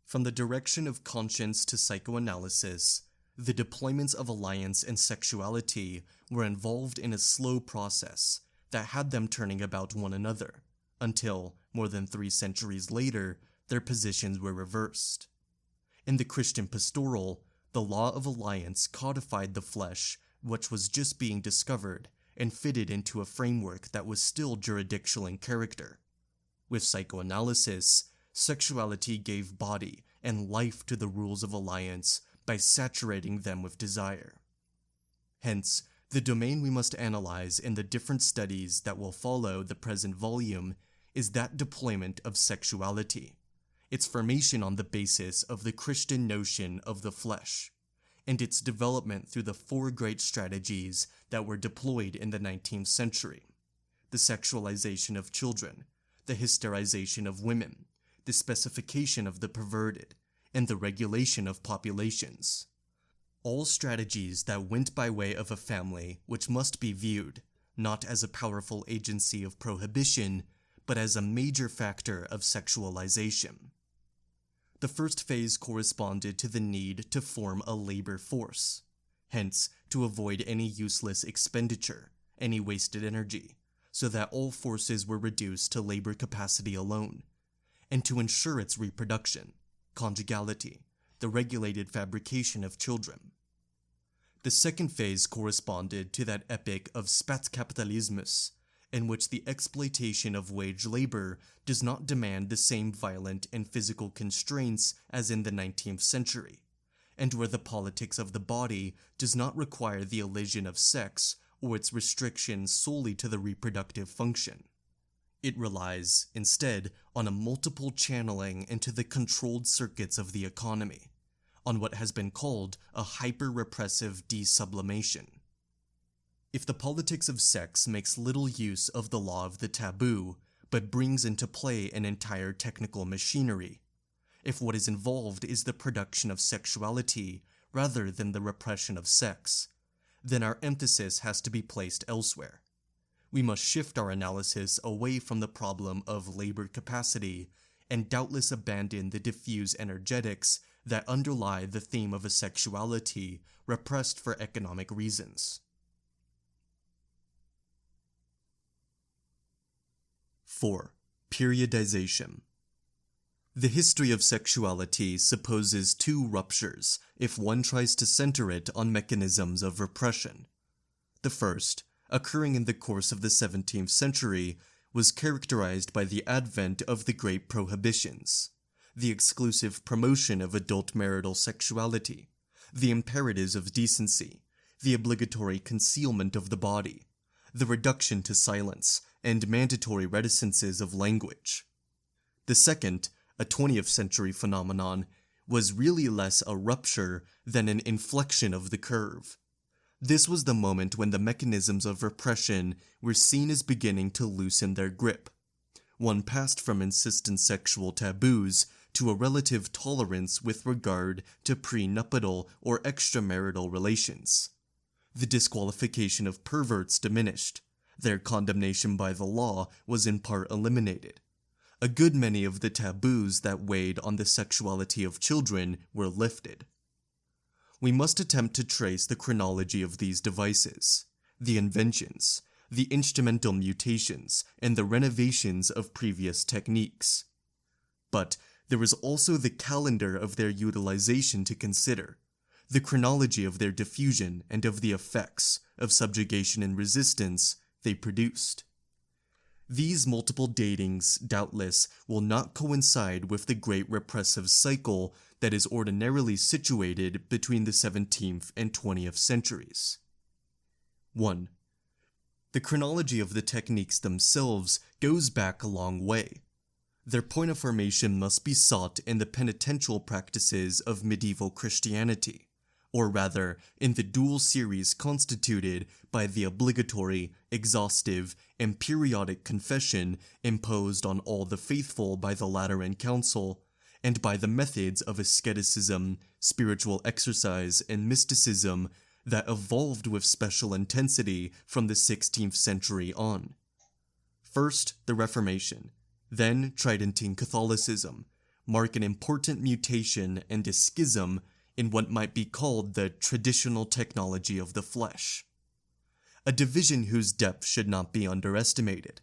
Speaker 1: From the direction of conscience to psychoanalysis, the deployments of alliance and sexuality were involved in a slow process that had them turning about one another, until, more than 3 centuries later, their positions were reversed. In the Christian pastoral, the law of alliance codified the flesh, which was just being discovered, and fitted into a framework that was still jurisdictional in character. With psychoanalysis, sexuality gave body and life to the rules of alliance by saturating them with desire. Hence, the domain we must analyze in the different studies that will follow the present volume is that deployment of sexuality, its formation on the basis of the Christian notion of the flesh, and its development through the 4 great strategies that were deployed in the 19th century: the sexualization of children, the hysterization of women, the specification of the perverted, and the regulation of populations. All strategies that went by way of a family which must be viewed, not as a powerful agency of prohibition, but as a major factor of sexualization. The first phase corresponded to the need to form a labor force, hence to avoid any useless expenditure, any wasted energy, so that all forces were reduced to labor capacity alone, and to ensure its reproduction, conjugality, the regulated fabrication of children. The second phase corresponded to that epoch of Spatzkapitalismus, in which the exploitation of wage labor does not demand the same violent and physical constraints as in the 19th century, and where the politics of the body does not require the elision of sex or its restriction solely to the reproductive function. It relies, instead, on a multiple channeling into the controlled circuits of the economy, on what has been called a hyper-repressive desublimation. If the politics of sex makes little use of the law of the taboo, but brings into play an entire technical machinery, if what is involved is the production of sexuality rather than the repression of sex, then our emphasis has to be placed elsewhere. We must shift our analysis away from the problem of labor capacity and doubtless abandon the diffuse energetics that underlie the theme of a sexuality repressed for economic reasons. 4. Periodization. The history of sexuality supposes 2 ruptures if one tries to center it on mechanisms of repression. The first, occurring in the course of the 17th century, was characterized by the advent of the great prohibitions, the exclusive promotion of adult marital sexuality, the imperatives of decency, the obligatory concealment of the body, the reduction to silence, and mandatory reticences of language. The second, a 20th century phenomenon, was really less a rupture than an inflection of the curve. This was the moment when the mechanisms of repression were seen as beginning to loosen their grip. One passed from insistent sexual taboos to a relative tolerance with regard to prenuptial or extramarital relations. The disqualification of perverts diminished. Their condemnation by the law was in part eliminated. A good many of the taboos that weighed on the sexuality of children were lifted. We must attempt to trace the chronology of these devices, the inventions, the instrumental mutations, and the renovations of previous techniques. But there is also the calendar of their utilization to consider, the chronology of their diffusion and of the effects of subjugation and resistance they produced. These multiple datings, doubtless, will not coincide with the great repressive cycle that is ordinarily situated between the 17th and 20th centuries. 1. The chronology of the techniques themselves goes back a long way. Their point of formation must be sought in the penitential practices of medieval Christianity, or rather, in the dual series constituted by the obligatory, exhaustive, and periodic confession imposed on all the faithful by the Lateran Council, and by the methods of asceticism, spiritual exercise, and mysticism that evolved with special intensity from the 16th century on. First, the Reformation, then Tridentine Catholicism, mark an important mutation and a schism in what might be called the traditional technology of the flesh, a division whose depth should not be underestimated.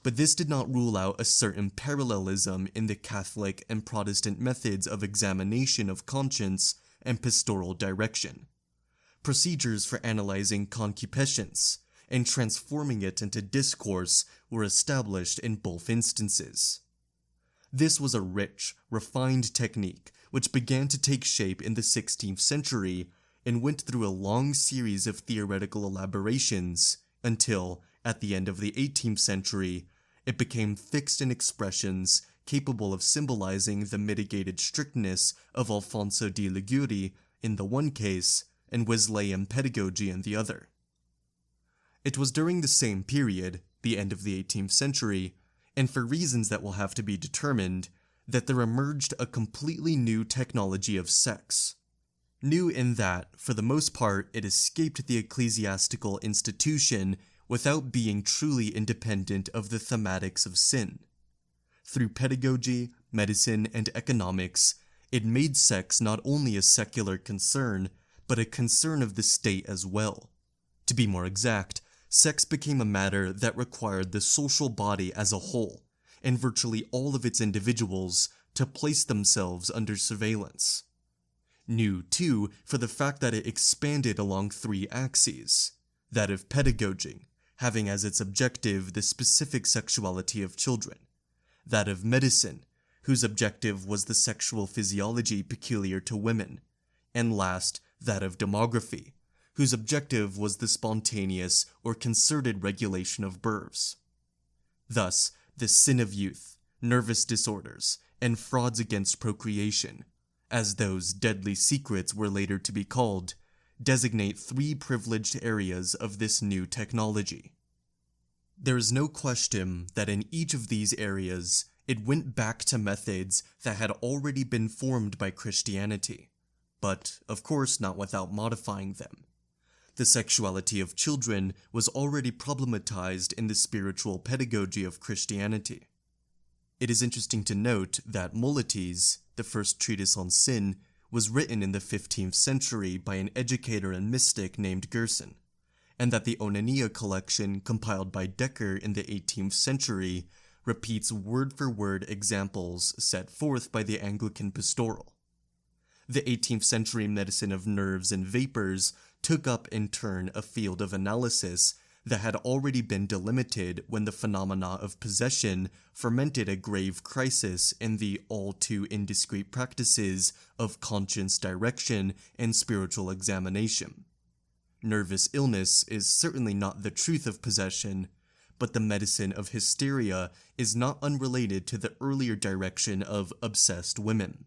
Speaker 1: But this did not rule out a certain parallelism in the Catholic and Protestant methods of examination of conscience and pastoral direction. Procedures for analyzing concupiscence and transforming it into discourse were established in both instances. This was a rich, refined technique which began to take shape in the 16th century and went through a long series of theoretical elaborations until, at the end of the 18th century, it became fixed in expressions capable of symbolizing the mitigated strictness of Alfonso di Liguori in the one case and Wesleyan pedagogy in the other. It was during the same period, the end of the 18th century, and for reasons that will have to be determined, that there emerged a completely new technology of sex. New in that, for the most part, it escaped the ecclesiastical institution without being truly independent of the thematics of sin. Through pedagogy, medicine, and economics, it made sex not only a secular concern, but a concern of the state as well. To be more exact, sex became a matter that required the social body as a whole, and virtually all of its individuals, to place themselves under surveillance. New, too, for the fact that it expanded along three axes: that of pedagogy, having as its objective the specific sexuality of children; that of medicine, whose objective was the sexual physiology peculiar to women; and last, that of demography, whose objective was the spontaneous or concerted regulation of births. Thus, the sin of youth, nervous disorders, and frauds against procreation, as those deadly secrets were later to be called, designate three privileged areas of this new technology. There is no question that in each of these areas, it went back to methods that had already been formed by Christianity, but, of course, not without modifying them. The sexuality of children was already problematized in the spiritual pedagogy of Christianity. It is interesting to note that Moletes, the first treatise on sin, was written in the 15th century by an educator and mystic named Gerson, and that the Onania collection compiled by Decker in the 18th century repeats word-for-word examples set forth by the Anglican pastoral. The 18th century medicine of nerves and vapors took up in turn a field of analysis that had already been delimited when the phenomena of possession fermented a grave crisis in the all too indiscreet practices of conscience direction and spiritual examination. Nervous illness is certainly not the truth of possession, but the medicine of hysteria is not unrelated to the earlier direction of obsessed women.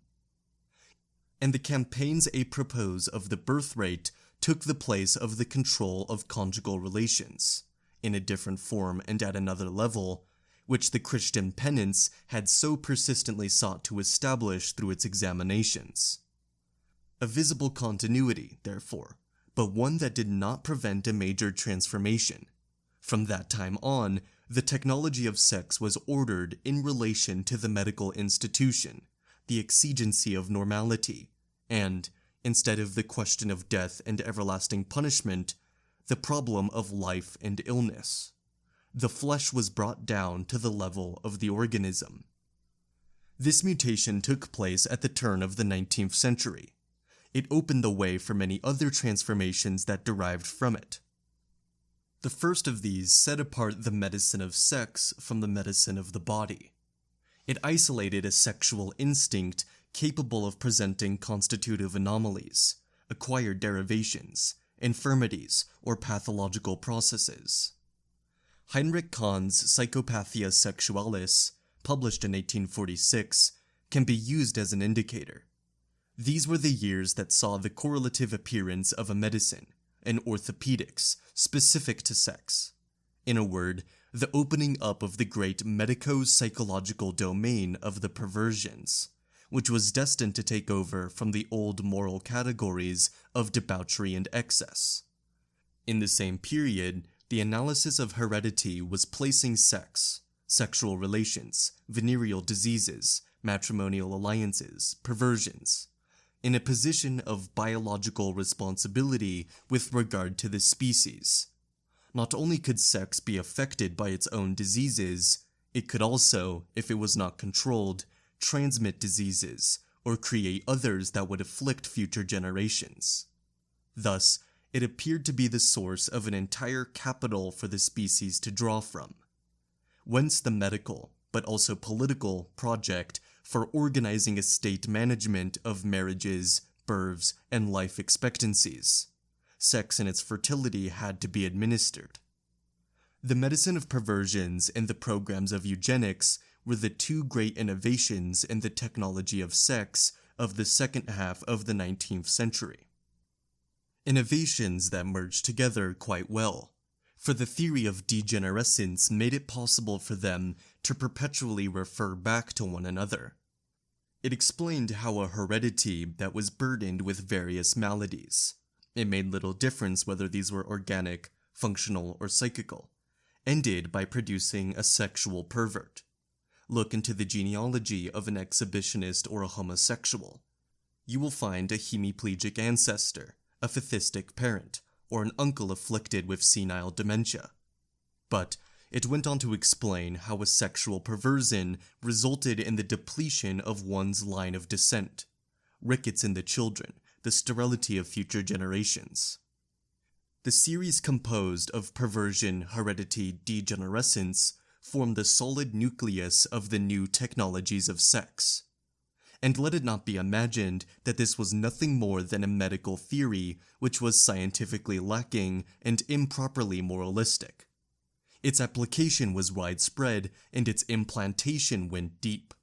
Speaker 1: And the campaigns apropos of the birth rate took the place of the control of conjugal relations, in a different form and at another level, which the Christian penance had so persistently sought to establish through its examinations. A visible continuity, therefore, but one that did not prevent a major transformation. From that time on, the technology of sex was ordered in relation to the medical institution, the exigency of normality, and, instead of the question of death and everlasting punishment, the problem of life and illness. The flesh was brought down to the level of the organism. This mutation took place at the turn of the 19th century. It opened the way for many other transformations that derived from it. The first of these set apart the medicine of sex from the medicine of the body. It isolated a sexual instinct capable of presenting constitutive anomalies, acquired derivations, infirmities, or pathological processes. Heinrich Kahn's Psychopathia Sexualis, published in 1846, can be used as an indicator. These were the years that saw the correlative appearance of a medicine, an orthopedics, specific to sex. In a word, the opening up of the great medico-psychological domain of the perversions, which was destined to take over from the old moral categories of debauchery and excess. In the same period, the analysis of heredity was placing sex, sexual relations, venereal diseases, matrimonial alliances, perversions, in a position of biological responsibility with regard to the species. Not only could sex be affected by its own diseases, it could also, if it was not controlled, transmit diseases or create others that would afflict future generations. Thus, it appeared to be the source of an entire capital for the species to draw from. Whence the medical, but also political, project for organizing a state management of marriages, births, and life expectancies. Sex and its fertility had to be administered. The medicine of perversions and the programs of eugenics were the two great innovations in the technology of sex of the second half of the 19th century. Innovations that merged together quite well, for the theory of degenerescence made it possible for them to perpetually refer back to one another. It explained how a heredity that was burdened with various maladies, it made little difference whether these were organic, functional, or psychical, ended by producing a sexual pervert. Look into the genealogy of an exhibitionist or a homosexual. You will find a hemiplegic ancestor, a phthistic parent, or an uncle afflicted with senile dementia. But it went on to explain how a sexual perversion resulted in the depletion of one's line of descent, rickets in the children, the sterility of future generations. The series composed of perversion, heredity, degenerescence formed the solid nucleus of the new technologies of sex. And let it not be imagined that this was nothing more than a medical theory which was scientifically lacking and improperly moralistic. Its application was widespread, and its implantation went deep.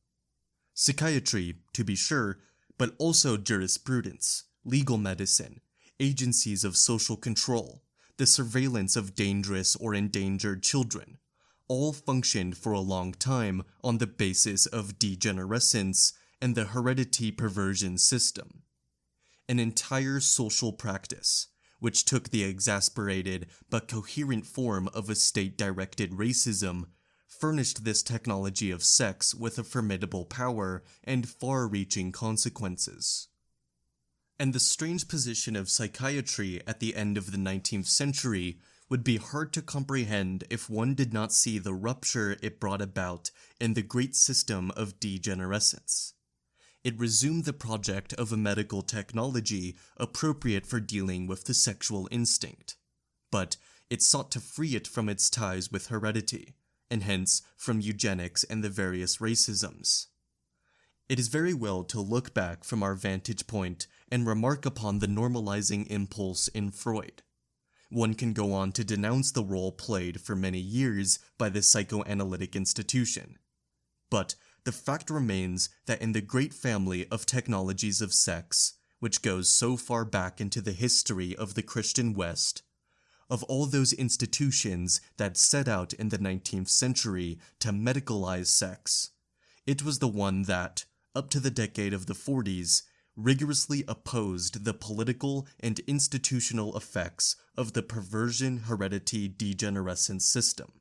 Speaker 1: Psychiatry, to be sure, but also jurisprudence, legal medicine, agencies of social control, the surveillance of dangerous or endangered children, all functioned for a long time on the basis of degenerescence and the heredity perversion system. An entire social practice, which took the exasperated but coherent form of a state-directed racism, furnished this technology of sex with a formidable power and far-reaching consequences. And the strange position of psychiatry at the end of the 19th century would be hard to comprehend if one did not see the rupture it brought about in the great system of degenerescence. It resumed the project of a medical technology appropriate for dealing with the sexual instinct, but It sought to free it from its ties with heredity, and hence from eugenics and the various racisms. It is very well to look back from our vantage point and remark upon the normalizing impulse in Freud. One can go on to denounce the role played for many years by the psychoanalytic institution. But the fact remains that in the great family of technologies of sex, which goes so far back into the history of the Christian West, of all those institutions that set out in the 19th century to medicalize sex, it was the one that, up to the decade of the 40s, rigorously opposed the political and institutional effects of the perversion heredity degenerescence system.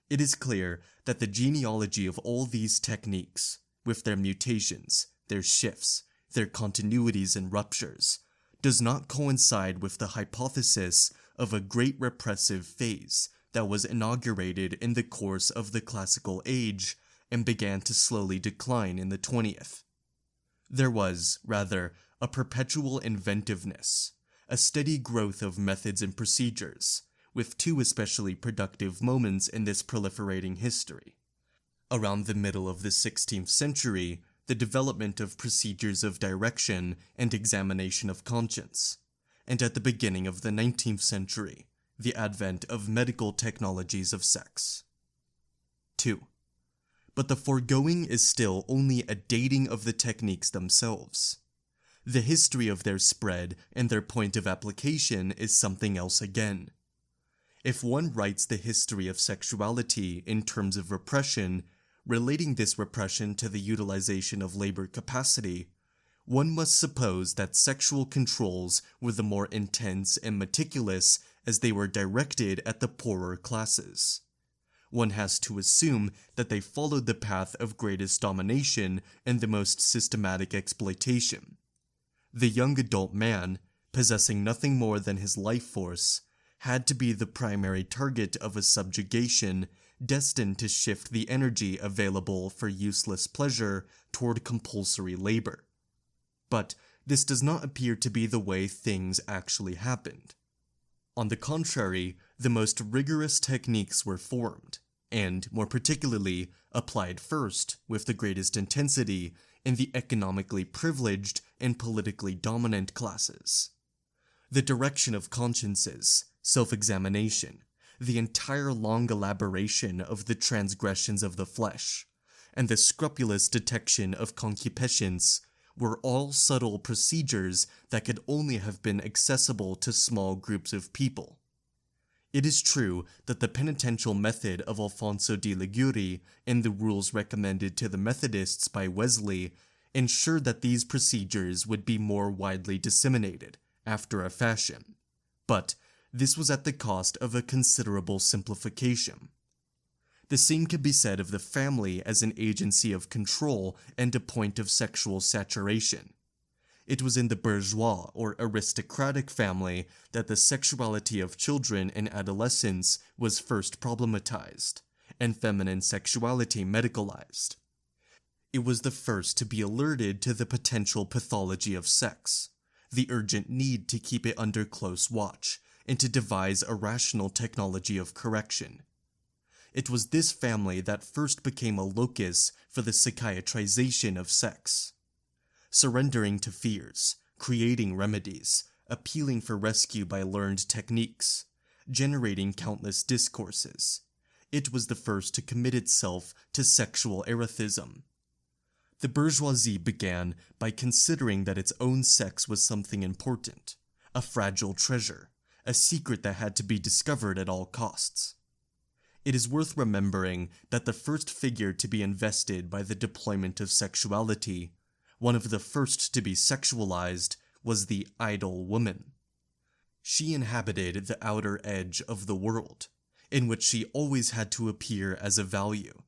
Speaker 1: It is clear that the genealogy of all these techniques, with their mutations, their shifts, their continuities and ruptures, does not coincide with the hypothesis of a great repressive phase that was inaugurated in the course of the classical age and began to slowly decline in the 20th. There was, rather, a perpetual inventiveness, a steady growth of methods and procedures, with two especially productive moments in this proliferating history. Around the middle of the 16th century, the development of procedures of direction and examination of conscience, and at the beginning of the 19th century, the advent of medical technologies of sex. 2. But the foregoing is still only a dating of the techniques themselves. The history of their spread and their point of application is something else again. If one writes the history of sexuality in terms of repression, relating this repression to the utilization of labor capacity, one must suppose that sexual controls were the more intense and meticulous as they were directed at the poorer classes. One has to assume that they followed the path of greatest domination and the most systematic exploitation. The young adult man, possessing nothing more than his life force, had to be the primary target of a subjugation destined to shift the energy available for useless pleasure toward compulsory labor. But this does not appear to be the way things actually happened. On the contrary, the most rigorous techniques were formed, and, more particularly, applied first, with the greatest intensity, in the economically privileged and politically dominant classes. The direction of consciences, self-examination, the entire long elaboration of the transgressions of the flesh, and the scrupulous detection of concupiscence were all subtle procedures that could only have been accessible to small groups of people. It is true that the penitential method of Alfonso de Liguori and the rules recommended to the Methodists by Wesley ensured that these procedures would be more widely disseminated, after a fashion, but this was at the cost of a considerable simplification. The same could be said of the family as an agency of control and a point of sexual saturation. It was in the bourgeois or aristocratic family that the sexuality of children and adolescents was first problematized, and feminine sexuality medicalized. It was the first to be alerted to the potential pathology of sex, the urgent need to keep it under close watch, and to devise a rational technology of correction. It was this family that first became a locus for the psychiatrization of sex. Surrendering to fears, creating remedies, appealing for rescue by learned techniques, generating countless discourses, it was the first to commit itself to sexual erethism. The bourgeoisie began by considering that its own sex was something important, a fragile treasure, a secret that had to be discovered at all costs. It is worth remembering that the first figure to be invested by the deployment of sexuality, one of the first to be sexualized, was the idle woman. She inhabited the outer edge of the world, in which she always had to appear as a value,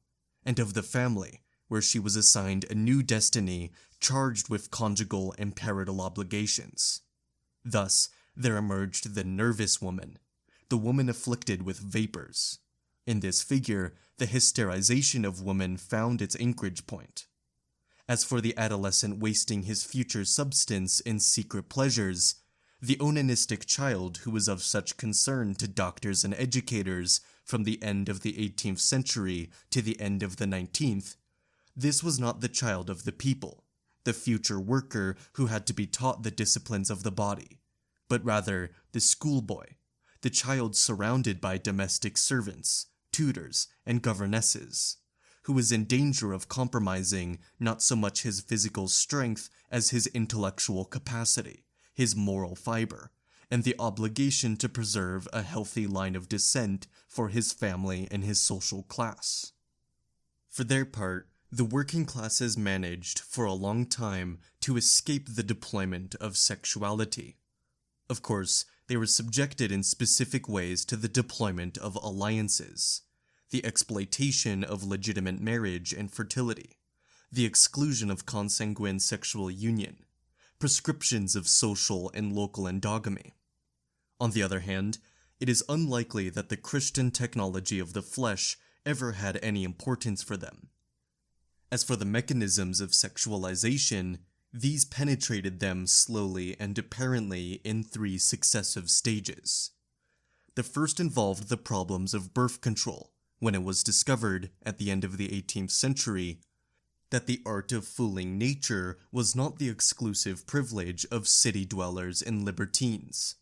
Speaker 1: and of the family, where she was assigned a new destiny charged with conjugal and parental obligations. Thus, there emerged the nervous woman, the woman afflicted with vapors. In this figure, the hysterization of woman found its anchorage point. As for the adolescent wasting his future substance in secret pleasures, the onanistic child who was of such concern to doctors and educators from the end of the 18th century to the end of the 19th, this was not the child of the people, the future worker who had to be taught the disciplines of the body, but rather the schoolboy, the child surrounded by domestic servants, tutors, and governesses, who was in danger of compromising not so much his physical strength as his intellectual capacity, his moral fiber, and the obligation to preserve a healthy line of descent for his family and his social class. For their part, the working classes managed for a long time to escape the deployment of sexuality. Of course, they were subjected in specific ways to the deployment of alliances, the exploitation of legitimate marriage and fertility, the exclusion of consanguine sexual union, prescriptions of social and local endogamy. On the other hand, it is unlikely that the Christian technology of the flesh ever had any importance for them. As for the mechanisms of sexualization, these penetrated them slowly and apparently in 3 successive stages. The first involved the problems of birth control, when it was discovered, at the end of the 18th century, that the art of fooling nature was not the exclusive privilege of city dwellers and libertines,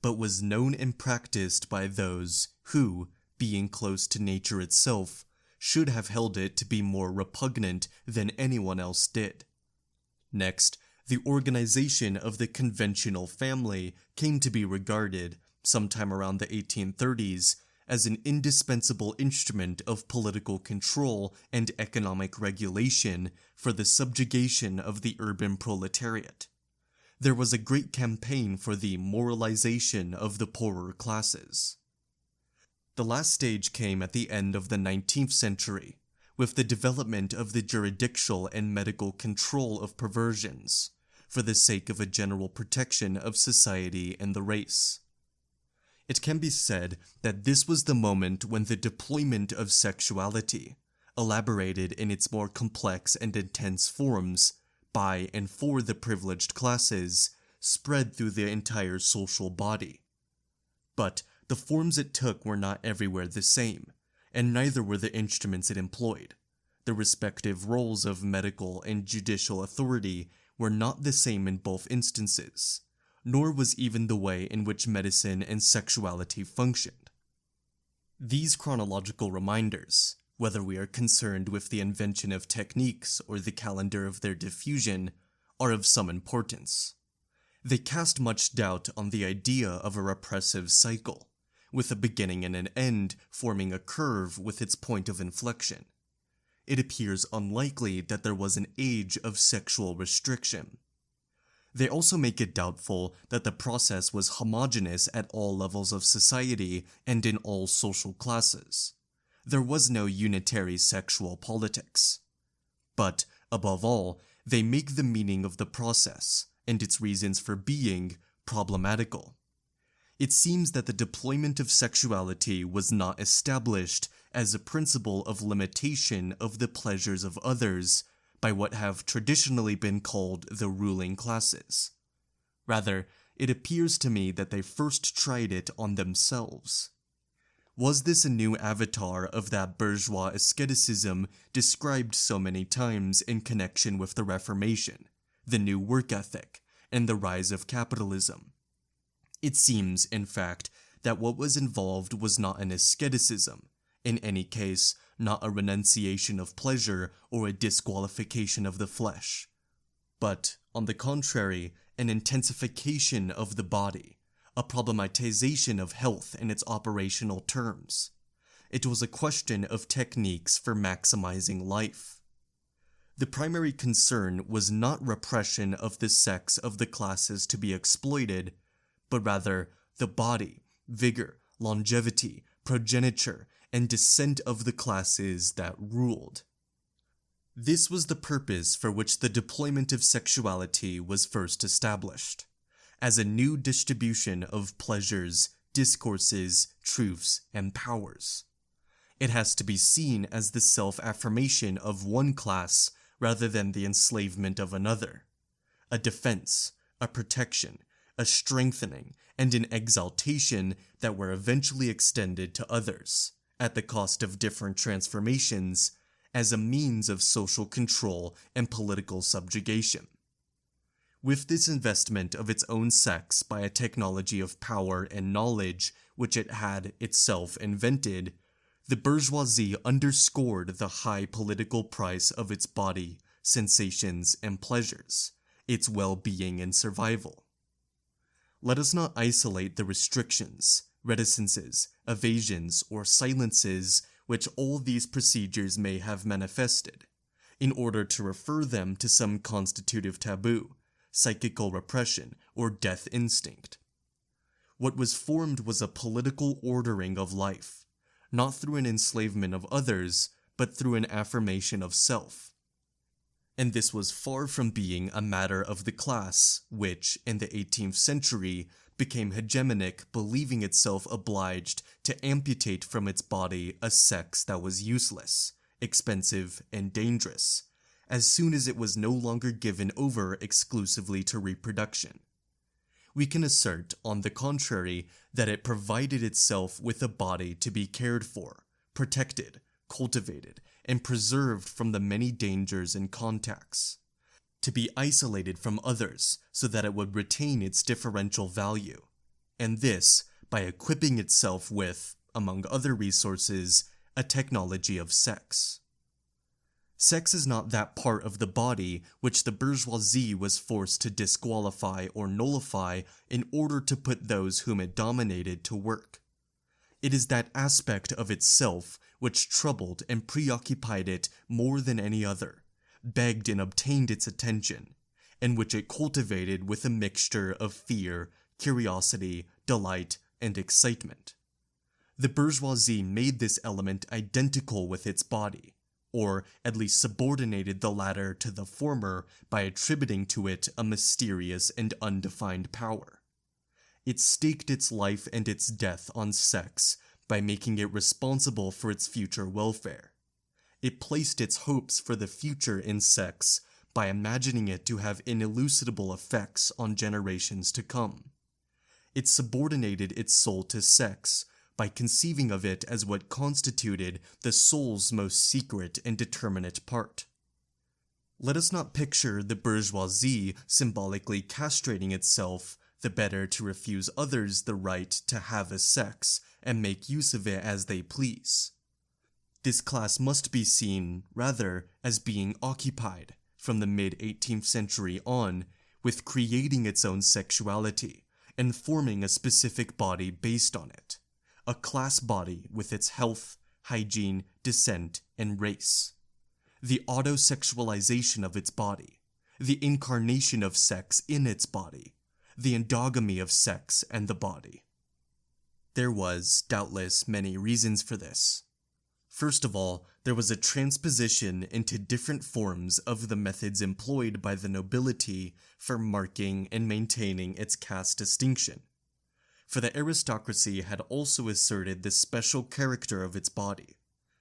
Speaker 1: but was known and practiced by those who, being close to nature itself, should have held it to be more repugnant than anyone else did. Next, the organization of the conventional family came to be regarded, sometime around the 1830s, as an indispensable instrument of political control and economic regulation for the subjugation of the urban proletariat. There was a great campaign for the moralization of the poorer classes. The last stage came at the end of the 19th century, with the development of the jurisdictional and medical control of perversions, for the sake of a general protection of society and the race. It can be said that this was the moment when the deployment of sexuality, elaborated in its more complex and intense forms, by and for the privileged classes, spread through the entire social body. But the forms it took were not everywhere the same, and neither were the instruments it employed. The respective roles of medical and judicial authority were not the same in both instances, nor was even the way in which medicine and sexuality functioned. These chronological reminders, whether we are concerned with the invention of techniques or the calendar of their diffusion, are of some importance. They cast much doubt on the idea of a repressive cycle, with a beginning and an end forming a curve with its point of inflection. It appears unlikely that there was an age of sexual restriction. They also make it doubtful that the process was homogeneous at all levels of society and in all social classes. There was no unitary sexual politics. But, above all, they make the meaning of the process, and its reasons for being, problematical. It seems that the deployment of sexuality was not established as a principle of limitation of the pleasures of others by what have traditionally been called the ruling classes. Rather, it appears to me that they first tried it on themselves. Was this a new avatar of that bourgeois asceticism described so many times in connection with the Reformation, the new work ethic, and the rise of capitalism? It seems, in fact, that what was involved was not an asceticism, in any case, not a renunciation of pleasure or a disqualification of the flesh, but, on the contrary, an intensification of the body, a problematization of health and its operational terms. It was a question of techniques for maximizing life. The primary concern was not repression of the sex of the classes to be exploited, but rather the body, vigor, longevity, progeniture, and descent of the classes that ruled. This was the purpose for which the deployment of sexuality was first established, as a new distribution of pleasures, discourses, truths, and powers. It has to be seen as the self-affirmation of one class rather than the enslavement of another, a defense, a protection, a strengthening, and an exaltation that were eventually extended to others, at the cost of different transformations, as a means of social control and political subjugation. With this investment of its own sex by a technology of power and knowledge which it had itself invented, the bourgeoisie underscored the high political price of its body, sensations, and pleasures, its well-being and survival. Let us not isolate the restrictions, reticences, evasions, or silences which all these procedures may have manifested, in order to refer them to some constitutive taboo, psychical repression, or death instinct. What was formed was a political ordering of life, not through an enslavement of others, but through an affirmation of self. And this was far from being a matter of the class which, in the 18th century, became hegemonic, believing itself obliged to amputate from its body a sex that was useless, expensive, and dangerous, as soon as it was no longer given over exclusively to reproduction. We can assert, on the contrary, that it provided itself with a body to be cared for, protected, cultivated, and preserved from the many dangers and contacts, to be isolated from others so that it would retain its differential value, and this by equipping itself with, among other resources, a technology of sex. Sex is not that part of the body which the bourgeoisie was forced to disqualify or nullify in order to put those whom it dominated to work. It is that aspect of itself which troubled and preoccupied it more than any other, begged and obtained its attention, and which it cultivated with a mixture of fear, curiosity, delight, and excitement. The bourgeoisie made this element identical with its body, or at least subordinated the latter to the former by attributing to it a mysterious and undefined power. It staked its life and its death on sex by making it responsible for its future welfare. It placed its hopes for the future in sex by imagining it to have inelucidable effects on generations to come. It subordinated its soul to sex by conceiving of it as what constituted the soul's most secret and determinate part. Let us not picture the bourgeoisie symbolically castrating itself the better to refuse others the right to have a sex and make use of it as they please. This class must be seen, rather, as being occupied, from the mid-18th century on, with creating its own sexuality and forming a specific body based on it. A class body with its health, hygiene, descent, and race. The autosexualization of its body. The incarnation of sex in its body. The endogamy of sex and the body. There was, doubtless, many reasons for this. First of all, there was a transposition into different forms of the methods employed by the nobility for marking and maintaining its caste distinction. For the aristocracy had also asserted the special character of its body,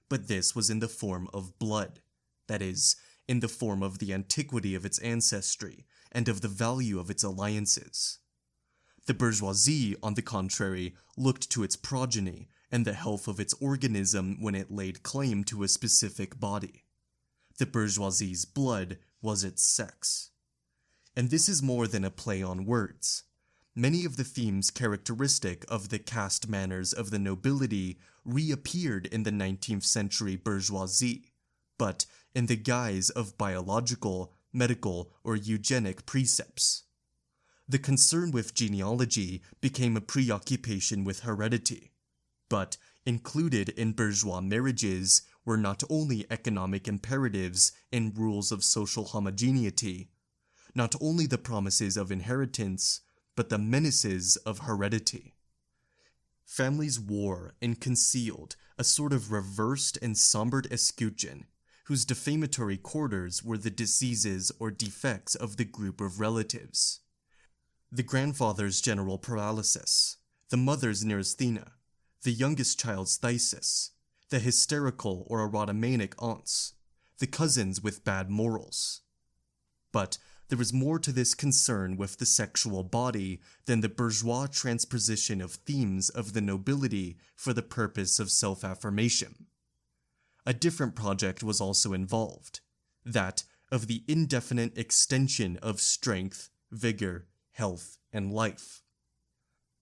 Speaker 1: but this was in the form of blood, that is, in the form of the antiquity of its ancestry and of the value of its alliances. The bourgeoisie, on the contrary, looked to its progeny and the health of its organism when it laid claim to a specific body. The bourgeoisie's blood was its sex. And this is more than a play on words. Many of the themes characteristic of the caste manners of the nobility reappeared in the 19th century bourgeoisie, but in the guise of biological, medical, or eugenic precepts. The concern with genealogy became a preoccupation with heredity, but included in bourgeois marriages were not only economic imperatives and rules of social homogeneity, not only the promises of inheritance, but the menaces of heredity. Families wore and concealed a sort of reversed and sombered escutcheon, whose defamatory quarters were the diseases or defects of the group of relatives. The grandfather's general paralysis, the mother's neurasthenia, the youngest child's phthisis, the hysterical or erotomanic aunts, the cousins with bad morals. But There was more to this concern with the sexual body than the bourgeois transposition of themes of the nobility for the purpose of self-affirmation. A different project was also involved, that of the indefinite extension of strength, vigor, health, and life.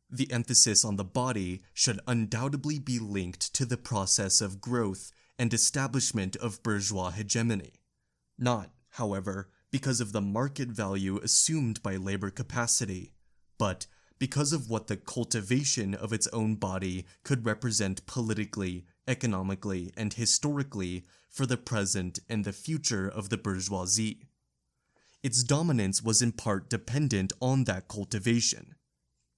Speaker 1: The emphasis on the body should undoubtedly be linked to the process of growth and establishment of bourgeois hegemony, not, however, because of the market value assumed by labor capacity, but because of what the cultivation of its own body could represent politically, economically, and historically for the present and the future of the bourgeoisie. Its dominance was in part dependent on that cultivation,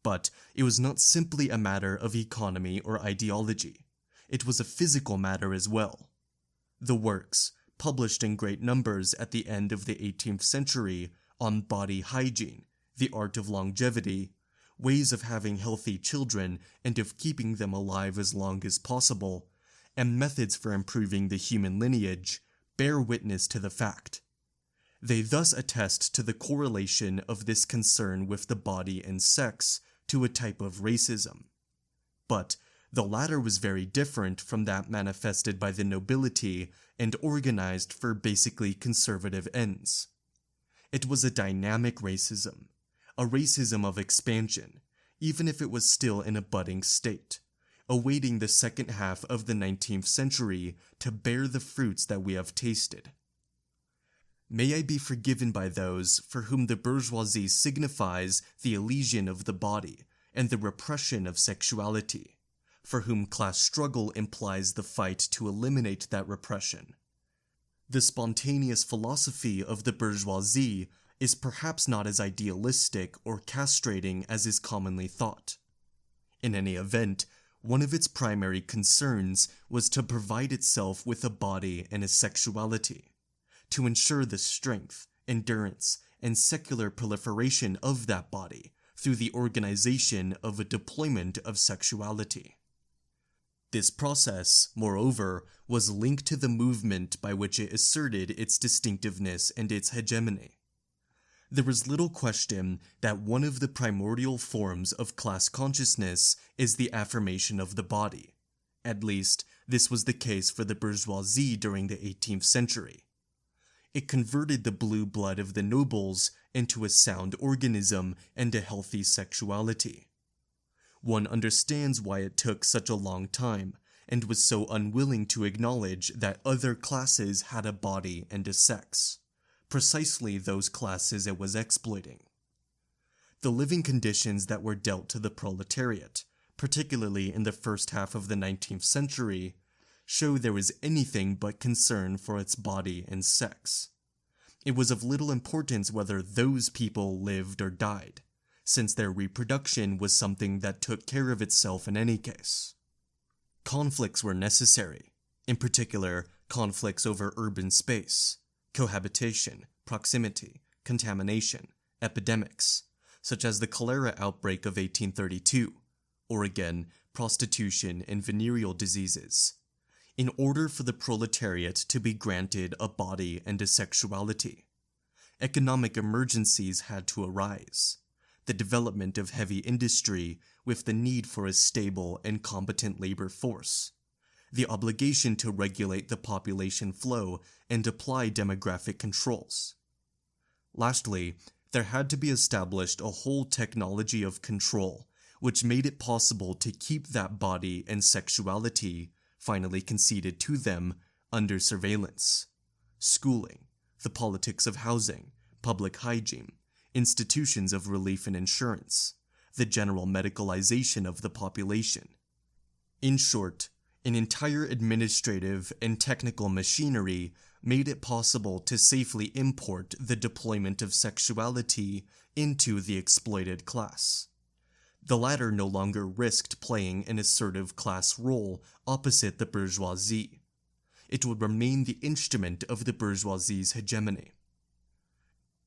Speaker 1: but it was not simply a matter of economy or ideology. It was a physical matter as well. The works, published in great numbers at the end of the 18th century on body hygiene, the art of longevity, ways of having healthy children and of keeping them alive as long as possible, and methods for improving the human lineage, bear witness to the fact. They thus attest to the correlation of this concern with the body and sex to a type of racism. But the latter was very different from that manifested by the nobility and organized for basically conservative ends. It was a dynamic racism, a racism of expansion, even if it was still in a budding state, awaiting the second half of the 19th century to bear the fruits that we have tasted. May I be forgiven by those for whom the bourgeoisie signifies the elision of the body and the repression of sexuality, for whom class struggle implies the fight to eliminate that repression. The spontaneous philosophy of the bourgeoisie is perhaps not as idealistic or castrating as is commonly thought. In any event, one of its primary concerns was to provide itself with a body and a sexuality, to ensure the strength, endurance, and secular proliferation of that body through the organization of a deployment of sexuality. This process, moreover, was linked to the movement by which it asserted its distinctiveness and its hegemony. There is little question that one of the primordial forms of class consciousness is the affirmation of the body. At least, this was the case for the bourgeoisie during the 18th century. It converted the blue blood of the nobles into a sound organism and a healthy sexuality. One understands why it took such a long time, and was so unwilling to acknowledge that other classes had a body and a sex, precisely those classes it was exploiting. The living conditions that were dealt to the proletariat, particularly in the first half of the 19th century, show there was anything but concern for its body and sex. It was of little importance whether those people lived or died, since their reproduction was something that took care of itself in any case. Conflicts were necessary, in particular conflicts over urban space, cohabitation, proximity, contamination, epidemics, such as the cholera outbreak of 1832, or again, prostitution and venereal diseases, in order for the proletariat to be granted a body and a sexuality. Economic emergencies had to arise. The development of heavy industry with the need for a stable and competent labor force, the obligation to regulate the population flow and apply demographic controls. Lastly, there had to be established a whole technology of control which made it possible to keep that body and sexuality, finally conceded to them, under surveillance. Schooling, the politics of housing, public hygiene, institutions of relief and insurance, the general medicalization of the population. In short, an entire administrative and technical machinery made it possible to safely import the deployment of sexuality into the exploited class. The latter no longer risked playing an assertive class role opposite the bourgeoisie. It would remain the instrument of the bourgeoisie's hegemony.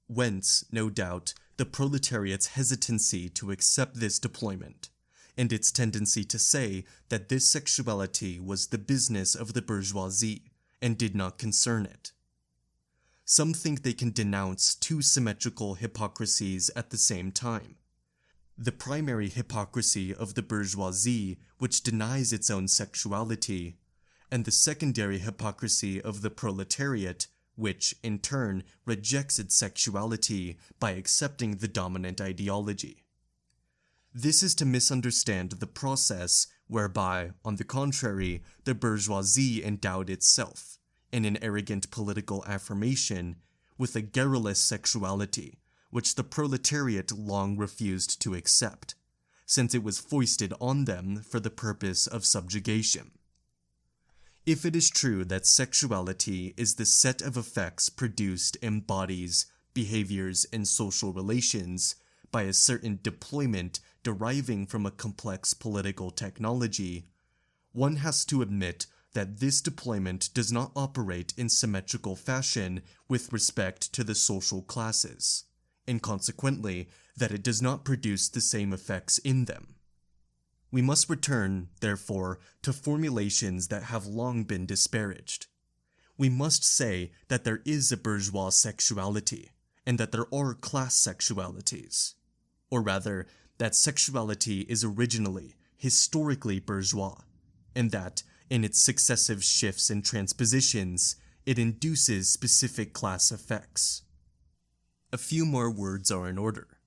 Speaker 1: Whence, no doubt, the proletariat's hesitancy to accept this deployment, and its tendency to say that this sexuality was the business of the bourgeoisie and did not concern it. some think they can denounce two symmetrical hypocrisies at the same time. The primary hypocrisy of the bourgeoisie, which denies its own sexuality, and the secondary hypocrisy of the proletariat, which, in turn, rejects its sexuality by accepting the dominant ideology. This is to misunderstand the process whereby, on the contrary, the bourgeoisie endowed itself, in an arrogant political affirmation, with a garrulous sexuality, which the proletariat long refused to accept, since it was foisted on them for the purpose of subjugation. If it is true that sexuality is the set of effects produced in bodies, behaviors, and social relations by a certain deployment deriving from a complex political technology, one has to admit that this deployment does not operate in symmetrical fashion with respect to the social classes, and consequently that it does not produce the same effects in them. We must return, therefore, to formulations that have long been disparaged. We must say that there is a bourgeois sexuality, and that there are class sexualities. Or rather, that sexuality is originally, historically bourgeois, and that, in its successive shifts and transpositions, it induces specific class effects. A few more words are in order.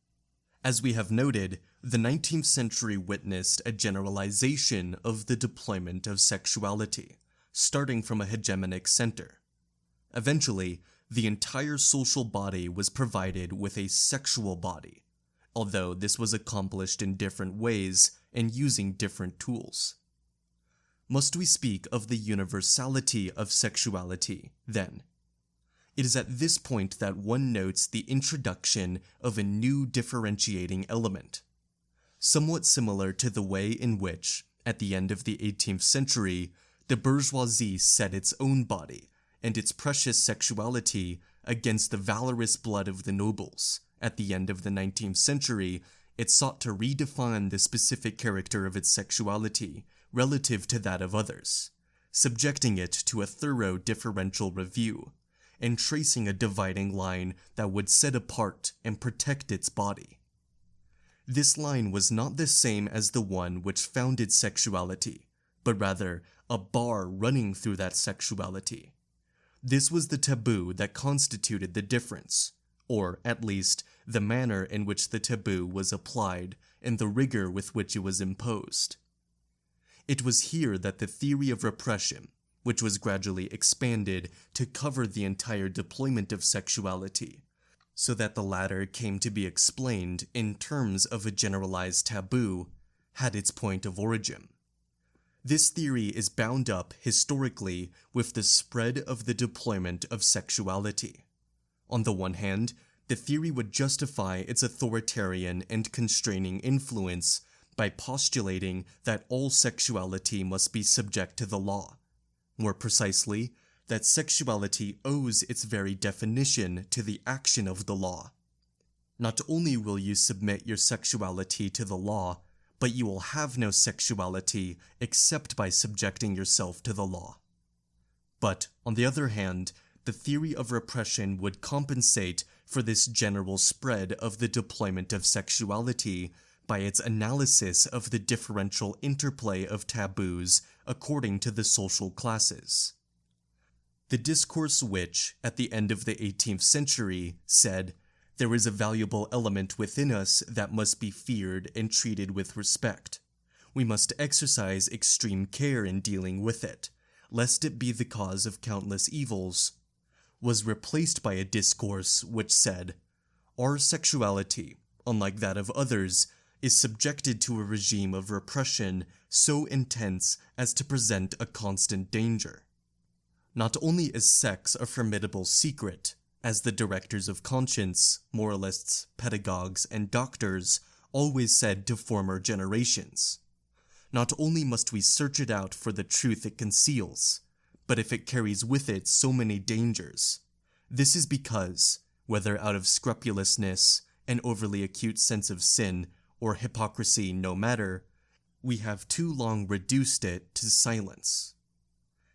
Speaker 1: As we have noted, the 19th century witnessed a generalization of the deployment of sexuality, starting from a hegemonic center. Eventually, the entire social body was provided with a sexual body, although this was accomplished in different ways and using different tools. Must we speak of the universality of sexuality, then? It is at this point that one notes the introduction of a new differentiating element. Somewhat similar to the way in which, at the end of the 18th century, the bourgeoisie set its own body and its precious sexuality against the valorous blood of the nobles. At the end of the 19th century, it sought to redefine the specific character of its sexuality relative to that of others, subjecting it to a thorough differential review, and tracing a dividing line that would set apart and protect its body. This line was not the same as the one which founded sexuality, but rather a bar running through that sexuality. This was the taboo that constituted the difference, or at least the manner in which the taboo was applied and the rigor with which it was imposed. It was here that the theory of repression, which was gradually expanded to cover the entire deployment of sexuality, so that the latter came to be explained in terms of a generalized taboo, had its point of origin. This theory is bound up historically with the spread of the deployment of sexuality. On the one hand, the theory would justify its authoritarian and constraining influence by postulating that all sexuality must be subject to the law. More precisely, that sexuality owes its very definition to the action of the law. Not only will you submit your sexuality to the law, but you will have no sexuality except by subjecting yourself to the law. But, on the other hand, the theory of repression would compensate for this general spread of the deployment of sexuality by its analysis of the differential interplay of taboos according to the social classes. The discourse which, at the end of the 18th century, said, "There is a valuable element within us that must be feared and treated with respect. We must exercise extreme care in dealing with it, lest it be the cause of countless evils," was replaced by a discourse which said, "Our sexuality, unlike that of others, is subjected to a regime of repression so intense as to present a constant danger. Not only is sex a formidable secret, as the directors of conscience, moralists, pedagogues, and doctors always said to former generations. Not only must we search it out for the truth it conceals, but if it carries with it so many dangers, this is because, whether out of scrupulousness, an overly acute sense of sin, or hypocrisy no matter, we have too long reduced it to silence.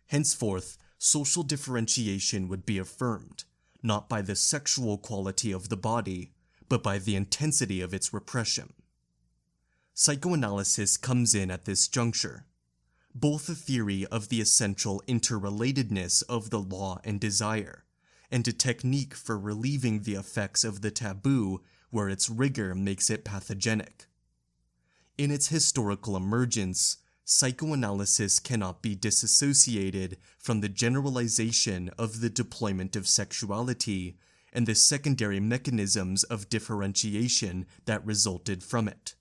Speaker 1: Henceforth, social differentiation would be affirmed, not by the sexual quality of the body, but by the intensity of its repression. Psychoanalysis comes in at this juncture. Both a theory of the essential interrelatedness of the law and desire, and a technique for relieving the effects of the taboo where its rigor makes it pathogenic. In its historical emergence, psychoanalysis cannot be disassociated from the generalization of the deployment of sexuality and the secondary mechanisms of differentiation that resulted from it.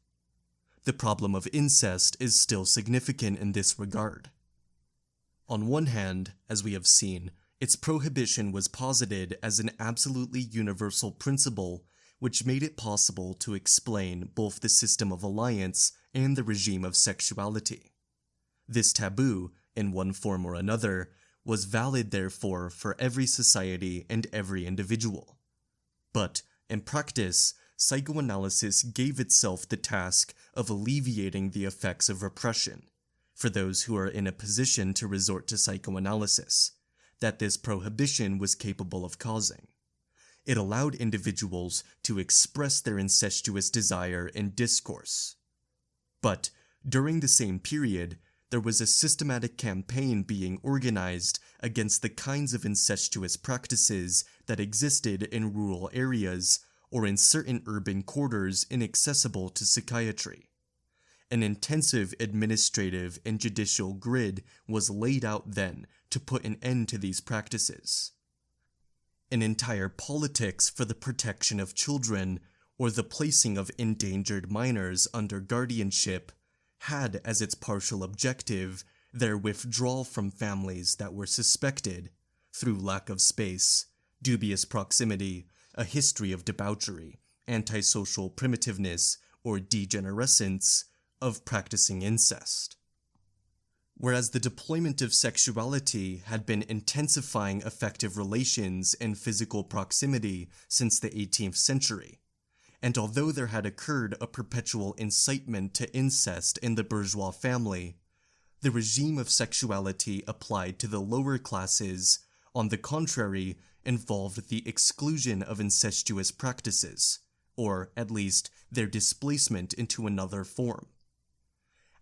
Speaker 1: The problem of incest is still significant in this regard. On one hand, as we have seen, its prohibition was posited as an absolutely universal principle which made it possible to explain both the system of alliance and the regime of sexuality. This taboo, in one form or another, was valid therefore for every society and every individual. But, in practice, psychoanalysis gave itself the task of alleviating the effects of repression, for those who are in a position to resort to psychoanalysis, that this prohibition was capable of causing. It allowed individuals to express their incestuous desire in discourse. But, during the same period, there was a systematic campaign being organized against the kinds of incestuous practices that existed in rural areas or in certain urban quarters inaccessible to psychiatry. An intensive administrative and judicial grid was laid out then to put an end to these practices. An entire politics for the protection of children or the placing of endangered minors under guardianship had as its partial objective their withdrawal from families that were suspected, through lack of space, dubious proximity, a history of debauchery, antisocial primitiveness, or degenerescence, of practicing incest. Whereas the deployment of sexuality had been intensifying affective relations and physical proximity since the 18th century, and although there had occurred a perpetual incitement to incest in the bourgeois family, the regime of sexuality applied to the lower classes, on the contrary, involved the exclusion of incestuous practices, or at least their displacement into another form.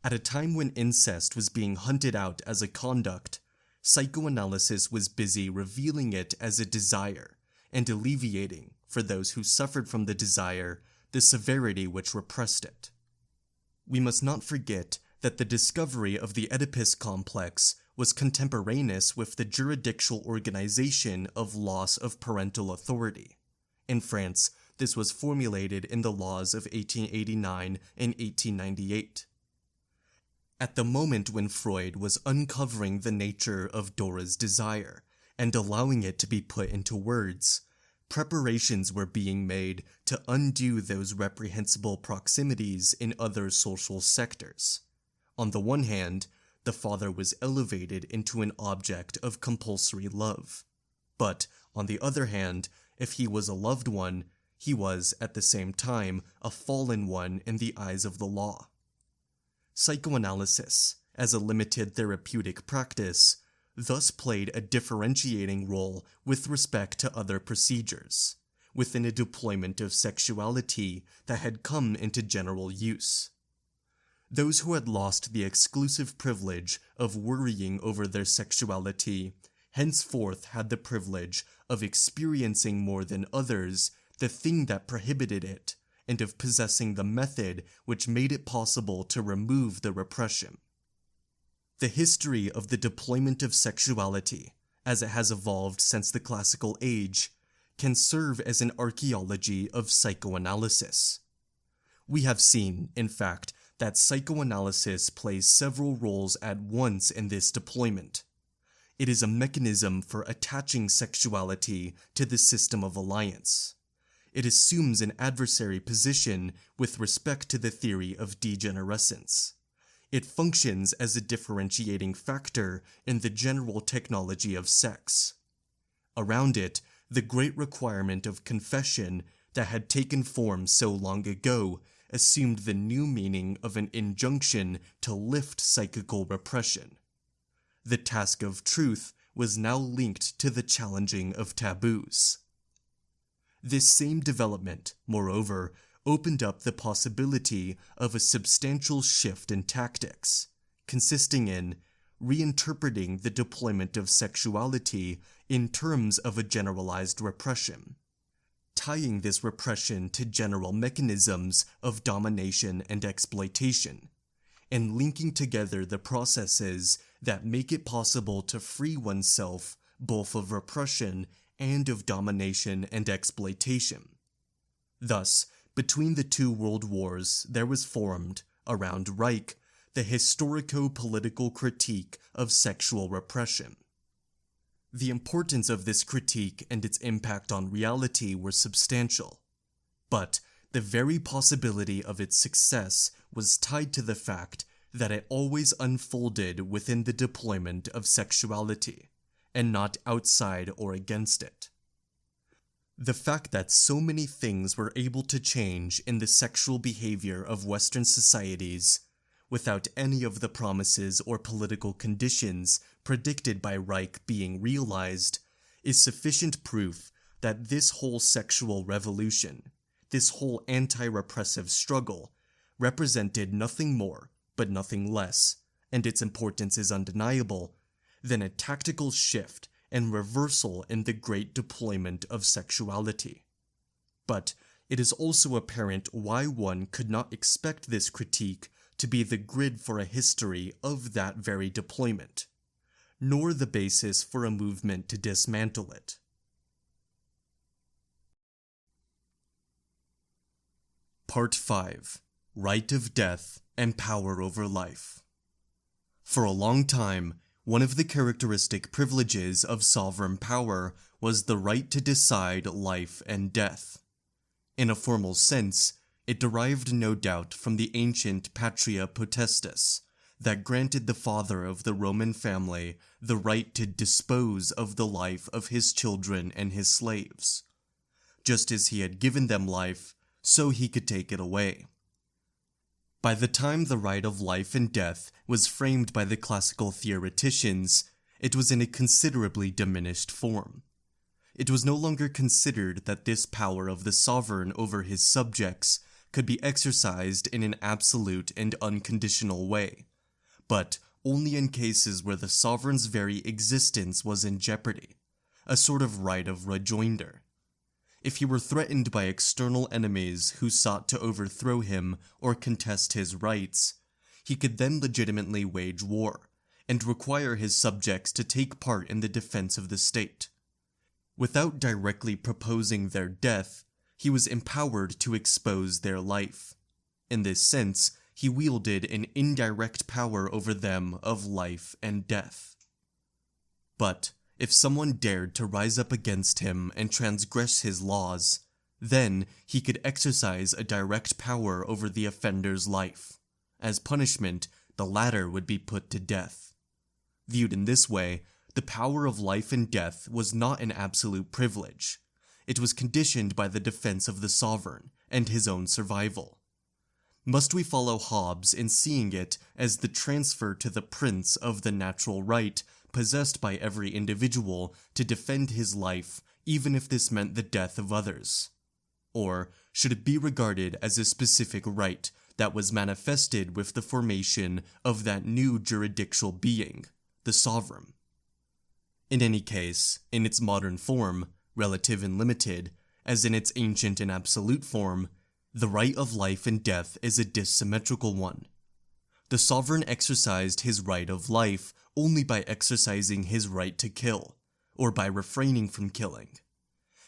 Speaker 1: At a time when incest was being hunted out as a conduct, psychoanalysis was busy revealing it as a desire and alleviating, for those who suffered from the desire, the severity which repressed it. We must not forget that the discovery of the Oedipus complex was contemporaneous with the jurisdictional organization of loss of parental authority. In France, this was formulated in the laws of 1889 and 1898. At the moment when Freud was uncovering the nature of Dora's desire and allowing it to be put into words, preparations were being made to undo those reprehensible proximities in other social sectors. On the one hand, the father was elevated into an object of compulsory love. But, on the other hand, if he was a loved one, he was, at the same time, a fallen one in the eyes of the law. Psychoanalysis, as a limited therapeutic practice, thus played a differentiating role with respect to other procedures, within a deployment of sexuality that had come into general use. Those who had lost the exclusive privilege of worrying over their sexuality henceforth had the privilege of experiencing more than others the thing that prohibited it, and of possessing the method which made it possible to remove the repression. The history of the deployment of sexuality, as it has evolved since the classical age, can serve as an archaeology of psychoanalysis. We have seen, in fact, that psychoanalysis plays several roles at once in this deployment. It is a mechanism for attaching sexuality to the system of alliance. It assumes an adversary position with respect to the theory of degenerescence. It functions as a differentiating factor in the general technology of sex. Around it, the great requirement of confession that had taken form so long ago assumed the new meaning of an injunction to lift psychical repression. The task of truth was now linked to the challenging of taboos. This same development, moreover, opened up the possibility of a substantial shift in tactics, consisting in reinterpreting the deployment of sexuality in terms of a generalized repression, tying this repression to general mechanisms of domination and exploitation, and linking together the processes that make it possible to free oneself both of repression and of domination and exploitation. Thus, between the two world wars, there was formed, around Reich, the historico-political critique of sexual repression. The importance of this critique and its impact on reality were substantial, but the very possibility of its success was tied to the fact that it always unfolded within the deployment of sexuality, and not outside or against it. The fact that so many things were able to change in the sexual behavior of Western societies without any of the promises or political conditions predicted by Reich being realized is sufficient proof that this whole sexual revolution, this whole anti-repressive struggle, represented nothing more but nothing less, and its importance is undeniable, than a tactical shift and reversal in the great deployment of sexuality. But it is also apparent why one could not expect this critique to be the grid for a history of that very deployment, nor the basis for a movement to dismantle it. Part 5. Right of Death and Power over Life. For a long time, one of the characteristic privileges of sovereign power was the right to decide life and death. In a formal sense, it derived no doubt from the ancient patria potestas that granted the father of the Roman family the right to dispose of the life of his children and his slaves. Just as he had given them life, so he could take it away. By the time the right of life and death was framed by the classical theoreticians, it was in a considerably diminished form. It was no longer considered that this power of the sovereign over his subjects could be exercised in an absolute and unconditional way, but only in cases where the sovereign's very existence was in jeopardy, a sort of right of rejoinder. If he were threatened by external enemies who sought to overthrow him or contest his rights, he could then legitimately wage war, and require his subjects to take part in the defense of the state. Without directly proposing their death, he was empowered to expose their life. In this sense, he wielded an indirect power over them of life and death. But if someone dared to rise up against him and transgress his laws, then he could exercise a direct power over the offender's life. As punishment, the latter would be put to death. Viewed in this way, the power of life and death was not an absolute privilege. It was conditioned by the defense of the sovereign and his own survival. Must we follow Hobbes in seeing it as the transfer to the prince of the natural right possessed by every individual to defend his life, even if this meant the death of others? Or should it be regarded as a specific right that was manifested with the formation of that new jurisdictional being, the sovereign? In any case, in its modern form, relative and limited, as in its ancient and absolute form, the right of life and death is a dissymmetrical one. The sovereign exercised his right of life only by exercising his right to kill, or by refraining from killing.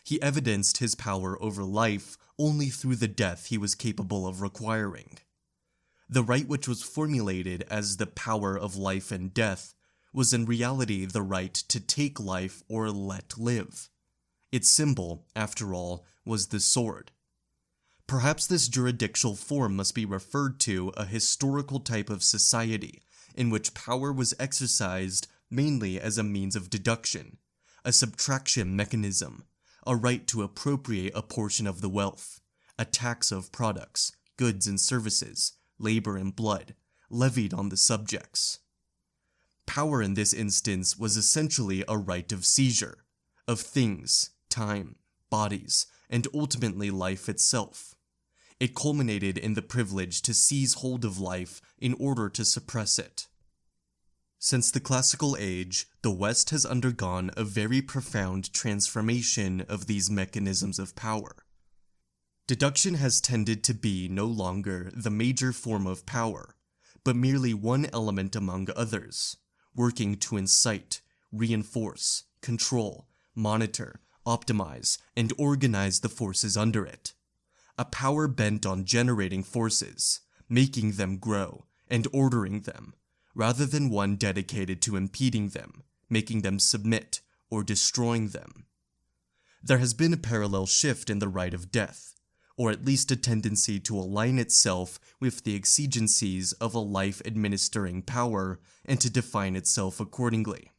Speaker 1: He evidenced his power over life only through the death he was capable of requiring. The right which was formulated as the power of life and death was in reality the right to take life or let live. Its symbol, after all, was the sword. Perhaps this jurisdictional form must be referred to a historical type of society in which power was exercised mainly as a means of deduction, a subtraction mechanism, a right to appropriate a portion of the wealth, a tax of products, goods and services, labor and blood, levied on the subjects. Power in this instance was essentially a right of seizure, of things, time, bodies, and ultimately life itself. It culminated in the privilege to seize hold of life in order to suppress it. Since the classical age, the West has undergone a very profound transformation of these mechanisms of power. Deduction has tended to be no longer the major form of power, but merely one element among others, working to incite, reinforce, control, monitor, optimize, and organize the forces under it. A power bent on generating forces, making them grow, and ordering them, rather than one dedicated to impeding them, making them submit, or destroying them. There has been a parallel shift in the right of death, or at least a tendency to align itself with the exigencies of a life-administering power and to define itself accordingly.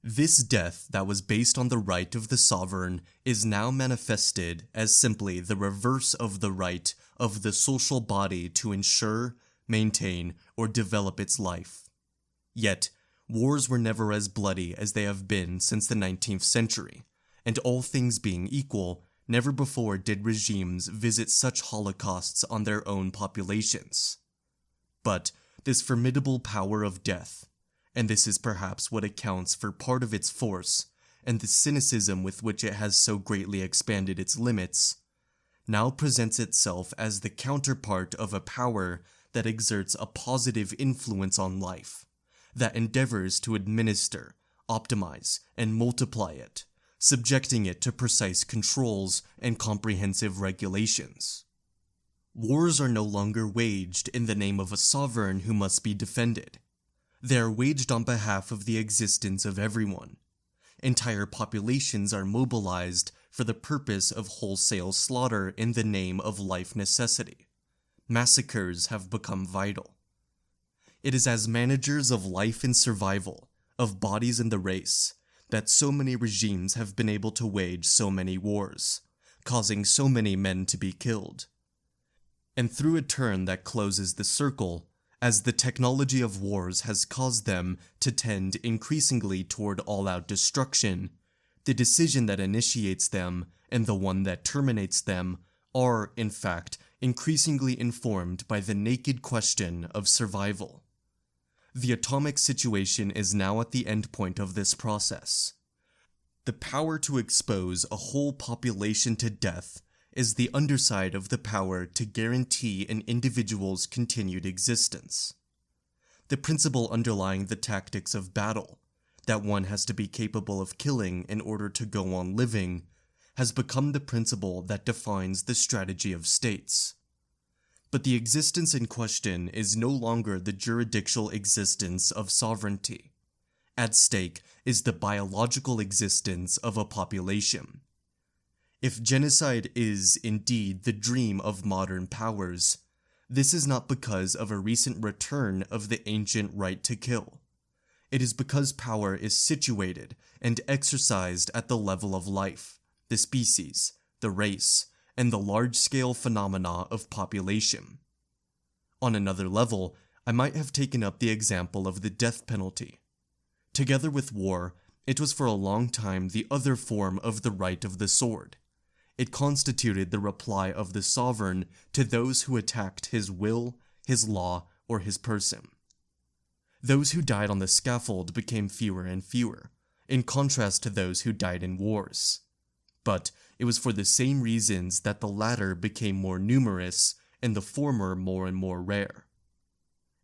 Speaker 1: This death that was based on the right of the sovereign is now manifested as simply the reverse of the right of the social body to ensure, maintain, or develop its life. Yet, wars were never as bloody as they have been since the 19th century, and all things being equal, never before did regimes visit such holocausts on their own populations. But this formidable power of death, and this is perhaps what accounts for part of its force and the cynicism with which it has so greatly expanded its limits, now presents itself as the counterpart of a power that exerts a positive influence on life, that endeavors to administer, optimize, and multiply it, subjecting it to precise controls and comprehensive regulations. Wars are no longer waged in the name of a sovereign who must be defended. They are waged on behalf of the existence of everyone. Entire populations are mobilized for the purpose of wholesale slaughter in the name of life necessity. Massacres have become vital. It is as managers of life and survival, of bodies in the race, that so many regimes have been able to wage so many wars, causing so many men to be killed. And through a turn that closes the circle, as the technology of wars has caused them to tend increasingly toward all-out destruction, the decision that initiates them and the one that terminates them are, in fact, increasingly informed by the naked question of survival. The atomic situation is now at the endpoint of this process. The power to expose a whole population to death is the underside of the power to guarantee an individual's continued existence. The principle underlying the tactics of battle, that one has to be capable of killing in order to go on living, has become the principle that defines the strategy of states. But the existence in question is no longer the jurisdictional existence of sovereignty. At stake is the biological existence of a population. If genocide is, indeed, the dream of modern powers, this is not because of a recent return of the ancient right to kill. It is because power is situated and exercised at the level of life, the species, the race, and the large-scale phenomena of population. On another level, I might have taken up the example of the death penalty. Together with war, it was for a long time the other form of the right of the sword. It constituted the reply of the sovereign to those who attacked his will, his law, or his person. Those who died on the scaffold became fewer and fewer, in contrast to those who died in wars. But it was for the same reasons that the latter became more numerous and the former more and more rare.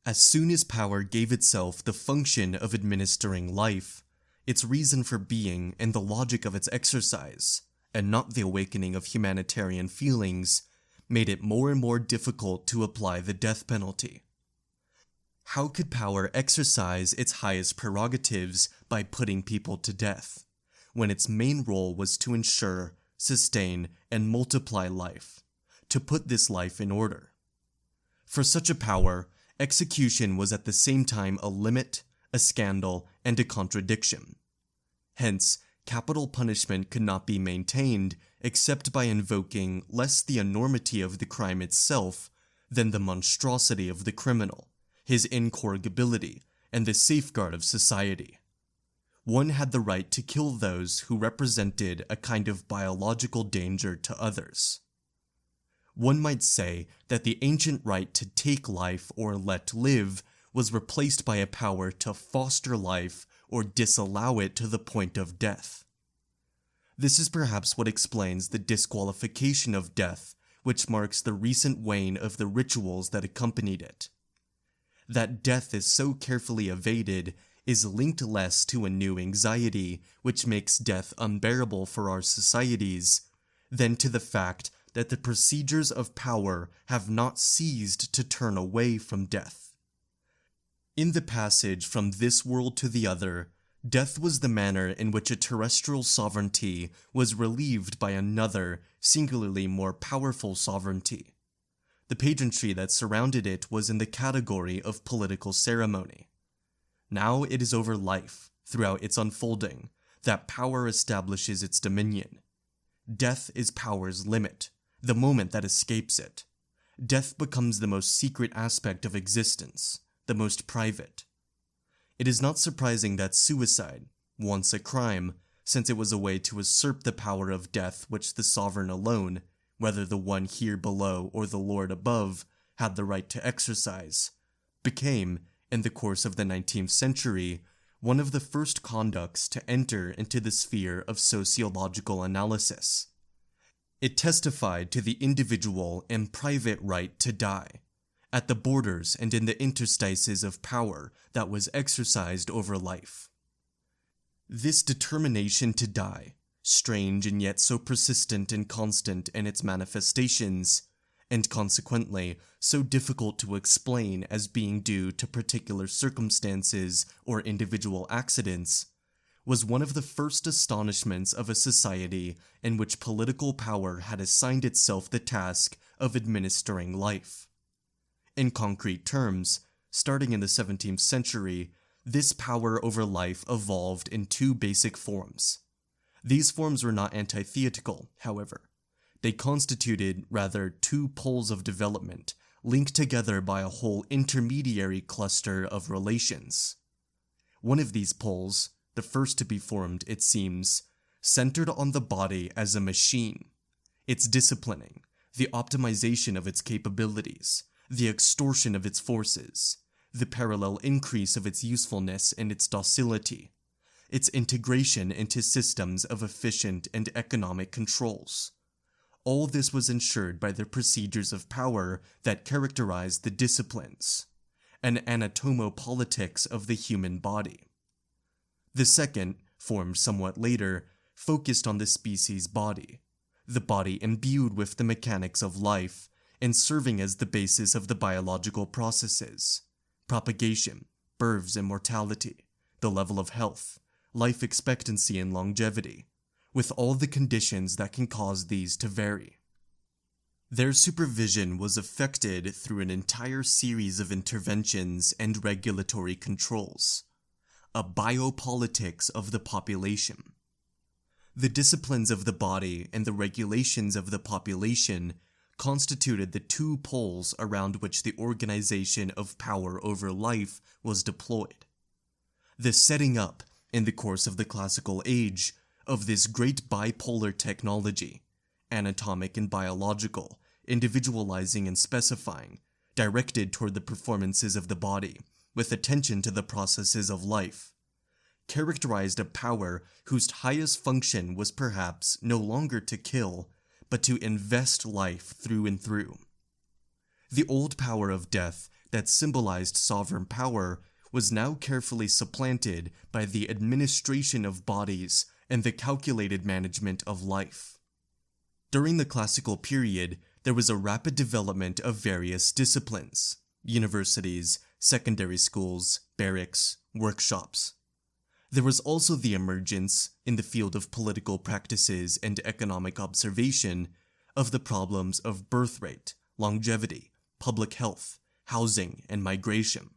Speaker 1: As soon as power gave itself the function of administering life, its reason for being and the logic of its exercise, and not the awakening of humanitarian feelings, made it more and more difficult to apply the death penalty. How could power exercise its highest prerogatives by putting people to death, when its main role was to ensure, sustain, and multiply life, to put this life in order? For such a power, execution was at the same time a limit, a scandal, and a contradiction. Hence, capital punishment could not be maintained except by invoking less the enormity of the crime itself than the monstrosity of the criminal, his incorrigibility, and the safeguard of society. one had the right to kill those who represented a kind of biological danger to others. One might say that the ancient right to take life or let live was replaced by a power to foster life or disallow it to the point of death. This is perhaps what explains the disqualification of death, which marks the recent wane of the rituals that accompanied it. That death is so carefully evaded is linked less to a new anxiety which makes death unbearable for our societies than to the fact that the procedures of power have not ceased to turn away from death. In the passage from this world to the other, death was the manner in which a terrestrial sovereignty was relieved by another, singularly more powerful sovereignty. The pageantry that surrounded it was in the category of political ceremony. Now it is over life, throughout its unfolding, that power establishes its dominion. Death is power's limit, the moment that escapes it. Death becomes the most secret aspect of existence, the most private. It is not surprising that suicide, once a crime, since it was a way to usurp the power of death which the sovereign alone, whether the one here below or the Lord above, had the right to exercise, became, in the course of the 19th century, one of the first conducts to enter into the sphere of sociological analysis. It testified to the individual and private right to die, at the borders and in the interstices of power that was exercised over life. This determination to die, strange and yet so persistent and constant in its manifestations, and consequently so difficult to explain as being due to particular circumstances or individual accidents, was one of the first astonishments of a society in which political power had assigned itself the task of administering life. In concrete terms, starting in the 17th century, this power over life evolved in two basic forms. These forms were not antithetical, however. They constituted, rather, two poles of development, linked together by a whole intermediary cluster of relations. One of these poles, the first to be formed, it seems, centered on the body as a machine, its disciplining, the optimization of its capabilities, the extortion of its forces, the parallel increase of its usefulness and its docility, its integration into systems of efficient and economic controls. All this was ensured by the procedures of power that characterized the disciplines, an anatomopolitics of the human body. The second, formed somewhat later, focused on the species body, the body imbued with the mechanics of life and serving as the basis of the biological processes, propagation, births and mortality, the level of health, life expectancy and longevity, with all the conditions that can cause these to vary. Their supervision was effected through an entire series of interventions and regulatory controls, a biopolitics of the population. The disciplines of the body and the regulations of the population constituted the two poles around which the organization of power over life was deployed. The setting up, in the course of the classical age, of this great bipolar technology, anatomic and biological, individualizing and specifying, directed toward the performances of the body, with attention to the processes of life, characterized a power whose highest function was perhaps no longer to kill, but to invest life through and through. The old power of death that symbolized sovereign power was now carefully supplanted by the administration of bodies and the calculated management of life. During the classical period, there was a rapid development of various disciplines, universities, secondary schools, barracks, workshops. There was also the emergence, in the field of political practices and economic observation, of the problems of birth rate, longevity, public health, housing, and migration.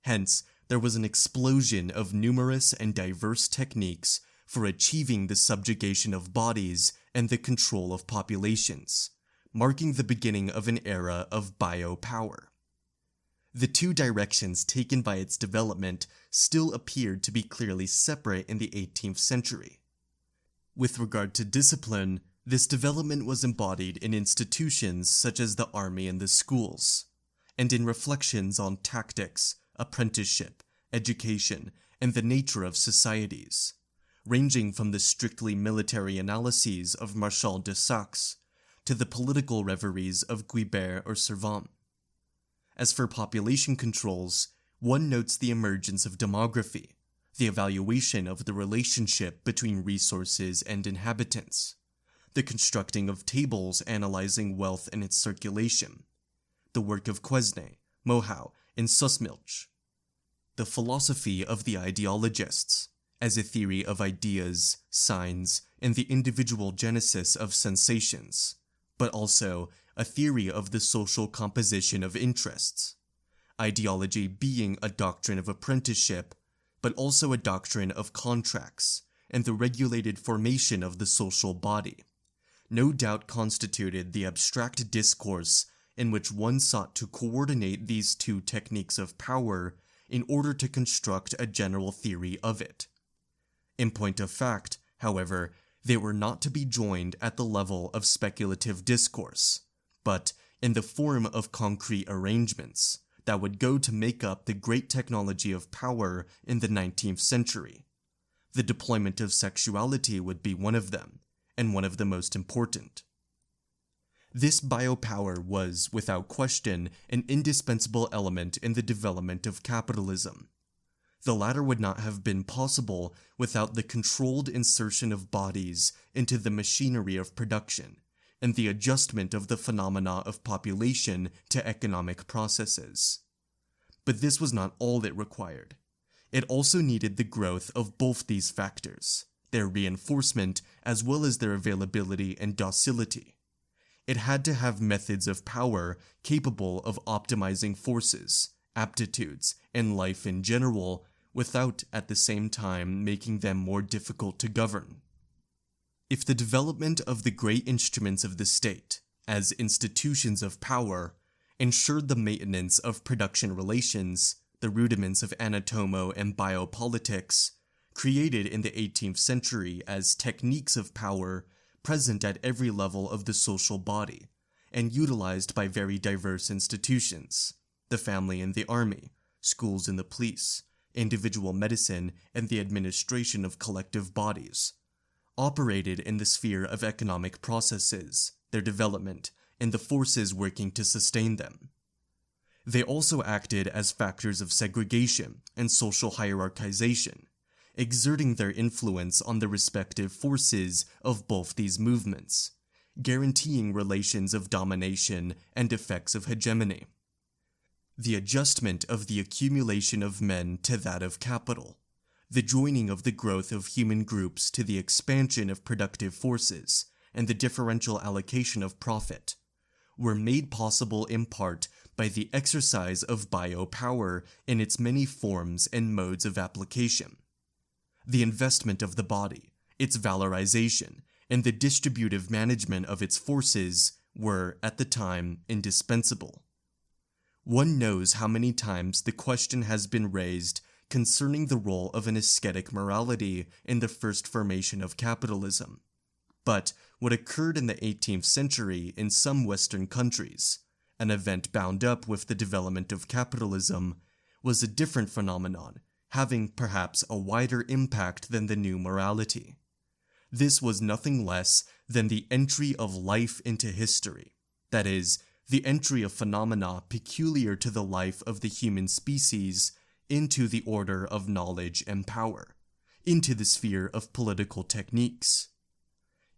Speaker 1: Hence, there was an explosion of numerous and diverse techniques for achieving the subjugation of bodies and the control of populations, marking the beginning of an era of biopower. The two directions taken by its development still appeared to be clearly separate in the 18th century. With regard to discipline, this development was embodied in institutions such as the army and the schools, and in reflections on tactics, apprenticeship, education, and the nature of societies, ranging from the strictly military analyses of Marshal de Saxe to the political reveries of Guibert or Servan. As for population controls, one notes the emergence of demography, the evaluation of the relationship between resources and inhabitants, the constructing of tables analyzing wealth and its circulation, the work of Quesnay, Mohow, and Sussmilch, the philosophy of the ideologists, as a theory of ideas, signs, and the individual genesis of sensations, but also a theory of the social composition of interests, ideology being a doctrine of apprenticeship, but also a doctrine of contracts and the regulated formation of the social body, no doubt constituted the abstract discourse in which one sought to coordinate these two techniques of power in order to construct a general theory of it. In point of fact, however, they were not to be joined at the level of speculative discourse, but in the form of concrete arrangements that would go to make up the great technology of power in the 19th century. The deployment of sexuality would be one of them, and one of the most important. This biopower was, without question, an indispensable element in the development of capitalism. The latter would not have been possible without the controlled insertion of bodies into the machinery of production and the adjustment of the phenomena of population to economic processes. But this was not all it required. It also needed the growth of both these factors, their reinforcement as well as their availability and docility. It had to have methods of power capable of optimizing forces, aptitudes, and life in general, without at the same time making them more difficult to govern. If the development of the great instruments of the state, as institutions of power, ensured the maintenance of production relations, the rudiments of anatomo and biopolitics, created in the 18th century as techniques of power present at every level of the social body, and utilized by very diverse institutions, the family and the army, schools and the police, individual medicine and the administration of collective bodies, operated in the sphere of economic processes, their development, and the forces working to sustain them. They also acted as factors of segregation and social hierarchization, exerting their influence on the respective forces of both these movements, guaranteeing relations of domination and effects of hegemony. The adjustment of the accumulation of men to that of capital, the joining of the growth of human groups to the expansion of productive forces, and the differential allocation of profit, were made possible in part by the exercise of biopower in its many forms and modes of application. The investment of the body, its valorization, and the distributive management of its forces were, at the time, indispensable. One knows how many times the question has been raised concerning the role of an ascetic morality in the first formation of capitalism. But what occurred in the 18th century in some Western countries, an event bound up with the development of capitalism, was a different phenomenon, having perhaps a wider impact than the new morality. This was nothing less than the entry of life into history, that is, the entry of phenomena peculiar to the life of the human species into the order of knowledge and power, into the sphere of political techniques.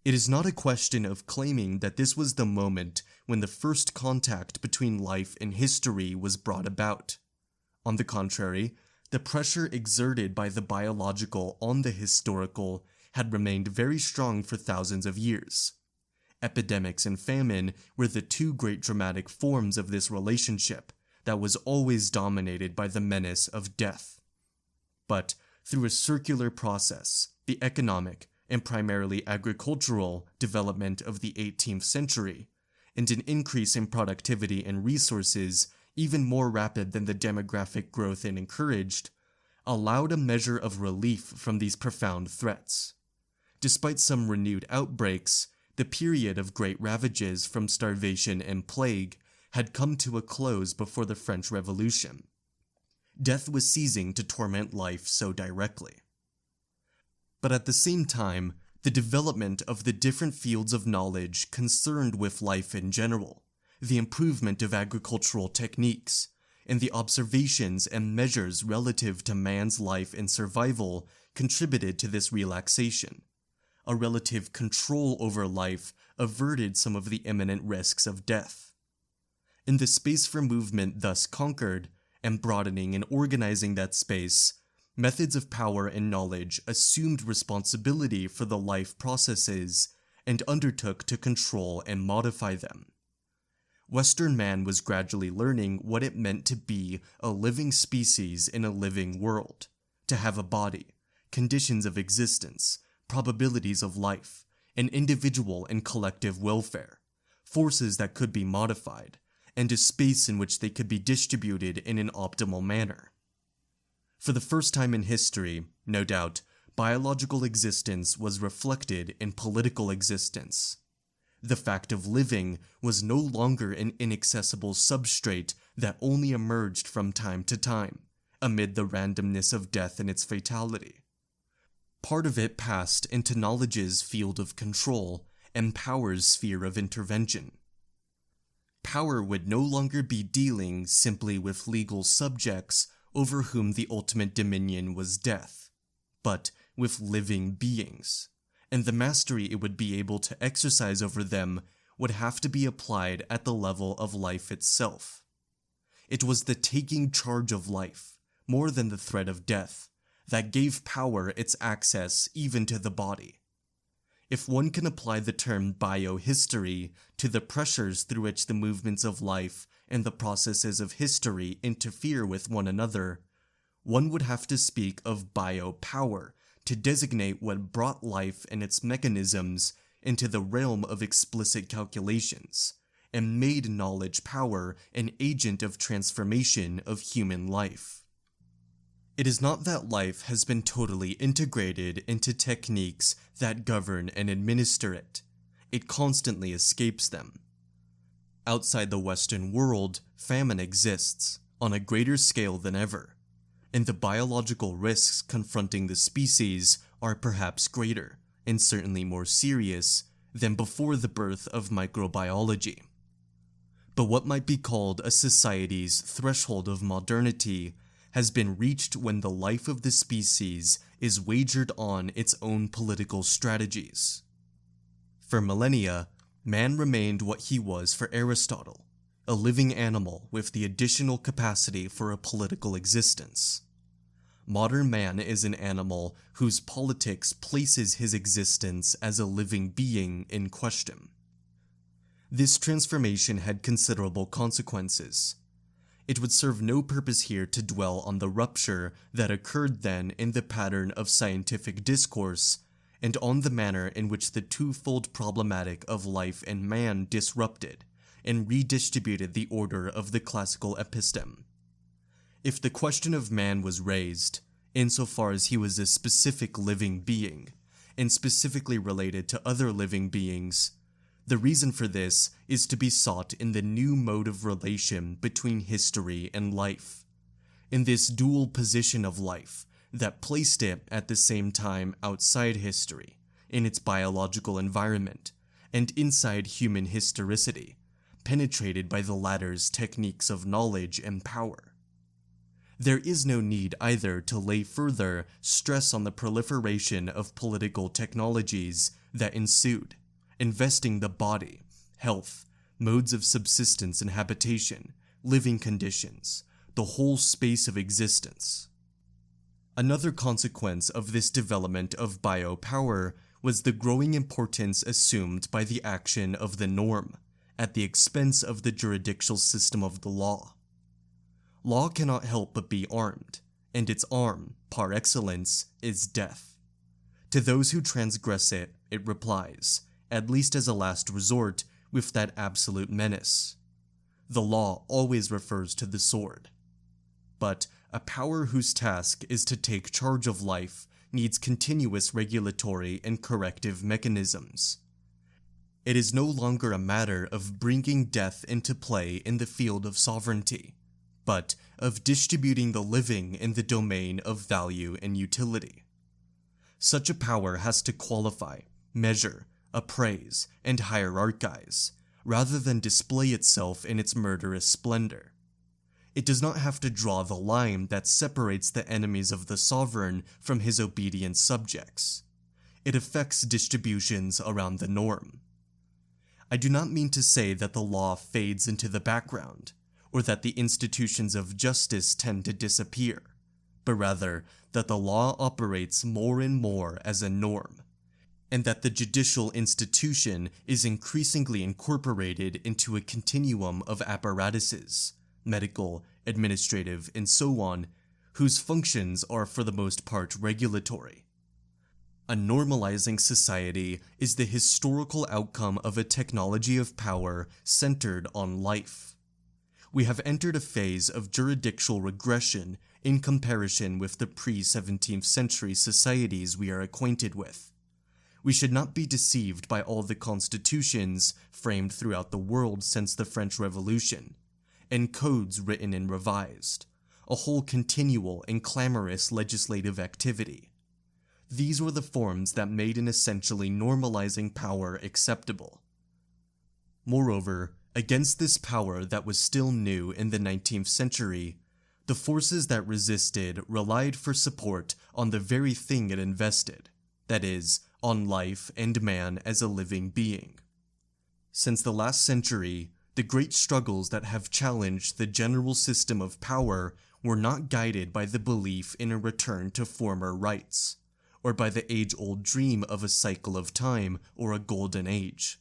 Speaker 1: It is not a question of claiming that this was the moment when the first contact between life and history was brought about. On the contrary, the pressure exerted by the biological on the historical had remained very strong for thousands of years. Epidemics and famine were the two great dramatic forms of this relationship that was always dominated by the menace of death. But through a circular process, the economic, and primarily agricultural, development of the 18th century, and an increase in productivity and resources even more rapid than the demographic growth it encouraged, allowed a measure of relief from these profound threats. Despite some renewed outbreaks, the period of great ravages from starvation and plague had come to a close before the French Revolution. Death was ceasing to torment life so directly. But at the same time, the development of the different fields of knowledge concerned with life in general, the improvement of agricultural techniques, and the observations and measures relative to man's life and survival contributed to this relaxation. A relative control over life averted some of the imminent risks of death. In the space for movement thus conquered, and broadening and organizing that space, methods of power and knowledge assumed responsibility for the life processes and undertook to control and modify them. Western man was gradually learning what it meant to be a living species in a living world, to have a body, conditions of existence, probabilities of life, an individual and collective welfare, forces that could be modified, and a space in which they could be distributed in an optimal manner. For the first time in history, no doubt, biological existence was reflected in political existence. The fact of living was no longer an inaccessible substrate that only emerged from time to time, amid the randomness of death and its fatality. Part of it passed into knowledge's field of control and power's sphere of intervention. Power would no longer be dealing simply with legal subjects over whom the ultimate dominion was death, but with living beings, and the mastery it would be able to exercise over them would have to be applied at the level of life itself. It was the taking charge of life, more than the threat of death, that gave power its access even to the body. If one can apply the term biohistory to the pressures through which the movements of life and the processes of history interfere with one another, one would have to speak of biopower to designate what brought life and its mechanisms into the realm of explicit calculations, and made knowledge power an agent of transformation of human life. It is not that life has been totally integrated into techniques that govern and administer it. It constantly escapes them. Outside the Western world, famine exists, on a greater scale than ever, and the biological risks confronting the species are perhaps greater, and certainly more serious, than before the birth of microbiology. But what might be called a society's threshold of modernity has been reached when the life of the species is wagered on its own political strategies. For millennia, man remained what he was for Aristotle, a living animal with the additional capacity for a political existence. Modern man is an animal whose politics places his existence as a living being in question. This transformation had considerable consequences. It would serve no purpose here to dwell on the rupture that occurred then in the pattern of scientific discourse, and on the manner in which the twofold problematic of life and man disrupted and redistributed the order of the classical episteme. If the question of man was raised, insofar as he was a specific living being, and specifically related to other living beings, the reason for this is to be sought in the new mode of relation between history and life, in this dual position of life that placed it at the same time outside history, in its biological environment, and inside human historicity, penetrated by the latter's techniques of knowledge and power. There is no need either to lay further stress on the proliferation of political technologies that ensued, investing the body, health, modes of subsistence and habitation, living conditions, the whole space of existence. Another consequence of this development of biopower was the growing importance assumed by the action of the norm, at the expense of the jurisdictional system of the law. Law cannot help but be armed, and its arm, par excellence, is death. To those who transgress it, it replies, at least as a last resort, with that absolute menace. the law always refers to the sword. But a power whose task is to take charge of life needs continuous regulatory and corrective mechanisms. It is no longer a matter of bringing death into play in the field of sovereignty, but of distributing the living in the domain of value and utility. Such a power has to qualify, measure, appraise, and hierarchize, rather than display itself in its murderous splendor. It does not have to draw the line that separates the enemies of the sovereign from his obedient subjects. It affects distributions around the norm. I do not mean to say that the law fades into the background, or that the institutions of justice tend to disappear, but rather that the law operates more and more as a norm, and that the judicial institution is increasingly incorporated into a continuum of apparatuses, medical, administrative, and so on, whose functions are for the most part regulatory. A normalizing society is the historical outcome of a technology of power centered on life. We have entered a phase of jurisdictional regression in comparison with the pre-17th century societies we are acquainted with. We should not be deceived by all the constitutions framed throughout the world since the French Revolution, and codes written and revised, a whole continual and clamorous legislative activity. These were the forms that made an essentially normalizing power acceptable. Moreover, against this power that was still new in the 19th century, the forces that resisted relied for support on the very thing it invested, that is, on life and man as a living being. Since the last century, the great struggles that have challenged the general system of power were not guided by the belief in a return to former rights, or by the age-old dream of a cycle of time or a golden age.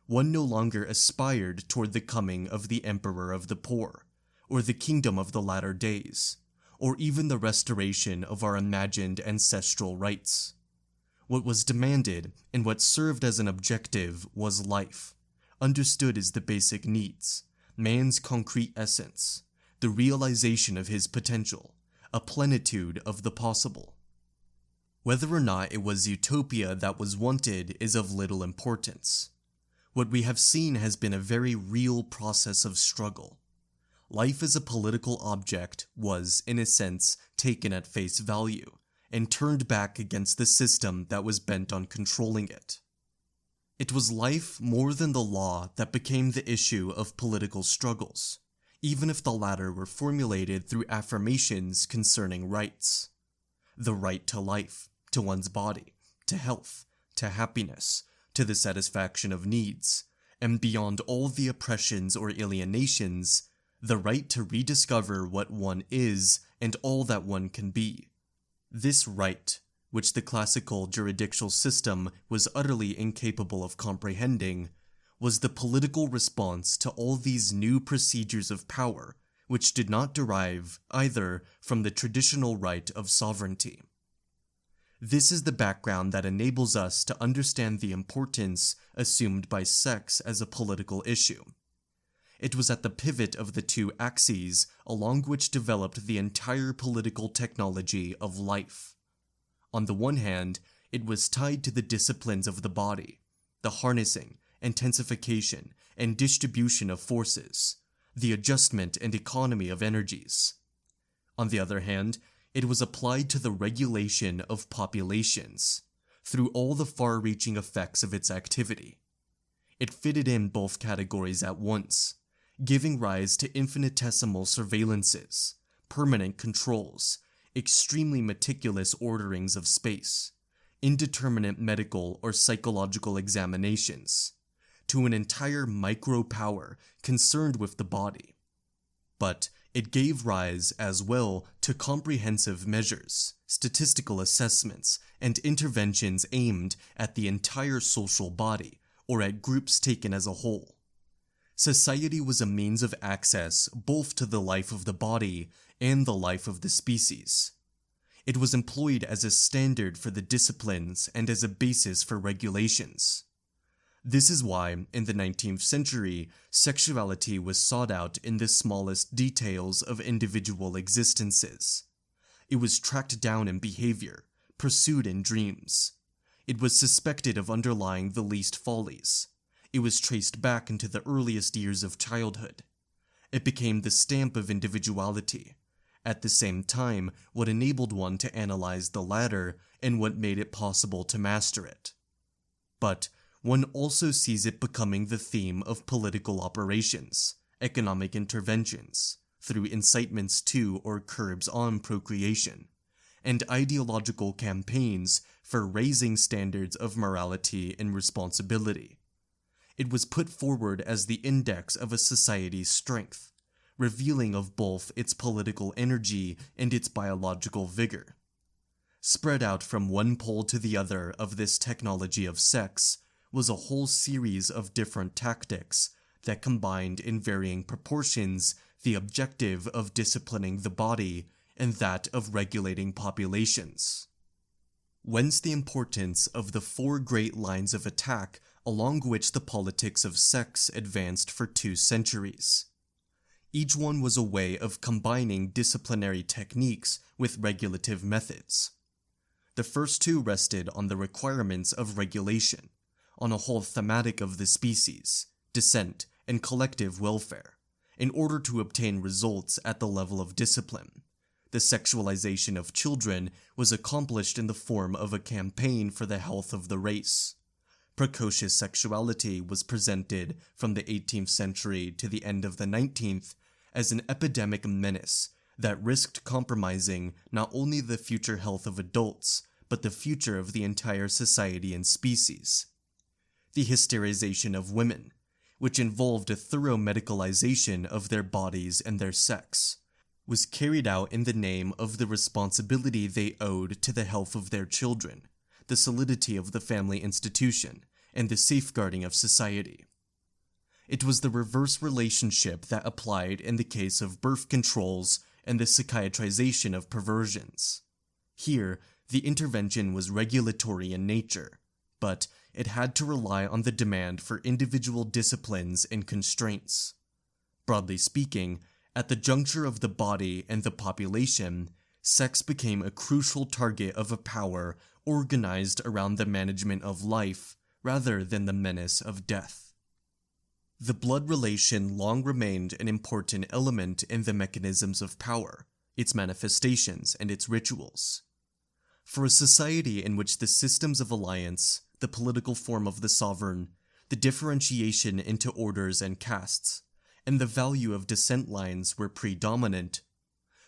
Speaker 1: One no longer aspired toward the coming of the Emperor of the Poor, or the kingdom of the latter days, or even the restoration of our imagined ancestral rights. What was demanded and what served as an objective was life, understood as the basic needs, man's concrete essence, the realization of his potential, a plenitude of the possible. Whether or not it was utopia that was wanted is of little importance. What we have seen has been a very real process of struggle. Life as a political object was, in a sense, taken at face value, and turned back against the system that was bent on controlling it. It was life more than the law that became the issue of political struggles, even if the latter were formulated through affirmations concerning rights. The right to life, to one's body, to health, to happiness, to the satisfaction of needs, and beyond all the oppressions or alienations, the right to rediscover what one is and all that one can be. This right, which the classical jurisdictional system was utterly incapable of comprehending, was the political response to all these new procedures of power, which did not derive either from the traditional right of sovereignty. This is the background that enables us to understand the importance assumed by sex as a political issue. It was at the pivot of the two axes along which developed the entire political technology of life. On the one hand, it was tied to the disciplines of the body, the harnessing, intensification, and distribution of forces, the adjustment and economy of energies. On the other hand, it was applied to the regulation of populations, through all the far-reaching effects of its activity. It fitted in both categories at once, giving rise to infinitesimal surveillances, permanent controls, extremely meticulous orderings of space, indeterminate medical or psychological examinations, to an entire micro-power concerned with the body. But it gave rise as well to comprehensive measures, statistical assessments, and interventions aimed at the entire social body, or at groups taken as a whole. Society was a means of access both to the life of the body and the life of the species. It was employed as a standard for the disciplines and as a basis for regulations. This is why, in the 19th century, sexuality was sought out in the smallest details of individual existences. It was tracked down in behavior, pursued in dreams. It was suspected of underlying the least follies. It was traced back into the earliest years of childhood. It became the stamp of individuality, at the same time what enabled one to analyze the latter and what made it possible to master it. But one also sees it becoming the theme of political operations, economic interventions, through incitements to or curbs on procreation, and ideological campaigns for raising standards of morality and responsibility. It was put forward as the index of a society's strength, revealing of both its political energy and its biological vigor. Spread out from one pole to the other of this technology of sex was a whole series of different tactics that combined in varying proportions the objective of disciplining the body and that of regulating populations. Whence the importance of the four great lines of attack along which the politics of sex advanced for 2 centuries. Each one was a way of combining disciplinary techniques with regulative methods. The first two rested on the requirements of regulation, on a whole thematic of the species, descent, and collective welfare, in order to obtain results at the level of discipline. The sexualization of children was accomplished in the form of a campaign for the health of the race. Precocious sexuality was presented from the 18th century to the end of the 19th as an epidemic menace that risked compromising not only the future health of adults, but the future of the entire society and species. The hysterization of women, which involved a thorough medicalization of their bodies and their sex, was carried out in the name of the responsibility they owed to the health of their children, the solidity of the family institution, and the safeguarding of society. It was the reverse relationship that applied in the case of birth controls and the psychiatrization of perversions. Here, the intervention was regulatory in nature, but it had to rely on the demand for individual disciplines and constraints. Broadly speaking, at the juncture of the body and the population, sex became a crucial target of a power organized around the management of life rather than the menace of death. The blood relation long remained an important element in the mechanisms of power, its manifestations, and its rituals. For a society in which the systems of alliance, the political form of the sovereign, the differentiation into orders and castes, and the value of descent lines were predominant.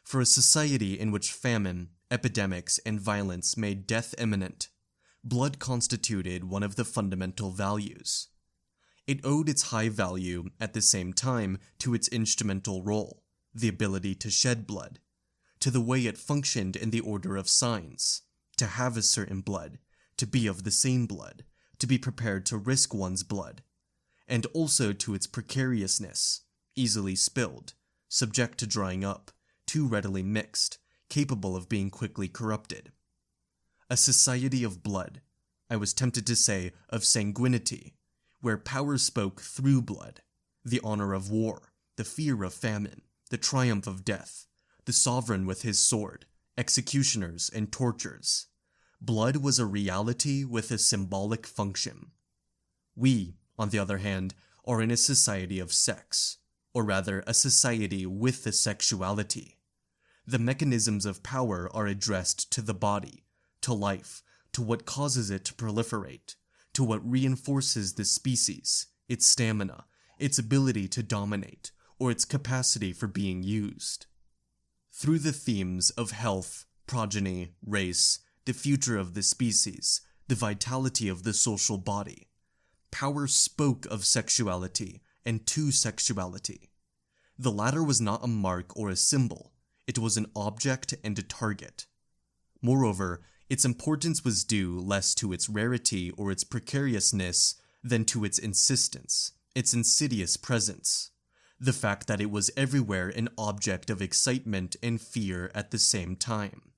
Speaker 1: For a society in which famine, epidemics, and violence made death imminent, blood constituted one of the fundamental values. It owed its high value at the same time to its instrumental role, the ability to shed blood, to the way it functioned in the order of signs, to have a certain blood, to be of the same blood, to be prepared to risk one's blood, and also to its precariousness, easily spilled, subject to drying up, too readily mixed, capable of being quickly corrupted. A society of blood, I was tempted to say of sanguinity, where power spoke through blood, the honor of war, the fear of famine, the triumph of death, the sovereign with his sword, executioners and tortures. Blood was a reality with a symbolic function. We, on the other hand, are in a society of sex, or rather a society with a sexuality. The mechanisms of power are addressed to the body, to life, to what causes it to proliferate, to what reinforces the species, its stamina, its ability to dominate, or its capacity for being used. Through the themes of health, progeny, race, the future of the species, the vitality of the social body, power spoke of sexuality and to sexuality. The latter was not a mark or a symbol, it was an object and a target. Moreover, its importance was due less to its rarity or its precariousness than to its insistence, its insidious presence, the fact that it was everywhere an object of excitement and fear at the same time.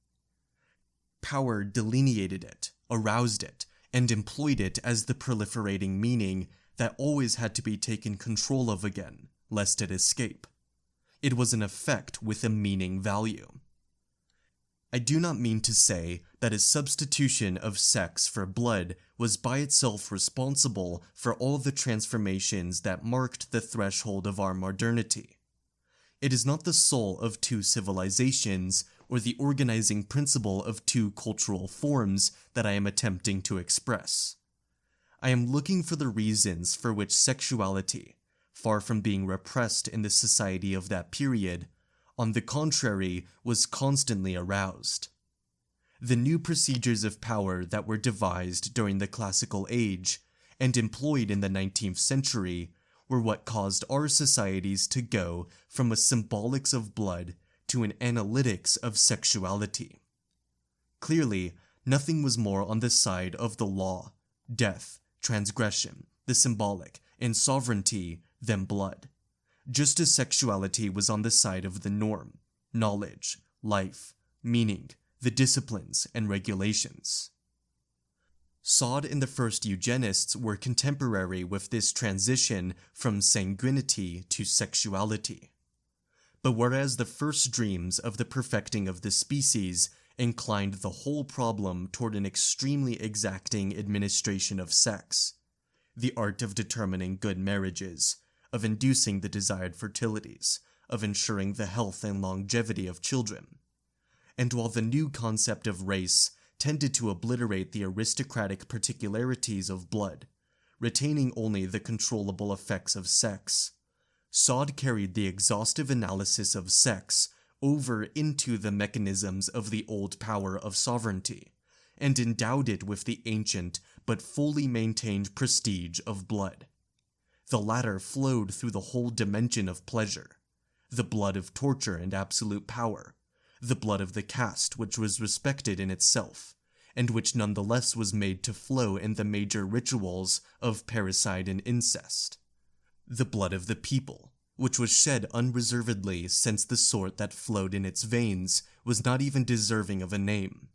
Speaker 1: Power delineated it, aroused it, and employed it as the proliferating meaning that always had to be taken control of again, lest it escape. It was an effect with a meaning value. I do not mean to say that a substitution of sex for blood was by itself responsible for all the transformations that marked the threshold of our modernity. It is not the soul of two civilizations or the organizing principle of two cultural forms that I am attempting to express. I am looking for the reasons for which sexuality, far from being repressed in the society of that period, on the contrary, was constantly aroused. The new procedures of power that were devised during the classical age and employed in the 19th century were what caused our societies to go from a symbolics of blood to an analytics of sexuality. Clearly, nothing was more on the side of the law, death, transgression, the symbolic, and sovereignty than blood. Just as sexuality was on the side of the norm, knowledge, life, meaning, the disciplines, and regulations. Sod and the first eugenists were contemporary with this transition from sanguinity to sexuality. But whereas the first dreams of the perfecting of the species inclined the whole problem toward an extremely exacting administration of sex, the art of determining good marriages, of inducing the desired fertilities, of ensuring the health and longevity of children. And while the new concept of race tended to obliterate the aristocratic particularities of blood, retaining only the controllable effects of sex, Sod carried the exhaustive analysis of sex over into the mechanisms of the old power of sovereignty, and endowed it with the ancient but fully maintained prestige of blood. The latter flowed through the whole dimension of pleasure, the blood of torture and absolute power, the blood of the caste which was respected in itself, and which nonetheless was made to flow in the major rituals of parricide and incest, the blood of the people, which was shed unreservedly since the sort that flowed in its veins was not even deserving of a name.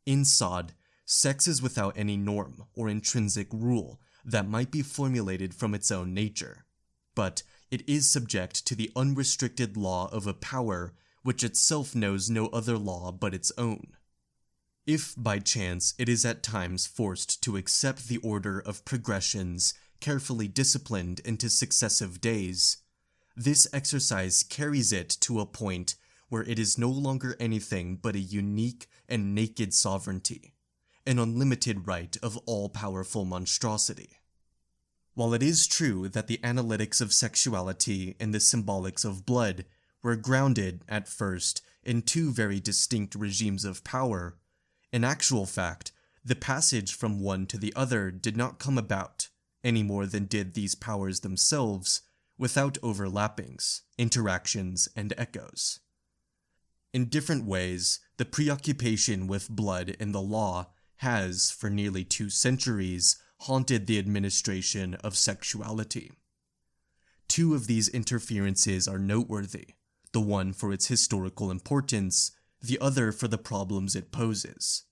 Speaker 1: In Sod, sex is without any norm or intrinsic rule that might be formulated from its own nature, but it is subject to the unrestricted law of a power which itself knows no other law but its own. If, by chance, it is at times forced to accept the order of progressions carefully disciplined into successive days, this exercise carries it to a point where it is no longer anything but a unique and naked sovereignty, an unlimited right of all-powerful monstrosity. While it is true that the analytics of sexuality and the symbolics of blood were grounded, at first, in two very distinct regimes of power, in actual fact, the passage from one to the other did not come about, any more than did these powers themselves, without overlappings, interactions, and echoes. In different ways, the preoccupation with blood in the law has, for nearly 2 centuries, haunted the administration of sexuality. 2 of these interferences are noteworthy, the one for its historical importance, the other for the problems it poses.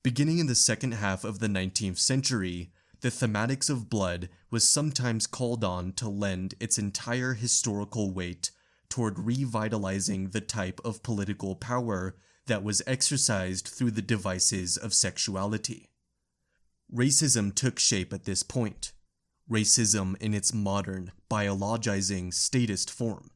Speaker 1: Beginning in the second half of the 19th century, the thematics of blood was sometimes called on to lend its entire historical weight toward revitalizing the type of political power that was exercised through the devices of sexuality. Racism took shape at this point, racism in its modern, biologizing, statist form.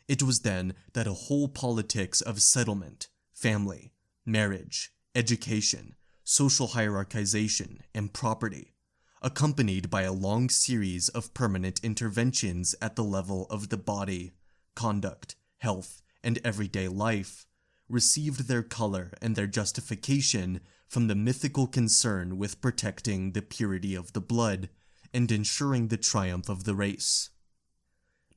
Speaker 1: It was then that a whole politics of settlement, family, marriage, education, social hierarchization, and property, accompanied by a long series of permanent interventions at the level of the body, conduct, health, and everyday life, received their color and their justification from the mythical concern with protecting the purity of the blood and ensuring the triumph of the race.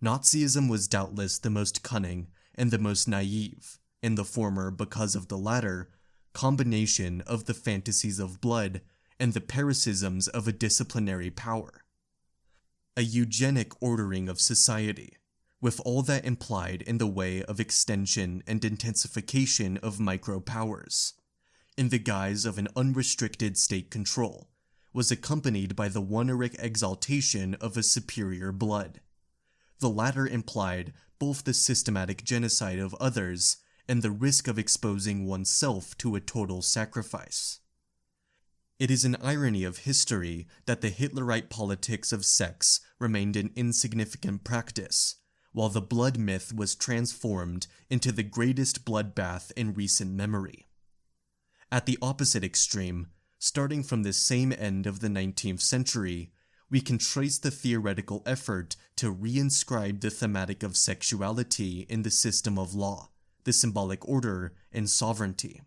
Speaker 1: Nazism was doubtless the most cunning and the most naive, in the former because of the latter, combination of the fantasies of blood and the parasitisms of a disciplinary power. A eugenic ordering of society, with all that implied in the way of extension and intensification of micro-powers, in the guise of an unrestricted state control, was accompanied by the wonderic exaltation of a superior blood. The latter implied both the systematic genocide of others and the risk of exposing oneself to a total sacrifice. It is an irony of history that the Hitlerite politics of sex remained an insignificant practice, while the blood myth was transformed into the greatest bloodbath in recent memory. At the opposite extreme, starting from the same end of the 19th century, we can trace the theoretical effort to reinscribe the thematic of sexuality in the system of law, the symbolic order, and sovereignty.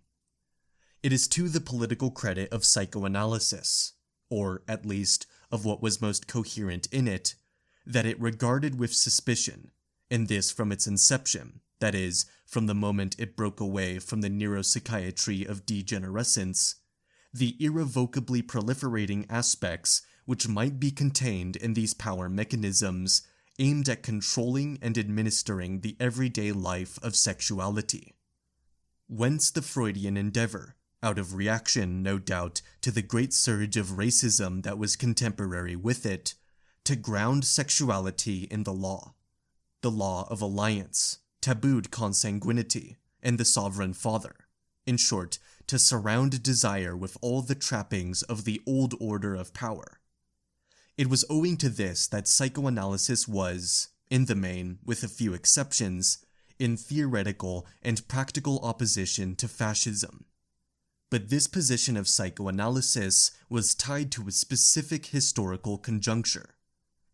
Speaker 1: It is to the political credit of psychoanalysis, or at least of what was most coherent in it, that it regarded with suspicion, and this from its inception, that is, from the moment it broke away from the neuropsychiatry of degenerescence, the irrevocably proliferating aspects which might be contained in these power mechanisms aimed at controlling and administering the everyday life of sexuality. Whence the Freudian endeavor, out of reaction, no doubt, to the great surge of racism that was contemporary with it, to ground sexuality in the law of alliance, tabooed consanguinity, and the sovereign father. In short, to surround desire with all the trappings of the old order of power. It was owing to this that psychoanalysis was, in the main, with a few exceptions, in theoretical and practical opposition to fascism. But this position of psychoanalysis was tied to a specific historical conjuncture.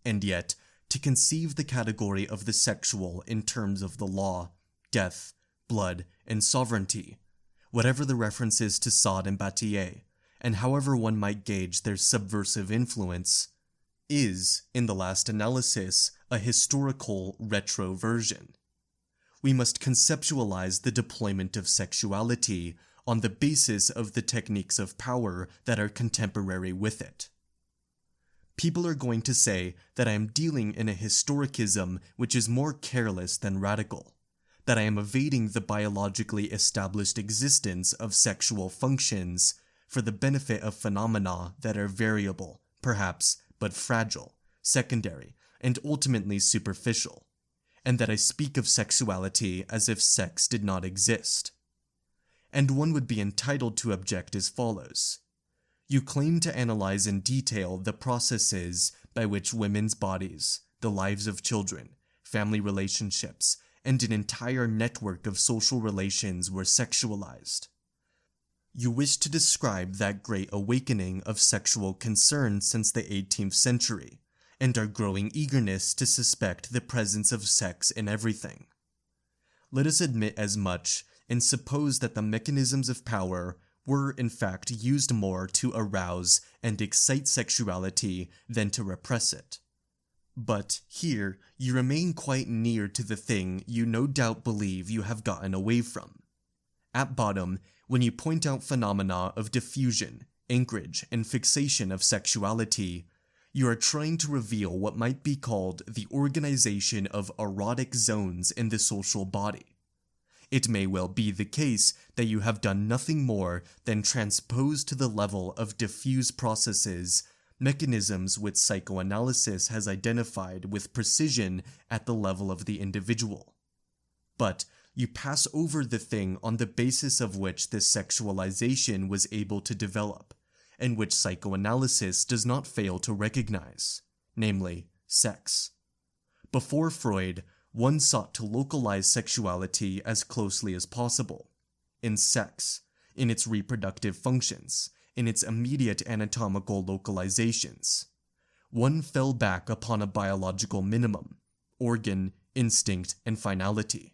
Speaker 1: And yet, to conceive the category of the sexual in terms of the law, death, blood, and sovereignty, whatever the references to Sade and Bataille, and however one might gauge their subversive influence, is, in the last analysis, a historical retroversion. We must conceptualize the deployment of sexuality on the basis of the techniques of power that are contemporary with it. People are going to say that I am dealing in a historicism which is more careless than radical, that I am evading the biologically established existence of sexual functions for the benefit of phenomena that are variable, perhaps, but fragile, secondary, and ultimately superficial, and that I speak of sexuality as if sex did not exist. And one would be entitled to object as follows. You claim to analyze in detail the processes by which women's bodies, the lives of children, family relationships, and an entire network of social relations were sexualized. You wish to describe that great awakening of sexual concern since the 18th century, and our growing eagerness to suspect the presence of sex in everything. Let us admit as much and suppose that the mechanisms of power were in fact used more to arouse and excite sexuality than to repress it. But here you remain quite near to the thing you no doubt believe you have gotten away from. At bottom, when you point out phenomena of diffusion, anchorage, and fixation of sexuality, you are trying to reveal what might be called the organization of erotic zones in the social body. It may well be the case that you have done nothing more than transpose to the level of diffuse processes mechanisms which psychoanalysis has identified with precision at the level of the individual. But you pass over the thing on the basis of which this sexualization was able to develop, and which psychoanalysis does not fail to recognize, namely, sex. Before Freud, one sought to localize sexuality as closely as possible, in sex, in its reproductive functions, in its immediate anatomical localizations. One fell back upon a biological minimum, organ, instinct, and finality.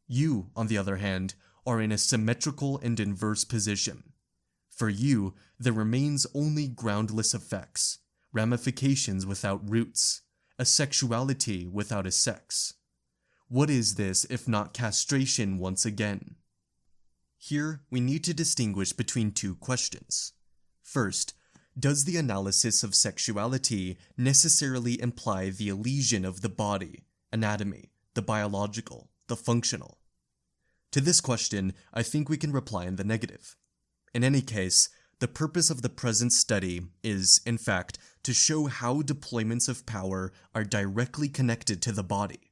Speaker 1: You, on the other hand, are in a symmetrical and inverse position. For you, there remains only groundless effects, ramifications without roots, a sexuality without a sex. What is this if not castration once again? Here, we need to distinguish between two questions. First, does the analysis of sexuality necessarily imply the elision of the body, anatomy, the biological, the functional? To this question, I think we can reply in the negative. In any case, the purpose of the present study is, in fact, to show how deployments of power are directly connected to the body,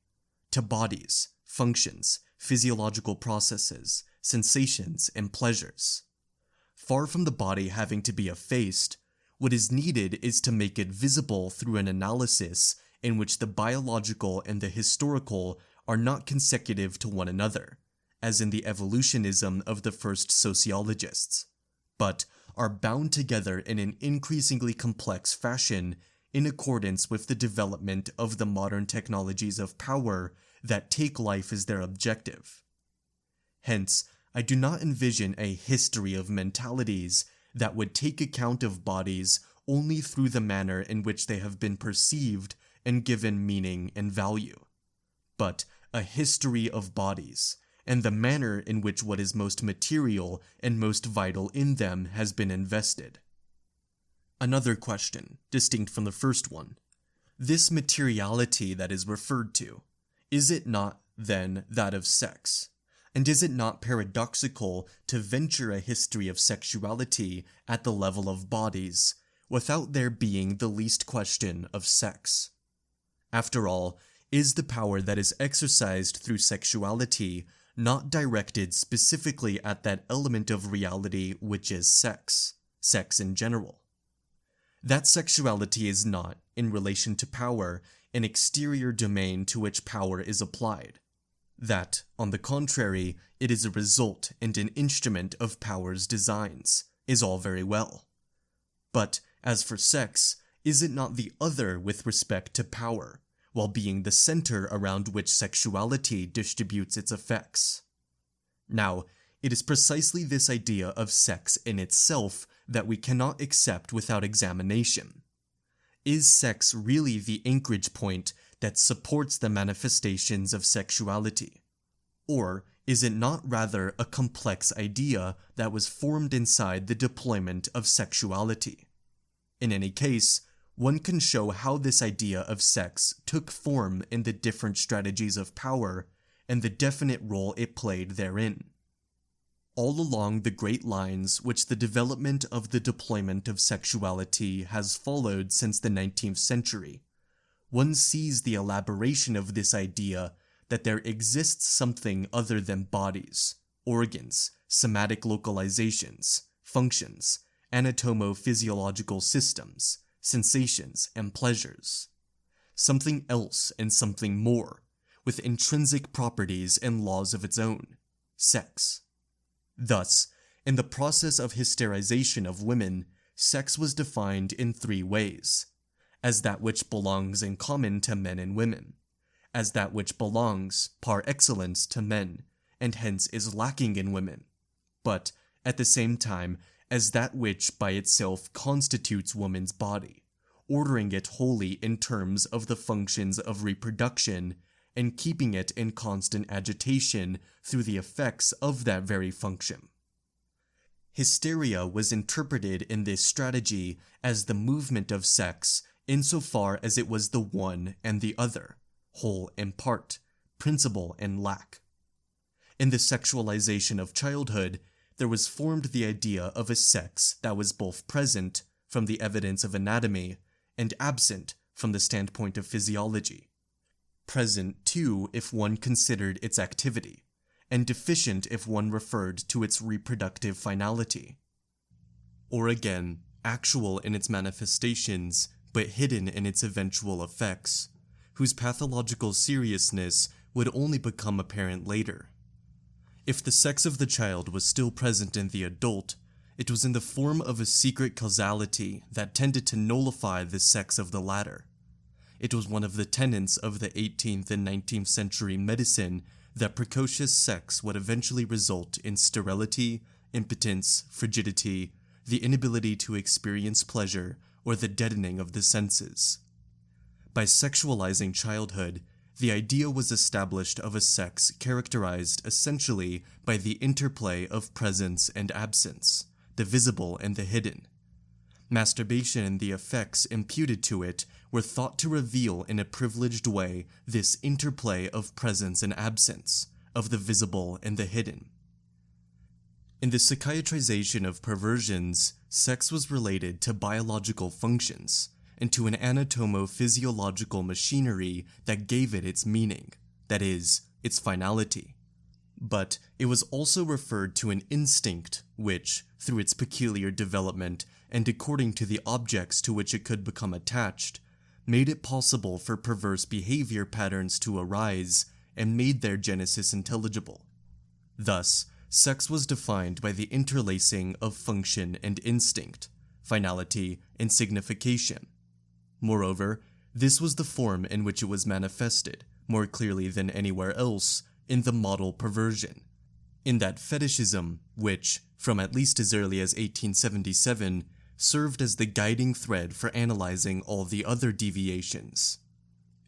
Speaker 1: to bodies, functions, physiological processes, sensations, and pleasures. Far from the body having to be effaced, what is needed is to make it visible through an analysis in which the biological and the historical are not consecutive to one another, as in the evolutionism of the first sociologists, but are bound together in an increasingly complex fashion in accordance with the development of the modern technologies of power that take life as their objective. Hence, I do not envision a history of mentalities that would take account of bodies only through the manner in which they have been perceived and given meaning and value, but a history of bodies, and the manner in which what is most material and most vital in them has been invested. Another question, distinct from the first one. This materiality that is referred to, is it not, then, that of sex? And is it not paradoxical to venture a history of sexuality at the level of bodies, without there being the least question of sex? After all, is the power that is exercised through sexuality not directed specifically at that element of reality which is sex in general? That sexuality is not, in relation to power, an exterior domain to which power is applied. That, on the contrary, it is a result and an instrument of power's designs, is all very well. But, as for sex, is it not the other with respect to power, while being the center around which sexuality distributes its effects? Now, it is precisely this idea of sex in itself that we cannot accept without examination. Is sex really the anchorage point that supports the manifestations of sexuality? Or is it not rather a complex idea that was formed inside the deployment of sexuality? In any case, one can show how this idea of sex took form in the different strategies of power and the definite role it played therein. All along the great lines which the development of the deployment of sexuality has followed since the 19th century, one sees the elaboration of this idea that there exists something other than bodies, organs, somatic localizations, functions, anatomo-physiological systems, sensations, and pleasures. Something else and something more, with intrinsic properties and laws of its own, sex. Thus, in the process of hysterization of women, sex was defined in three ways: as that which belongs in common to men and women, as that which belongs par excellence to men, and hence is lacking in women, but, at the same time, as that which by itself constitutes woman's body, ordering it wholly in terms of the functions of reproduction, and keeping it in constant agitation through the effects of that very function. Hysteria was interpreted in this strategy as the movement of sex insofar as it was the one and the other, whole and part, principle and lack. In the sexualization of childhood, there was formed the idea of a sex that was both present, from the evidence of anatomy, and absent from the standpoint of physiology. Present, too, if one considered its activity, and deficient if one referred to its reproductive finality. Or again, actual in its manifestations, but hidden in its eventual effects, whose pathological seriousness would only become apparent later. If the sex of the child was still present in the adult, it was in the form of a secret causality that tended to nullify the sex of the latter. It was one of the tenets of the 18th and 19th century medicine that precocious sex would eventually result in sterility, impotence, frigidity, the inability to experience pleasure, or the deadening of the senses. By sexualizing childhood, the idea was established of a sex characterized essentially by the interplay of presence and absence, the visible and the hidden. Masturbation and the effects imputed to it were thought to reveal in a privileged way this interplay of presence and absence, of the visible and the hidden. In the psychiatrization of perversions, sex was related to biological functions and to an anatomo-physiological machinery that gave it its meaning, that is, its finality. But it was also referred to an instinct which, through its peculiar development and according to the objects to which it could become attached, made it possible for perverse behavior patterns to arise and made their genesis intelligible. Thus, sex was defined by the interlacing of function and instinct, finality and signification. Moreover, this was the form in which it was manifested, more clearly than anywhere else, in the model perversion, in that fetishism which, from at least as early as 1877, served as the guiding thread for analyzing all the other deviations.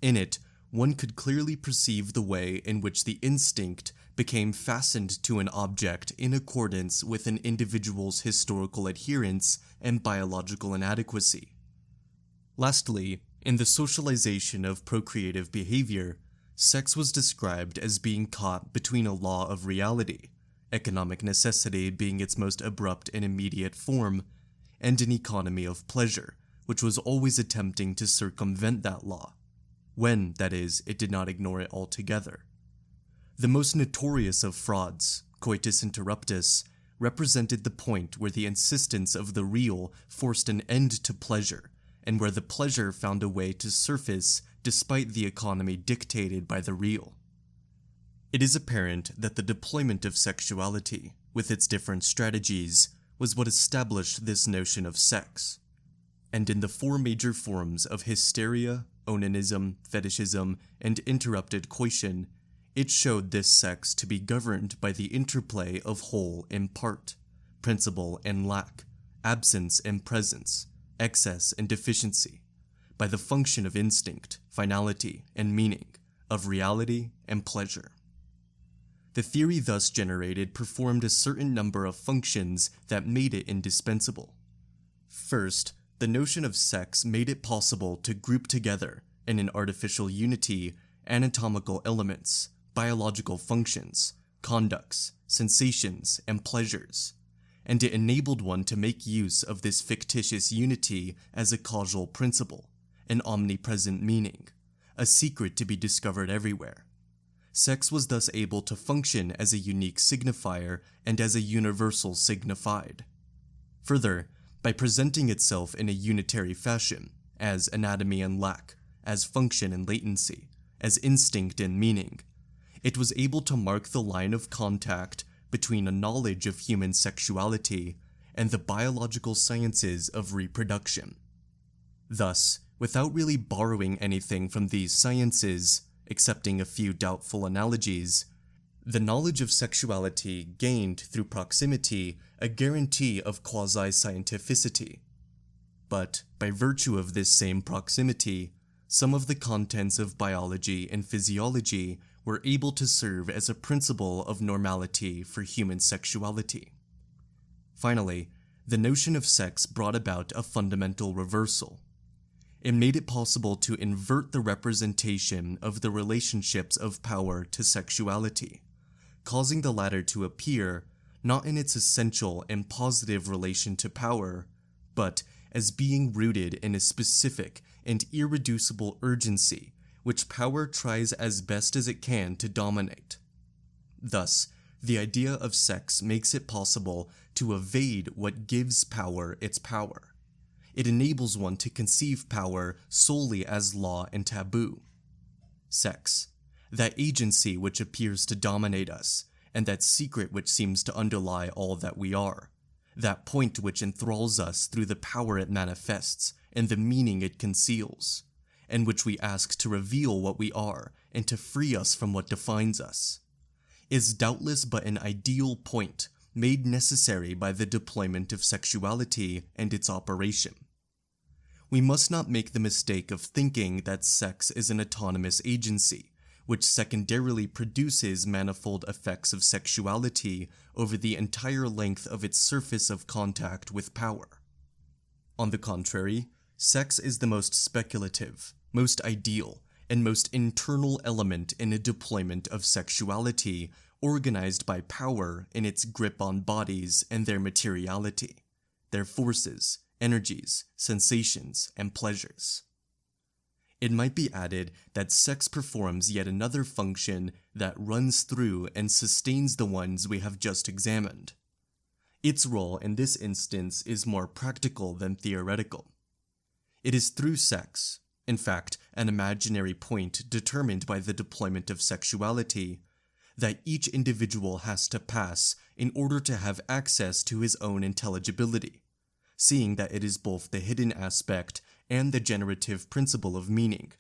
Speaker 1: In it, one could clearly perceive the way in which the instinct became fastened to an object in accordance with an individual's historical adherence and biological inadequacy. Lastly, in the socialization of procreative behavior, sex was described as being caught between a law of reality, economic necessity being its most abrupt and immediate form, and an economy of pleasure, which was always attempting to circumvent that law, when, that is, it did not ignore it altogether. The most notorious of frauds, coitus interruptus, represented the point where the insistence of the real forced an end to pleasure, and where the pleasure found a way to surface despite the economy dictated by the real. It is apparent that the deployment of sexuality, with its different strategies, was what established this notion of sex. And in the four major forms of hysteria, onanism, fetishism, and interrupted coition, it showed this sex to be governed by the interplay of whole and part, principle and lack, absence and presence, excess and deficiency, by the function of instinct, finality, and meaning, of reality and pleasure. The theory thus generated performed a certain number of functions that made it indispensable. First, the notion of sex made it possible to group together, in an artificial unity, anatomical elements, biological functions, conducts, sensations, and pleasures, and it enabled one to make use of this fictitious unity as a causal principle, an omnipresent meaning, a secret to be discovered everywhere. Sex was thus able to function as a unique signifier and as a universal signified. Further, by presenting itself in a unitary fashion, as anatomy and lack, as function and latency, as instinct and meaning, it was able to mark the line of contact between a knowledge of human sexuality and the biological sciences of reproduction. Thus, without really borrowing anything from these sciences, excepting a few doubtful analogies, the knowledge of sexuality gained through proximity a guarantee of quasi-scientificity. But, by virtue of this same proximity, some of the contents of biology and physiology were able to serve as a principle of normality for human sexuality. Finally, the notion of sex brought about a fundamental reversal. It made it possible to invert the representation of the relationships of power to sexuality, causing the latter to appear not in its essential and positive relation to power, but as being rooted in a specific and irreducible urgency which power tries as best as it can to dominate. Thus, the idea of sex makes it possible to evade what gives power its power. It enables one to conceive power solely as law and taboo. Sex, that agency which appears to dominate us, and that secret which seems to underlie all that we are, that point which enthralls us through the power it manifests and the meaning it conceals, and which we ask to reveal what we are and to free us from what defines us, is doubtless but an ideal point made necessary by the deployment of sexuality and its operation. We must not make the mistake of thinking that sex is an autonomous agency, which secondarily produces manifold effects of sexuality over the entire length of its surface of contact with power. On the contrary, sex is the most speculative, most ideal, and most internal element in a deployment of sexuality organized by power in its grip on bodies and their materiality, their forces, energies, sensations, and pleasures. It might be added that sex performs yet another function that runs through and sustains the ones we have just examined. Its role in this instance is more practical than theoretical. It is through sex, in fact, an imaginary point determined by the deployment of sexuality, that each individual has to pass in order to have access to his own intelligibility, seeing that it is both the hidden aspect and the generative principle of meaning,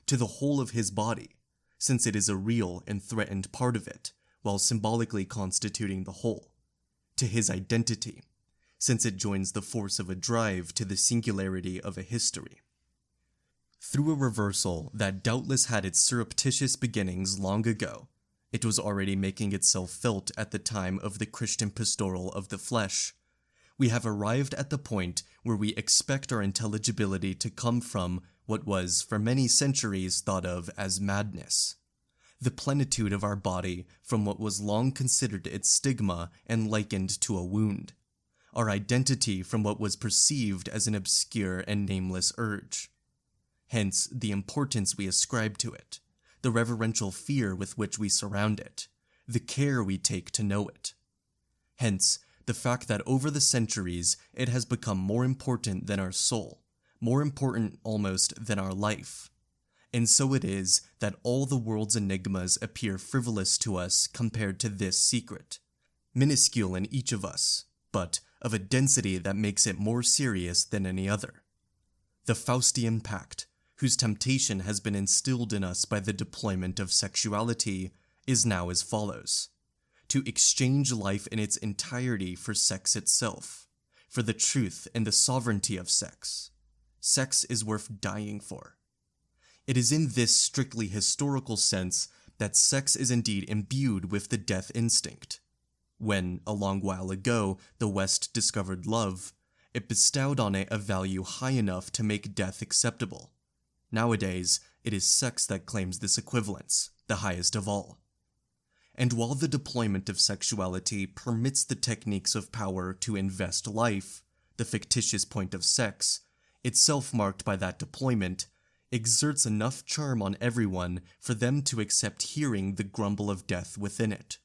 Speaker 1: to the whole of his body, since it is a real and threatened part of it, while symbolically constituting the whole, to his identity, since it joins the force of a drive to the singularity of a history. Through a reversal that doubtless had its surreptitious beginnings long ago, it was already making itself felt at the time of the Christian pastoral of the flesh. We have arrived at the point where we expect our intelligibility to come from what was for many centuries thought of as madness, the plenitude of our body from what was long considered its stigma and likened to a wound, our identity from what was perceived as an obscure and nameless urge. Hence the importance we ascribe to it, the reverential fear with which we surround it, the care we take to know it. Hence the fact that over the centuries it has become more important than our soul, more important almost than our life. And so it is that all the world's enigmas appear frivolous to us compared to this secret, minuscule in each of us, but of a density that makes it more serious than any other. The Faustian Pact, whose temptation has been instilled in us by the deployment of sexuality, is now as follows: to exchange life in its entirety for sex itself, for the truth and the sovereignty of sex. Sex is worth dying for. It is in this strictly historical sense that sex is indeed imbued with the death instinct. When, a long while ago, the West discovered love, it bestowed on it a value high enough to make death acceptable. Nowadays, it is sex that claims this equivalence, the highest of all. And while the deployment of sexuality permits the techniques of power to invest life, the fictitious point of sex, itself marked by that deployment, exerts enough charm on everyone for them to accept hearing the grumble of death within it.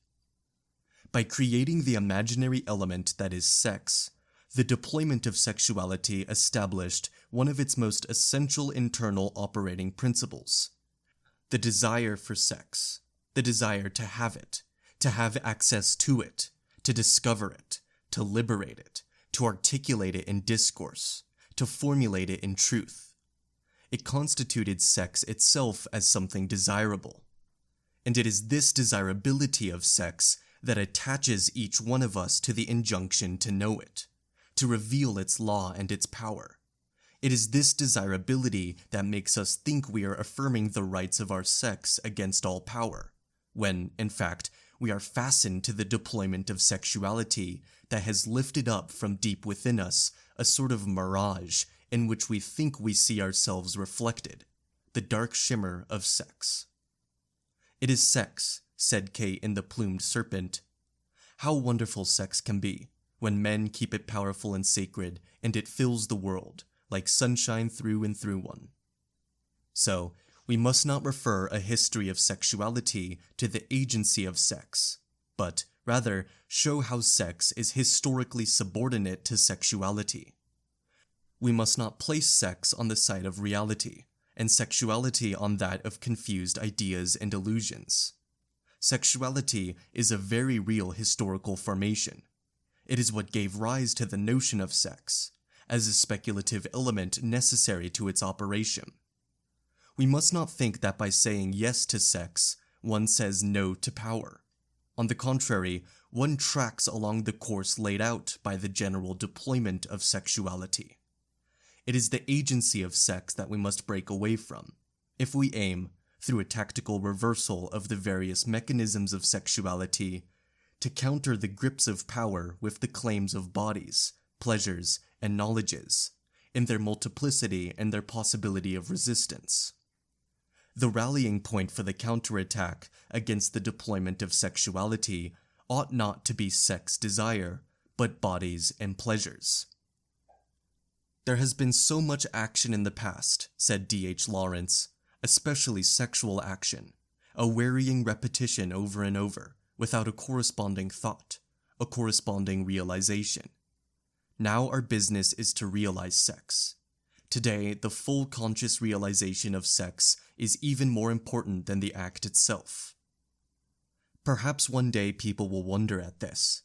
Speaker 1: By creating the imaginary element that is sex, the deployment of sexuality established one of its most essential internal operating principles: the desire for sex, the desire to have access to it, to discover it, to liberate it, to articulate it in discourse, to formulate it in truth. It constituted sex itself as something desirable. And it is this desirability of sex that attaches each one of us to the injunction to know it, to reveal its law and its power. It is this desirability that makes us think we are affirming the rights of our sex against all power, when, in fact, we are fastened to the deployment of sexuality that has lifted up from deep within us a sort of mirage in which we think we see ourselves reflected, the dark shimmer of sex. "It is sex," said Kate in The Plumed Serpent. "How wonderful sex can be, when men keep it powerful and sacred, and it fills the world, like sunshine through and through one." So, we must not refer a history of sexuality to the agency of sex, but rather show how sex is historically subordinate to sexuality. We must not place sex on the side of reality, and sexuality on that of confused ideas and illusions. Sexuality is a very real historical formation. It is what gave rise to the notion of sex, as a speculative element necessary to its operation. We must not think that by saying yes to sex, one says no to power. On the contrary, one tracks along the course laid out by the general deployment of sexuality. It is the agency of sex that we must break away from, if we aim, through a tactical reversal of the various mechanisms of sexuality, to counter the grips of power with the claims of bodies, pleasures, and knowledges, in their multiplicity and their possibility of resistance. The rallying point for the counterattack against the deployment of sexuality ought not to be sex desire, but bodies and pleasures. There has been so much action in the past, said D.H. Lawrence, especially sexual action, a wearying repetition over and over, without a corresponding thought, a corresponding realization. Now our business is to realize sex. Today, the full conscious realization of sex is even more important than the act itself. Perhaps one day people will wonder at this.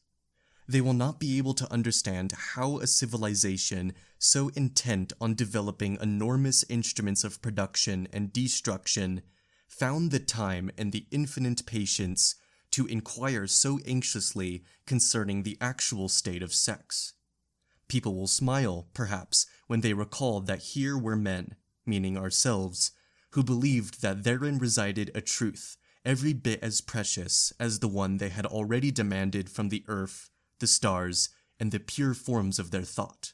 Speaker 1: They will not be able to understand how a civilization so intent on developing enormous instruments of production and destruction found the time and the infinite patience to inquire so anxiously concerning the actual state of sex. People will smile, perhaps, when they recall that here were men, meaning ourselves, who believed that therein resided a truth every bit as precious as the one they had already demanded from the earth, the stars, and the pure forms of their thought.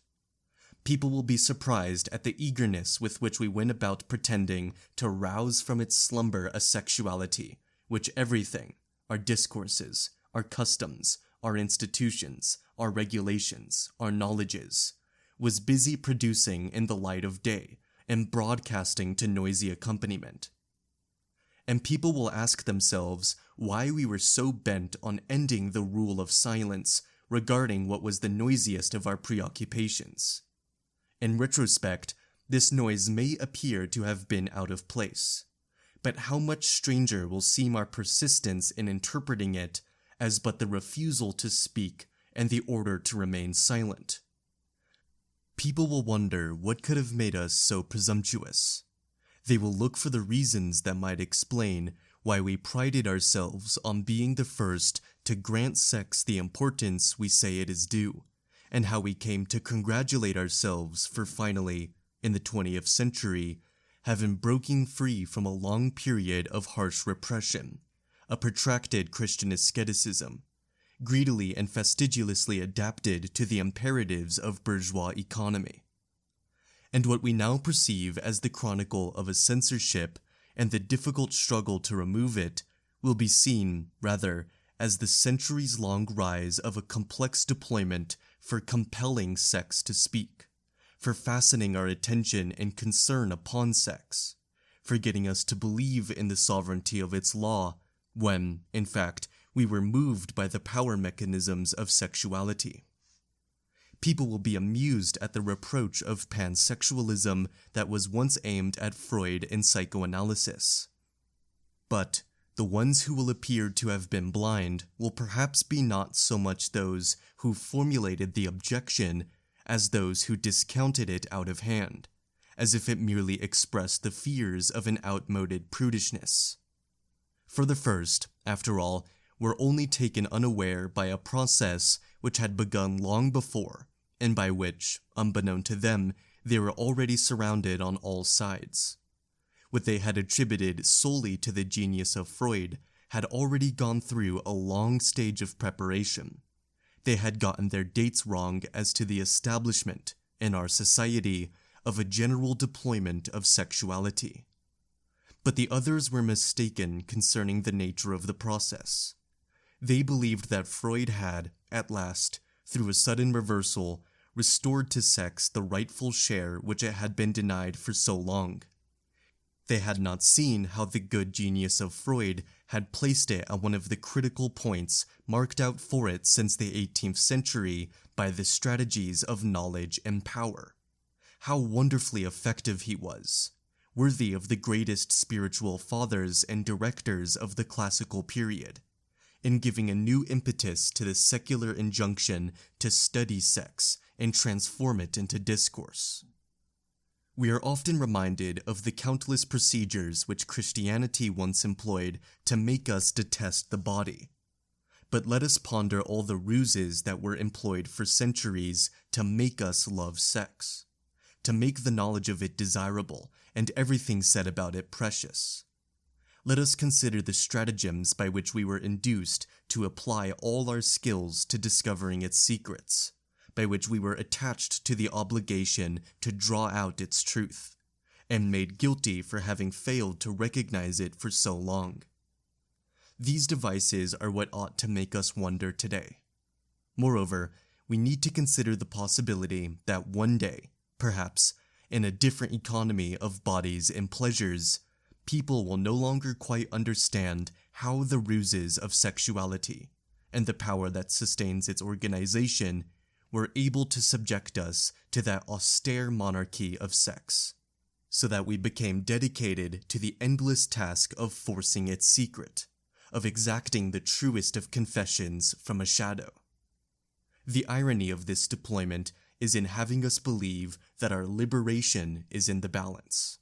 Speaker 1: People will be surprised at the eagerness with which we went about pretending to rouse from its slumber a sexuality, which everything, our discourses, our customs, our institutions, our regulations, our knowledges, was busy producing in the light of day and broadcasting to noisy accompaniment. And people will ask themselves why we were so bent on ending the rule of silence regarding what was the noisiest of our preoccupations. In retrospect, this noise may appear to have been out of place, but how much stranger will seem our persistence in interpreting it as but the refusal to speak and the order to remain silent. People will wonder what could have made us so presumptuous. They will look for the reasons that might explain why we prided ourselves on being the first to grant sex the importance we say it is due, and how we came to congratulate ourselves for finally, in the 20th century, having broken free from a long period of harsh repression, a protracted Christian asceticism, greedily and fastidiously adapted to the imperatives of bourgeois economy. And what we now perceive as the chronicle of a censorship and the difficult struggle to remove it will be seen, rather, as the centuries-long rise of a complex deployment for compelling sex to speak, for fastening our attention and concern upon sex, for getting us to believe in the sovereignty of its law, when, in fact, we were moved by the power mechanisms of sexuality. People will be amused at the reproach of pansexualism that was once aimed at Freud in psychoanalysis. But the ones who will appear to have been blind will perhaps be not so much those who formulated the objection as those who discounted it out of hand, as if it merely expressed the fears of an outmoded prudishness. For the first, after all, were only taken unaware by a process which had begun long before, and by which, unbeknown to them, they were already surrounded on all sides. What they had attributed solely to the genius of Freud had already gone through a long stage of preparation. They had gotten their dates wrong as to the establishment, in our society, of a general deployment of sexuality. But the others were mistaken concerning the nature of the process. They believed that Freud had, at last, through a sudden reversal, restored to sex the rightful share which it had been denied for so long. They had not seen how the good genius of Freud had placed it at one of the critical points marked out for it since the 18th century by the strategies of knowledge and power. How wonderfully effective he was, worthy of the greatest spiritual fathers and directors of the classical period, in giving a new impetus to the secular injunction to study sex and transform it into discourse. We are often reminded of the countless procedures which Christianity once employed to make us detest the body. But let us ponder all the ruses that were employed for centuries to make us love sex, to make the knowledge of it desirable and everything said about it precious. Let us consider the stratagems by which we were induced to apply all our skills to discovering its secrets, by which we were attached to the obligation to draw out its truth, and made guilty for having failed to recognize it for so long. These devices are what ought to make us wonder today. Moreover, we need to consider the possibility that one day, perhaps, in a different economy of bodies and pleasures, people will no longer quite understand how the ruses of sexuality and the power that sustains its organization were able to subject us to that austere monarchy of sex, so that we became dedicated to the endless task of forcing its secret, of exacting the truest of confessions from a shadow. The irony of this deployment is in having us believe that our liberation is in the balance.